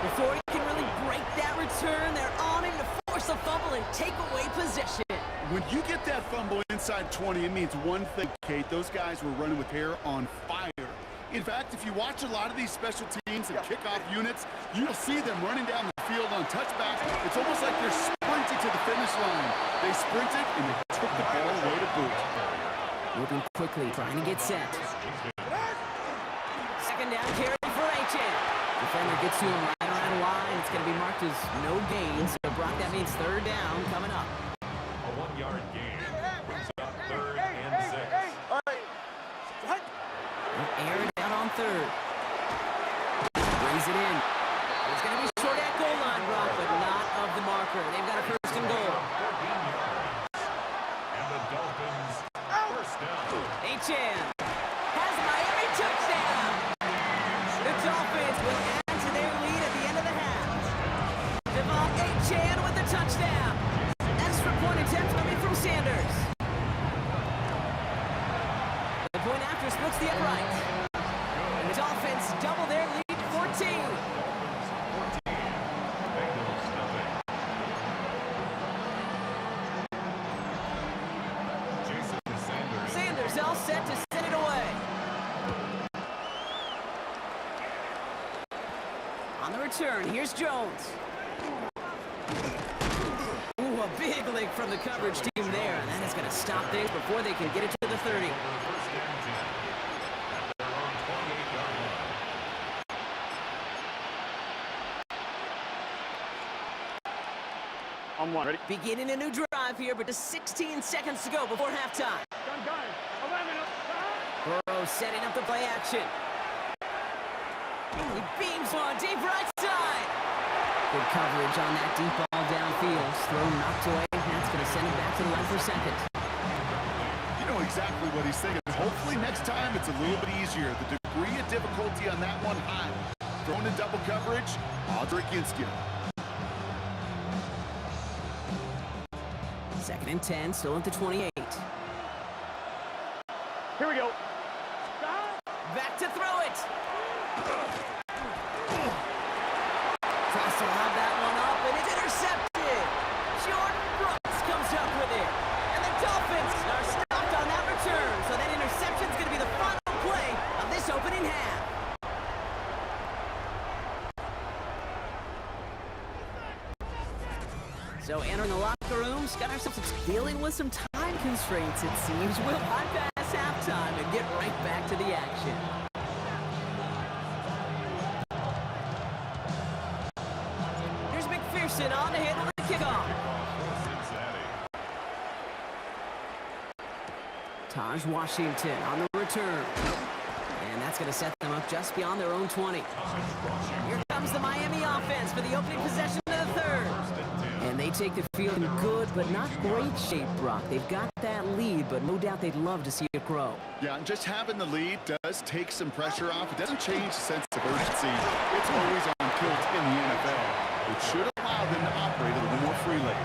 Before he can really break that return, they're on him to force a fumble and take away possession. When you get that fumble inside 20, it means one thing, Kate. Those guys were running with hair on fire. In fact, if you watch a lot of these special teams and kickoff units, you'll see them running down the field on touchbacks. It's almost like they're sprinting to the finish line. They sprinted and they took the ball away to boot. Moving quickly, trying to get set. 2nd down carry for Achane. Defender gets to him right around the line. It's going to be marked as no gain. So Brock, that means 3rd down coming up. A 1-yard gain brings up 3rd and 6. All right. Air it out on 3rd. Brings it in. It's going to be short at goal line, Brock, but not of the marker. They've got a 1st and goal. 14 yards. And the Dolphins first down. Achane has Miami touchdown. The Dolphins will add to their lead at the end of the half. Devon Achane with the touchdown. Extra point attempt coming from Sanders. The point after splits the upright. And the Dolphins double their lead to 14. Bengals nothing. Jason Sanders. Sanders all set to send it away. On the return, here's Jones. Ooh, a big lick from the coverage team there, and that is going to stop things before they can get it to the 30. First and 10. On one. Ready? Beginning a new drive here, but just 16 seconds to go before halftime. Gun. 11. Burrow setting up the play action. He beams one deep right side. Good coverage on that deep ball downfield. Throw knocked away. That's going to send him back to the line for second. You know exactly what he's thinking. Hopefully next time it's a little bit easier. The degree of difficulty on that one high. Thrown in double coverage, odds are against you. Second and 10, still at the 28. Here we go. Back to throw it. Tries to lob that one up, and it's intercepted. Jordan Brooks comes up with it. And the Dolphins are stopped on that return. So that interception's going to be the final play of this opening half. So entering the locker rooms, got ourselves dealing with some time constraints, it seems. We'll bypass halftime and get right back to the action. Here's McPherson on to handle the kickoff. Taj Washington on the return. And that's going to set them up just beyond their own 20. Here comes the Miami offense for the opening possession of the third. And they take the field in good but not great shape, Brock. They've got that lead, but no doubt they'd love to see it grow. Yeah, and just having the lead does take some pressure off. It doesn't change the sense of urgency. It's always on tilt in the NFL. It should allow them to operate a little more freely.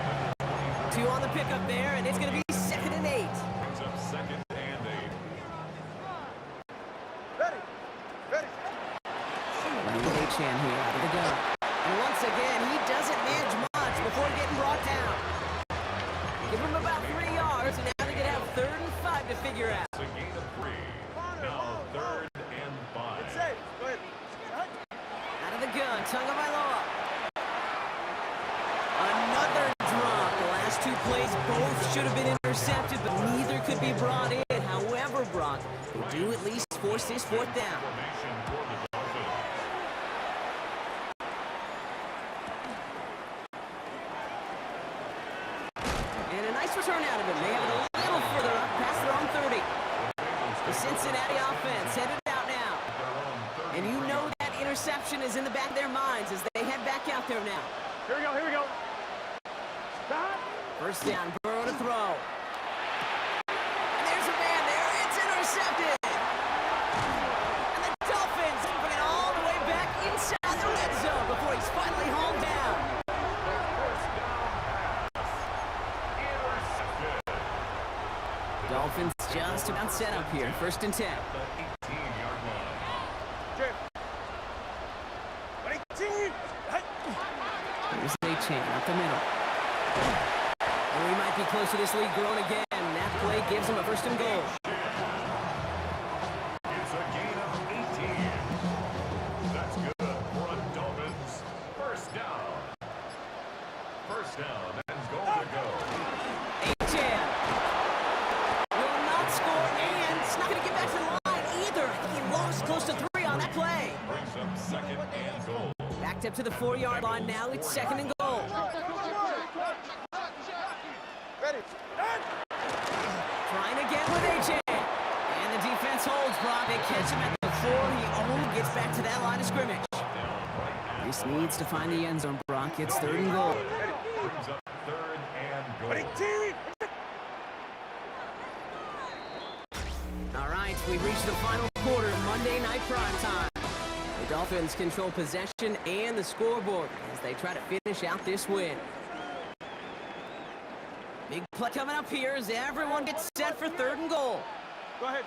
2 on the pickup there, and it's going to be 2nd and 8. Brings up 2nd and 8. Ready. Running with Achane here out of the gun. And once again, he doesn't manage much before getting brought down. Give him about 3 yards, and now they're going to have 3rd and 5 to figure out. It's a gain of 3. Now 3rd and 5. Safe. Go ahead. Out of the gun, Tagovailoa. Another drop. The last 2 plays both should have been intercepted, but neither could be brought in. However, Brock, they do at least force this 4th down. Formation for the Dolphins. And a nice return out of him. They have it a little further up past their own 30. The Cincinnati offense headed out now. And you know that interception is in the back of their minds as they head back out there now. Here we go. Stop. 1st down, Burrow to throw. And there's a man there. It's intercepted. And the Dolphins bring it all the way back inside the red zone before he's finally hauled down. Dolphins just about set up here. 1st and 10. The 18-yard line. Here's Achane up the middle. And we might be close to this lead growing again. That play gives him a 1st and goal. It's a gain of 18. That's good for a Dolphins. 1st down. 1st down and goal to go. Achane will not score, and it's not going to get back to the line either. I think he lost close to 3 on that play. Brings up 2nd and goal. Backed up to the 4-yard line now. It's 2nd and goal. Ready. Trying again with Achane. And the defense holds, Brock. They catch him at the 4. He only gets back to that line of scrimmage. This needs to find the end zone, Brock. It's 3rd and goal. Brings up 3rd and goal. All right, we've reached the final quarter of Monday Night Primetime. The Dolphins control possession and the scoreboard as they try to finish out this win. Big play coming up here as everyone gets set for 3rd and goal. Go ahead.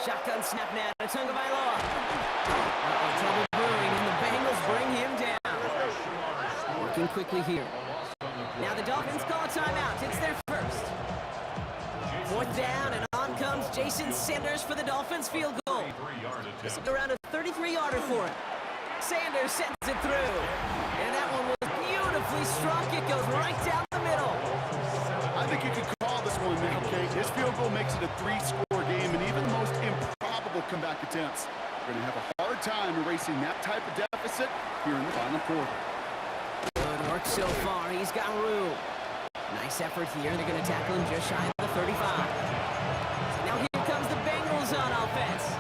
Shotgun snap now to Tagovailoa. Trouble brewing, and the Bengals bring him down. Working quickly here. Now the Dolphins call a timeout. It's their 1st. 4th down, and on comes Jason Sanders for the Dolphins field goal. This is around a 33-yarder for him. Sanders sends it through. And that one was beautifully struck. It goes right down the middle. I think you could call this one, okay? His field goal makes it a 3-score game, and even the most improbable comeback attempts are going to have a hard time erasing that type of deficit here in the final quarter. Good work looks so far. He's got room. Nice effort here. They're going to tackle him just shy of the 35. So now here comes the Bengals on offense.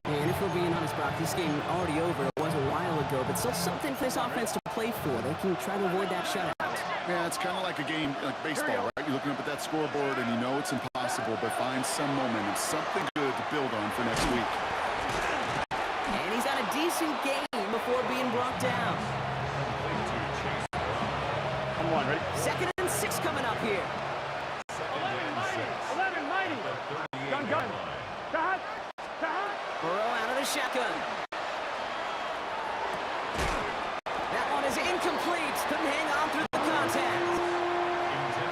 And if we're being honest, Brock, this game already over. It was a while ago, but still something for this offense to play for. They can try to avoid that shutout. Yeah, it's kind of like a game, like baseball, right? You're looking up at that scoreboard and you know it's impossible, but find some momentum, something good to build on for next week. And he's got a decent game before being brought down. Come on, ready? 2nd and 6 coming up here. 11, mighty. Gun. Cut. Burrow out of the shotgun. That one is incomplete. Couldn't hang on through the contact.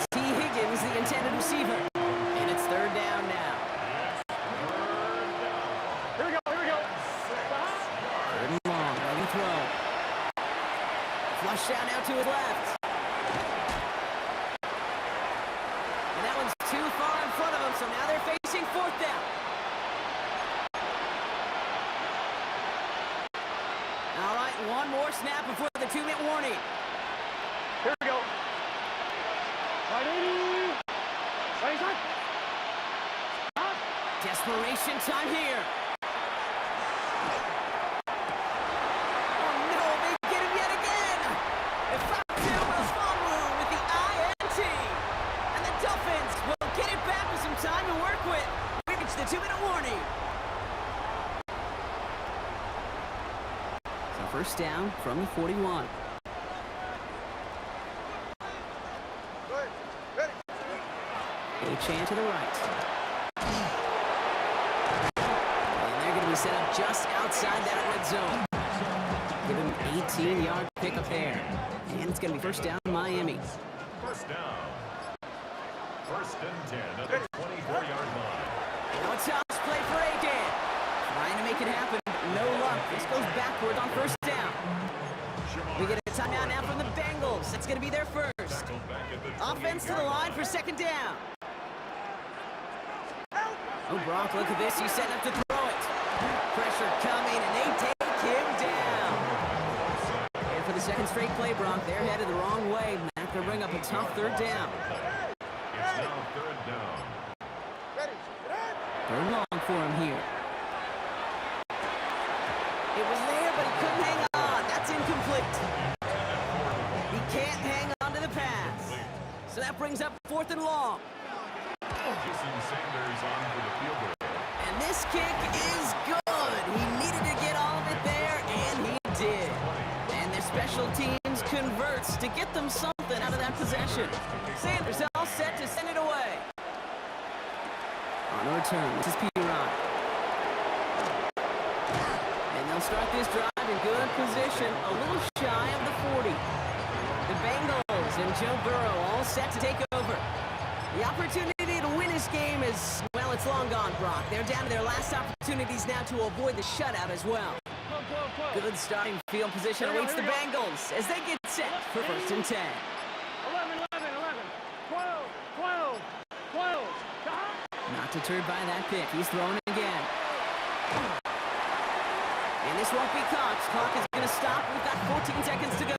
T. Higgins, the intended receiver. And it's 3rd down now. Here we go. 3rd and long. Let him throw. Flush down out to his left. And that one's too far in front of him, so now they're facing 4th down. All right, one more snap before the 2-minute warning. Here we go. Ready, set. Desperation time here. Oh no, they get him yet again. And Fatu was Fonwu with the INT. And the Dolphins will get it back with some time to work with. We reach the 2-minute warning. So 1st down from the 41. Achane to the right. And they're going to be set up just outside that red zone. Give him 18-yard pickup there. And it's going to be 1st down Miami. 1st down. 1st and 10 at the 24-yard line. Now it's toss play for Achane. Trying to make it happen. No luck. This goes backwards on 1st down. We get a timeout now from the Bengals. It's going to be their first. Offense to the line for 2nd down. Oh, Brock, look at this. He's setting up to throw it. Pressure coming, and they take him down. And for the 2nd straight play, Brock, they're headed the wrong way. That could bring up a tough 3rd down. It's now 3rd down. 3rd and long for him here. It was there, but he couldn't hang on. That's incomplete. He can't hang on to the pass. So that brings up 4th and long. Jason Sanders on for the field goal. And this kick is good. He needed to get all of it there, and he did. And their special teams converts to get them something out of that possession. Sanders all set to send it away. On a return, this is P-Rod. And they'll start this drive in good position, a little shy of the 40. The Bengals and Joe Burrow all set to take over. The opportunity to win this game is, well, it's long gone, Brock. They're down to their last opportunities now to avoid the shutout as well. Good starting field position awaits the Bengals as they get set for 1st and 10. 11, 12. Not deterred by that pick. He's throwing again. And this won't be caught. Clock is going to stop. We've got 14 seconds to go.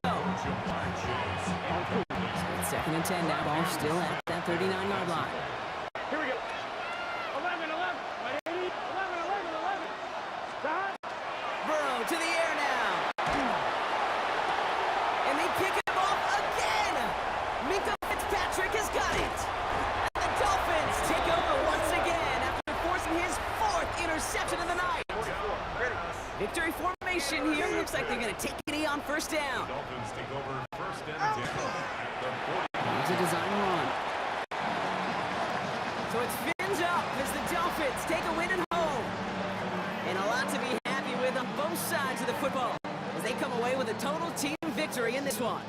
2nd and 10 now. Ball still at that 39-yard line. Here we go. 11. Burrow to the air now. And they pick him off again. Minka Fitzpatrick has got it. And the Dolphins take over once again after forcing his 4th interception of the night. Victory formation here. Looks like they're going to take it on 1st down. Dolphins take over 1st and 10. Here's a design run. So it's fins up as the Dolphins take a win at home. And a lot to be happy with on both sides of the football as they come away with a total team victory in this one.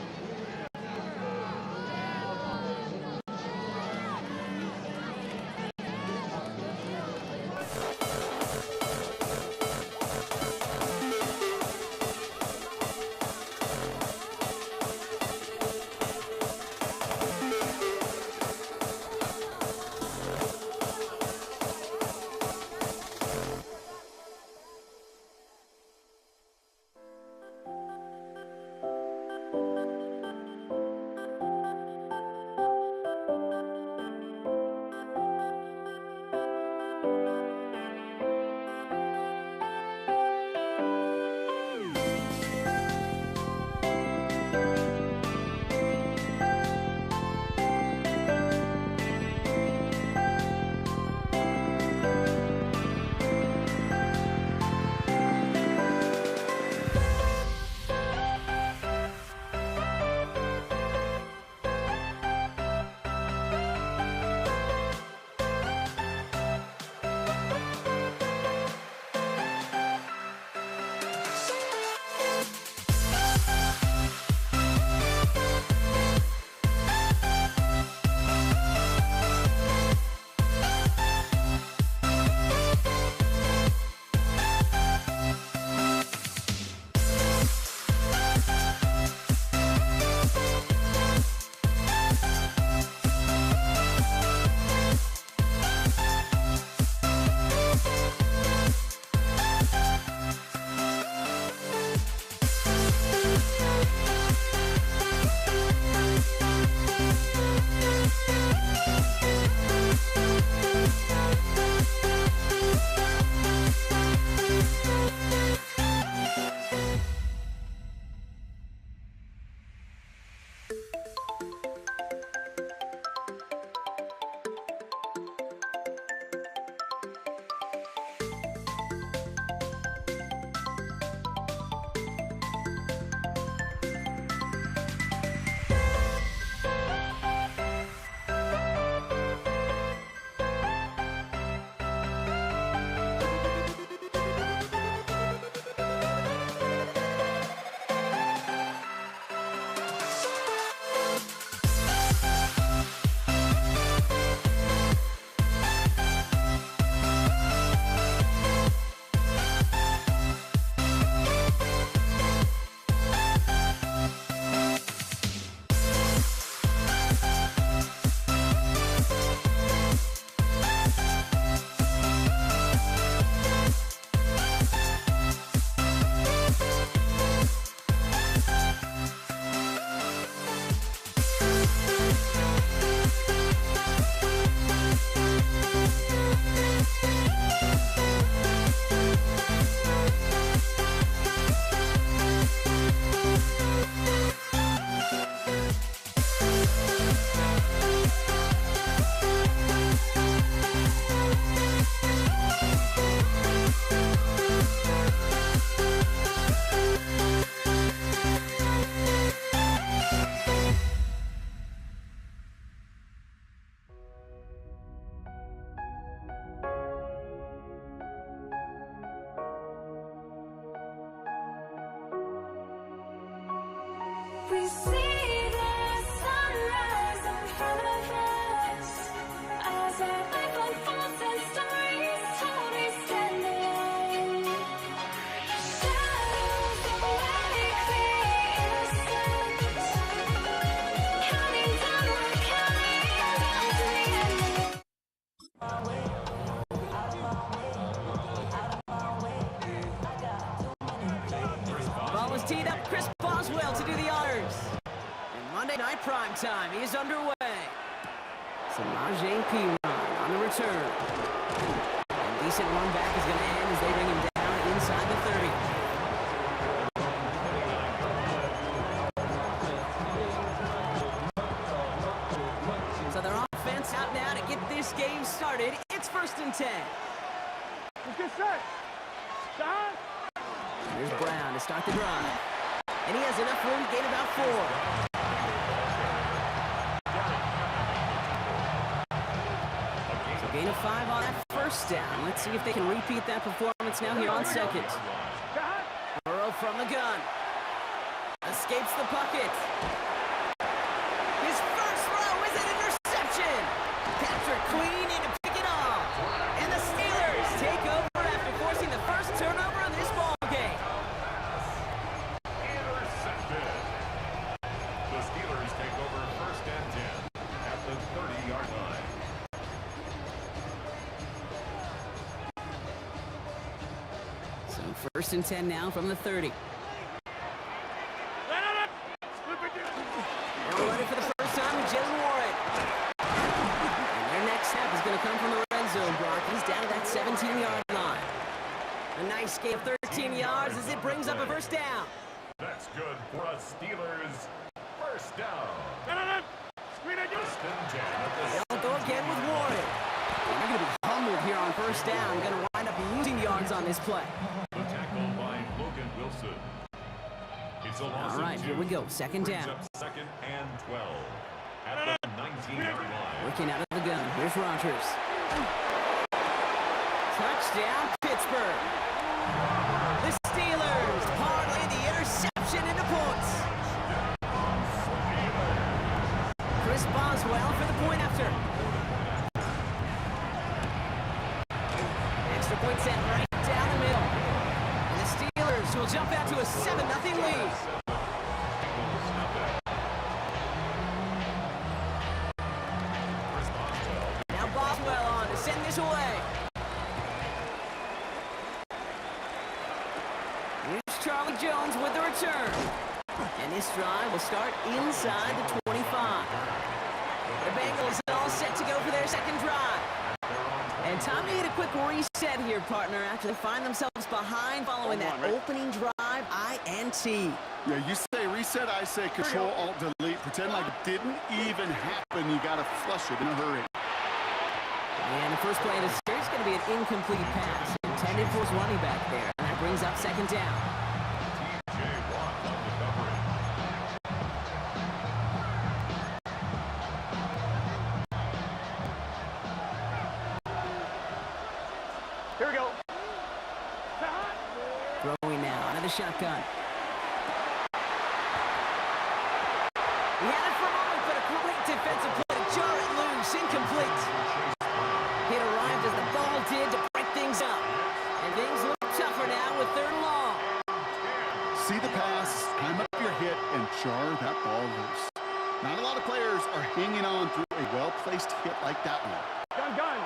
see the sunrise in front of us. As our life unfolds and stories told, we stand alone. Shadows awake the innocence, counting down, we're counting down to the end. Ball was teed up. Chris Boswell to do the honors. And Monday Night Prime Time is underway. Samaje Perine on the return. And decent run back is going to end as they bring him down inside the 30. So their offense out now to get this game started. It's 1st and 10. Let's get set. Stop. Here's Brown to start the drive. And he has enough room to gain about 4. So gain of 5 on that first down. Let's see if they can repeat that performance now here on second. Burrow from the gun. Escapes the pocket. His first throw is an interception. Captured clean and to pick it off. And the Steelers take over after forcing the first turnover in this ball game. Intercepted. The Steelers take over 1st and 10 at the 30-yard line. So 1st and 10 now from the 30. They'll run it for the first time with Jalen Warren. And their next step is going to come from the red zone, Brock. He's down to that 17-yard line. A nice gain of 13 yards as it brings up a first down. That's good for a Steelers first down. First and 10 at the They'll go again with Warren. And they're going to be humbled here on first down. Going to wind up losing yards on this play. The tackle by Logan Wilson. It's a loss All right, of 2. here we go. 2nd Brings down. up 2nd and 12 at the 19-yard line. Working out of the gun. Here's Rodgers. Touchdown, Pittsburgh. The Steelers parlay the interception into points. Chris Boswell for the point after. Extra point set right down the middle. And the Steelers will jump out to a 7-0 lead. Now Boswell on to send this away. Here's Charlie Jones with the return. And this drive will start inside the 25. The Bengals all set to go for their second drive. And time to hit a quick reset here, partner, after they find themselves behind following that opening drive, INT. Yeah, you say reset, I say control, alt, delete. Pretend like it didn't even happen. You got to flush it in a hurry. And the first play of the series is going to be an incomplete pass intended for his running back there. And that brings up 2nd down. T.J. Watt on the coverage. Here we go. Throwing now out of the shotgun. He had it for a moment, but a great defensive play to jar it loose. Incomplete. It arrived as the ball did to break things up. And things look tougher now with 3rd and long. See the pass, time up your hit, and jar that ball loose. Not a lot of players are hanging on through a well-placed hit like that one. Gun.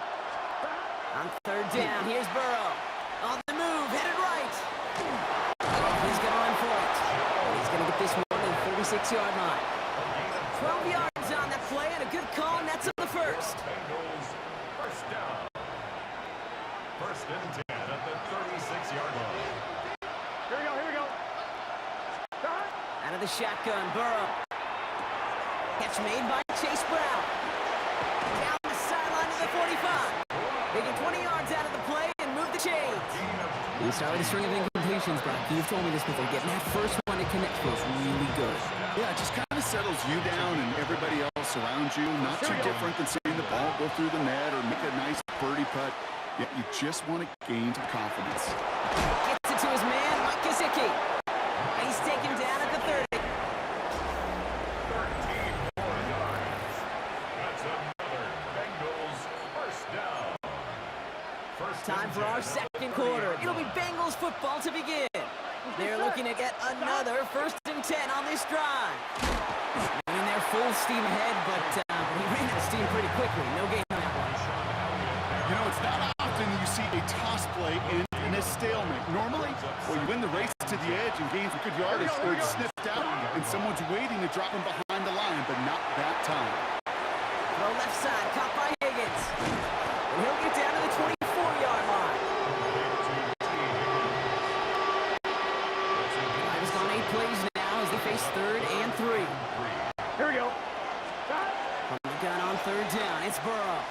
On 3rd down, here's Burrow. On the move, headed right. He's going to run for it. He's going to get this one to the 36-yard line. 12 yards on that play and a good call, and that's on the first. Bengals first down. 1st and 10 at the 36-yard line. Here we go. Out of the shotgun, Burrow. Catch made by Chase Brown. Down the sideline to the 45. They get 20 yards out of the play and move the chains. We start with a string of incompletions, Brock. You've told me this before. Getting that first one to connect feels really good. Yeah, it just kind of settles you down and everybody else around you. Not too different than seeing the ball go through the net or make a nice birdie putt. Yet you just want to gain some confidence. Gets it to his man, Mike Gesicki. He's taken down at the 30. Time for our second quarter. It'll be Bengals football to begin. They're looking to get another 1st and 10 on this drive. And they're full steam ahead, but he ran out of steam pretty quickly. No gain on that one. You know, it's not often you see a toss play in a stalemate. Normally, well, you win the race to the edge and gain some good yardage, or it's sniffed out, and someone's waiting to drop him behind the line, but not that time. Throw left side, caught by Higgins. And he'll get down to the 24-yard line. Drive has gone 8 plays now as they face 3rd and 3. Here we go. From the gun on 3rd down, it's Burrow.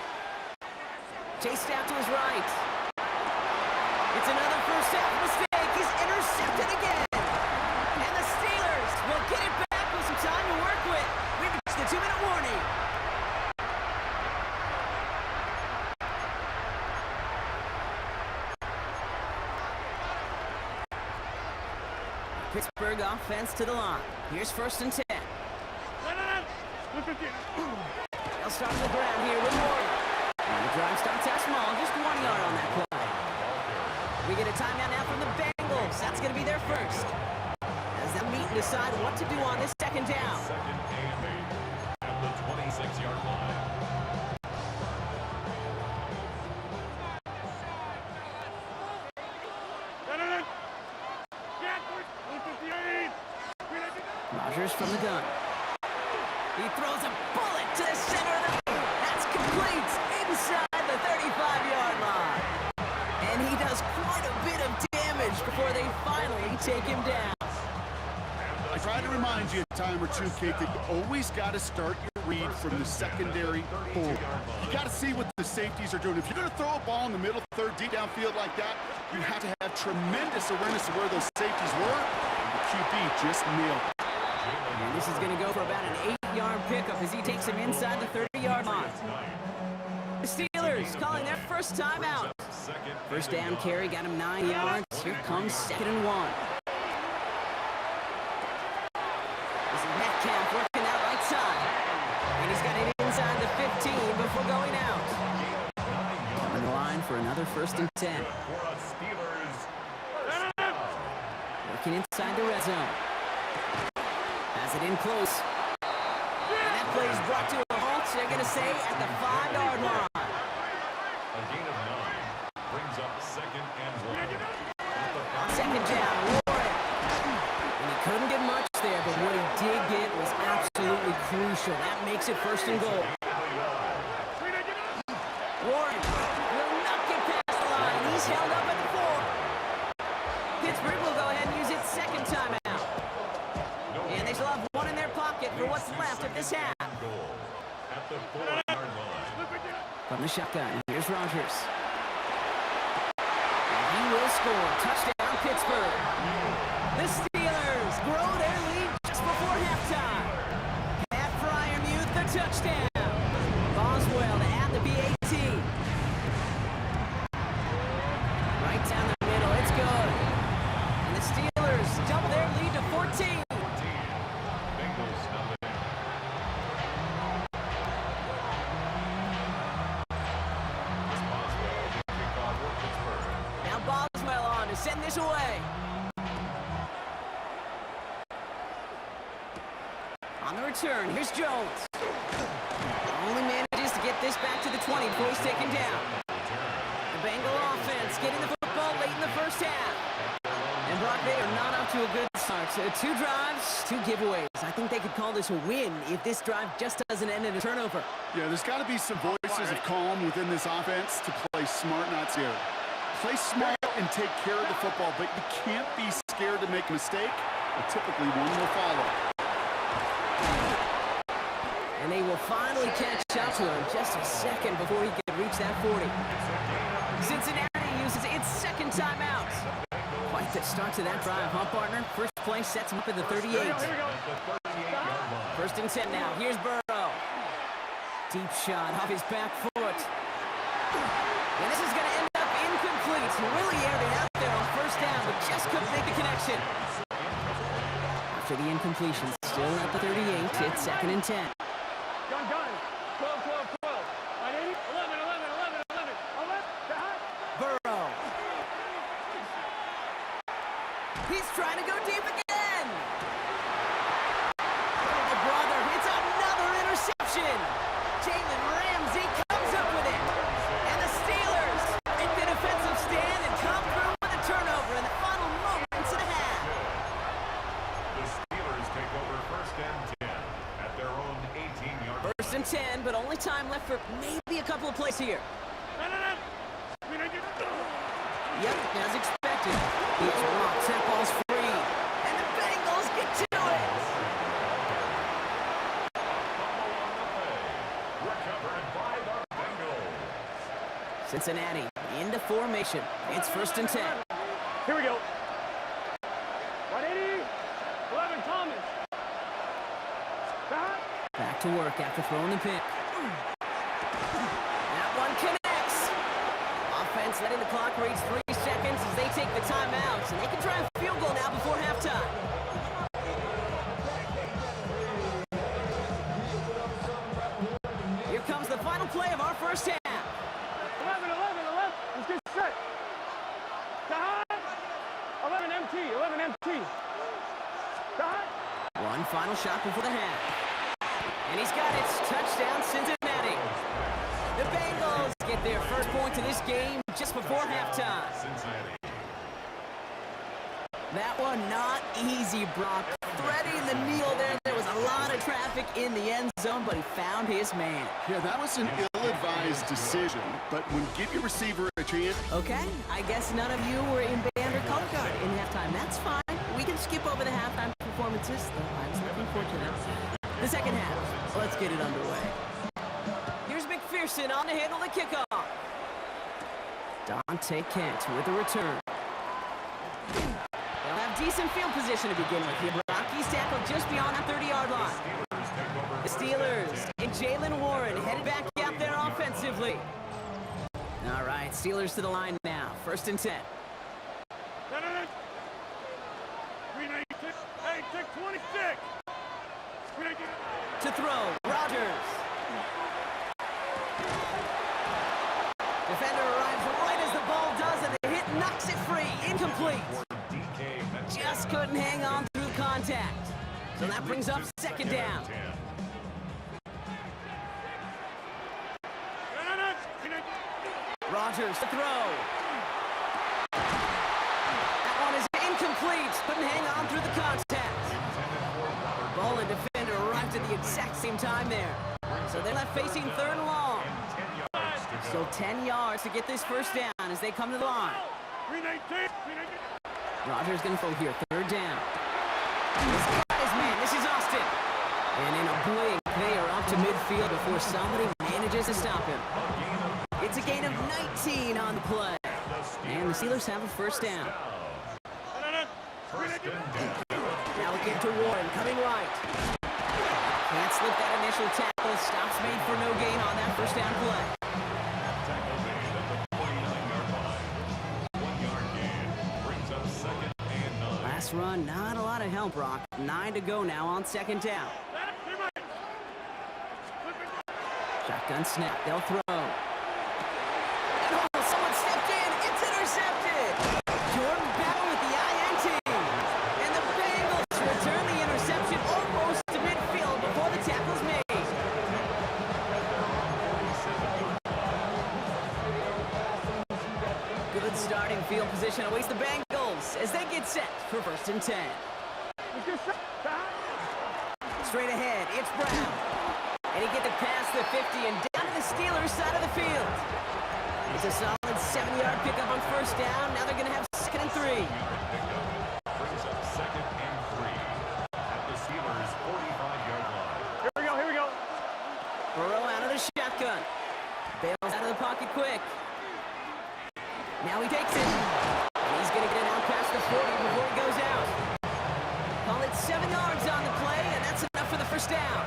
Chased out to his right. It's another first half mistake. He's intercepted again. And the Steelers will get it back with some time to work with. We've reached the 2-minute warning. Pittsburgh offense to the line. Here's 1st and 10. They'll start on the ground here with Morgan. And the drive starts out small, just 1 yard on that play. We get a timeout now from the Bengals. That's going to be their first. As they'll meet and decide what to do on this 2nd down. 2nd and 8 at the 26-yard line. Rodgers from the gun. He throws a bullet to the center of the field. That's complete inside the 35-yard line. And he does quite a bit of damage before they finally take him down. I try to remind you a time or two, Kate, that you always got to start your read from the secondary forward. You got to see what the safeties are doing. If you're going to throw a ball in the middle, 3rd, deep downfield like that, you have to have tremendous awareness of where those safeties were. And the QB just nailed it. And this is going to go for about an 8-yard pickup as he takes him inside the 30-yard line. The Steelers calling their first timeout. First down carry got him 9 yards. Here comes 2nd and 1. This is Metcalf working that right side. And he's got it inside the 15 before going out. On the line for another 1st and 10. Working inside the red zone. Has it in close. And that play is brought to a halt, they're going to say, at the 5-yard line. A gain of 9 brings up 2nd and 1. On 2nd down, Warren. And he couldn't get much there, but what he did get was absolutely crucial. That makes it 1st and goal. Warren will not get past the line. He's held up at the 4. Pittsburgh will go ahead and use its 2nd timeout. And they still have 1 in their pocket for what's left of this half. At the 4-yard line. From the shotgun, here's Rodgers. And he will score. Touchdown, Pittsburgh. The Steelers grow their lead just before halftime. Pat Fryermuth, the touchdown. Boswell to add the BAT. Right down the middle, it's good. And the Steelers double their lead to 14. Bengals nothing. Boswell, kickoff for Pittsburgh. Now Boswell on to send this away. On the return, here's Jones. Only manages to get this back to the 20 before he's taken down. The Bengal offense getting the football late in the first half. And Brock, they are not off to a good start. So 2 drives, 2 giveaways. I think they could call this a win if this drive just doesn't end in a turnover. Yeah, there's got to be some voices of calm within this offense to play smart, not scared. Play smart and take care of the football, but you can't be scared to make a mistake, but typically one will follow. And they will finally catch up to him just a second before he can reach that 40. Cincinnati uses its 2nd timeout. Quite the start to that drive, huh, partner? First play sets him up at the 38. 1st and 10 now. Here's Burrow. Deep shot off his back foot. And this is going to end up incomplete. Really aired it out there on 1st down, but just couldn't make the connection. After the incompletion, still at the 38, it's 2nd and 10. Gun. 12, 12, 12. 11, 11, 11, 11. All left, to high. Burrow He's trying to go deep again. Oh, brother, it's another interception. Jalen Ramsey comes up with it. And the Steelers make the defensive stand and come through with a turnover in the final moments of the half. The Steelers take over first and 10 at their own 18-yard line. First and 10, but only time left for maybe a couple of plays here. Yep, as expected. He's rocked. That ball's free. And the Bengals get to it. Recovered by the Bengals. Cincinnati into formation. It's first and 10. Here we go. 180. 11 Thomas. Stop. Back to work after throwing the pick. That one connects. Offense letting the clock reach 3 seconds as they take the timeouts, and they can try a field goal now before halftime. Here comes the final play of our first half. 11. Let's get set. Stop. 11 MT. 11 MT. Stop. One final shot before the half. And he's got it. Touchdown, Cincinnati. The Bengals get their first point to this game just before halftime. Cincinnati. That one not easy, Brock. Threading the needle there. There was a lot of traffic in the end zone, but he found his man. Yeah, that was an ill-advised decision, but when give your receiver a chance, Okay, I guess none of you were in band or color guard in halftime. That's fine. We can skip over the halftime performances, though I was looking forward to them. The second half. Let's get it underway. Here's McPherson on to handle the kickoff. Dante Kent with the return. They'll have decent field position to begin with here. Rocky's tackled just beyond the 30-yard line. The Steelers and Jalen Warren headed back out there offensively. All right, Steelers to the line now. First and 10. Hey, take 26. To throw, Rodgers. Defender arrives right as the ball does, and the hit knocks it free. Incomplete. DK Metcalf. Just couldn't hang on through contact. So that brings up second down. Rodgers to throw. That one is incomplete. Couldn't hang on through the contact. Ball and defender arrived at the exact same time there. So they're left facing third and long. Still 10 yards to get this first down as they come to the line. Rodgers going to throw here. Third down. He's got his man. This is Austin. And in a blink, they are up to midfield before somebody manages to stop him. It's a gain of 19 on the play. And the Steelers have a first down. Now we get to Warren, coming right. Can't slip that initial tackle. Stops made for no gain on that first down play. Tackle made at the 49-yard line. 1 yard gain brings up second and 9. Last run, not a lot of help, Brock. 9 to go now on second down. Shotgun snap, they'll throw. And someone stepped in, it's intercepted! Jordan Battle with the INT. And the Bengals return the interception almost to midfield before the tackle's made. Good starting field position awaits the Bengals as they get set for first and 10. Straight ahead, it's Brown. And he gets it past the 50 and down to the Steelers side of the field. It's a solid 7-yard pickup on first down. Now they're going to have second and 3. Brings up second and 3 at the Steelers' 45-yard line. Here we go. Burrow out of the shotgun. Bails out of the pocket quick. Now he takes it. And he's going to get it out past the 40 before he goes out. Call it 7 yards on the play, and that's enough for the first down.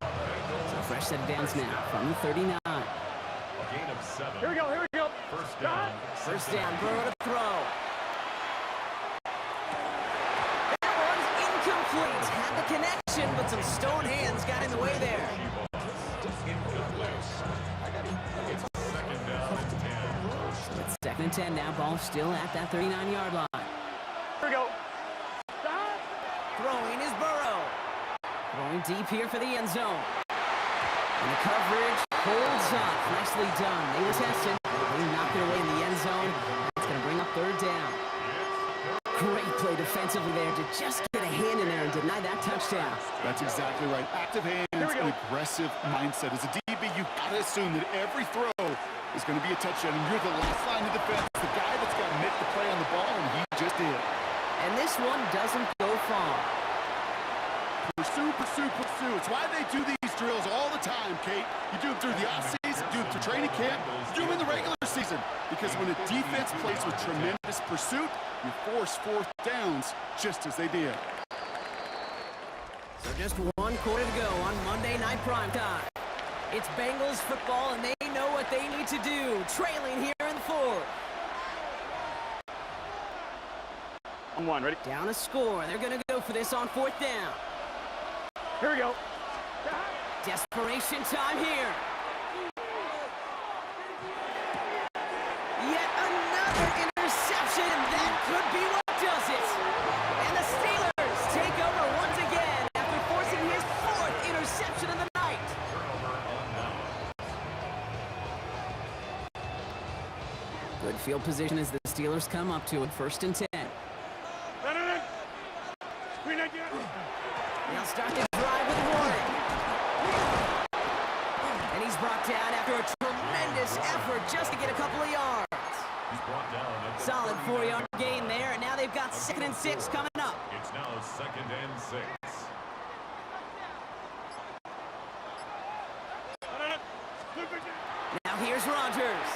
So a fresh set of downs now from the 39. A gain of 7. Here we go. First down. First down, Burrow to throw. That one's incomplete. Had the connection, but some stone hands got in the way there. Incomplete. It's second down and 10. So it's second and 10 now. Ball still at that 39-yard line. we go. Throwing is Burrow. Throwing deep here for the end zone. And the coverage holds up. Nicely done. They were tested. They knocked it away in the end zone. That's going to bring up third down. Great play defensively there to just get a hand in there and deny that touchdown. That's exactly right. Active hands and aggressive mindset. As a DB, you gotta assume that every throw is going to be a touchdown. And you're the last line of defense, the guy that's got to make the play on the ball, and he just did. And this one doesn't go far. Pursue, pursue, pursue. It's why they do these drills all the time, Kate. You do them through the offseason, do them through training camp, do them in the regular season. Because when a defense plays with tremendous pursuit, you force fourth downs just as they did. So just 1 quarter to go on Monday Night Primetime. It's Bengals football, and they know what they need to do. Trailing here in the fourth. On one, ready? Down a score. They're going to go for this on fourth down. Here we go. Desperation time here. Yet another interception. That could be what does it. And the Steelers take over once again after forcing his 4th interception of the night. Good field position as the Steelers come up to it. 1st and 10. They'll start the drive with Warren. And he's brought down after a tremendous effort just to get a couple of yards. Solid 4-yard gain there, and now they've got 2nd and 6 coming up. It's now 2nd and 6. Now here's Rodgers.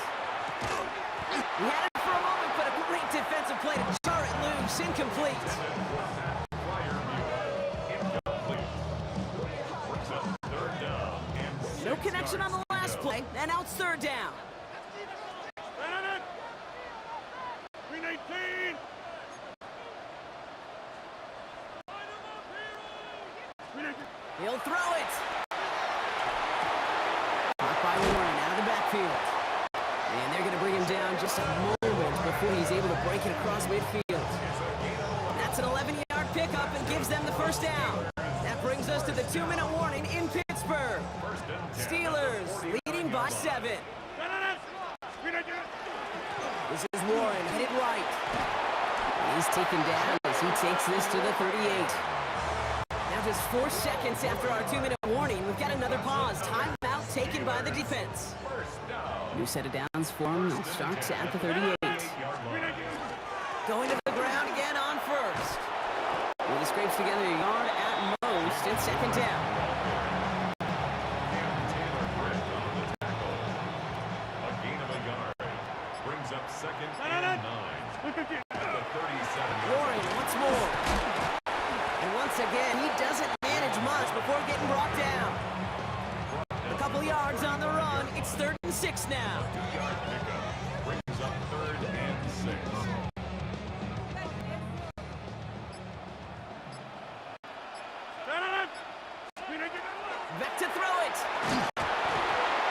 He had it for a moment, but a great defensive play to jar it loose. Incomplete. No connection on the last play, and now it's 3rd down. 319. He'll throw it. Caught by Warren out of the backfield. And they're going to bring him down just a moment before he's able to break it across midfield. That's an 11-yard pickup and gives them the 1st down. That brings us to the 2-minute warning in Pittsburgh. Steelers leading by 7. This is Warren, headed right. And he's taken down as he takes this to the 38. Now just 4 seconds after our 2-minute warning, we've got another pause. Timeout taken by the defense. New set of downs for him and starts at the 38. Going to the ground again on 1st. Well, he scrapes together a yard at most and 2nd down. Up 2nd and 9. At the 37. Warren once more. And once again, he doesn't manage much before getting brought down. A couple yards on the run. It's 3rd and 6 now. 2-yard pickup brings up 3rd and 6. Back to throw it.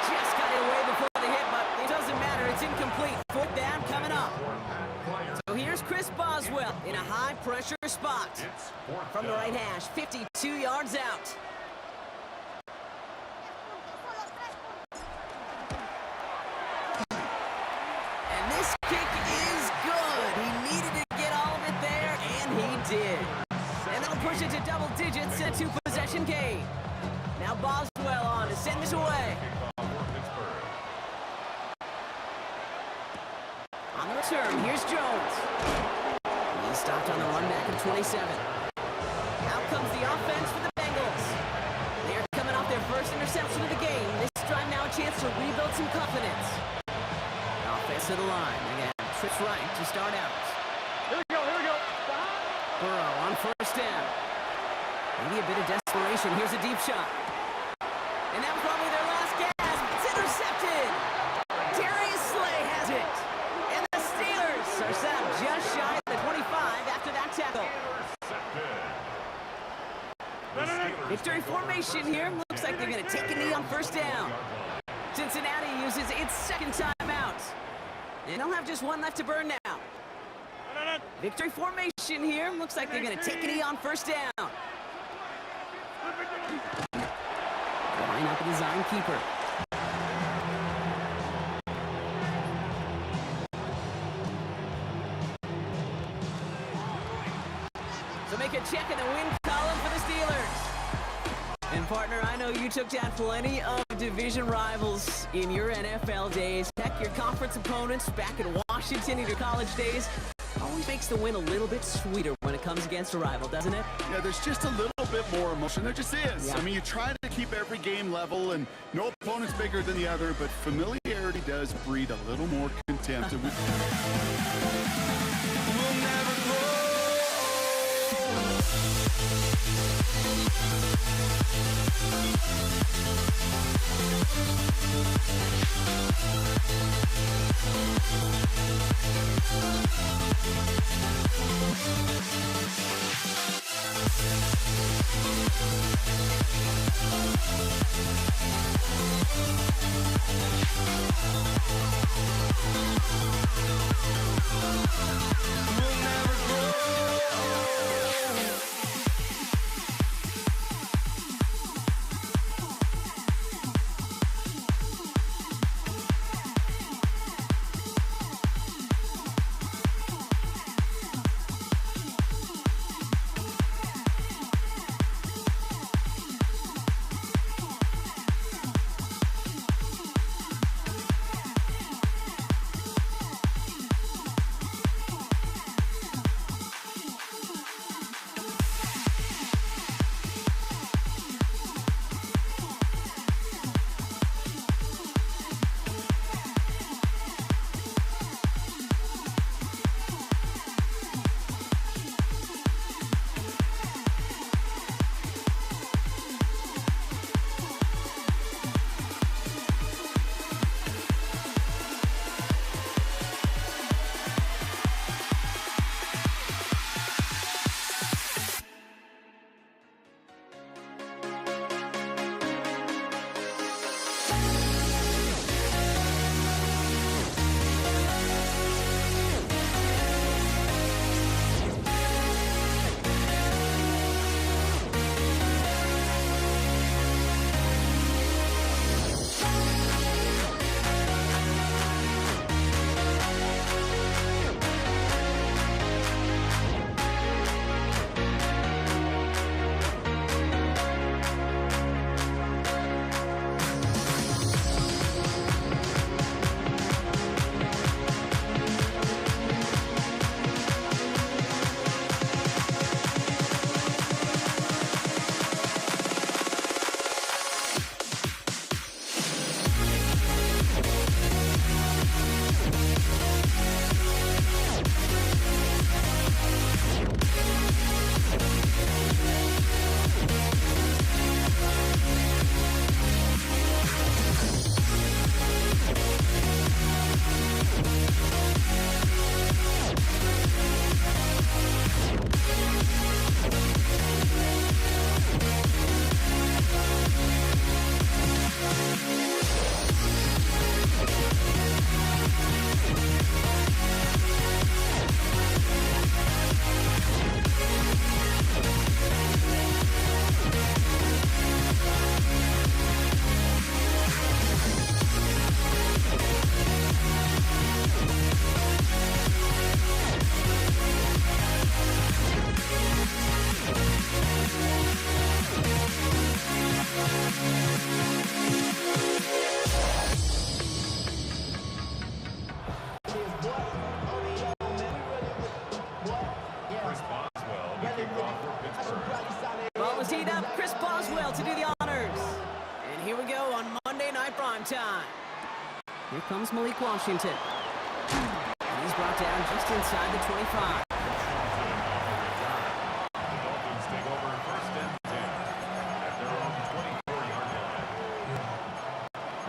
Just got it away before the hit, but it doesn't matter. It's incomplete. 4th down coming up. So here's Chris Boswell in a high-pressure spot. From the right hash, 52 yards out. And this kick is good. He needed to get all of it there, and he did. And that'll push it to double digits and a 2-possession game. Now Boswell on to send this away. On the return, here's Jones. He's stopped on the run back at 27. Out comes the offense for the Bengals. They're coming off their 1st interception of the game. This drive now a chance to rebuild some confidence. Offense to the line. Again, trips right to start out. Here we go, here we go. Burrow on 1st down. Maybe a bit of desperation. Here's a deep shot. And that was probably their last gasp. It's intercepted. Darius Slay has it. And the Steelers are set up just shy of the 25 after that tackle. Victory formation here. Looks like they're going to take a knee on 1st down. Cincinnati uses its 2nd timeout. And they'll have just 1 left to burn now. Victory formation here. Looks like they're going to take it on first down. Line up a design keeper. So make a check in the win column for the Steelers. And partner, I know you took down plenty of division rivals in your NFL days. Heck, your conference opponents back in Washington in your college days. Always makes the win a little bit sweeter when it comes against a rival, doesn't it? Yeah, there's just a little bit more emotion. There just is. Yeah. I mean, you try to keep every game level, and no opponent's bigger than the other, but familiarity does breed a little more contempt. And We'll never grow. We'll never grow. Chris Boswell to kick off for Pittsburgh. Ball was teed up. Chris Boswell to do the honors. And here we go on Monday Night Primetime. Here comes Malik Washington. And he's brought down just inside the 25. The Dolphins take over first and 10 at their own 24-yard line.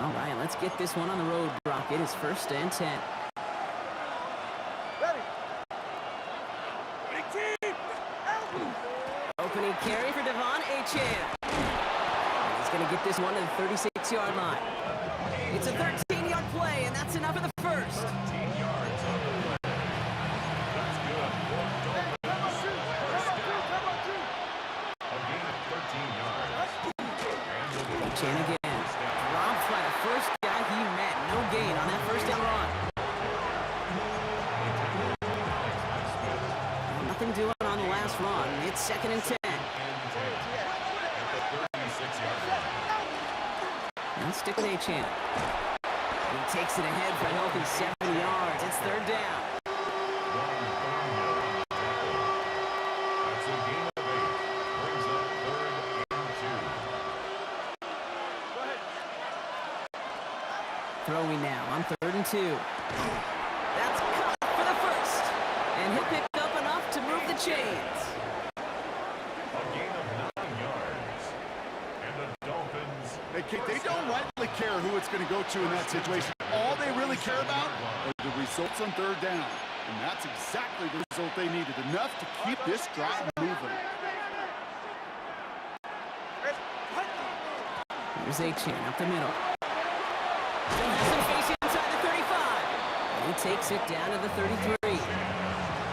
All right, let's get this one on the road, Brock. It is first and 10. Opening carry for Devon Achane. He's going to get this one to the 36-yard line. It's a 13-yard play, and that's enough for the first. 13 yards on the play. That's good. Chan again. Dropped by the first guy he met. No gain on that first down run. Nothing doing on the last run. It's 2nd and 10. Now stick with Chan. He takes it ahead for a healthy 7 yards. It's 3rd down. That's a gain of 8. Brings up 3rd and 2. Throwing now on 3rd and 2. That's caught for the first. And he'll pick up enough to move the chains. A gain of 9 yards. And the Dolphins. They don't rightly care who it's going to go to in that situation. All they really care about are the results on 3rd down. And that's exactly the result they needed. Enough to keep this drive moving. Here's Chan up the middle. Still has some space inside the 35. And he takes it down to the 33.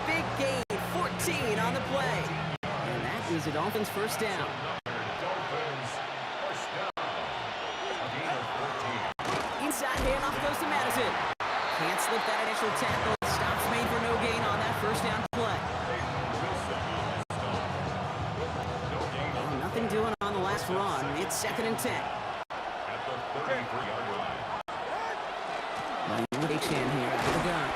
Big gain, 14 on the play. And that is the Dolphins' first down. Dolphins first down. A gain of 14. Inside handoff goes to Madison. Can't slip that initial tackle. Stops made for no gain on that first down play. Nothing doing on the last run. It's 2nd and 10. At the 33-yard line. Chan here out of the gun.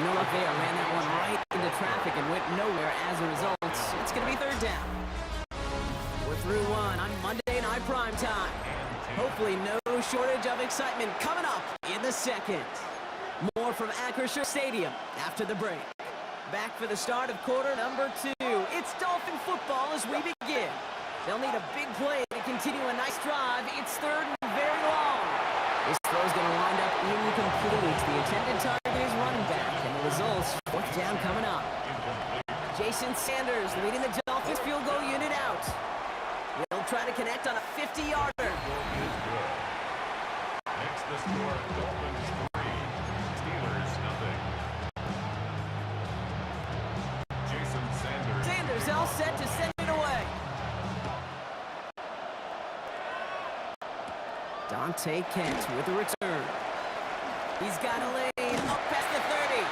No luck there. Ran that one right into traffic and went nowhere as a result. It's going to be 3rd down. We're through one on Monday Night Primetime. Hopefully no shortage of excitement coming up in the 2nd. More from Acrisure Stadium after the break. Back for the start of quarter number 2. It's Dolphin football as we begin. They'll need a big play to continue a nice drive. It's 3rd and very long. This throw is going to wind up incomplete. The intended target is running back, and the results, 4th down coming up. Jason Sanders leading the Dolphins field goal unit out. They'll try to connect on a 50-yarder. Next the score, Dolphins 3, Steelers nothing. Jason Sanders. Sanders all set to send it away. Dante Kent with the return. He's got a lane up past the 30.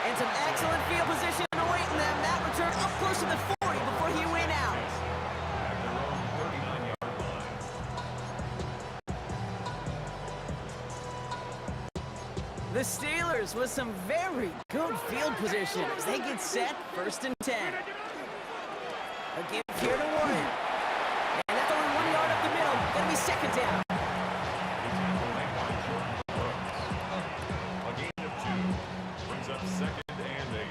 And some excellent field position awaiting them. That return up close to the 40 before he went out. At their own 39-yard line. The Steelers with some very good field position as they get set 1st and 10. A give here to Warren. And that's only 1 yard up the middle. Gonna be 2nd down. A gain of 2 brings up 2nd and 8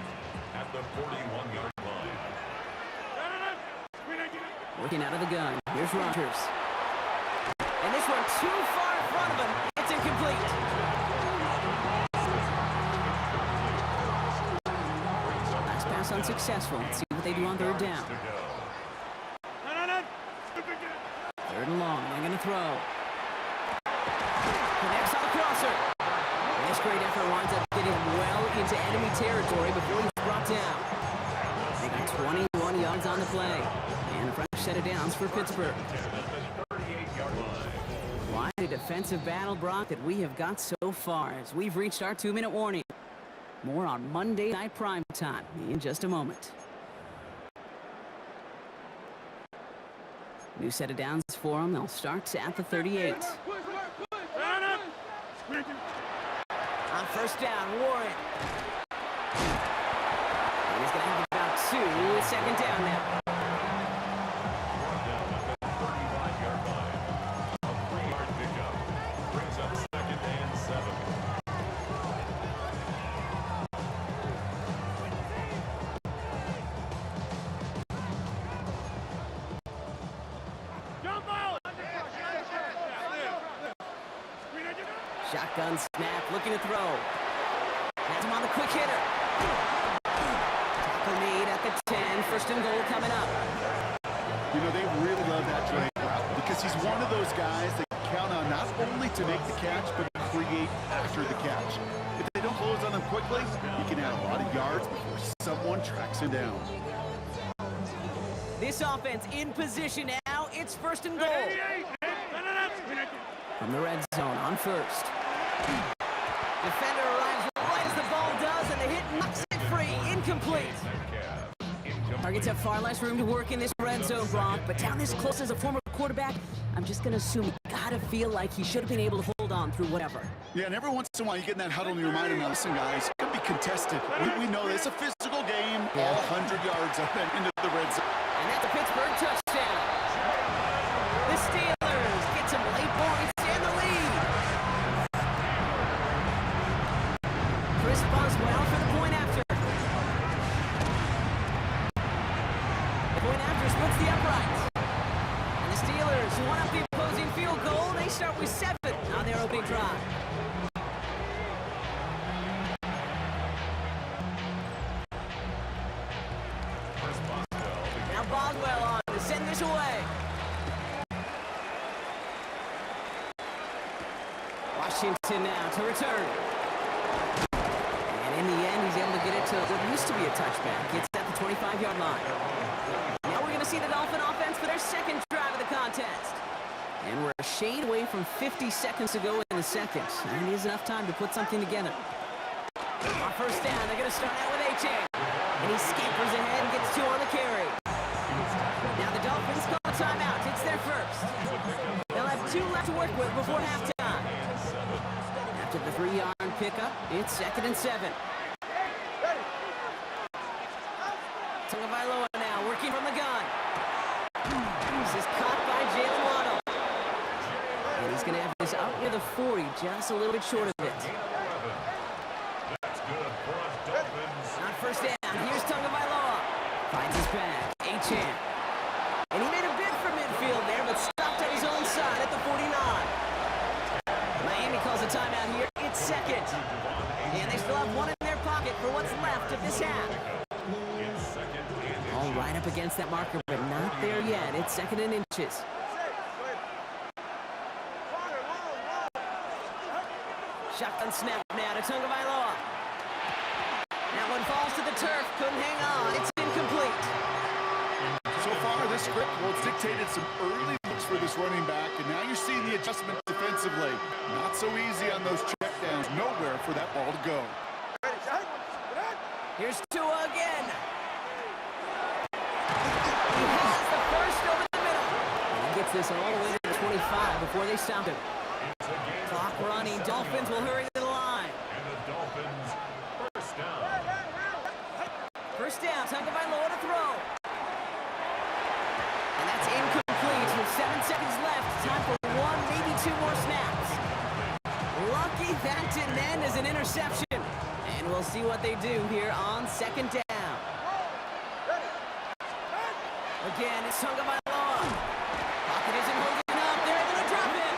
at the 41-yard line. Working out of the gun. Here's Rodgers. And this one too far in front of him. It's incomplete. Last pass unsuccessful. Let's see what they do on 3rd down. 3rd and long. They're going to throw. Connects on the crosser. This great effort winds up getting well into enemy territory before he's brought down. They got 21 yards on the play. And a fresh set of downs for Pittsburgh. Quite a defensive battle, Brock, that we have got so far as we've reached our 2-minute warning. More on Monday Night Primetime in just a moment. New set of downs for them. They'll start at the 38. On 1st down, Warren. And he's going to have about 2. 2nd down now. Down at the 35-yard line. A 3-yard pickup brings up 2nd and 7. Shotgun snap, looking to throw. Has him on the quick hitter. Tackle made at the 10. 1st and goal coming up. You know, they really love that Drake route because he's one of those guys that count on not only to make the catch, but create after the catch. If they don't close on him quickly, he can add a lot of yards before someone tracks him down. This offense in position now. It's 1st and goal. From the red zone on first. Defender arrives right as the ball does, and the hit knocks it free. Incomplete. Targets have far less room to work in this red zone, Brock, but down this close as a former quarterback, I'm just going to assume you gotta feel like he should have been able to hold on through whatever. Yeah, and every once in a while you get in that huddle and you remind him, now listen guys, it's going to be contested. We know this, it's a physical game, all 100 yards up and into the red zone. And that's a Pittsburgh touchdown. The Steelers get some late points and the lead. Chris Boswell for the point after. The point after splits the uprights. And the Steelers, who won up the opposing field goal, they start with 7 on their opening drive. Now Boswell on to send this away. Washington now to return. And in the end, he's able to get it to what used to be a touchback. It's at the 25-yard line. Now we're going to see the Dolphin offense for their second drive of the contest. And we're a shade away from 50 seconds to go in the second. And it is enough time to put something together. On first down, they're going to start out with Achane. And he scampers ahead and gets 2 on the carry. Now the Dolphins call a timeout. It's their first. They'll have 2 left to work with before halftime. After the 3-yard pickup, it's 2nd and 7. Tagovailoa now working from the gun. This is caught by Jalen Waddle. And he's going to have this out near the 40, just a little bit short of it. That's good for us Dolphins. On first down, here's Tagovailoa. Finds his back, Achane. And he made a bid for midfield there, but stopped at his own side at the 49. Miami calls a timeout here. It's 2nd. And they still have 1 in their pocket for what's left of this half. All right up against that marker, but not there yet. It's 2nd and inches. Shotgun snap now to Tagovailoa. That one falls to the turf. Couldn't hang on. It's incomplete. So far, this script, well, it's dictated some early looks for this running back, and now you're seeing the adjustment defensively. Not so easy on those checkdowns. Nowhere for that ball to go. Here's Tua again. He has the first over the middle. And he gets this all the way to the 25 before they stop him. Clock running. Dolphins will hurry to the line. And the Dolphins first down. First down. Tagovailoa to throw. And that's incomplete with 7 seconds left. Time for 1, maybe 2 more snaps. Lucky that didn't end as an interception. And we'll see what they do here on 2nd down. Again, it's Tagovailoa. Pocket isn't holding up. They're able to drop it.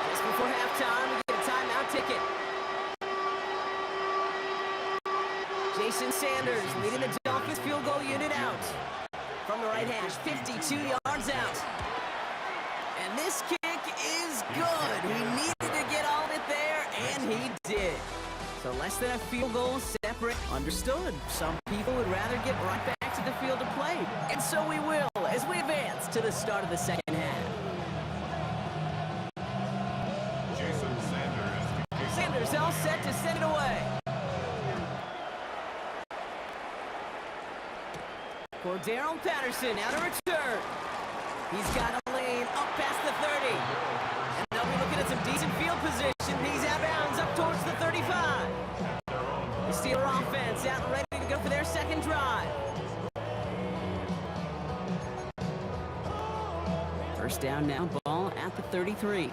Just before halftime, we get a timeout ticket. Jason Sanders leading the Dolphins field goal unit out. From the right hash, 52 yards out. And this kick is good. He needed to get all it there, and he did. So less than a field goal separate. Understood. Some people would rather get right back to the field to play. And so we will as we advance to the start of the second half. Jason Sanders. Sanders all set to send it away. Cordarrelle Patterson out of return. He's got a lane up past the 30. And they'll be looking at some decent field position. He's out of bounds up towards the 35. The Steeler offense out and ready to go for their second drive. First down now, ball at the 33.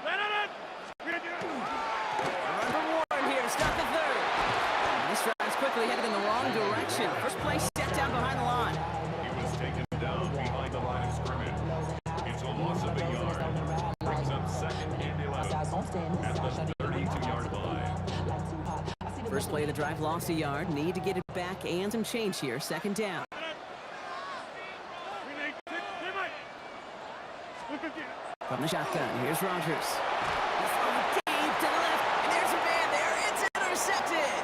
Run from Warren here to start the 3rd. And this drive's quickly headed in the wrong direction. First play set down behind the line. He was taken down behind the line of scrimmage. It's a loss of a yard. Brings up 2nd and 11 at the 32-yard line. First play of the drive lost a yard. Need to get it back and some change here. 2nd down. From the shotgun, here's Rodgers. He's throwing deep to the left, and there's a man there. It's intercepted.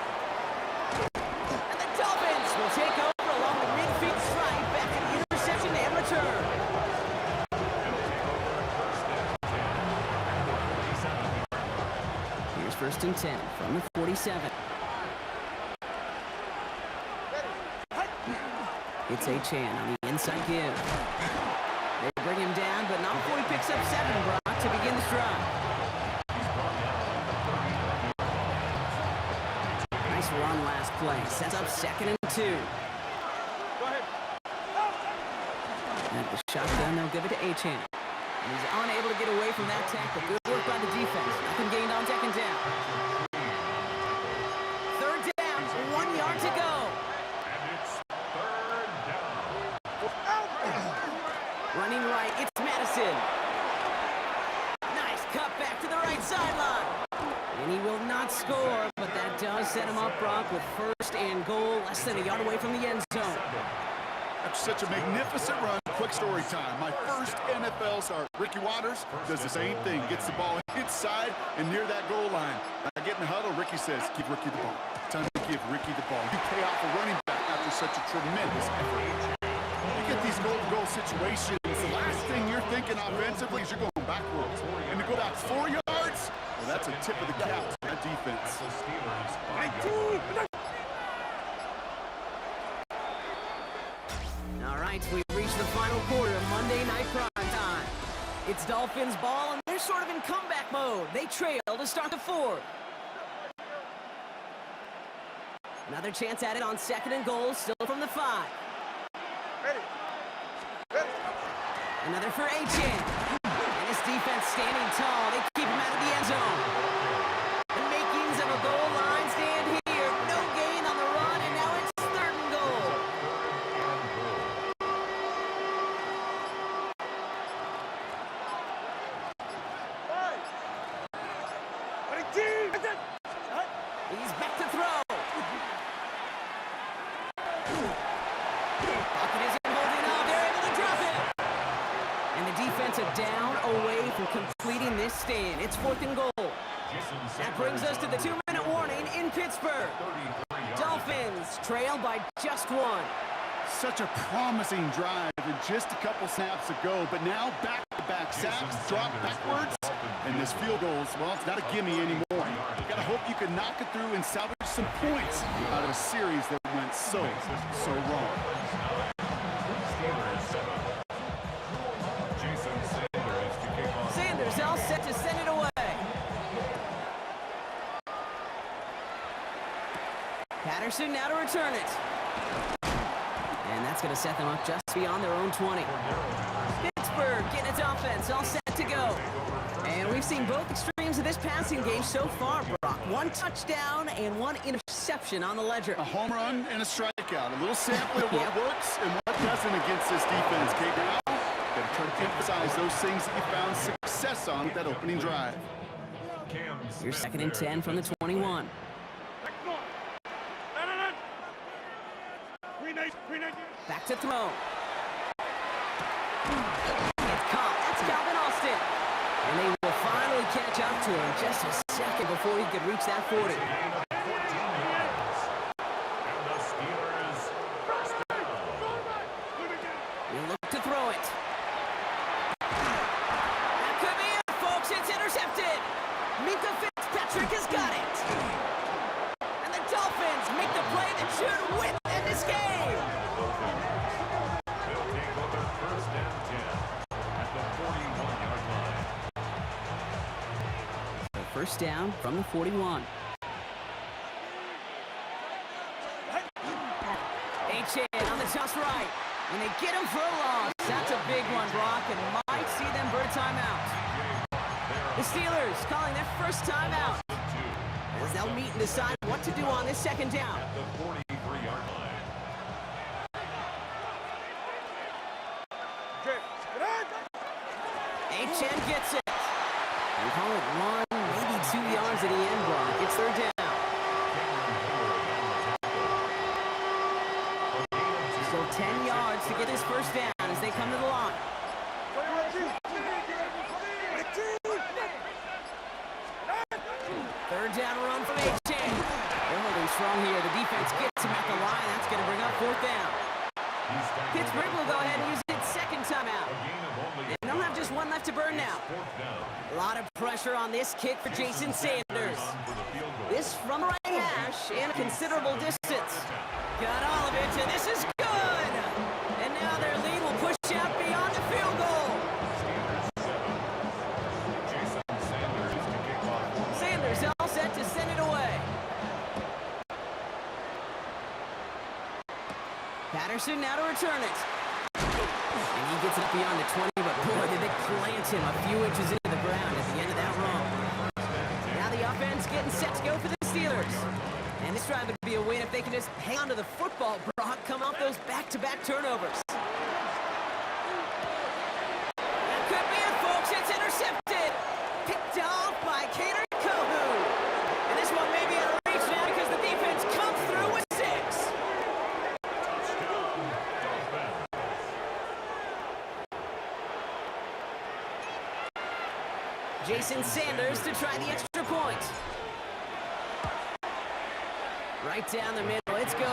And the Dolphins will take over along the midfield stripe back in the interception and return. first and 10 from the 47. It's Achane on the inside give. They bring him down, but not before he picks up 7, Brock, to begin the drive. Nice run last play. Sets up 2nd and 2. At the shotgun, they'll give it to Achane. And he's unable to get away from that tackle. Good work by the defense. Nothing gained on 2nd down. 3rd down, 1 yard to go. And it's 3rd down. Running right, it's Madison. Nice cut back to the right sideline. And he will not score, but that does set him up, Brock, with 1st and goal, less than a yard away from the end zone. That's such a magnificent run. Quick story time. My first NFL start. Ricky Watters does the same thing. Gets the ball inside and near that goal line. I get in the huddle. Ricky says, give Ricky the ball. Time to give Ricky the ball. You pay out for running back after such a tremendous effort. You get these goal-to-goal situations. The last thing you're thinking offensively is you're going backwards. And to go back 4 yards, well, that's a tip of the cap to that defense. The Steelers. All right, we've reached the final quarter of Monday Night Prime Time. It's Dolphins ball, and they're sort of in comeback mode. They trail to start the 4th. Another chance at it on 2nd and goal, still from the 5. Another for Achane. And his defense standing tall. They keep him out of the end zone. The makings of a goal line stand here. No gain on the run, and now it's 3rd and goal. He's back to throw. Pocket isn't holding up. They're able to drop it. And the defense a down away from completing this stand. It's 4th and goal. That brings us to the 2-minute warning in Pittsburgh. Dolphins trail by just 1. Such a promising drive and just a couple snaps ago, but now back-to-back sacks, drop backwards, and this field goal, well, it's not a gimme anymore. You gotta hope you can knock it through and salvage some points out of a series that went so wrong. Steelers 7. Jason Sanders to kick off. Sanders all set to send it away. Patterson now to return it. And that's going to set them up just beyond their own 20. Pittsburgh getting its offense all set to go. And we've seen both extremes of this passing game so far, Brock. 1 touchdown and 1 interception on the ledger. A home run and a strikeout. A little sampling of what works and what doesn't against this defense. Kate, now, gotta try to emphasize those things that you found success on with that opening drive. Your 2nd and 10 from the 21. Back to throw. It's caught. That's Calvin Austin. And they will finally catch up to him just a second before he could reach that 40. And the Steelers first down. He'll look to throw it. That could be it, folks. It's intercepted. Minka Fitzpatrick has got it. And the Dolphins make the play that should win them this game. They'll take over 1st and 10 at the 41-yard line. So 1st down from the 41. Achane on the just right. And they get him for a loss. That's a big one, Brock, and might see them burn a timeout. The Steelers calling their first timeout, as they'll meet and decide what to do on this 2nd down. At the 43-yard line. Achane gets it. And call it 1, maybe 2 yards at the end, Brock. It's 3rd down. So 10 yards to get this 1st down as they come to the line. 3rd down run from Achane. They're holding strong here. The defense gets him at the line. That's going to bring up 4th down. Pittsburgh will go ahead and use its 2nd timeout. And they'll have just just one left to burn now. Fourth down. A lot of pressure on this kick for Jason Sanders. For the field goal. This from the right hash and a considerable distance. Got all of it, and this is good! And now their lead will push out beyond the field goal. Steelers 7. Jason Sanders to kick off. Sanders all set to send it away. Patterson now to return it. And he gets it beyond the 20, but boy, did they plant him a few inches into the ground at the end of that run. Now the offense getting set to go for the Steelers. And this drive would be a win if they can just hang on to the football, Brock, come off those back-to-back turnovers. That could be it, folks. It's intercepted. Picked off by Kader Kohu. And this one may be out of reach now because the defense comes through with 6. Jason Sanders to try the extra point. Right down the middle, it's good.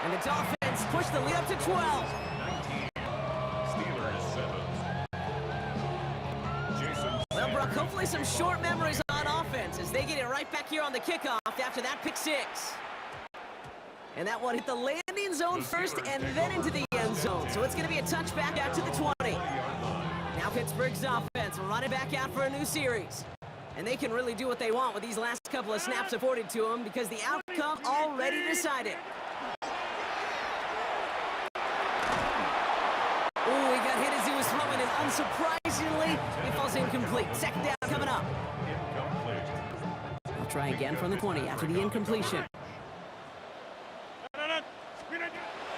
And the Dolphins push the lead up to 12. 19. Steelers 7. Jason Well, Brock, hopefully some short memories on offense as they get it right back here on the kickoff after that pick 6. And that one hit the landing zone first and then into the end zone. So it's going to be a touchback out to the 20. Now Pittsburgh's offense will run it back out for a new series. And they can really do what they want with these last couple of snaps afforded to them because the outcome already decided. Ooh, he got hit as he was throwing it. Unsurprisingly, it falls incomplete. Second down coming up. incomplete. They'll try again from the 20 after the incompletion.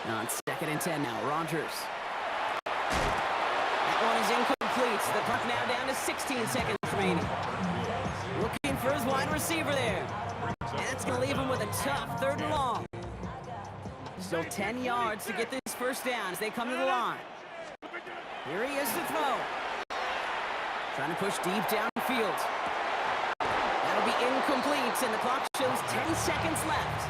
On 2nd and 10 now, Rodgers. That one is incomplete. The puck now down to 16 seconds remaining. Looking for his wide receiver there. And that's going to leave him with a tough 3rd and long. Still 10 yards to get this first down as they come to the line. Here he is to throw. Trying to push deep downfield. That'll be incomplete, and the clock shows 10 seconds left.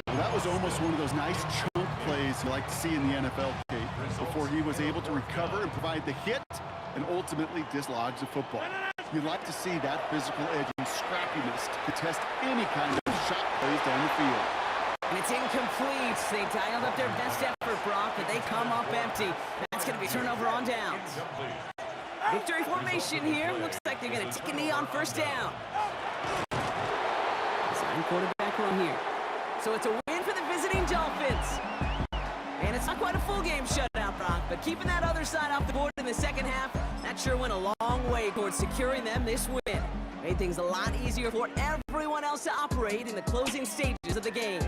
Well, that was almost one of those nice chunk plays you like to see in the NFL, Kate, before he was able to recover and provide the hit and ultimately dislodge the football. You'd like to see that physical edge and scrappiness to contest any kind of shot plays down the field. And it's incomplete. They dialed up their best effort, Brock, but they come up empty. That's going to be turnover on downs. Victory formation here. Looks like they're going to take a knee on first down. Design quarterback run here. So it's a win for the visiting Dolphins. And it's not quite a full game shutout, Brock, but keeping that other side off the board in the second half, that sure went a long way towards securing them this win. Made things a lot easier for everyone else to operate in the closing stages of the game.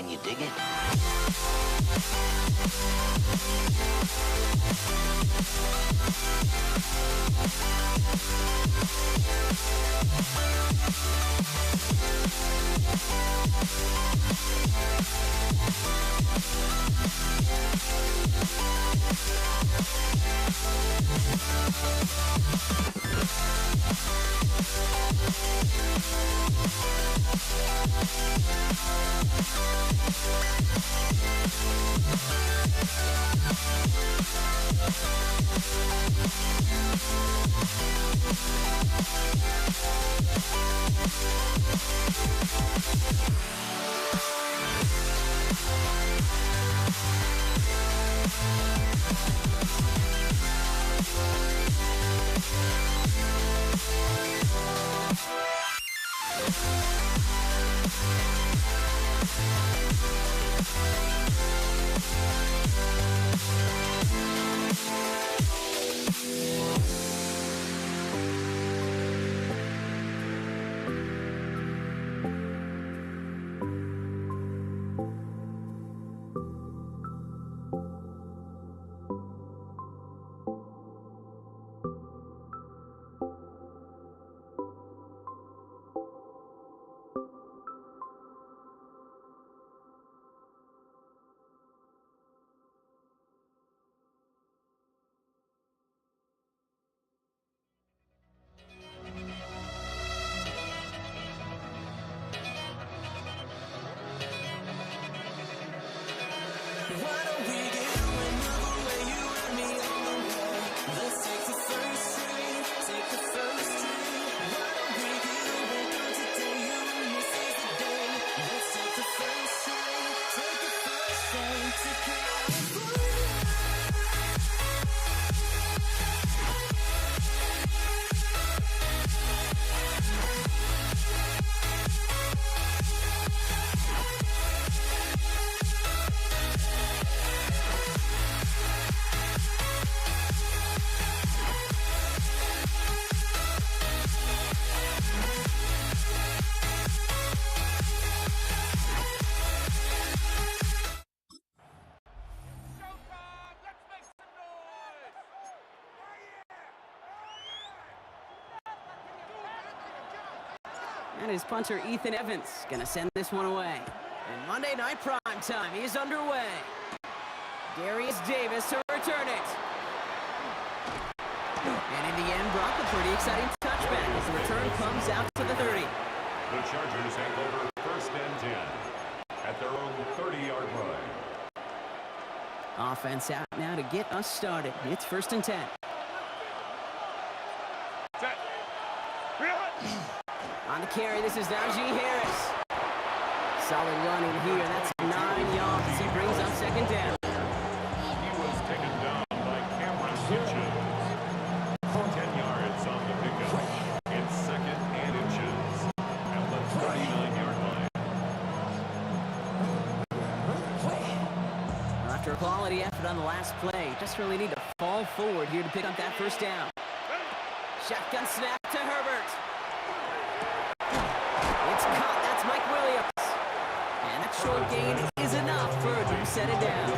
Can you dig it? And his punter, Ethan Evans, gonna send this one away. And Monday Night Prime Time is underway. Darius Davis to return it. And in the end, Brock, a pretty exciting touchback as the return comes out to the 30. The Chargers hand over 1st and 10 at their own 30-yard line. Offense out now to get us started. It's 1st and 10. Set. On the carry, this is Najee Harris. Solid running here. That's 9 yards as he brings up 2nd down. He was taken down by Cameron Hitchens. 10 yards on the pickup. It's 2nd and inches at the 39-yard line. Well, after a quality effort on the last play, just really need to fall forward here to pick up that 1st down. Shotgun snap to Herbert. It's caught. That's Mike Williams. And that short gain is enough for to set it down.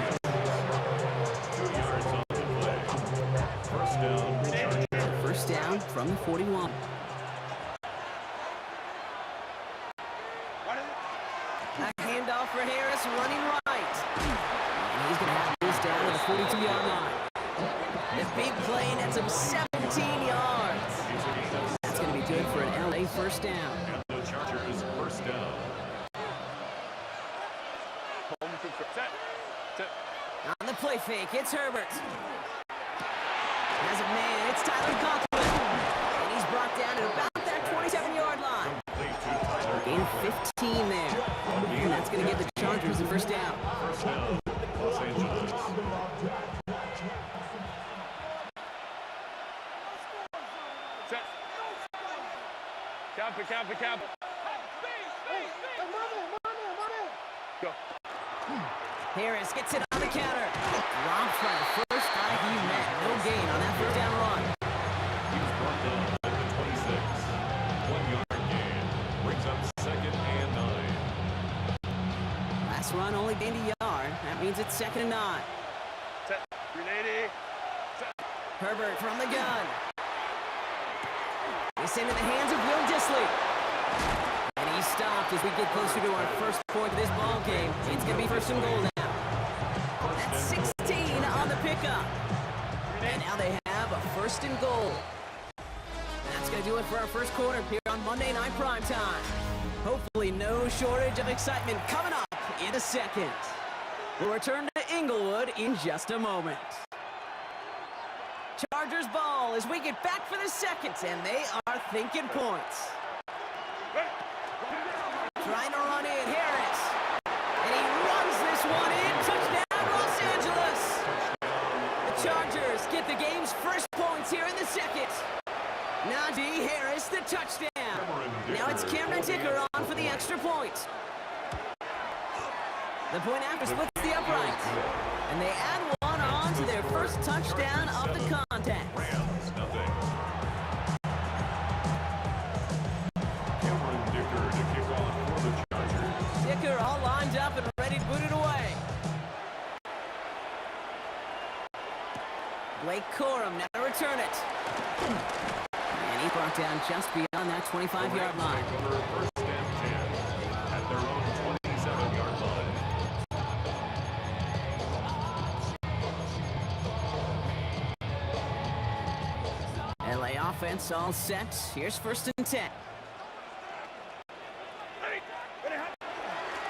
2 yards on the play. 1st down, Chargers. 1st down from the 41. A handoff for Harris running right. And he's going to have this down to the 42-yard line. The big play nets him 17 yards. That's going to be good for an LA 1st down. And the Chargers 1st down. Set. On the play fake, it's Herbert. Has a man, it's Tyler Conklin. And he's brought down at about that 27-yard line. Gain of 15 there. And that's going to give the Chargers the 1st down. 1st down, Los Angeles. Set. Camp. Go. Harris gets it on the counter. Robbed by the first guy he met. No gain on that 1st down run. He was brought down at the 26. 1-yard gain. Brings up 2nd and 9. Last run only gained a yard. That means it's 2nd and 9. Set. 380. Set. Herbert from the gun. It's into the hands of Will Dissly. And he's stopped as we get closer to our 1st point of this ball game. It's going to be 1st and goal now. That's 16 on the pickup. And now they have a 1st and goal. That's going to do it for our 1st quarter here on Monday Night Prime Time. Hopefully no shortage of excitement coming up in a second. We'll return to Inglewood in just a moment. Chargers ball as we get back for the 2nd, and they are thinking points. Trying to run in, Harris. And he runs this one in. Touchdown, Los Angeles. The Chargers get the game's 1st points here in the 2nd. Najee Harris, the touchdown. Now it's Cameron Dicker on for the extra point. The point after splits the upright. And they add one on to their 1st touchdown of the contest. Rams, nothing. Cameron Dicker to kick off for the Chargers. Dicker all lined up and ready to boot it away. Blake Corum now to return it. And he brought down just beyond that 25-yard line. Over 1st and 10 at their own 27-yard line. LA offense all set. Here's 1st and 10.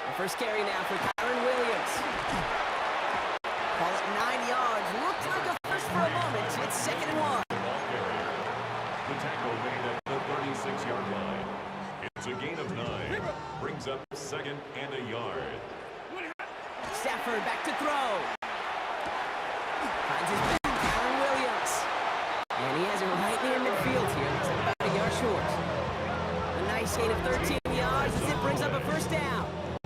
The 1st carry now for Kyron Williams. Call it 9 yards. Looked like a first for a moment. It's 2nd and 1. Ball carrier. The tackle made at the 36-yard line. It's a gain of 9. Brings up 2nd and a yard. Stafford back to throw. Finds his back, Kyron Williams. And he has it right near midfield here. It's about a yard short. A nice gain of 13 yards as it brings up a 1st down.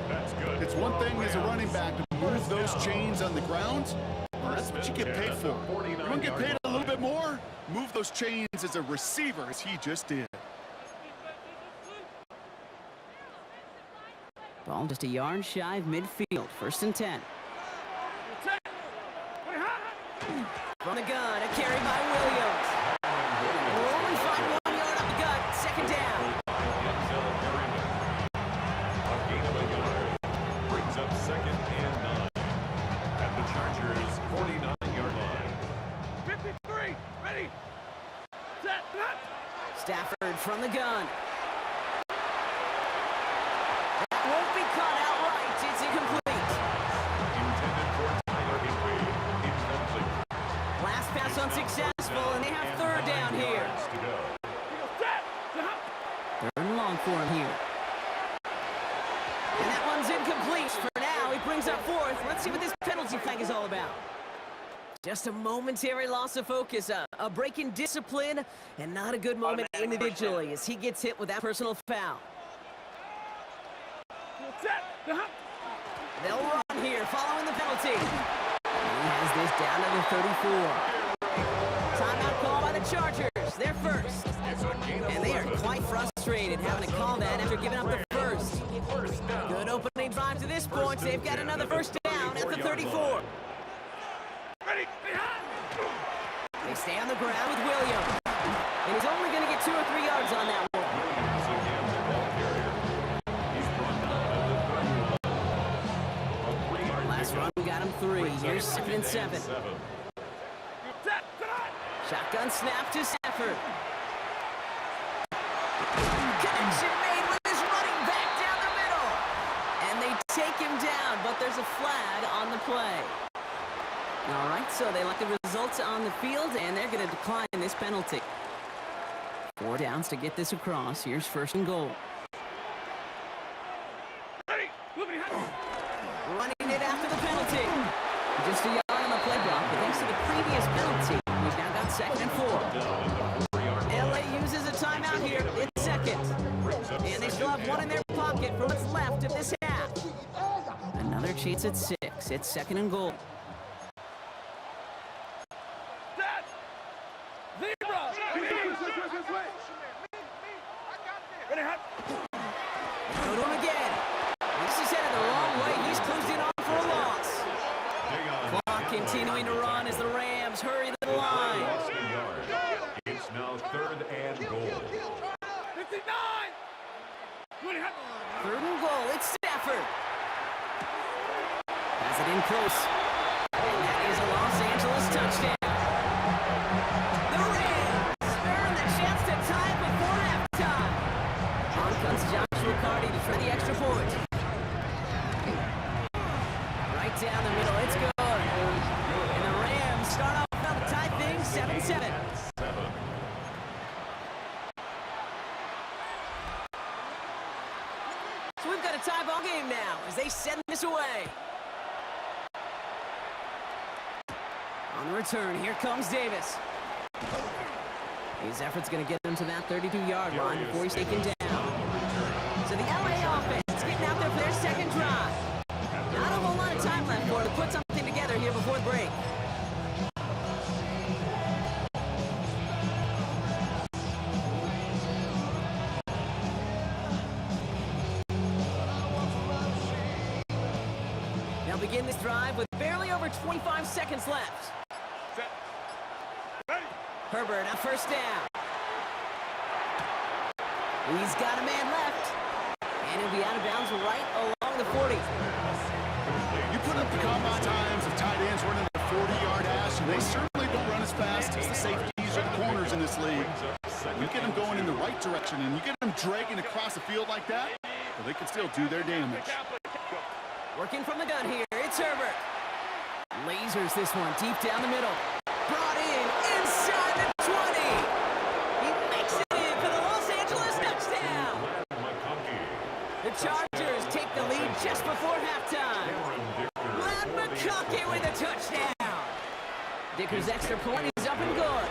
That's good. It's one thing as a running back to move those chains on the ground. Well, that's what you get paid for. You want to get paid a little bit more? Move those chains as a receiver, as he just did. Ball just a yard shy of midfield. 1st and 10. From the gun, a carry by Williams. We'll only find 1 yard up the gut. 2nd down. second and 9 at the Chargers' 49-yard line. 53, ready, set, cut. Stafford from the gun. That won't be caught outright. It's incomplete. Intended for Tyler Higbee. Incomplete. Last pass unsuccessful, and they have third down 9 here. yards to go. Set, jump. Third and long for him here. And that one's incomplete. For now, he brings up fourth. Let's see what this penalty flag is all about. Just a momentary loss of focus, a break in discipline, and not a good moment individually as he gets hit with that personal foul. Set, jump. They'll run here following the penalty. And he has this down to the 34. Timeout call by the Chargers. They're first. And they are quite frustrated having to call that after giving up the first. Good opening drive to this point. They've got another first down at the 34. Ready, behind. They stay on the ground with Williams. And he's only going to get 2 or 3 yards on that one. Williams again, the ball carrier. He's brought down at the 31. A 3-yard Last pickup. run got him 3. Here's 2nd and 7. Set, cut. Shotgun snap to Stafford. Connection made with his running back down the middle. And they take him down, but there's a flag on the play. All right, so they let the results on the field, and they're going to decline this penalty. 4 downs to get this across. Here's 1st and goal. Ready, move behind. Running it after the penalty. Just a yard on the play block, but thanks to the previous penalty, we've now got 2nd and 4. LA uses a timeout here. It's 2nd. And they still have 1 in their pocket for what's left of this half. Another chance at 6. It's 2nd and goal. Set. Zebra. Ready, hot. Go to him again. This is headed the wrong way. He's closed in on for a loss. Clock continuing to run as the Rams hurry to the line. Lost a yard. It's now 3rd and goal. 59. Ready, hot. 3rd and goal. It's Stafford. Has it in close. And that is a Los Angeles touchdown. The Rams earn the chance to tie it before halftime. On comes Joshua Carty to try the extra point. Right down the middle. It's good. And the Rams start off now to tie things 7-7. So we've got a tie ball game now as they send this away. On the return, here comes Davis. His effort's going to get him to that 32-yard line before he's taken down. So the LA offense getting out there for their 2nd drive. Not a whole lot of time left for it to put something together here before the break. They'll begin this drive with barely over 25 seconds left. Set. Ready. Herbert at 1st down. He's got a man left. And he'll be out of bounds right along the 40. You put up the combine times of tight ends running a 40-yard dash, and they certainly don't run as fast as the safeties or the corners in this league. You get them going in the right direction, and you get them dragging across the field like that, well, they can still do their damage. Working from the gun here, it's Herbert. Lasers this one deep down the middle. Brought in inside the 20. He makes it in for the Los Angeles touchdown. The Chargers take the lead just before halftime. Glad McConkey with a touchdown. Dicker's extra point is up and good.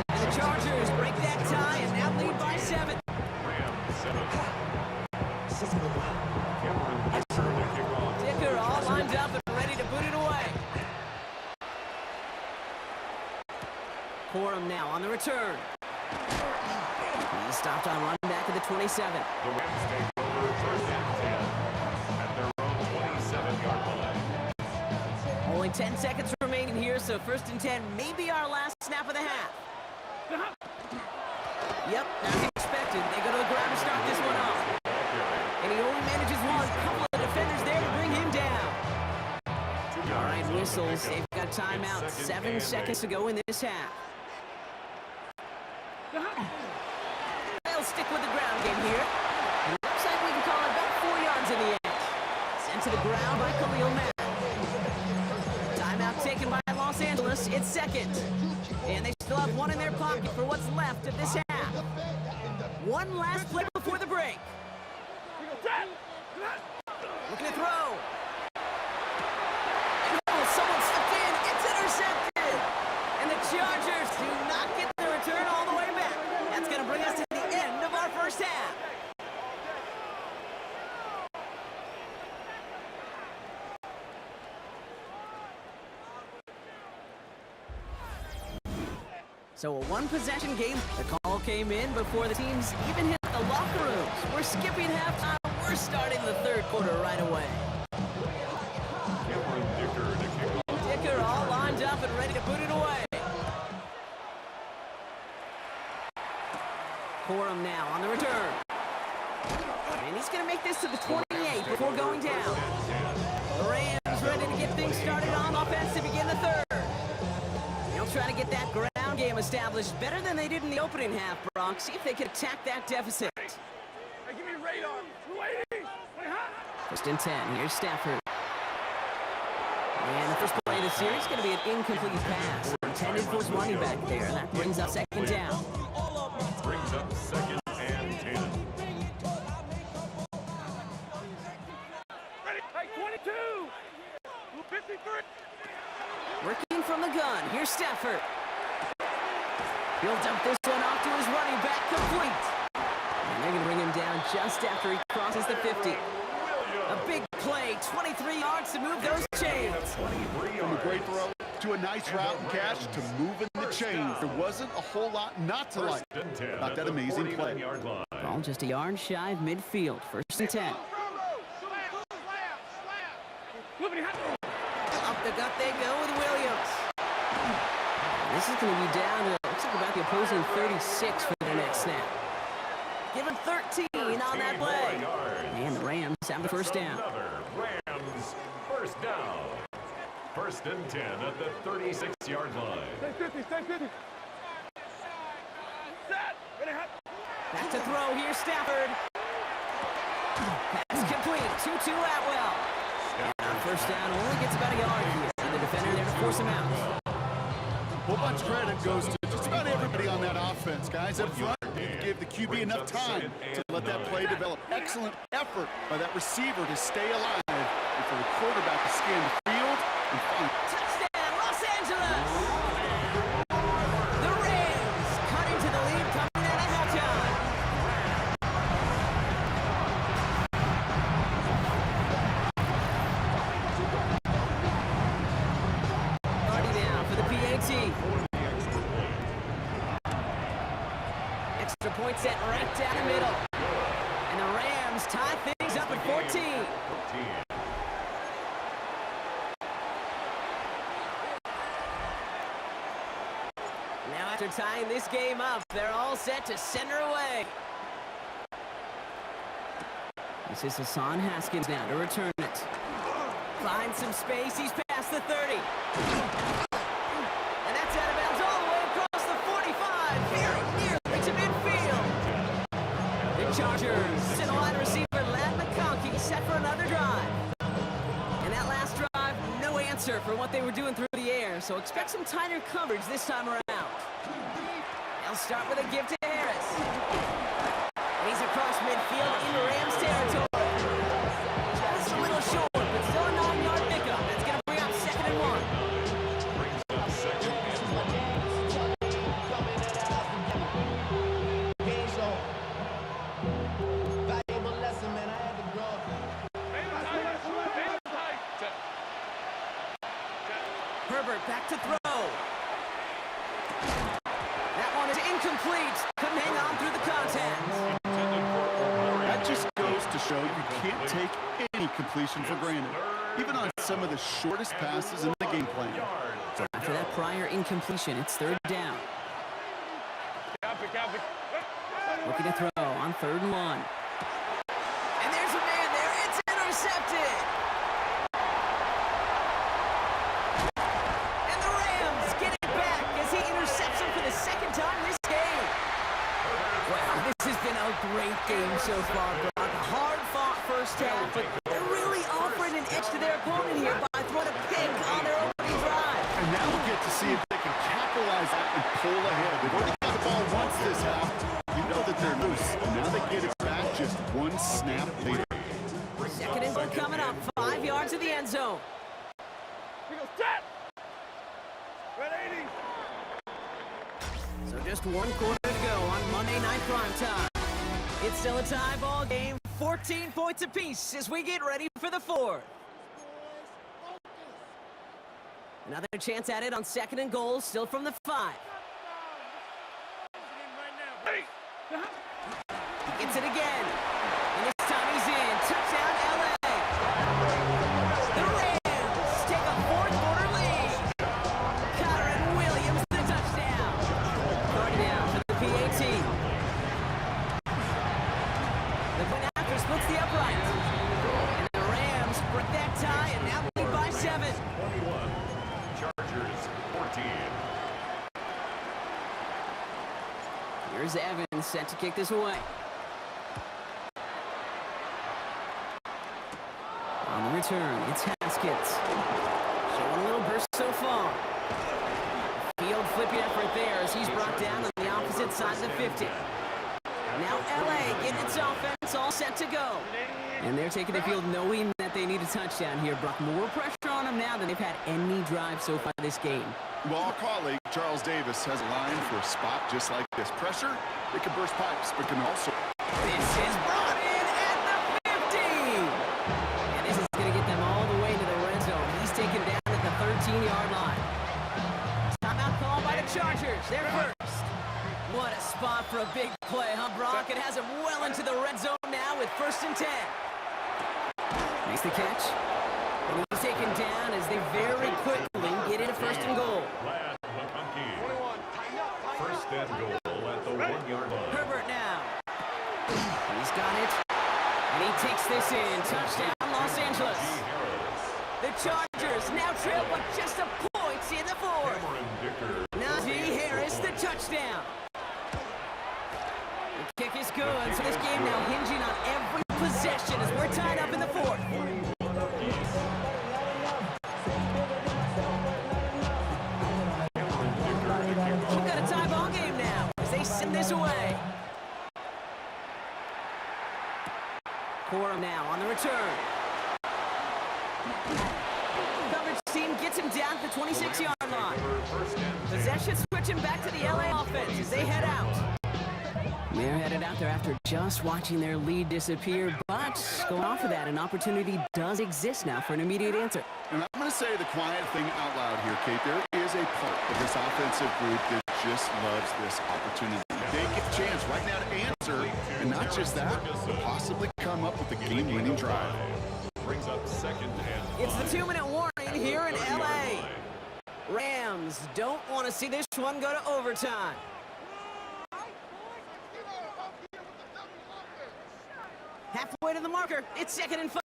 And the Chargers break that tie and now lead by 7. Dicker all lined up and ready to boot it away. Corum now on the return. He stopped on run back at the 27. The Rams take over 1st and 10 at their own 27-yard line. Only 10 seconds remaining here, so 1st and 10 may be our last snap of the half. Yep, as expected, they go to the ground to start this one off. And he only manages one. Couple of defenders there to bring him down. whistles. They've got a timeout. 7 seconds to go in this half. They'll stick with the ground game here. And it looks like we can call it about 4 yards in the end. Sent to the ground by Khalil Mack. Timeout taken by Los Angeles. It's second. And they still have one in their pocket for what's left of this half. One last play before the break. Looking to throw. And someone stepped in. It's intercepted. And the Chargers do not get the return all the way back. That's going to bring us to the end of our first half. So a one-possession game. The call came in before the teams even hit the locker rooms. We're skipping halftime. We're starting the third quarter right away. Cameron Dicker to kick off. Dicker all lined up and ready to put it away. Corum now on the return. And he's going to make this to the 28 before going down. The Rams ready to get things started on offense to begin the third. They'll try to get that ground game established better than they did in the opening half, Brock. See if they can attack that deficit. Hey, give me radar. 280. First and 10. Here's Stafford. And the first play of the series is going to be an incomplete pass. Intended for his running back there. That brings up second down. Brings up second and 10. Ready. Hey, 22. 53. Working from the gun. Here's Stafford. He'll dump this one off to his running back, complete. And they're going to bring him down just after he crosses the 50. A big play, 23 yards to move those chains. From a great throw to a nice route and catch to moving the chains. There wasn't a whole lot not to like about that amazing play. Ball just a yard shy of midfield. First and 10. Up the gut they go with Williams. This is going to be down to, looks like about the opposing 36 for the next snap. Give him 13 on that play. And the Rams have the first down. Rams first down. First and 10 at the 36-yard line. Stay 50. Stay 50. Set. Ready. Back to throw. Here's Stafford. Pass complete. 2-2 Atwell. And first down only gets about a yard here. And the defender there to force him out. Whole bunch of credit goes to just about everybody on that offense, guys. Up front, gave the QB enough time to let that play develop. Excellent effort by that receiver to stay alive and for the quarterback to scan the field and find. Touchdown, Los Angeles! The Rams cut into the lead coming out of halftime. Party down for the PAT. Extra point set right down the middle. And the Rams tie things up at 14. Now after tying this game up, they're all set to center away. This is Hassan Haskins now to return it. Finds some space, he's past the 30. And that's out of bounds all the way across the 45, very nearly to midfield. The Chargers send a wide receiver, Ladd McConkey, set for another drive. And that last drive, no answer for what they were doing through the air, so expect some tighter coverage this time around. They'll start with a give to Harris. He's across midfield into Rams territory. Just a little short, but still a 9-yard pickup. That's going to bring up second and 1. Brings up second and 1. Herbert back to throw. That one is incomplete. Couldn't hang on through the contact. That just goes to show you can't take any completion for granted, even on some of the shortest passes in the game plan. So after that prior incompletion, it's third down. Looking to throw on 3rd and 1. And there's a man there. It's intercepted. game so far, Brock. A hard-fought first half, but they're really offering an edge to their opponent here by throwing a pick on their opening drive. And now we'll get to see if they can capitalize that and pull ahead. They've already got the ball once this half. You know that they're loose, and now they get it back just one snap later. Second and goal coming up, 5 yards to the end zone. We go set. Red 80. So just 1 quarter to go on Monday Night Primetime. It's still a tie ball game, 14 points apiece as we get ready for the fourth. Another chance at it on second and goal, still from the 5. He gets it again. And this time he's in. Touchdown, LA. The Rams take a fourth-quarter lead. Kyron Williams, the touchdown. Third down for the PAT. The point after splits the upright. And the Rams break that tie and now lead by 7. 21. Chargers 14. Here's Evans set to kick this away. On the return, it's Haskins. Showing a little burst so far. Field flipping effort there as he's brought down on the opposite side of the 50. Now LA getting its offense all set to go. And they're taking the field knowing that they need a touchdown here. Brock, more pressure on them now than they've had any drive so far this game. Well, our colleague, Charles Davis, has a line for a spot just like this. Pressure, it can burst pipes, but can also... This is brought in at the 50! And this is going to get them all the way to the red zone. He's taken down at the 13-yard line. Timeout call by the Chargers. They're first. What a spot for a big play, huh, Brock? It has him well into the red zone now with 1st and 10. Makes the catch. And he's taken down as they very quickly get into 1st and goal. Lad McConkey. 1st and goal at the 1-yard line. Herbert now. He's got it. And he takes this in. Touchdown, Los Angeles. The Chargers now trail with just a point in the fourth. Cameron Dicker. Najee Harris, the touchdown. The kick is good, so this game now hinging on every possession as we're tied up in the fourth. We've got a tie ball game now as they send this away. Corum now on the return. Coverage team gets him down at the 26-yard line. Possession switching back to the LA offense as they head out. They're headed out there after just watching their lead disappear, but going off of that, an opportunity does exist now for an immediate answer. And I'm going to say the quiet thing out loud here, Kate. There is a part of this offensive group that just loves this opportunity. They get a chance right now to answer, and not just that, but possibly come up with a game-winning drive. Brings up 2nd and 5. It's the 2-minute warning here in LA. Rams don't want to see this one go to overtime. Halfway to the marker, it's 2nd and 5.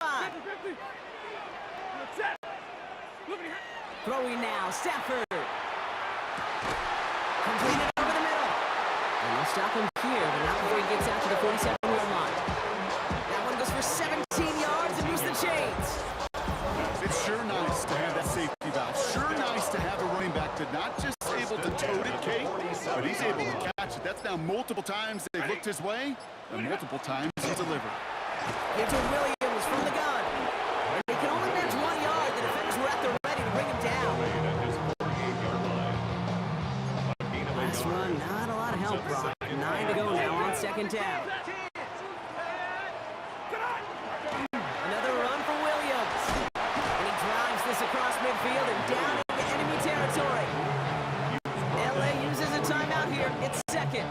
Throwing now, Stafford. Completed over the middle. And they'll stop him here, but not before he gets out to the 47-yard line. That one goes for 17 yards and moves the chains. It's sure nice to have that safety valve. Sure nice to have a running back that not just able to tote it, Kate, but he's able to catch it. That's now multiple times they've looked his way, and multiple times he's delivered. Give to Williams from the gun. And they can only manage 1 yard. The defenders were at the ready to bring him down. Last run, not a lot of help, Brock. 9 to go now on 2nd down. Another run for Williams. And he drives this across midfield and down into enemy territory. LA uses a timeout here. It's 2nd.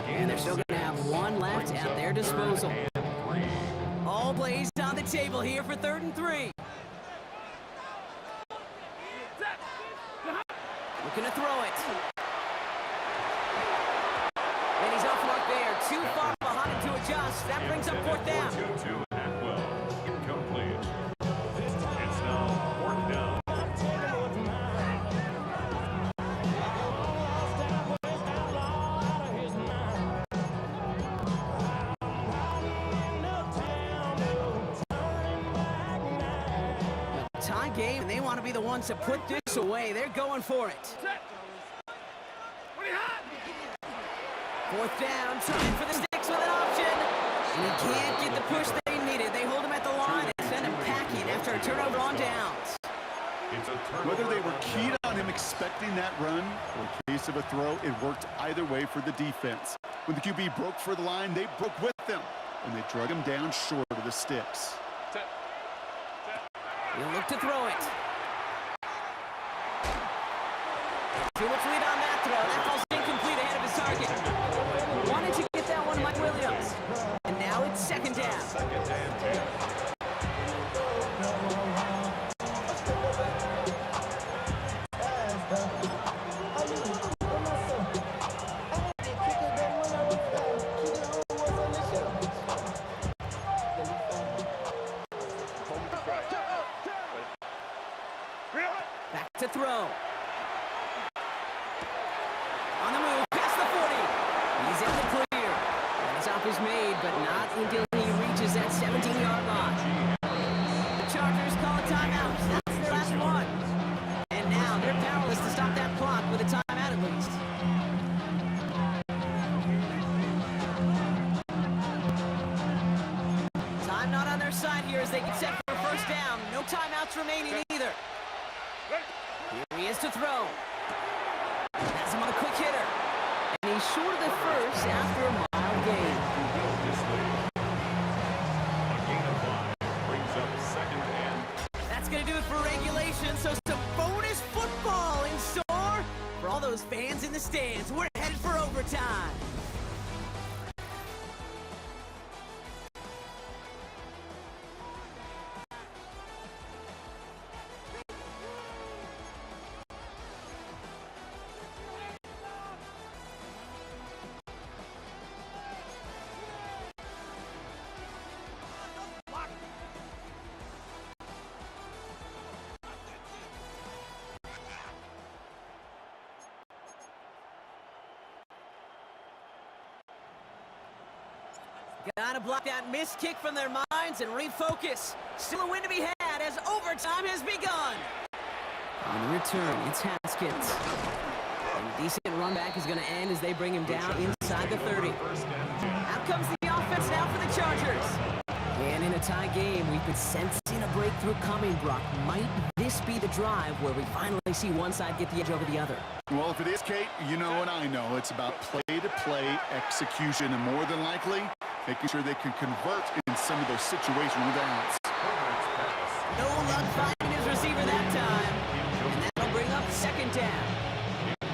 And they're still going to have 1 left at their disposal. All plays on the table here for 3rd and 3. Looking to throw it. And he's off mark there. Too far behind him to adjust. That brings up 4th down. 2-2 Atwell. Incomplete. It's now 4th down. Tie game, and they want to be the ones to put this away. They're going for it. Fourth down, trying for the sticks with an option. And he can't get the push they needed. They hold him at the line and send him packing after a turnover on downs. Whether they were keyed on him expecting that run or in case of a throw, it worked either way for the defense. When the QB broke for the line, they broke with them, and they drug him down short of the sticks. He'll look to throw it. Too much lead on that throw. That falls incomplete ahead of his target. Wanted to get that one, Mike Williams. And now it's second down. Second and 10. Back to throw. On the move, past the 40. He's in the clear. And the stop is made, but not until he reaches that 17-yard line. The Chargers call a timeout. That's their last one. And now they're powerless to stop that clock with a timeout at least. Time not on their side here as they get set for first down. No timeouts remaining either. Here he is to throw. Has him on a quick hitter. And he's short of the first after a mild gain. This lead. A gain of 5 brings up second and That's going to do it for regulation. So some bonus football in store for all those fans in the stands. We're headed for overtime. Gotta block that missed kick from their minds and refocus. Still a win to be had as overtime has begun. On return, it's Haskins. And a decent run back is going to end as they bring him down inside the 30. first and 10. Out comes the offense now for the Chargers. And in a tie game, we've been sensing a breakthrough coming, Brock. Might this be the drive where we finally see one side get the edge over the other? Well, if it is, Kate, you know and I know it's about play-to-play execution, and more than likely, making sure they can convert in some of those situational downs. Herbert's pass. No luck finding his receiver that time. And that'll bring up second down.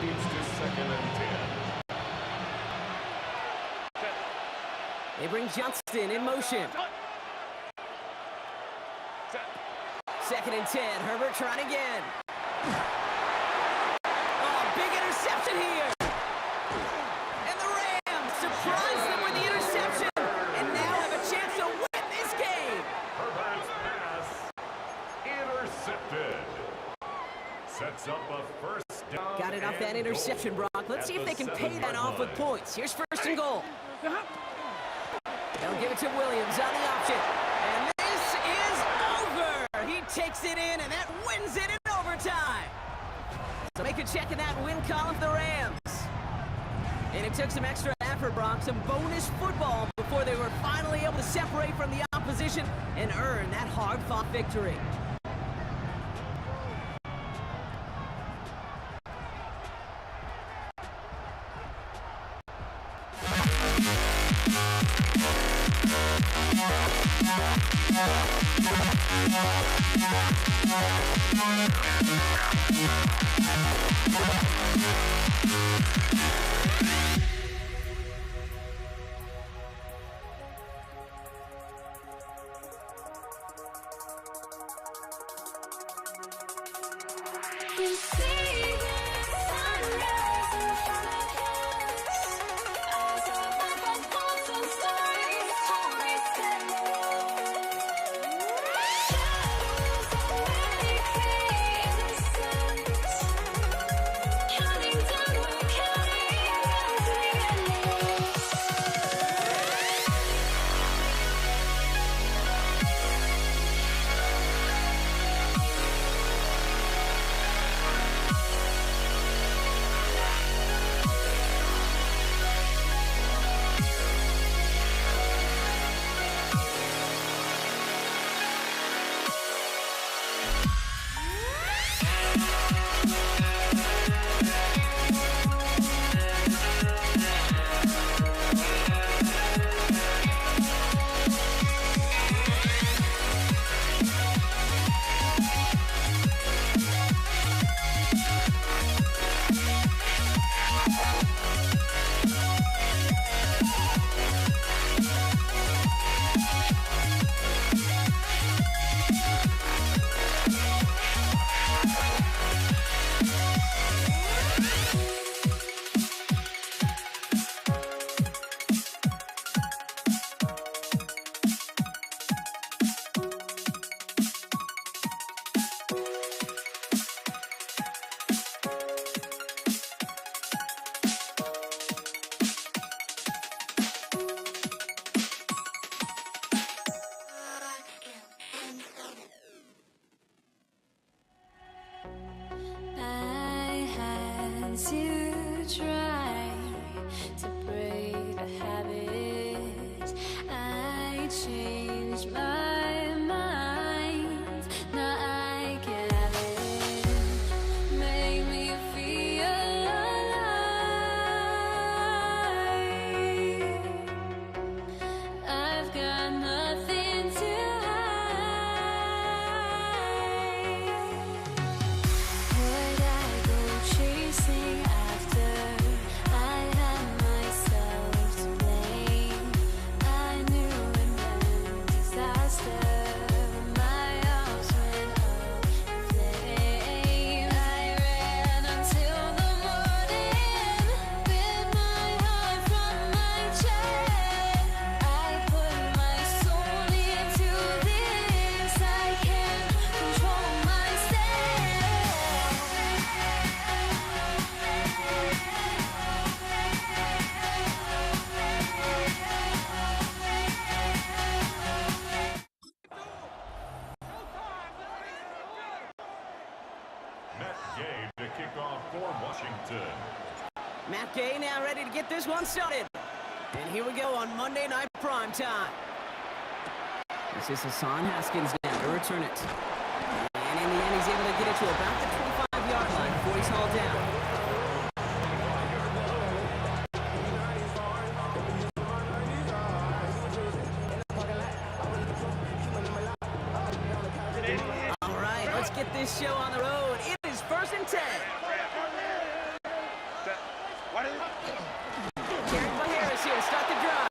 Leads to second and 10. They bring Johnston in motion. Second and 10. Herbert trying again. Oh, big interception here. And the Rams surprise them with the interception. And now have a chance to win this game. Herbert's pass intercepted. Sets up a first down. Got it off that and interception, goal Brock. Let's at see if the they can pay 7-yard that off with line. points. Here's first and goal. They'll give it to Williams on the option. And this is over. He takes it in, and that wins it in overtime. So make a check in that win column for the Rams. And it took some extra effort, Brock, some bonus football before they were finally able to separate from the opposition and earn that hard-fought victory. You see the sunrise in front of us as our life unfolds and stories always shadows of many crazy suns, counting down, we're counting as we endless. I had to try to break the habit. I changed my mind. Now I get it. Make me feel alive. I've got nothing to hide. Would I go chasing after? I had myself to blame. I knew it meant disaster. My arms went up in flames. I ran until the morning. Bit my heart from my chest. I put my soul into this. I can't control Matt Gay to kick off for Washington. Matt Gay now ready to get this one started. And here we go on Monday Night Prime Time. This is Hassan Haskins now to return it. And in the end, he's able to get it to about the 25-yard line before he's hauled down. All right, let's get this show on the road. It is 1st and 10. Carried by Harris here to start the drive.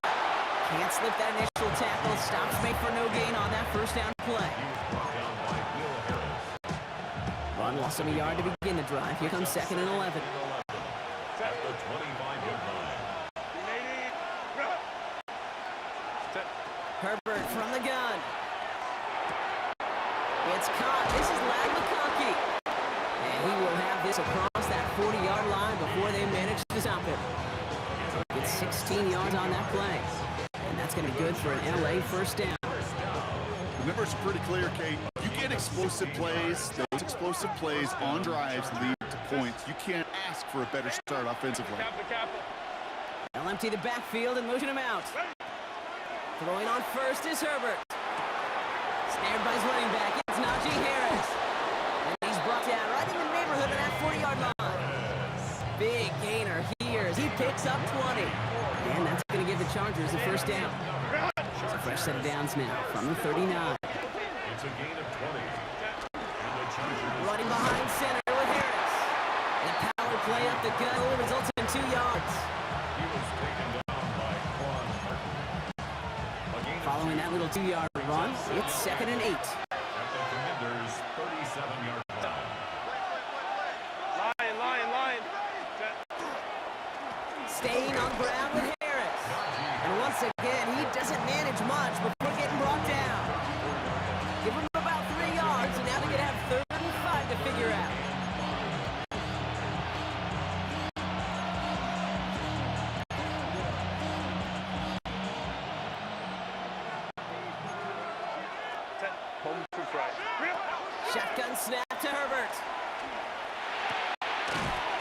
Can't slip that initial tackle. Stops make for no gain on that first down play. Brought down by Will Harris. Run lost him a yard to begin the drive. Here comes 2nd and 11. At the 25-yard line. Herbert from the gun. It's caught. This is Ladd McConkey. And he will have this across that 40-yard line before they manage to stop it. It's 16 yards on that play. And that's going to be good for an LA first down. The numbers are pretty clear, Kate. You get explosive plays. Those explosive plays on drives lead to points. You can't ask for a better start offensively. They'll empty the backfield and motion him out. Throwing on first is Herbert. Snared by his running back. It's Najee Harris. And he's brought down right in the neighborhood of that 40-yard line. Big gainer here as he picks up 20. And that's going to give the Chargers the first down. It's a fresh set of downs now from the 39. It's a gain of 20. And the Chargers Running behind center with Harris. And a power play up the gut only results in 2 yards. he was taken down by Quan Martin. A gain of Following that little 2-yard run, it's 2nd and 8. at the Commanders' 37-yard line. Line. Staying on ground with Harris. And once again, he doesn't manage much before getting brought down. Give him about 3 yards, and now they're going to have 3rd and 5 to figure out. Home to right. Shotgun snap to Herbert.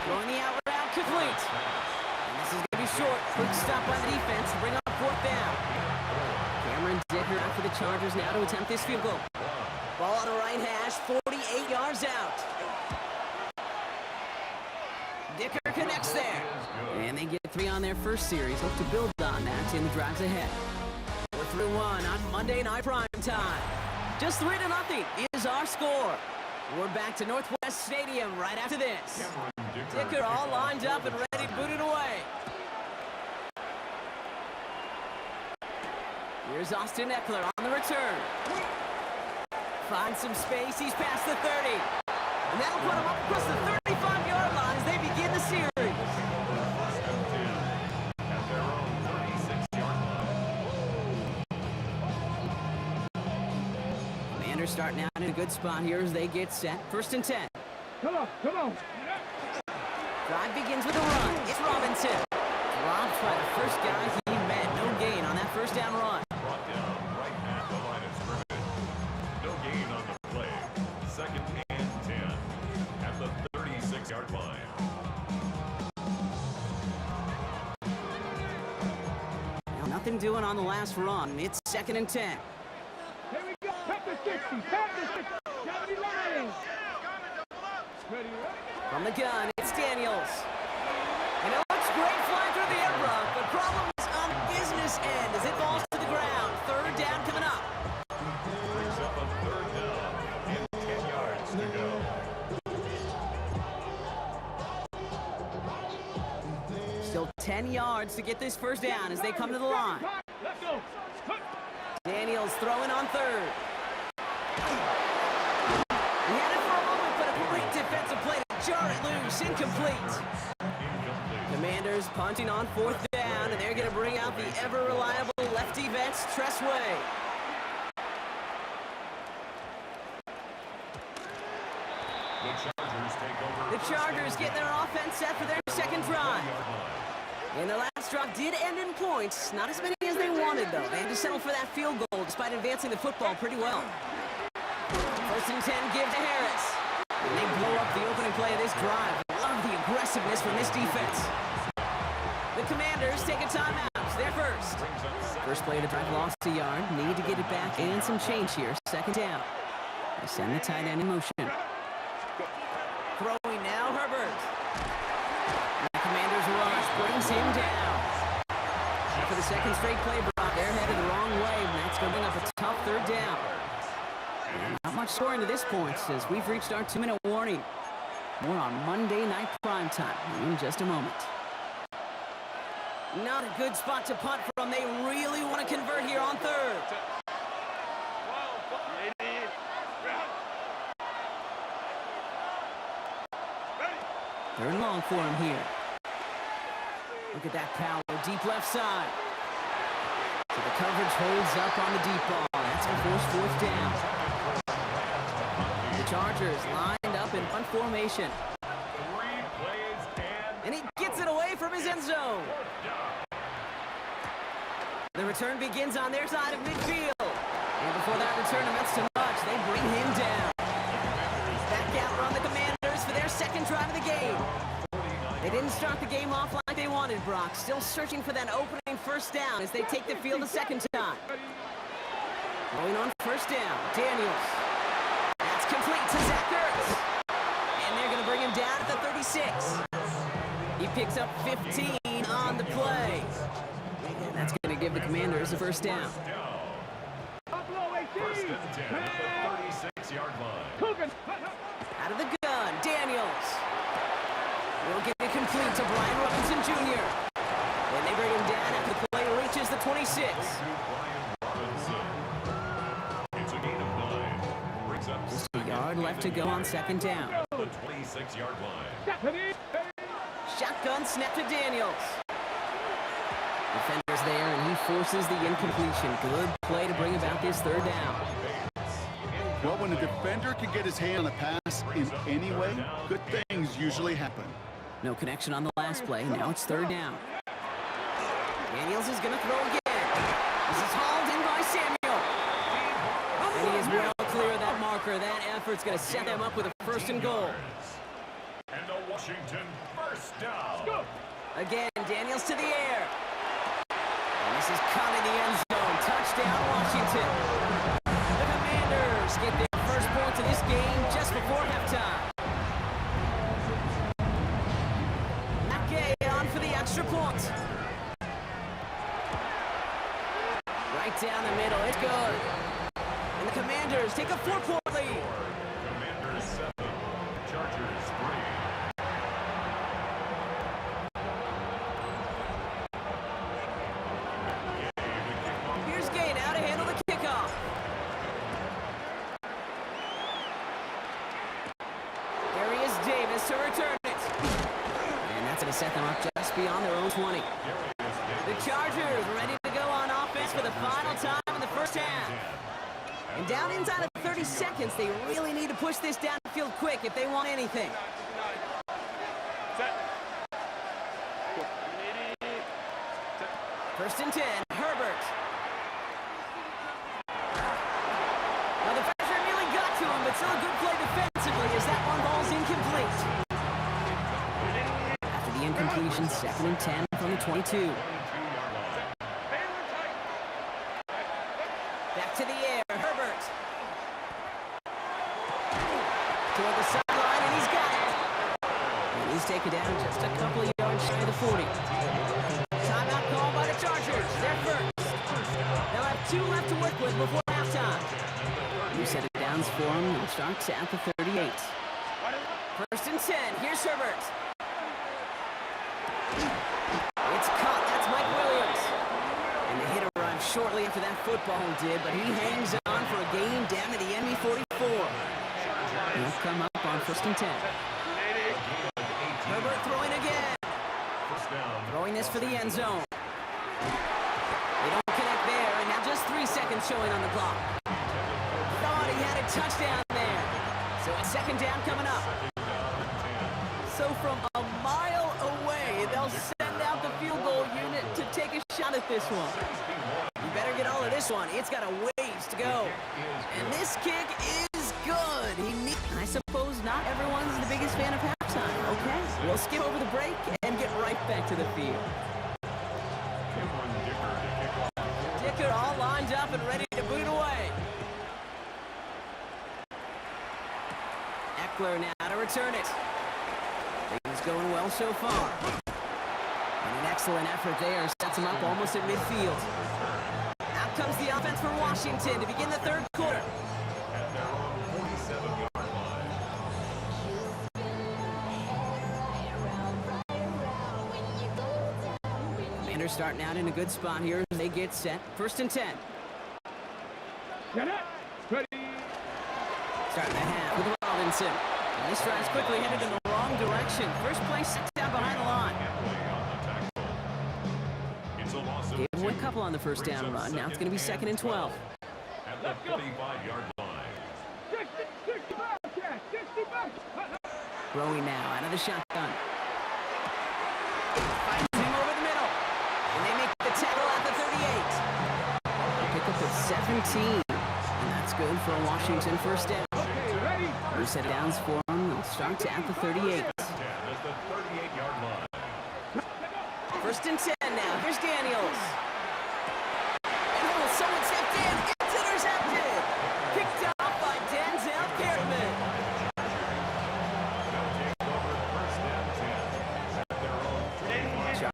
Throwing the out route complete. And this is going to be short. Quick stop by the defense to bring up 4th down. Cameron Dicker out for the Chargers now to attempt this field goal. Ball on the right hash, 48 yards out. connects there. And they get 3 on their first series. Hope to build on that in the drives ahead. We're through 1 on Monday Night Prime Time. Just 3-0 is our score. We're back to Northwest Stadium right after this. Dicker all lined up and ready to boot it away. Here's Austin Eckler on the return. Finds some space. He's past the 30. And that'll put him up across the 35-yard line as they begin the series. At their own 36-yard line. Commanders starting out in a good spot here as they get set. 1st and 10. Come on, come on. Drive begins with a run. It's Robinson. Dropped by the first guy he met. No gain on that first down run. Brought down right at the line of scrimmage. No gain on the play. 2nd and 10 at the 36-yard line. Now, nothing doing on the last run. It's 2nd and 10. Here we go. Tap the 60. Tap the 60. Gravity line. Ready, ready. From the gun, it's Daniels. And it looks great flying through the air, Brock, but problems on business end as it falls to the ground. 3rd down coming up. Brings up a 3rd down and 10 yards to go. Still 10 yards to get this 1st down as they come to the line. Let's go. Daniels throwing on 3rd. He had it for a moment, but a great defensive play to jar it loose. Incomplete. Commanders punting on 4th down, and they're going to bring out the ever-reliable lefty vets, Tressway. The Chargers getting their offense set for their 2nd drive. And their last drive did end in points. Not as many as they wanted, though. They had to settle for that field goal despite advancing the football pretty well. 1st and 10, give to Harris. And they blow up the opening play of this drive. Love the aggressiveness from this defense. The Commanders take a timeout. They're first. First play of the drive lost a yard. Need to get it back and some change here. 2nd down. They send the tight end in motion. Throwing now, Herbert. And the Commanders rush brings him down. For the 2nd straight play, Brock, they're headed the wrong way, and that's going to bring up a tough 3rd down. Not much scoring to this point as we've reached our 2-minute warning. More on Monday Night Prime Time in just a moment. Not a good spot to punt from. They really want to convert here on 3rd. 3rd and long for him here. Look at that power, deep left side. So the coverage holds up on the deep ball. That's going to force 4th down. The Chargers lined up in punt formation. 3 plays And he gets it away from his end zone. The return begins on their side of midfield. And before that return amounts to much, they bring him down. Back out on the Commanders for their 2nd drive of the game. They didn't start the game off like they wanted, Brock. Still searching for that opening 1st down as they take the field a 2nd time. Going on 1st down, Daniels. That's complete to Zach Ertz. And they're going to bring him down at the 36. He picks up 15 on the play. And that's going to give the Commanders a 1st down. 1st and 10 at the 36-yard line. Out of the gun, Daniels. Will get it complete to Brian Robinson Jr. And they bring him down after the play reaches the 26. It's a gain of 9. Brings up Just a yard left to go on 2nd down. the 26-yard line. Shotgun snap to Daniels. Defender's there, and he forces the incompletion. Good play to bring about this 3rd down. Well, when a defender can get his hand on the pass in any way, good things usually happen. No connection on the last play. Now it's 3rd down. Daniels is going to throw again. This is hauled in by Samuel. And he is well clear of that marker. That effort's going to set them up with a 1st and goal. And the Washington 1st down. Again, Daniels to the air. And this is caught in the end zone. Touchdown, Washington. The Commanders get their first points of this game just before halftime. down the middle. It's good. And the Commanders take a 4-point lead. Commanders 7, Chargers 3. Here's Gay now to handle the kickoff. There he is, Davis, to return it. And that's going to set them up just beyond their own 20. The Chargers ready to go on offense for the final time in the first half. And down inside of 30 seconds, they really need to push this downfield quick if they want anything. First and 10, Herbert. Now the pressure nearly got to him, but still a good play defensively as that one ball's incomplete. After the incompletion, 2nd and 10 from the 22. Back to the air, Herbert. Toward the sideline, and he's got it. And he's taken down just a couple of yards shy of the 40. Timeout call by the Chargers. They're first. They'll have 2 left to work with before halftime. New set of downs for them. They'll start at the 38. First and 10. Here's Herbert. It's caught. That's Mike Williams. And the hit arrived shortly after that football did, but he hangs on for a gain down to the enemy 44. He'll come up on first and 10. Herbert throwing again. Throwing this for the end zone. They don't connect there, and now just 3 seconds showing on the clock. Thought he had a touchdown there. So it's 2nd down coming up. So from a mile away, they'll send out the field goal unit to take a shot at this one. You better get all of this one. It's got a ways to go. And this kick is good. I suppose not everyone's the biggest fan of halftime. Okay, we'll skip over the break and get right back to the field. Dicker all lined up and ready to boot away. Eckler now to return it. Things going well so far. And an excellent effort there sets him up almost at midfield. Out comes the offense for Washington to begin the 3rd quarter. At their own 47-yard line. Commanders starting out in a good spot here as they get set. First and 10. Get it. Ready. Starting the half with Robinson. And this drive's quickly headed in the wrong direction. First play set down behind the line. It's a loss of Gave away a 2. couple on the first down run. Now it's going to be 2nd and 12. At the 45-yard line. 65, Cat. 65. Throwing now out of the shotgun. Finds him over the middle. And they make the tackle at the 38. They pick up at 17. And that's good for a Washington first down. Okay, ready. New set of downs for them. They'll start at the 38. At the 38-yard line. First and 10 now. Here's Daniels. And someone stepped in. It's intercepted. Picked off by Denzel Perryman.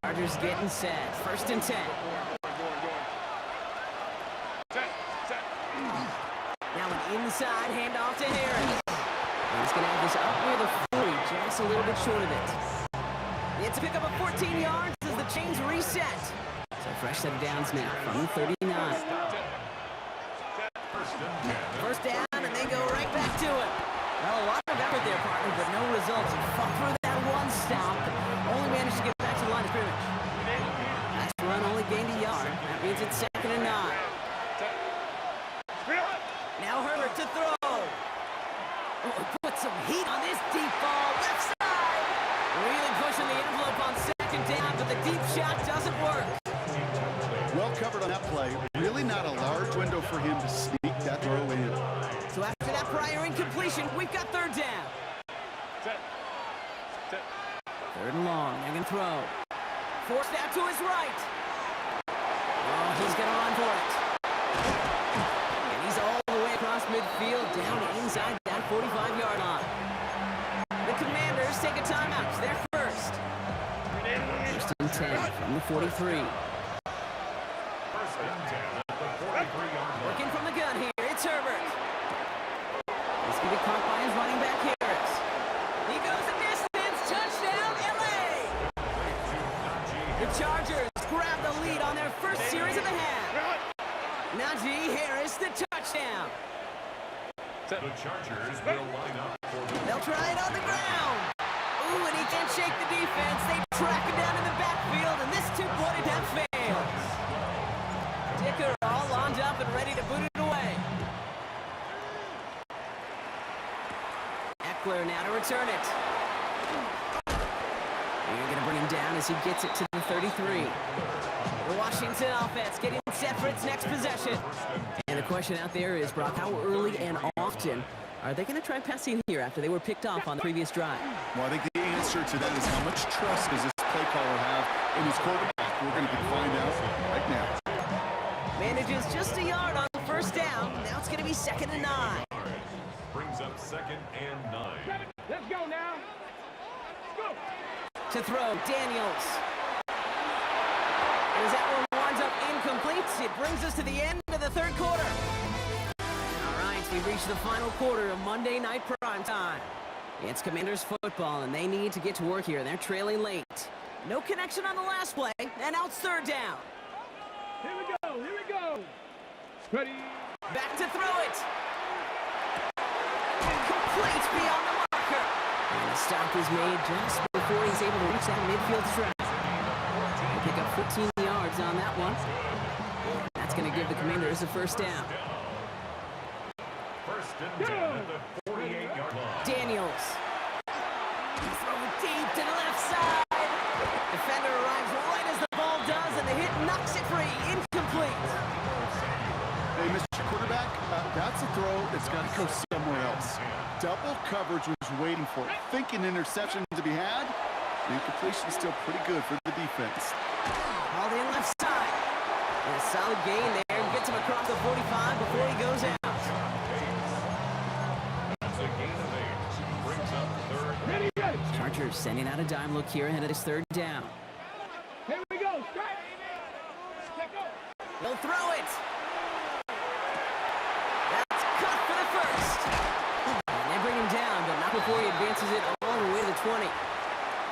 Chargers getting set. First and 10. Now an inside handoff to Harris. And he's going to have this up near the 40, just a little bit short of it. It's a pick up of 14 yards as the chains reset. So fresh set of downs now from the 39. First down, and they go right back to it. Well, a lot of effort there, partner, but no results. Fought through that one stop. Only managed to get back to the line of scrimmage. Last run only gained a yard. That means it's 2nd and 9. Now Herbert to throw. Oh, put some heat on this deep ball. Left side. Really pushing the envelope on 2nd down, but the deep shot doesn't work. Well covered on that play. Really not a large window for him to sneak that throw in. So after that prior incompletion, we've got 3rd down. 3rd and long. They're going to throw. Forced out to his right. Oh, he's going to run for it. And he's all the way across midfield, down inside that 45-yard line. The Commanders take a timeout. They're first. First and 10 from the 43. First and 10 at the 43. caught by his running back Harris. He goes the distance. Touchdown, LA! The Chargers grab the lead on their first series of the half. Najee Harris, the touchdown. The Chargers will line up for the They'll try it on the ground. Ooh, and he can't shake the defense. They track him down in the backfield, and this two-point attempt fails. Dicker all lined up and ready to boot it away. Eckler now to return it. You're going to bring him down as he gets it to the 33. The Washington offense getting set for its next possession. And the question out there is, Brock, how early and often are they going to try passing here after they were picked off on the previous drive? Well, I think the answer to that is how much trust does this play caller have in his quarterback? We're going to find out right now. Manages just a yard on the first down. Now it's going to be 2nd and 9. brings up 2nd and 9. Let's go now. Go. To throw, Daniels. As that one winds up incomplete, it brings us to the end of the third quarter. All right, we've reached the final quarter of Monday Night Prime Time. It's Commanders football, and they need to get to work here. They're trailing late. No connection on the last play, and now it's 3rd down. Here we go. Here we go. Ready. Back to throw it. Complete beyond the marker. And the stop is made just before he's able to reach that midfield stretch. They pick up 14 yards on that one. That's going to give the Commanders a 1st down. 1st and 10 at the 48-yard line. Daniels. Throw deep to the left side. Defender arrives right as the ball does, and the hit knocks it free. Incomplete. Hey, Mr. Quarterback, that's a throw that's got to go somewhere else. Double coverage was waiting for it. Thinking interception to be had. The incompletion is still pretty good for the defense. All in left side. And a solid gain there. Gets him across the 45 before he goes out. That's a gain of 8. Brings up 3rd. Ready, ready. Chargers sending out a dime look here ahead of this 3rd down. Here we go. Strike. Let go. He'll throw it. That's cut for the 1st. And they bring him down, but not before he advances it all the way to the 20.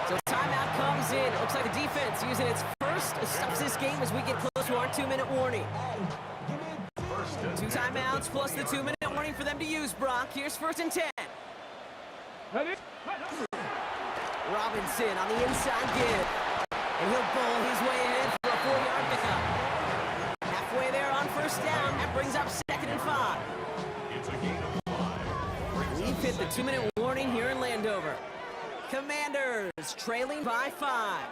So timeout comes in. It looks like the defense using its first stops this game as we get close to our 2-minute warning. 2 timeouts plus the 2-minute warning for them to use, Brock. Here's 1st and 10. Ready. Robinson on the inside give. And he'll bowl his way ahead for a 4-yard pickup. Halfway there on 1st down. That brings up 2nd and 5. It's a gain of 5. We've hit the 2-minute warning here in Landover. Commanders trailing by 5.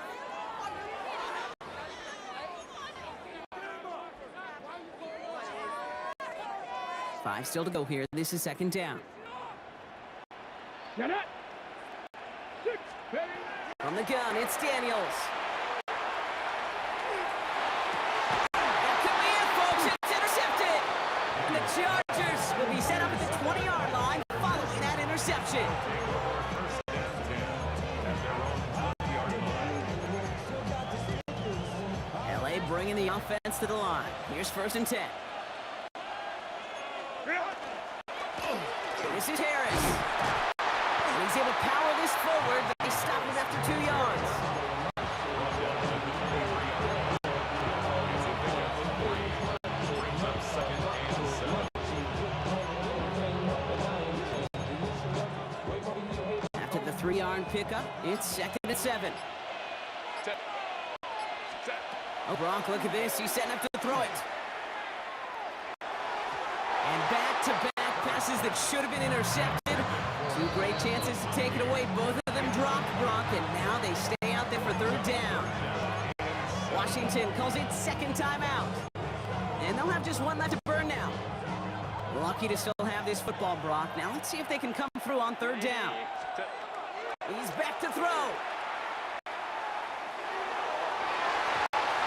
Five still to go here. This is 2nd down. Get it. 6. Ready. From the gun, it's Daniels. That could be it, folks. It's intercepted. And the Chargers will be set up at the 20-yard line following that interception. 1st and 10 at their own 20-yard line. LA bringing the offense to the line. Here's 1st and 10. This is Harris. And he's able to power this forward, but they stop him after 2 yards. Brings up 2nd and 7. After the 3-yard pickup, it's 2nd and 7. Oh, Gronk, look at this. He's setting up to throw it. And back-to-back passes that should have been intercepted. 2 great chances to take it away. Both of them dropped, Gronk, and now they stay out there for 3rd down. Washington calls it 2nd timeout. And they'll have just 1 left to burn now. Lucky to still have this football, Brock. Now let's see if they can come through on 3rd down. He's back to throw.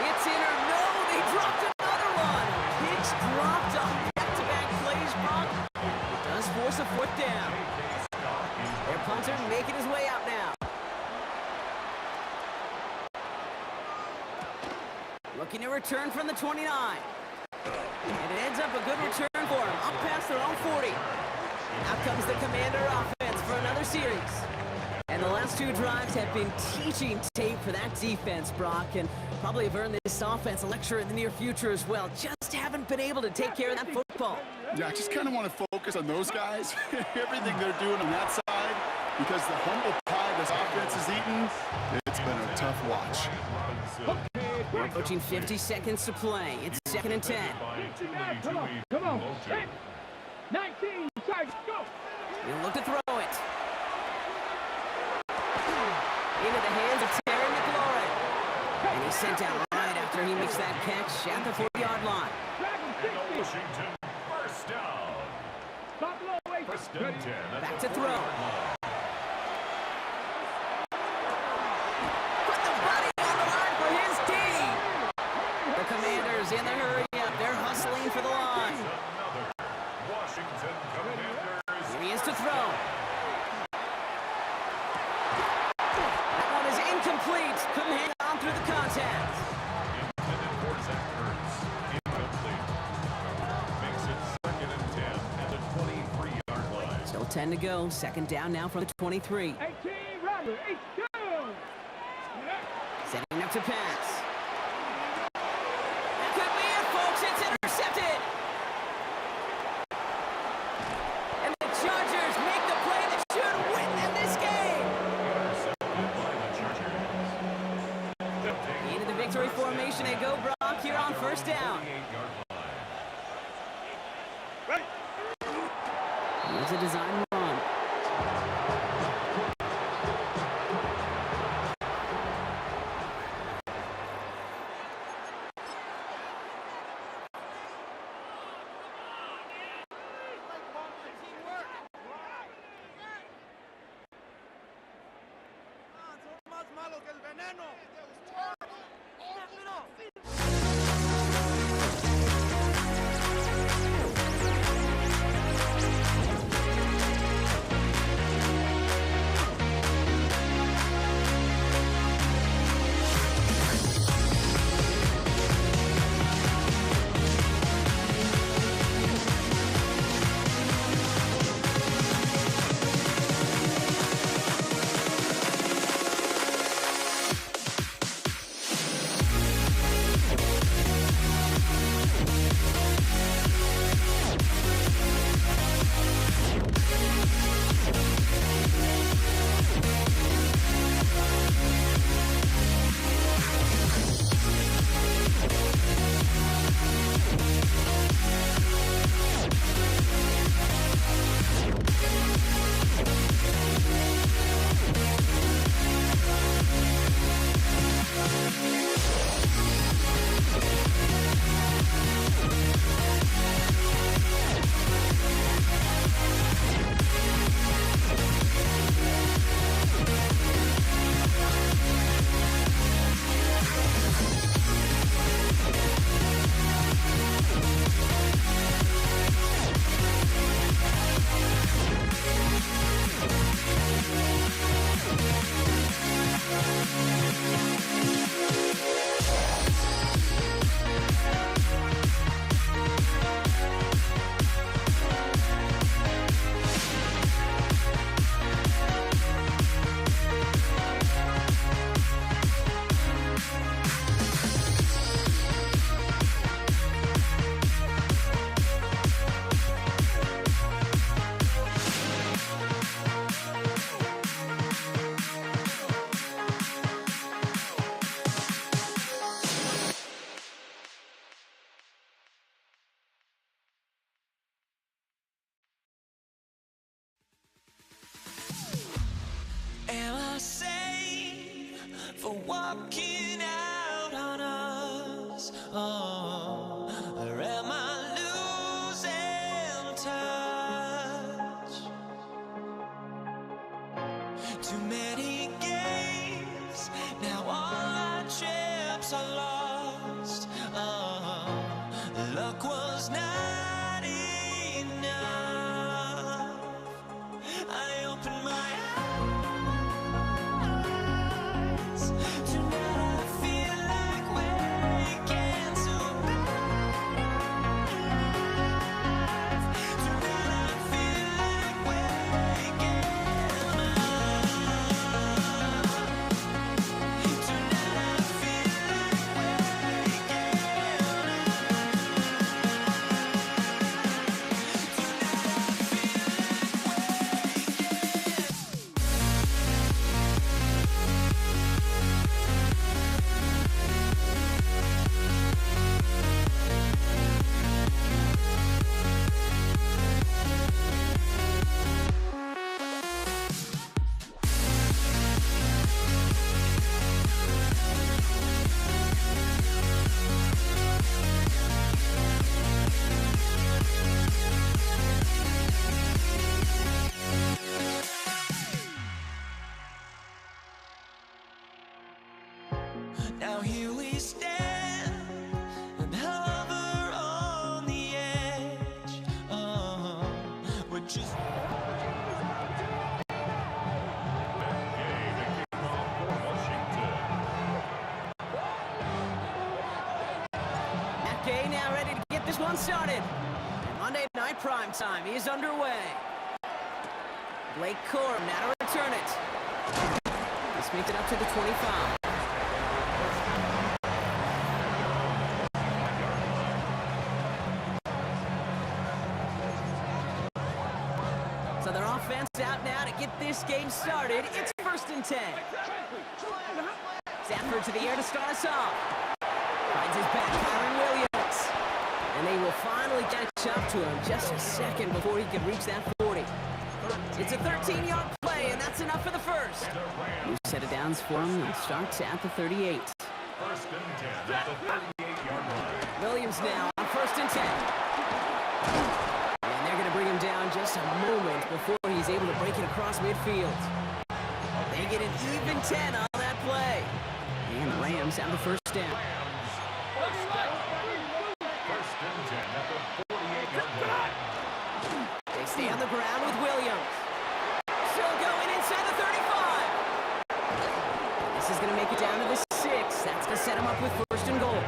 It's in or no, they dropped another one. Pitch dropped on back-to-back plays, Brock. It does force a 4th down. Their punter making his way out now. Looking to return from the 29. And it ends up a good return for him, up past their own 40. Out comes the Commander offense for another series. And the last two drives have been teaching tape for that defense, Brock, and probably have earned this offense a lecture in the near future as well. Just haven't been able to take care of that football. Yeah, I just kind of want to focus on those guys, everything they're doing on that side, because the humble pie this offense has eaten, it's been a tough watch. We're approaching 50 seconds to play. It's 2nd and 10. Come on. 10, 19, side, go. He'll look to throw it. Into the hands of Terry McLaurin. And he's sent out right after he makes that catch at the 40-yard line. Washington, first down. Buffalo away. First and 10. Back to throw. Put the body on the line for his team. The Commanders in the hurry up. They're hustling for the line. Another Washington Commanders. Here he is to throw. That one is incomplete. Couldn't hang on through the contact. Intended for Zach Ertz. Incomplete. Makes it 2nd and 10 at the 23-yard line. Still 10 to go. 2nd down now from the 23. 18, Robert, 8, Setting up to pass. That could be it, folks. It's intercepted. And the Chargers make the play that should win them this game. Intercepted by the Chargers. Attempting Into the victory formation they go, Brock, here on 1st down. 28-yard line. Here's a design run. Am I safe for walking out on us? Oh, or am I losing touch? Too many games, now all our chips are lost. Oh, luck was not enough. I opened my eyes. Tonight I feel like waking to life. Tonight I feel like we stand and hover on the edge. We're just Matt Gay now ready to get this one started. And Monday Night Prime Time is underway. Blake Corum now to return it. This makes it up to the 25. So their offense out now to get this game started. It's 1st and 10. Stafford to the air to start us off. Finds his back, Kyron Williams. And they will finally catch up to him just a second before he can reach that 40. It's a 13-yard play, and that's enough for the first. New set of downs for him, and starts at the 38. 1st and 10 at the 38-yard line. Williams now on 1st and 10. And they're going to bring him down just a moment before he's able to break it across midfield. They get an even 10 on that play. And the Rams have the first down. 1st and 10 at the 48-yard line. They stay on the ground with Williams. Still going inside the 35. This is going to make it down to the 6. That's going to set him up with 1st and goal.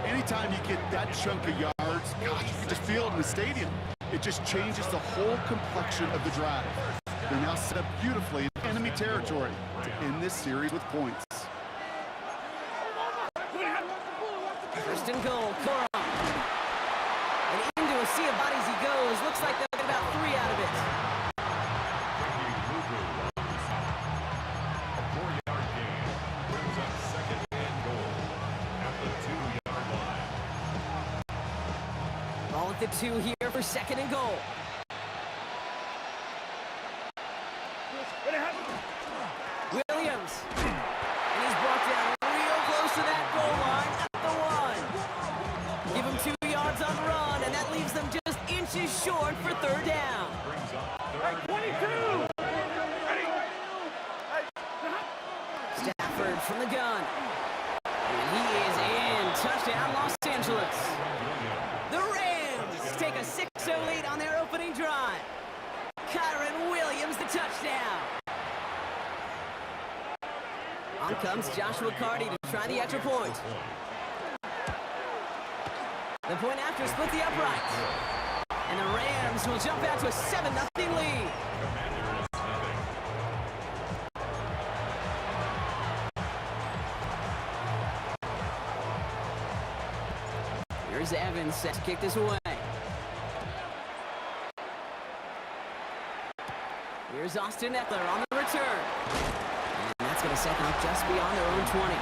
Anytime you get that chunk of yards, gosh, you can just feel it in the stadium. It just changes the whole complexion of the drive. They're now set up beautifully in enemy territory to end this series with points. 1st and goal, Corum. And into a sea of bodies he goes. Looks like they'll get about 3 out of it. A 4-yard gain brings up 2nd and goal at the 2-yard line. Ball at the 2 here for 2nd and goal. Williams. And he's brought down real close to that goal line at the 1. Give him 2 yards on the run, and that leaves them just inches short for 3rd down. Brings up 3rd. 22. Stafford from the gun. And he is in. Touchdown, Los Angeles. The Rams take a 6-0 lead on their opening drive. Kyron Williams, the touchdown. On comes Joshua Carty to try the extra point. The point after split the uprights. And the Rams will jump out to a 7-0 lead. Here's Evans set to kick this away. Here's Austin Eckler on the return. And that's going to set them up just beyond their own 20.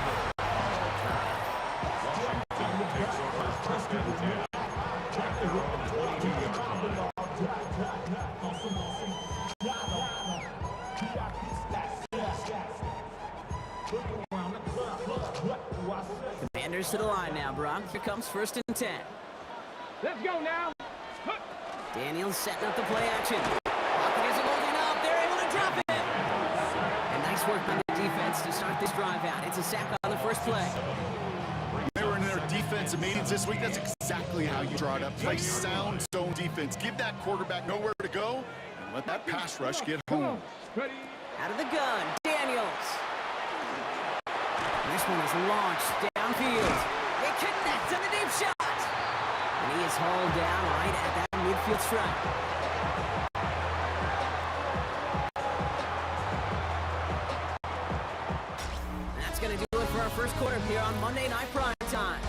Washington takes over 1st and 10 at their own 22-yard line. Commanders to the line now, Brock. Here comes 1st and 10. Let's go now. Daniels setting up the play action. Pocket isn't holding up. They're able to drop it. And nice work by the defense to start this drive out. It's a sack on the first play. They were in their defensive meetings this week. That's exactly how you draw it up. Play sound zone defense. Give that quarterback nowhere to go and let that pass rush get home. Ready. Out of the gun, Daniels. This one is launched downfield. They connect on the deep shot. And he is hauled down right at that midfield stripe. That's going to do it for our first quarter here on Monday Night Prime Time.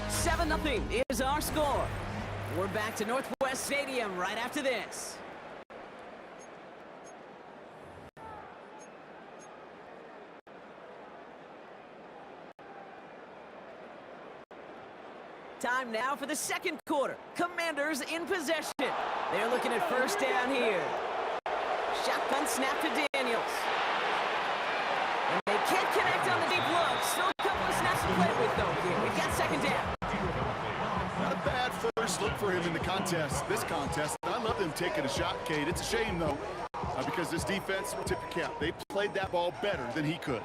7-0 is our score. We're back to Northwest Stadium right after this. Time now for the second quarter. Commanders in possession. They're looking at 1st down here. Shotgun snap to Daniels. And they can't connect on the deep look. Still a couple of snaps to play with, though, here. We've got 2nd down. Not a bad first look for him in the contest. This contest, I love them taking a shot, Cade. It's a shame, though, because this defense, tip your cap, they played that ball better than he could.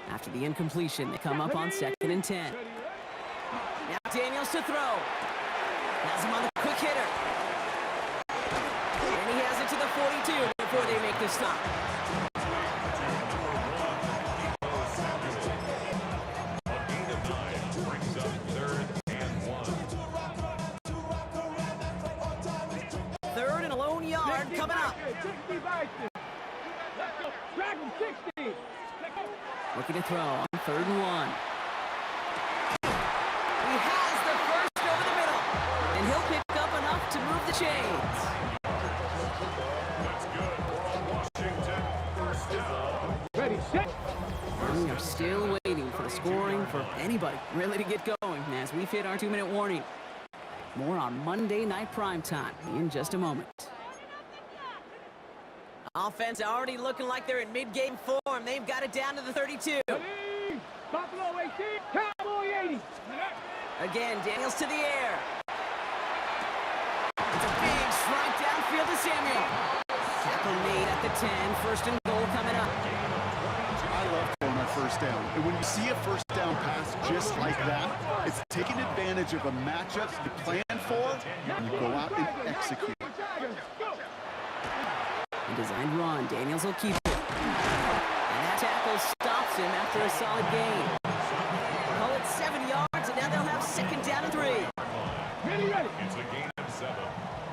After the incompletion, they come up on 2nd and 10. Now Daniels to throw. Has him on the quick hitter. And he has it to the 42 before they make the stop. Third and a lone yard coming up. 60 Bison. Let's go. Drag him 60. Let's go. Looking to throw on 3rd and 1. He has the first over the middle. And he'll pick up enough to move the chains. That's good. We're on Washington. First down. Ready, set. We are still waiting for the scoring for anybody really to get going as we've hit our 2-minute warning. More on Monday Night Primetime in just a moment. Offense already looking like they're in mid-game form. They've got it down to the 32. Ready. Buffalo 18. Cowboy 80. Again, Daniels to the air. It's a big strike downfield to Samuel. Tackle made at the 10. 1st and goal coming up. I love going on 1st down. And when you see a 1st down pass just like that, it's taking advantage of a matchup you plan for, and you go out and execute. A designed run. Daniels will keep it. And that tackle stops him after a solid gain. Call it 7 yards, and now they'll have 2nd down and 3. Ready, ready. It's a gain of 7.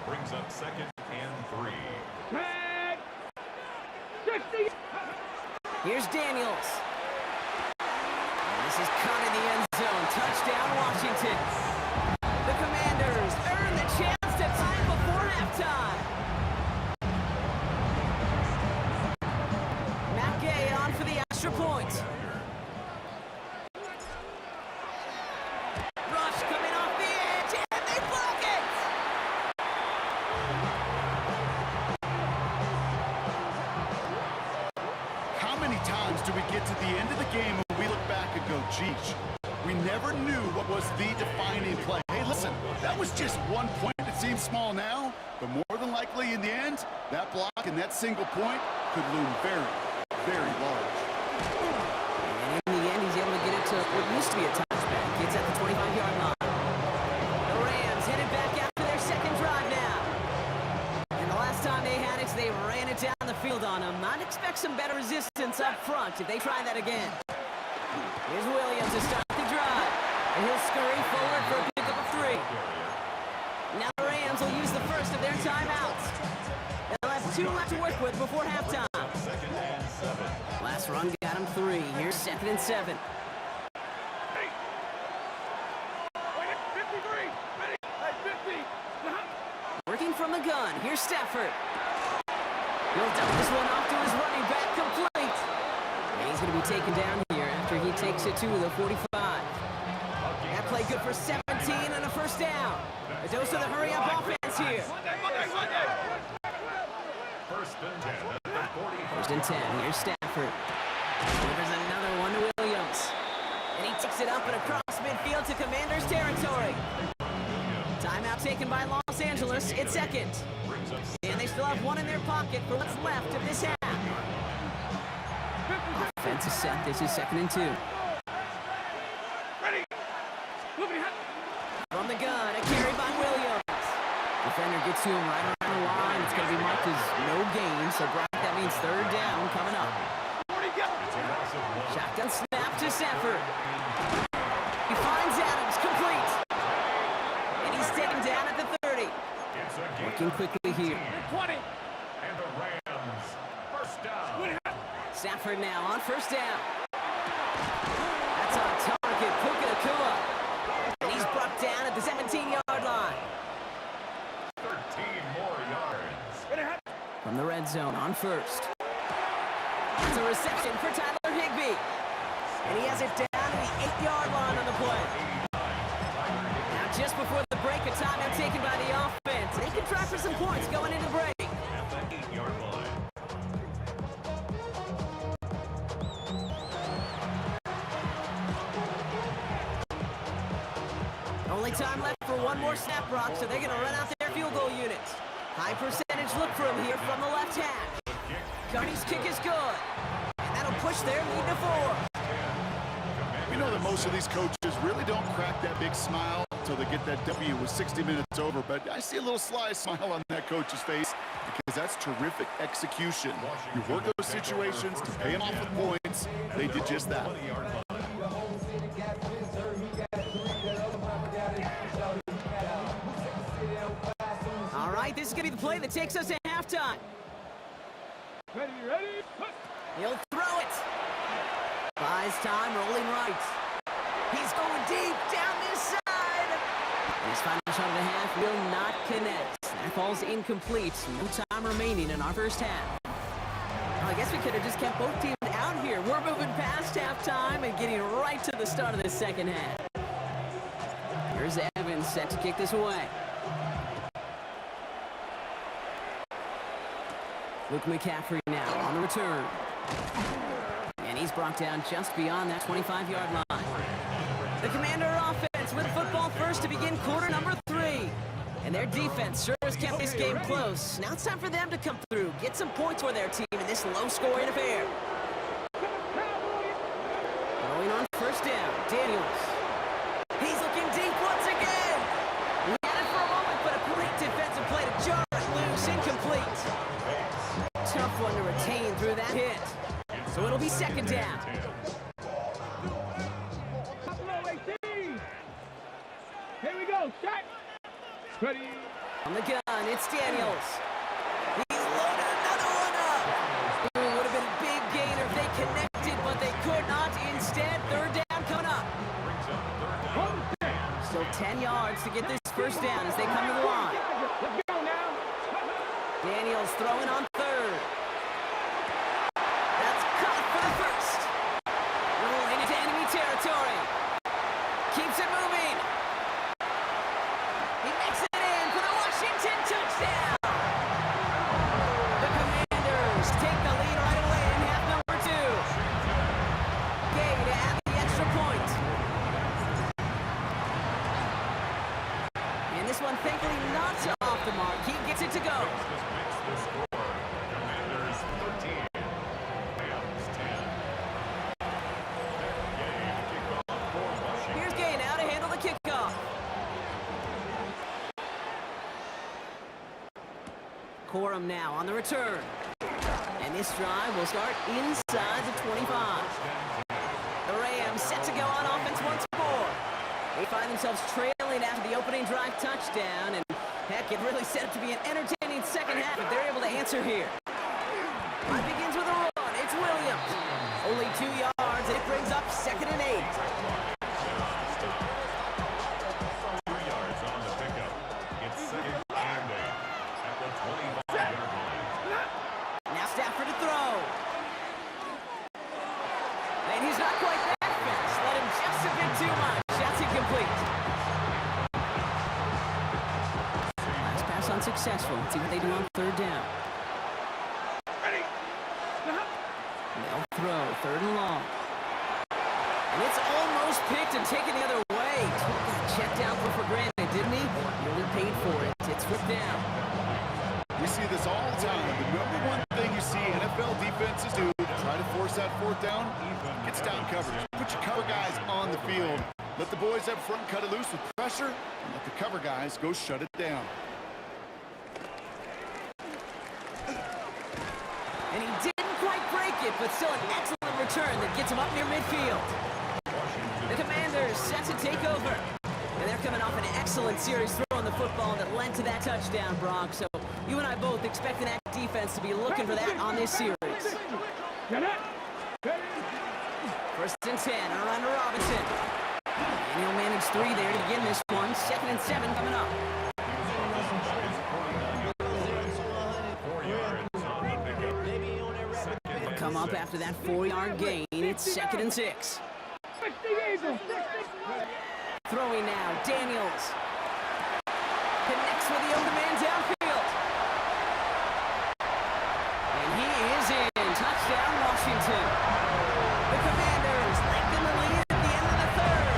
Brings up 2nd and 3. Tag. 60. Here's Daniels. And this is caught in the end zone. Touchdown, Washington. The Commanders earn the chance to tie it before halftime. Matt Gay on for the extra point. Rush coming off the edge, and they block it! How many times do we get to the end of the game and we look back and go, geez, we never knew what was the defining play. Hey, listen, that was just one point. It seems small now, but more than likely in the end, that block and that single point could loom very, very large. And in the end, he's able to get it to what used to be a touchback. It's at the 25-yard line. The Rams headed back after their 2nd drive now. And the last time they had it, they ran it down the field on them. I'd expect some better resistance up front if they try that again. Here's Williams to start the drive. And he'll scurry forward for a pickup of 3. Now the Rams will use the first of their timeouts. They'll have 2 left to work with before halftime. 2nd and 7. Last run got him 3. Here's 2nd and 7. Wait, 53. Ready. Hey, 50. Working from the gun. Here's Stafford. He'll dump this one off to his running back, complete. And he's going to be taken down here after he takes it to the 45. That play good for 17 and a 1st down. A dose of the hurry-up offense here. 1st and 10 at the 40. 1st and 10. Here's Stafford. Delivers another one to Williams. And he takes it up and across midfield to Commanders territory. Timeout taken by Los Angeles. It's 2nd. And they still have 1 in their pocket for what's left of this half. Offense is set. This is 2nd and 2. Ready. From the gun, a carry by Williams. Defender gets to him right around the line. It's going to be marked as no gain. So, Brock, that means 3rd down coming up. Shotgun snap to Stafford. He finds Adams, complete. And he's taken down at the 30. Working quickly here. 20. And the Rams. 1st down. Stafford now on 1st down. That's on target. Puka Nacua. And he's brought down at the 17-yard line. 13 more yards. From the red zone on 1st. That's a reception for Tyler Higbee. And he has it down to the 8-yard line on the play. Now just before the break, a timeout taken by the offense. They can try for some points going into break. At the 8-yard line. Only time left for one more snap, Brock, so they're going to run out their field goal unit. High percentage look for him here from the left hash. Carney's kick is good. And that'll push their lead to 4. You know that most of these coaches really don't crack that big smile until they get that W with 60 minutes over, but I see a little sly smile on that coach's face because that's terrific execution. You work those situations to pay them off with points. They did just that. All right, this is going to be the play that takes us to halftime. Ready, ready, put. He'll throw it. Buys time, rolling right. He's going deep down this side. And his final shot of the half will not connect. That falls incomplete. No time remaining in our first half. Well, I guess we could have just kept both teams out here. We're moving past halftime and getting right to the start of the second half. Here's Evans set to kick this away. Luke McCaffrey now on the return. And he's brought down just beyond that 25-yard line. The Commander offense with football first to begin quarter number 3. And their defense sure has kept this game close. Now it's time for them to come through, get some points for their team in this low-scoring affair. Going on first down, Daniels. He's looking deep once again. He had it for a moment, but a great defensive play to jar it loose, incomplete. Tough one to retain through that hit. So it'll be second down. Buffalo 18. Here we go, shot. Ready. On the gun, it's Daniels. He's loaded another one up. Ooh, would have been a big gainer if they connected, but they could not. Instead, third down coming up. Still 10 yards to get this first down as they come to the line. Let's go now. Daniels throwing on third. That's caught for the first. Rolling into enemy territory. Keeps it moving. He makes it in for the Washington touchdown. The Commanders take the lead right away in half number 2. Gay to add the extra point. And this one thankfully not off the mark. He gets it to go. Commanders 13, Rams 10. Gay to kick off for Washington. Here's Gay now to handle the kickoff. Corum now on the return. And this drive will start inside the 25. The Rams set to go on offense once more. They find themselves trailing after the opening drive touchdown, and heck, it really set up to be an entertaining second half if they're able to answer here. It begins with a run. It's Williams. Only 2 yards, and it brings up 2nd and 8. 2 yards on the pickup. It's 2nd and 8 at the 25-yard line. Now Stafford to throw. And he's not quite that fast. Let him just a bit too much. That's incomplete. Last pass unsuccessful. Let's see what they do on third down. They'll throw. 3rd and long. And it's almost picked and taken the other way. Took that check down for granted, didn't he? He only paid for it. It's 5th down. We see this all the time. The number one thing you see NFL defenses do to try to force that 4th down, it's down coverage. Put your cover guys on the field. Let the boys up front cut it loose with pressure, and let the cover guys go shut it down. And he didn't quite break it, but still an excellent return that gets him up near midfield. The Commanders set to take over. And they're coming off an excellent series throwing the football that led to that touchdown, Brock. So you and I both expecting that defense to be looking for that on this series. First and 10, around to Robinson. And he'll manage 3 there to begin this one. 2nd and 7 coming up. 4 yards on the pickup. 2nd and Come up 6. after that 4-yard gain. It's 2nd and 6. Throwing now, Daniels. Connects with the open man downfield. And he is in. Touchdown, Washington. The Commanders lengthen the lead at the end of the 3rd.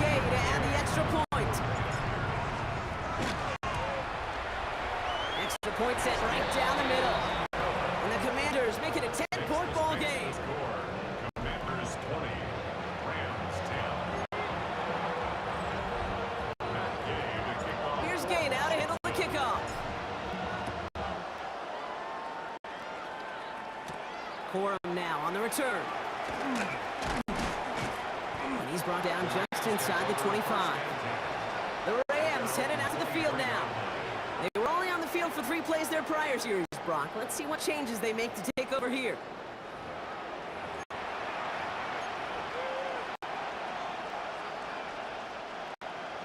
Gay to add the extra point. Extra point set right down the middle. And the Commanders make it a 10-point ball game. Corum now on the return. And he's brought down just inside the 25. The Rams headed out to the field now. They were only on the field for 3 plays their prior series, Brock. Let's see what changes they make to take over here.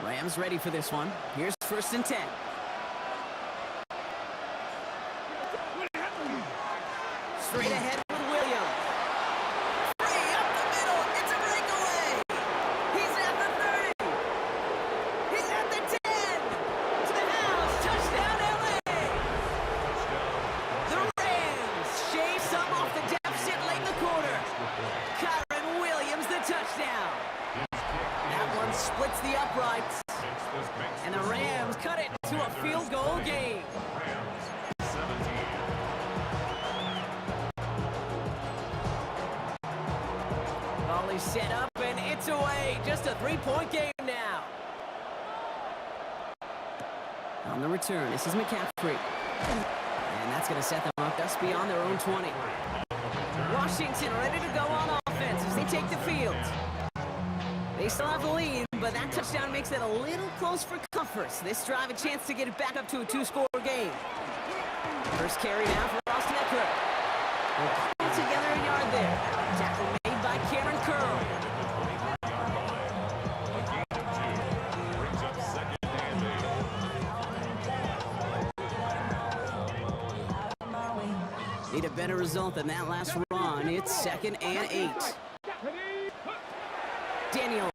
Rams ready for this one. Here's 1st and 10. Straight ahead with Williams. Free up the middle. It's a breakaway. He's at the 30. He's at the 10. To the house. Touchdown, LA. The Rams shave some off the deficit late in the quarter. Kyron Williams, the touchdown. That one splits the uprights. And the Rams cut it to a field goal game. Volley set up and it's away. Just a 3-point game now. On the return, this is McCaffrey. And that's going to set them up just beyond their own 20. Washington ready to go on offense as they take the field. They still have the lead, but that touchdown makes it a little close for comfort. This drive a chance to get it back up to a 2-score game. First carry now for Austin Eckler. We'll pull together a yard there. Tackle made by Cameron Curl. Brings up 2nd and 8. Need a better result than that last run. It's 2nd and 8. Daniels.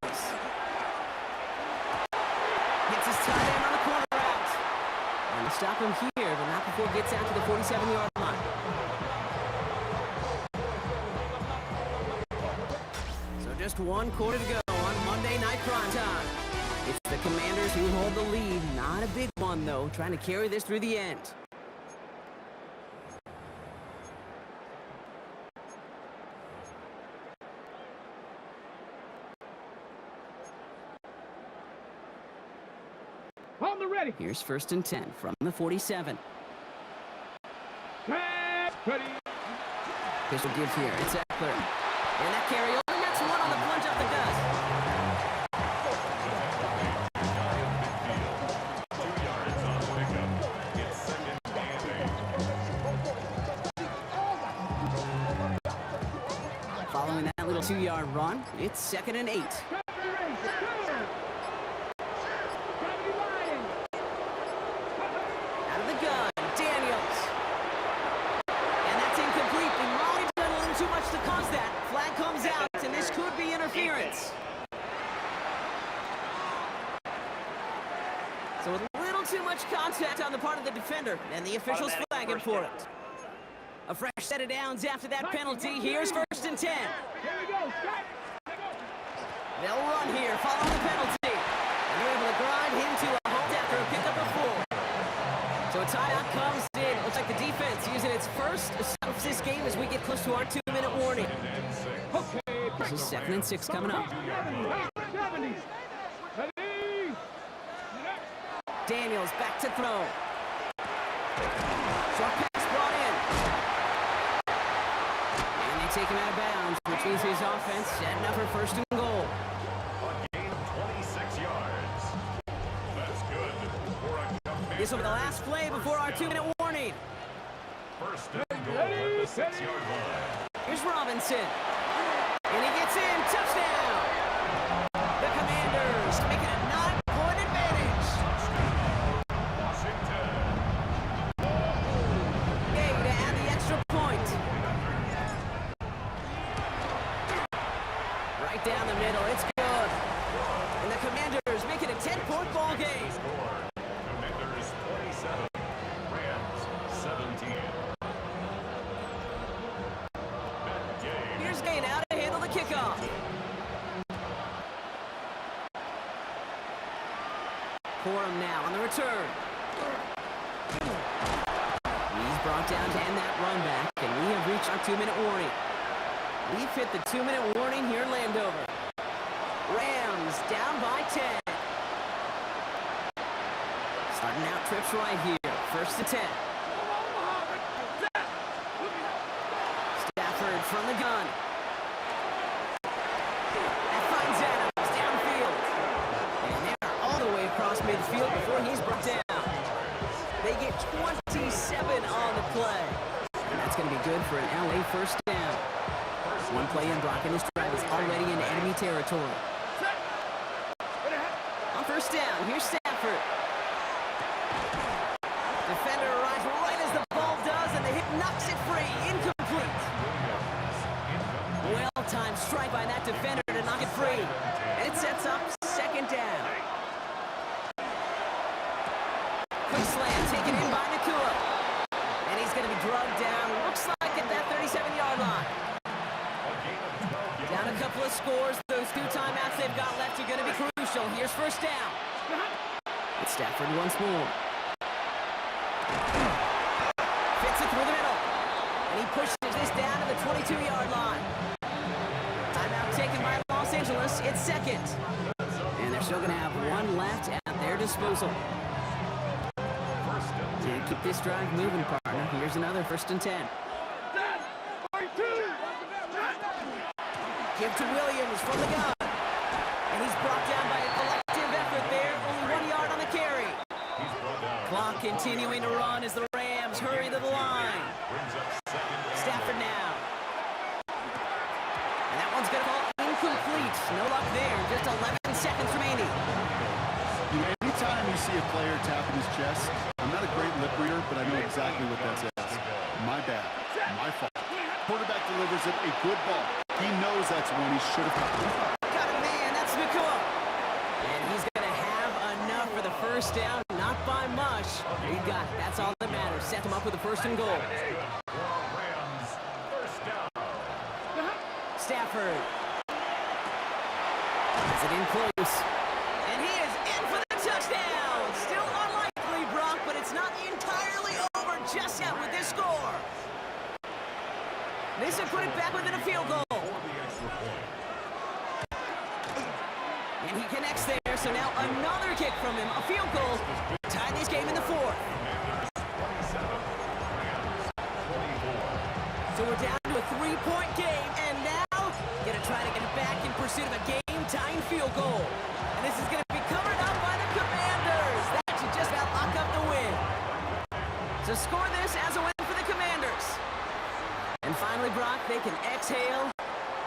Gets his tight end on the corner route. And to stop him here, but not before it gets out to the 47-yard line. So just 1 quarter to go on Monday Night Primetime. It's the Commanders who hold the lead. Not a big one, though, trying to carry this through the end. On the ready. Here's 1st and 10 from the 47. Ready. Pistol give here. It's Eckler. And that carry only gets 1 on the plunge up the gut. 2 yards on the pickup. It's 2nd and 8. Following that little 2-yard run, it's 2nd and 8. Out of the gun, Daniels. And that's incomplete. And Ronnie's done a little too much to cause that. Flag comes out, and this could be interference. So with a little too much contact on the part of the defender, and the officials flag him for it. A fresh set of downs after that penalty. Here's 1st and 10. Here we go. They'll run here following the penalty. And they're able to grind him to a hold after a pickup of 4. So a timeout comes in. Looks like the defense using its first stop of this game as we get close to our 2-minute warning. Okay. This is 2nd and 6 coming up. 70. Ready. Daniels back to throw. Short pass brought in. And they take him out of bounds, which means his offense setting up for 1st and goal. A gain of 26 yards. That's good for a Commanders. This will be the last play before our 2-minute warning. 1st and goal at the 6-yard line. Here's Robinson. And he gets in. Touchdown! The Commanders make it a 9-point advantage. Washington. Gay to add the extra point. Right down the middle. It's good. And the Commanders make it a 10-point ball game. Score. Commanders 27. Rams 17. Here's Gay now to handle the kickoff. Corum now on the return. He's brought down to end that run back, and we have reached our 2-minute warning. We've hit the 2-minute warning here in Landover. Rams down by 10. Starting out trips right here. 1st and 10. Stafford from the gun. That finds Adams downfield. And they're all the way across midfield before he's brought down. They get 27 on the play. And that's going to be good for an LA first down. One play in, Brock, and his drive is already in enemy territory. On first down, here's Stafford. Defender arrives right as the ball does, and the hit knocks it free. Incomplete. Well-timed strike by that defender to knock it free. And it sets up second down. Quick slam taken in by Nakua. And he's going to be drugged down. Looks like at that 37-yard line. Down a couple of scores. Those 2 timeouts they've got left are going to be crucial. Here's first down. It's Stafford once more. Fits it through the middle. And he pushes this down to the 22-yard line. Timeout taken by Los Angeles. It's second. And they're still going to have one left at their disposal. To keep this drive moving, partner, here's another 1st and 10. Give to Williams from the gun. And he's brought down by a collective effort there. Only 1 yard on the carry. Clock continuing to run as the Rams hurry to the line. Stafford now. And that one's going to fall incomplete. No luck there. Just 11 seconds remaining. Anytime you see a player tapping his chest, I'm not a great lip reader, but I know exactly what that says. My bad. My fault. Quarterback delivers it a good ball. He knows that's one he should have caught. Got a man. That's Nakua. And he's going to have enough for the first down. Not by much. He got it. That's all that matters. Set him up with a 1st and goal. Stafford. Has it in close. And he is in for the touchdown. Still unlikely, Brock, but it's not entirely over just yet with this score. This will put it back within a field goal. And he connects there, so now another kick from him. A field goal. Tie this game in the 4th. So we're down to a 3-point game, and now gonna try to get it back in pursuit of a game-tying field goal. And this is gonna be covered up by the Commanders. That should just about lock up the win. So score this as a win for the Commanders. And finally, Brock, they can exhale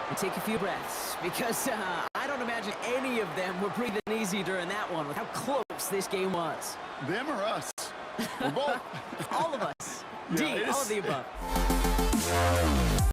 and take a few breaths, because I don't imagine any of them were breathing easy during that one with how close this game was. Them or us? We're both. All of us. Yeah, D, all of the above.